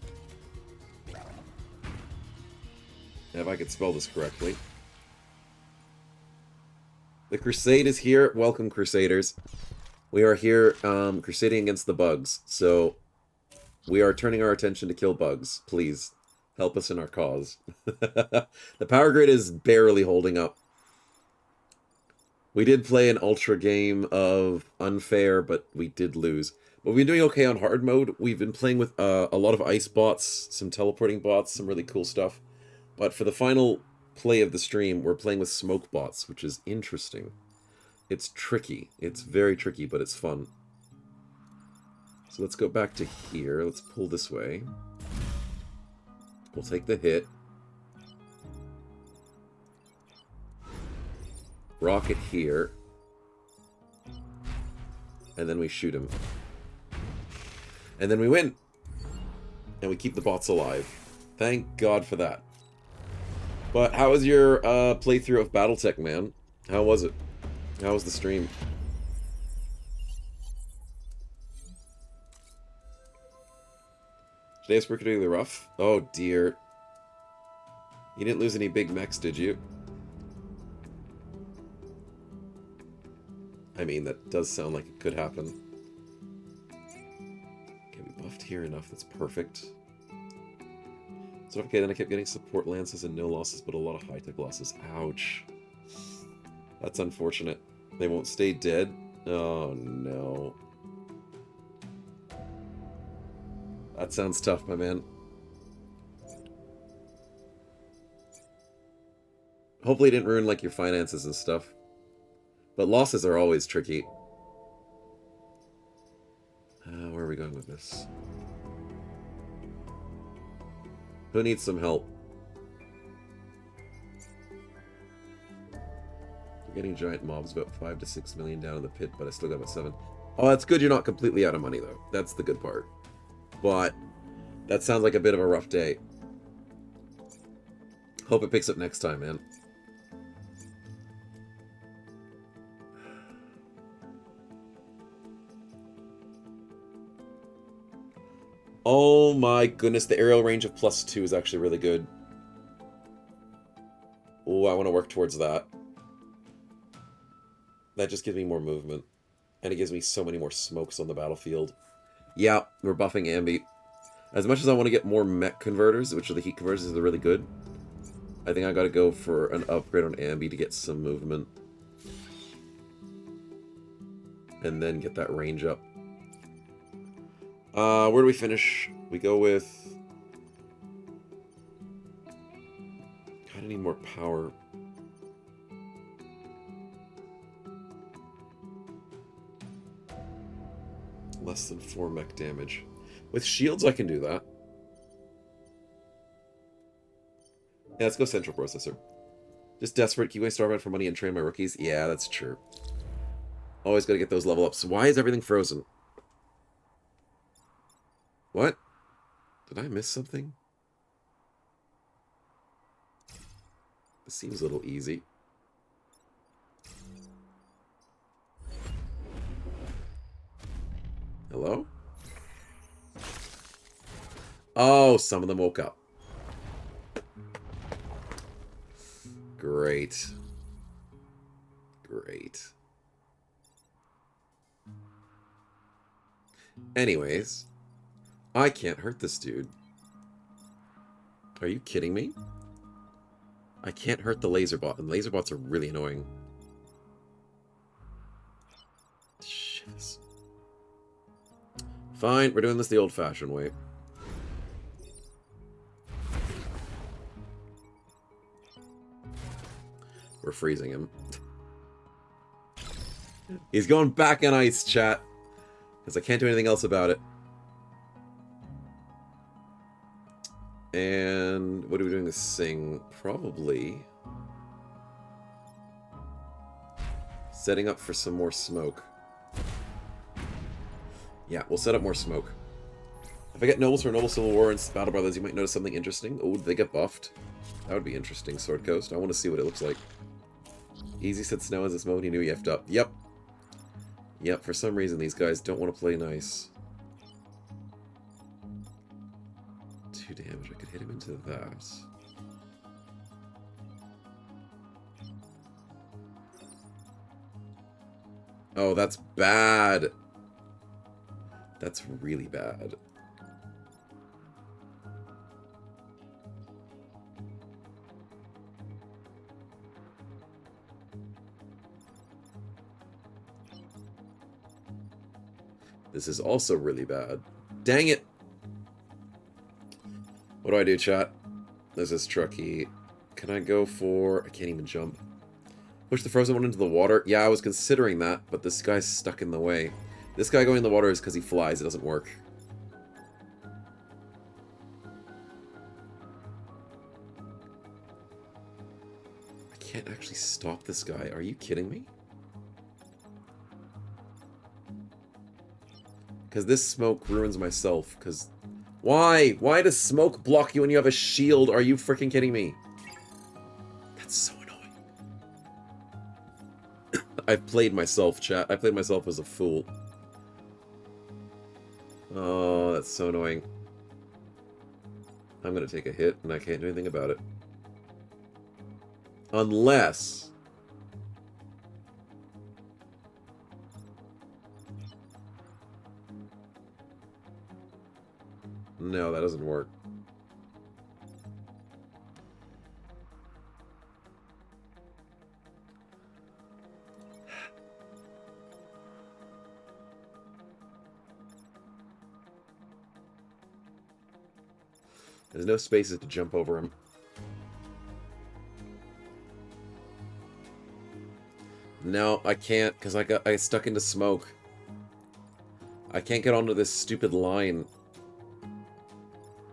If I could spell this correctly. The Crusade is here. Welcome, Crusaders. We are here crusading against the bugs. So, we are turning our attention to kill bugs. Please, help us in our cause. The power grid is barely holding up. We did play an ultra game of Unfair, but we did lose. But we've been doing okay on hard mode. We've been playing with a lot of ice bots, some teleporting bots, some really cool stuff. But for the final play of the stream, we're playing with smoke bots, which is interesting. It's tricky. It's very tricky, but it's fun. So let's go back to here. Let's pull this way. We'll take the hit. Rocket here. And then we shoot him. And then we win. And we keep the bots alive. Thank God for that. But how was your playthrough of Battletech, man? How was it? How was the stream? Today's particularly rough. Oh dear. You didn't lose any big mechs, did you? I mean, that does sound like it could happen. Okay, we buffed here enough. That's perfect. So, okay, then I kept getting support lances and no losses, but a lot of high-tech losses. Ouch. That's unfortunate. They won't stay dead? Oh, no. That sounds tough, my man. Hopefully it didn't ruin, like, your finances and stuff. But losses are always tricky. Where are we going with this? Who needs some help? We're getting giant mobs, about 5 to 6 million down in the pit, but I still got about 7. Oh, that's good you're not completely out of money, though. That's the good part. But that sounds like a bit of a rough day. Hope it picks up next time, man. Oh my goodness, the aerial range of +2 is actually really good. Oh, I want to work towards that. That just gives me more movement. And it gives me so many more smokes on the battlefield. Yeah, we're buffing Ambi. As much as I want to get more mech converters, which are the heat converters, is really good, I think I gotta go for an upgrade on Ambi to get some movement. And then get that range up. Where do we finish? We go with... Kinda need more power. Less than 4 mech damage. With shields, I can do that. Yeah, let's go central processor. Just desperate, keep going Starbound for money and train my rookies. Yeah, that's true. Always gotta get those level ups. Why is everything frozen? What? Did I miss something? This seems a little easy. Hello? Oh, some of them woke up. Great. Great. Anyways, I can't hurt this dude. Are you kidding me? I can't hurt the laser bot, and laser bots are really annoying. Shit. Fine, we're doing this the old-fashioned way. We're freezing him. He's going back on ice, chat. Because I can't do anything else about it. And what are we doing to sing? Probably setting up for some more smoke. Yeah, we'll set up more smoke. If I get nobles for Noble Civil War and Battle Brothers, you might notice something interesting. Oh, they get buffed. That would be interesting, Sword Coast. I want to see what it looks like. Easy said Snow in this mode, he knew he effed up. Yep. Yep, for some reason these guys don't want to play nice. 2 damage, I could hit him into that. Oh, that's bad. That's really bad. This is also really bad. Dang it! What do I do, chat? There's this trucky. Can I go for... I can't even jump. Push the frozen one into the water? Yeah, I was considering that, but this guy's stuck in the way. This guy going in the water is because he flies. It doesn't work. I can't actually stop this guy. Are you kidding me? Because this smoke ruins myself, because... Why? Why does smoke block you when you have a shield? Are you freaking kidding me? That's so annoying. I've played myself, chat. I played myself as a fool. Oh, that's so annoying. I'm gonna take a hit, and I can't do anything about it. Unless... No, that doesn't work. There's no spaces to jump over him. No, I can't, because I got stuck into smoke. I can't get onto this stupid line.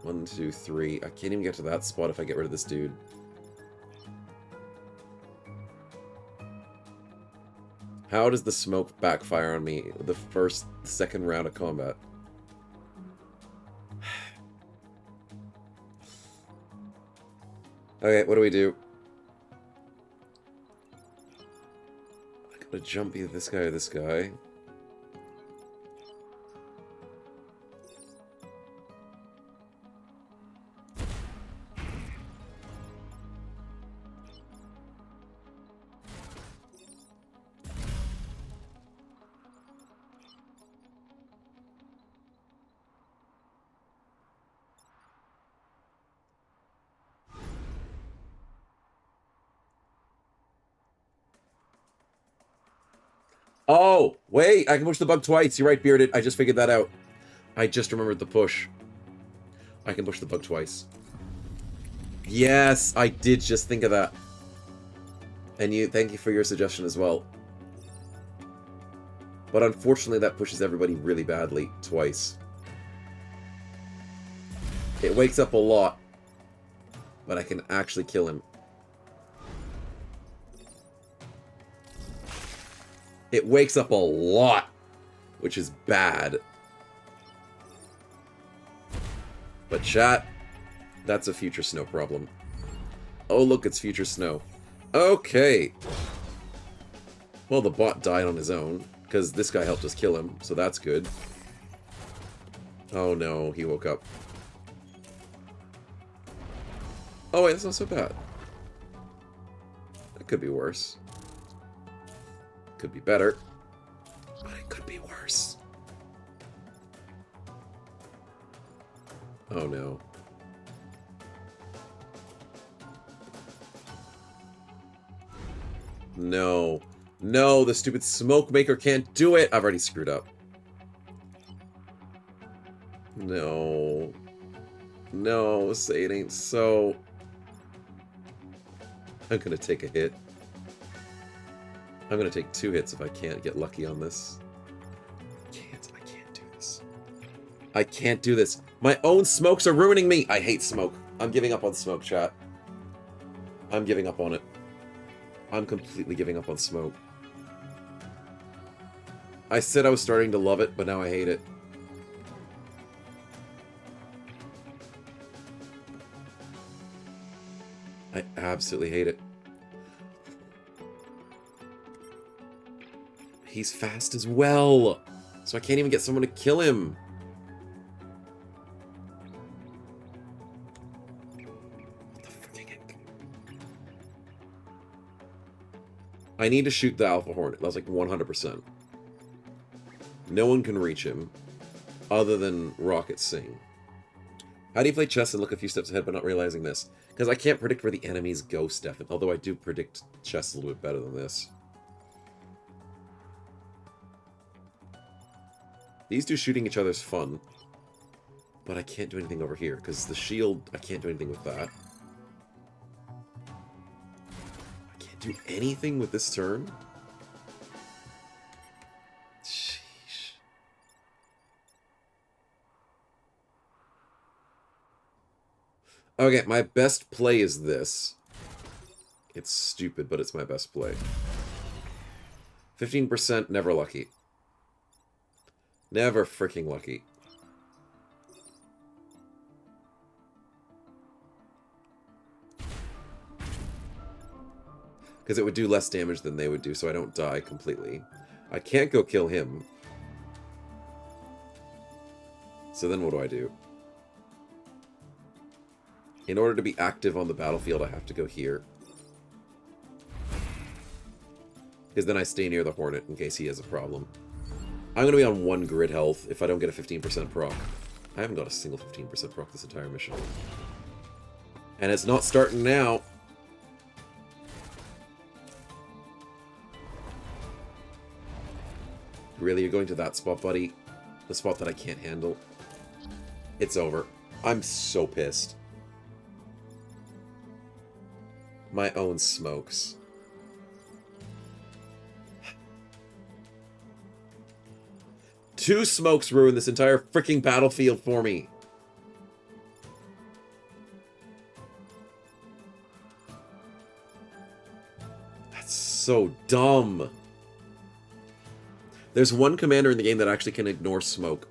1, 2, 3. I can't even get to that spot if I get rid of this dude. How does the smoke backfire on me the second round of combat? Okay, what do we do? I gotta jump either this guy or this guy. Oh, wait, I can push the bug twice. You're right, Bearded. I just figured that out. I just remembered the push. I can push the bug twice. Yes, I did just think of that. And thank you for your suggestion as well. But unfortunately, that pushes everybody really badly twice. It wakes up a lot, but I can actually kill him. It wakes up a lot, which is bad. But chat, that's a future snow problem. Oh, look, it's future snow. Okay. Well, the bot died on his own, because this guy helped us kill him, so that's good. Oh no, he woke up. Oh wait, that's not so bad. It could be worse. Could be better. But it could be worse. Oh no. No. No, the stupid smoke maker can't do it! I've already screwed up. No. No, say it ain't so. I'm gonna take a hit. I'm gonna take 2 hits if I can't get lucky on this. I can't do this. I can't do this. My own smokes are ruining me! I hate smoke. I'm giving up on smoke, chat. I'm giving up on it. I'm completely giving up on smoke. I said I was starting to love it, but now I hate it. I absolutely hate it. He's fast as well, so I can't even get someone to kill him. What the freaking heck? I need to shoot the Alpha Hornet. That's like 100%. No one can reach him other than Rocket Sing. How do you play chess and look a few steps ahead but not realizing this? Because I can't predict where the enemies go, Stefan. Although I do predict chess a little bit better than this. These two shooting each other is fun. But I can't do anything over here. Because the shield, I can't do anything with that. I can't do anything with this turn. Sheesh. Okay, my best play is this. It's stupid, but it's my best play. 15%, never lucky. Never freaking lucky. Because it would do less damage than they would do, so I don't die completely. I can't go kill him. So then what do I do? In order to be active on the battlefield, I have to go here. Because then I stay near the Hornet in case he has a problem. I'm going to be on 1 grid health if I don't get a 15% proc. I haven't got a single 15% proc this entire mission. And it's not starting now. Really, you're going to that spot, buddy? The spot that I can't handle? It's over. I'm so pissed. My own smokes. Two smokes ruined this entire freaking battlefield for me. That's so dumb. There's one commander in the game that actually can ignore smoke.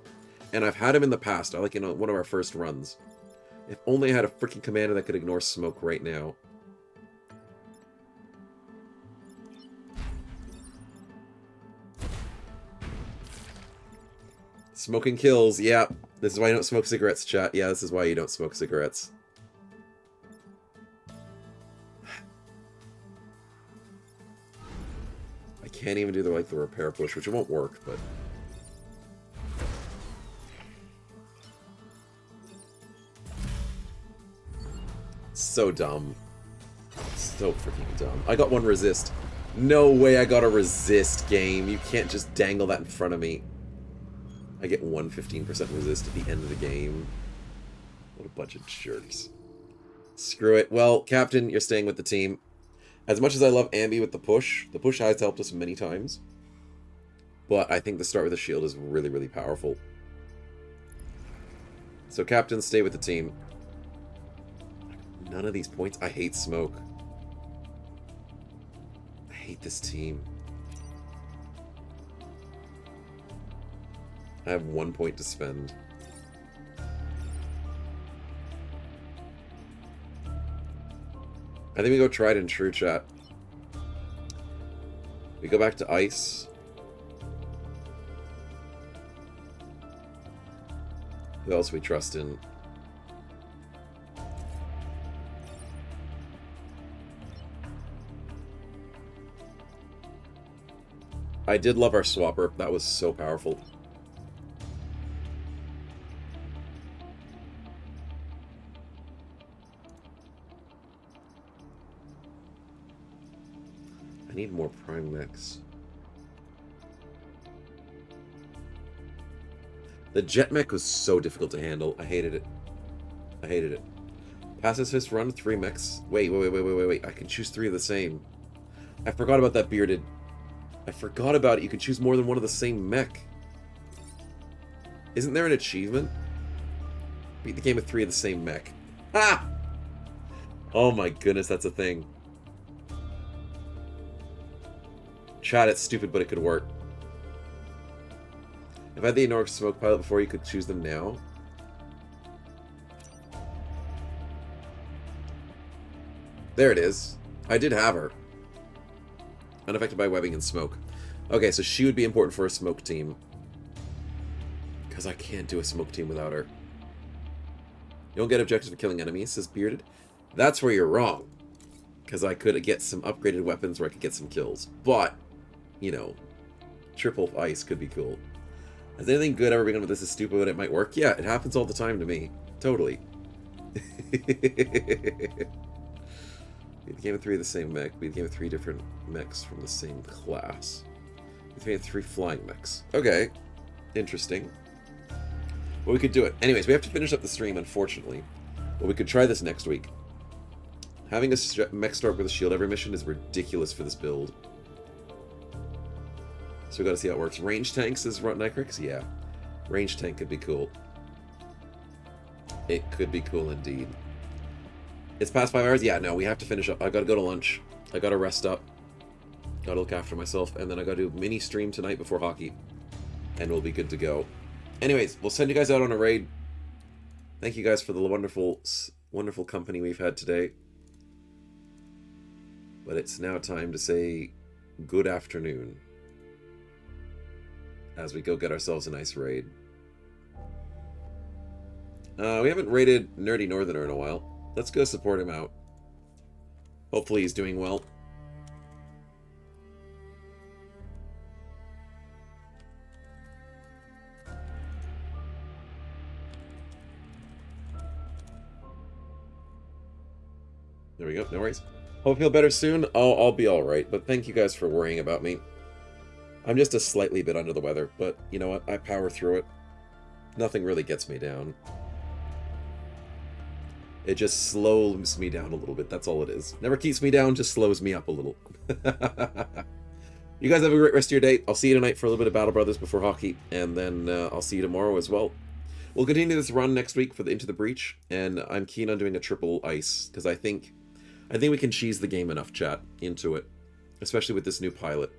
And I've had him in the past. I like in one of our first runs. If only I had a freaking commander that could ignore smoke right now. Smoking kills, yeah. This is why you don't smoke cigarettes, chat. Yeah, this is why you don't smoke cigarettes. I can't even do the repair push, which it won't work, but... So dumb. So freaking dumb. I got one resist. No way I got a resist game. You can't just dangle that in front of me. I get 115% resist at the end of the game. What a bunch of jerks. Screw it. Well, Captain, you're staying with the team. As much as I love Ambi with the push has helped us many times. But I think the start with the shield is really, really powerful. So, Captain, stay with the team. None of these points. I hate smoke. I hate this team. I have 1 point to spend. I think we go tried and true, chat. We go back to ice. Who else we trust in? I did love our swapper. That was so powerful. I need more prime mechs. The jet mech was so difficult to handle. I hated it. I hated it. Pacifist run 3 mechs. Wait. I can choose 3 of the same. I forgot about that bearded. I forgot about it. You can choose more than one of the same mech. Isn't there an achievement? Beat the game with 3 of the same mech. Ha! Oh my goodness, that's a thing. Chat, it's stupid, but it could work. If I had the enormous smoke pilot before, you could choose them now. There it is. I did have her. Unaffected by webbing and smoke. Okay, so she would be important for a smoke team. Because I can't do a smoke team without her. You don't get objectives for killing enemies, says Bearded. That's where you're wrong. Because I could get some upgraded weapons where I could get some kills. But, you know, triple ice could be cool. Has anything good ever been done with this is stupid, but it might work? Yeah, it happens all the time to me. Totally. Beat the game with 3 of the same mech. Beat the game with 3 different mechs from the same class. Beat the game with 3 flying mechs. Okay. Interesting. Well, we could do it. Anyways, we have to finish up the stream, unfortunately. But we could try this next week. Having a mech start with a shield every mission is ridiculous for this build. So we gotta see how it works. Range tanks is Nicrix? Yeah. Range tank could be cool. It could be cool indeed. It's past 5 hours? Yeah, no, we have to finish up. I gotta go to lunch. I gotta rest up. Gotta look after myself. And then I gotta do a mini stream tonight before hockey. And we'll be good to go. Anyways, we'll send you guys out on a raid. Thank you guys for the wonderful, wonderful company we've had today. But it's now time to say good afternoon. As we go get ourselves a nice raid. We haven't raided Nerdy Northerner in a while. Let's go support him out. Hopefully he's doing well. There we go, no worries. Hope you feel better soon. I'll be alright, but thank you guys for worrying about me. I'm just a slightly bit under the weather, but you know what? I power through it. Nothing really gets me down. It just slows me down a little bit, that's all it is. Never keeps me down, just slows me up a little. You guys have a great rest of your day. I'll see you tonight for a little bit of Battle Brothers before hockey, and then I'll see you tomorrow as well. We'll continue this run next week for the Into the Breach, and I'm keen on doing a triple ice, because I think we can cheese the game enough, chat, into it. Especially with this new pilot.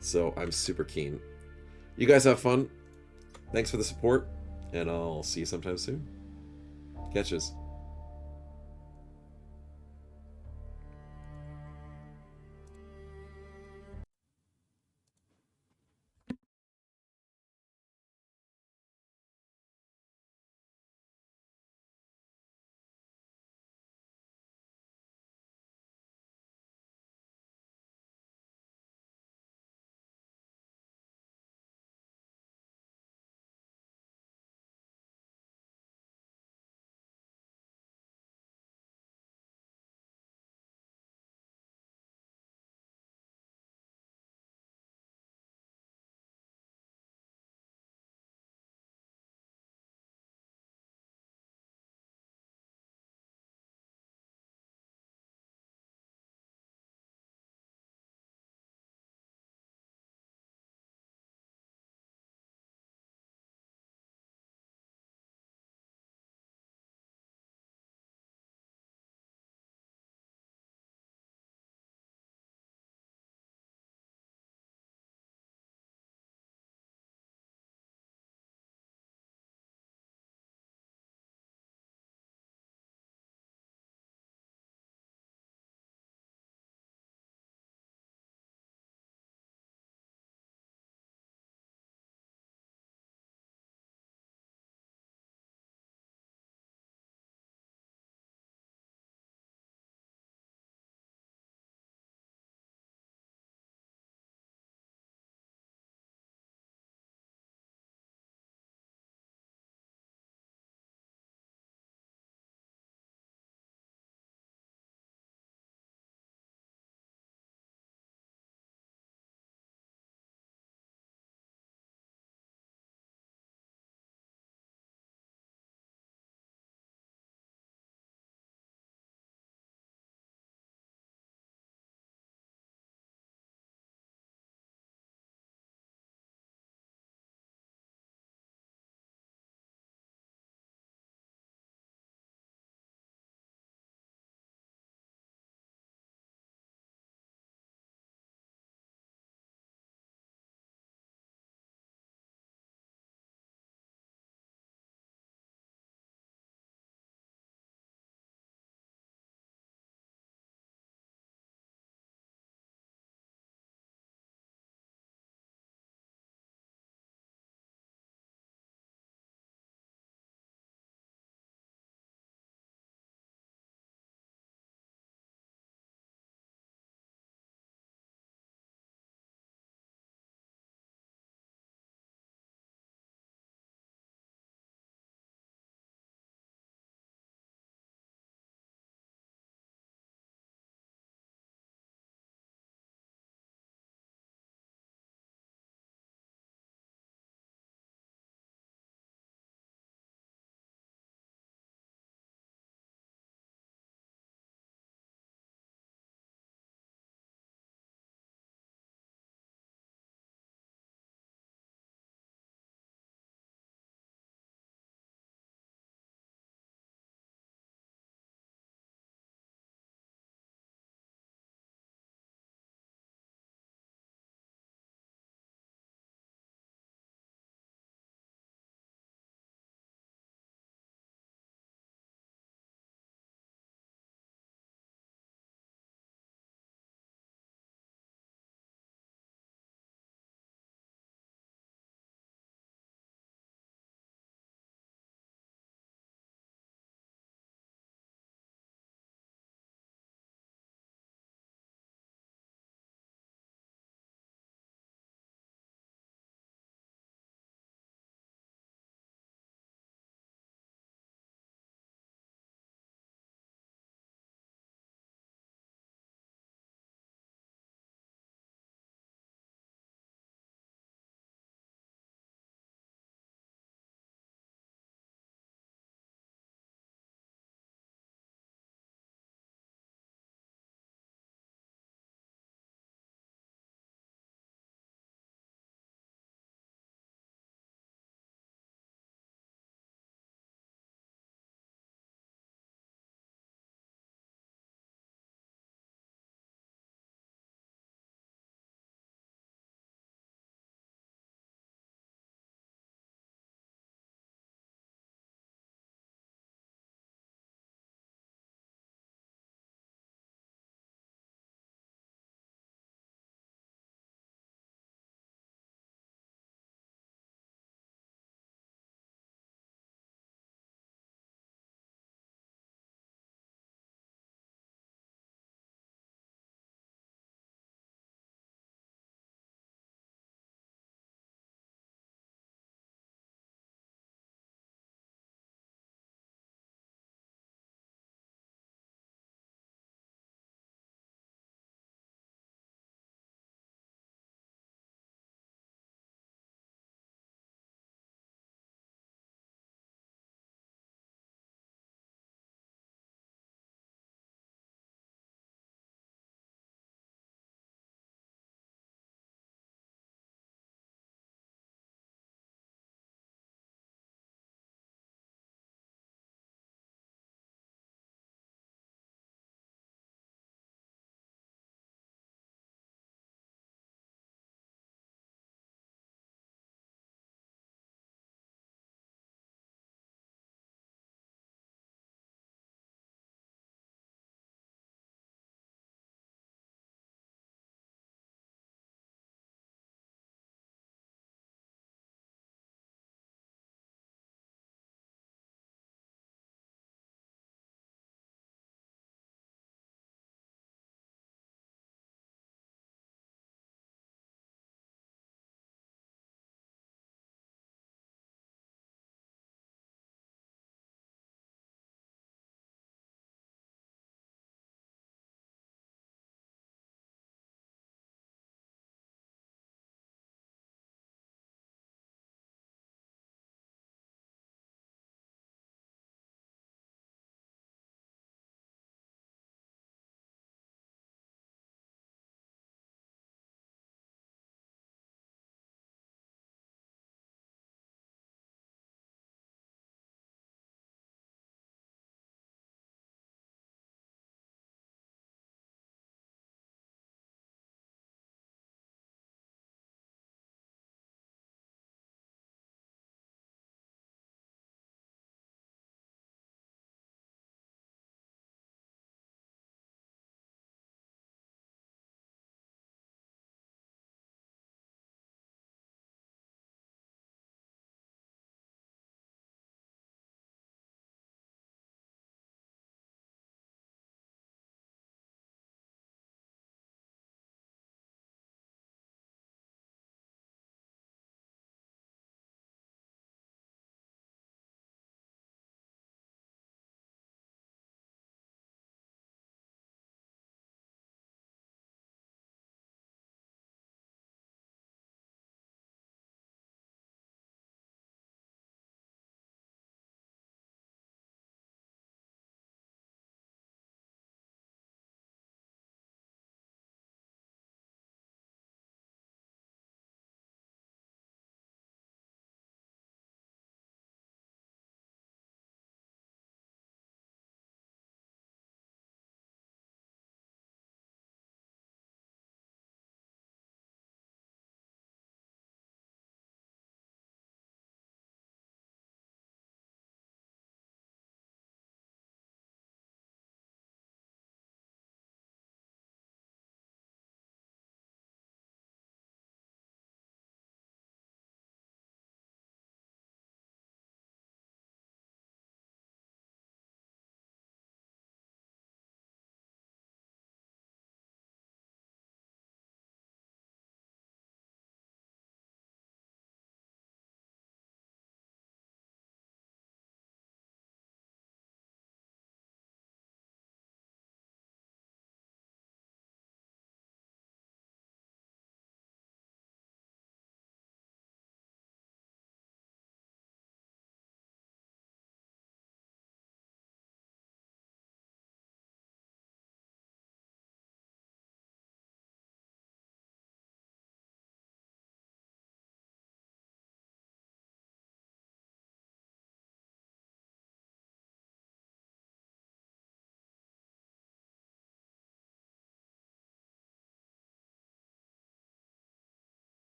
So I'm super keen. You guys have fun. Thanks for the support, and I'll see you sometime soon. Catches.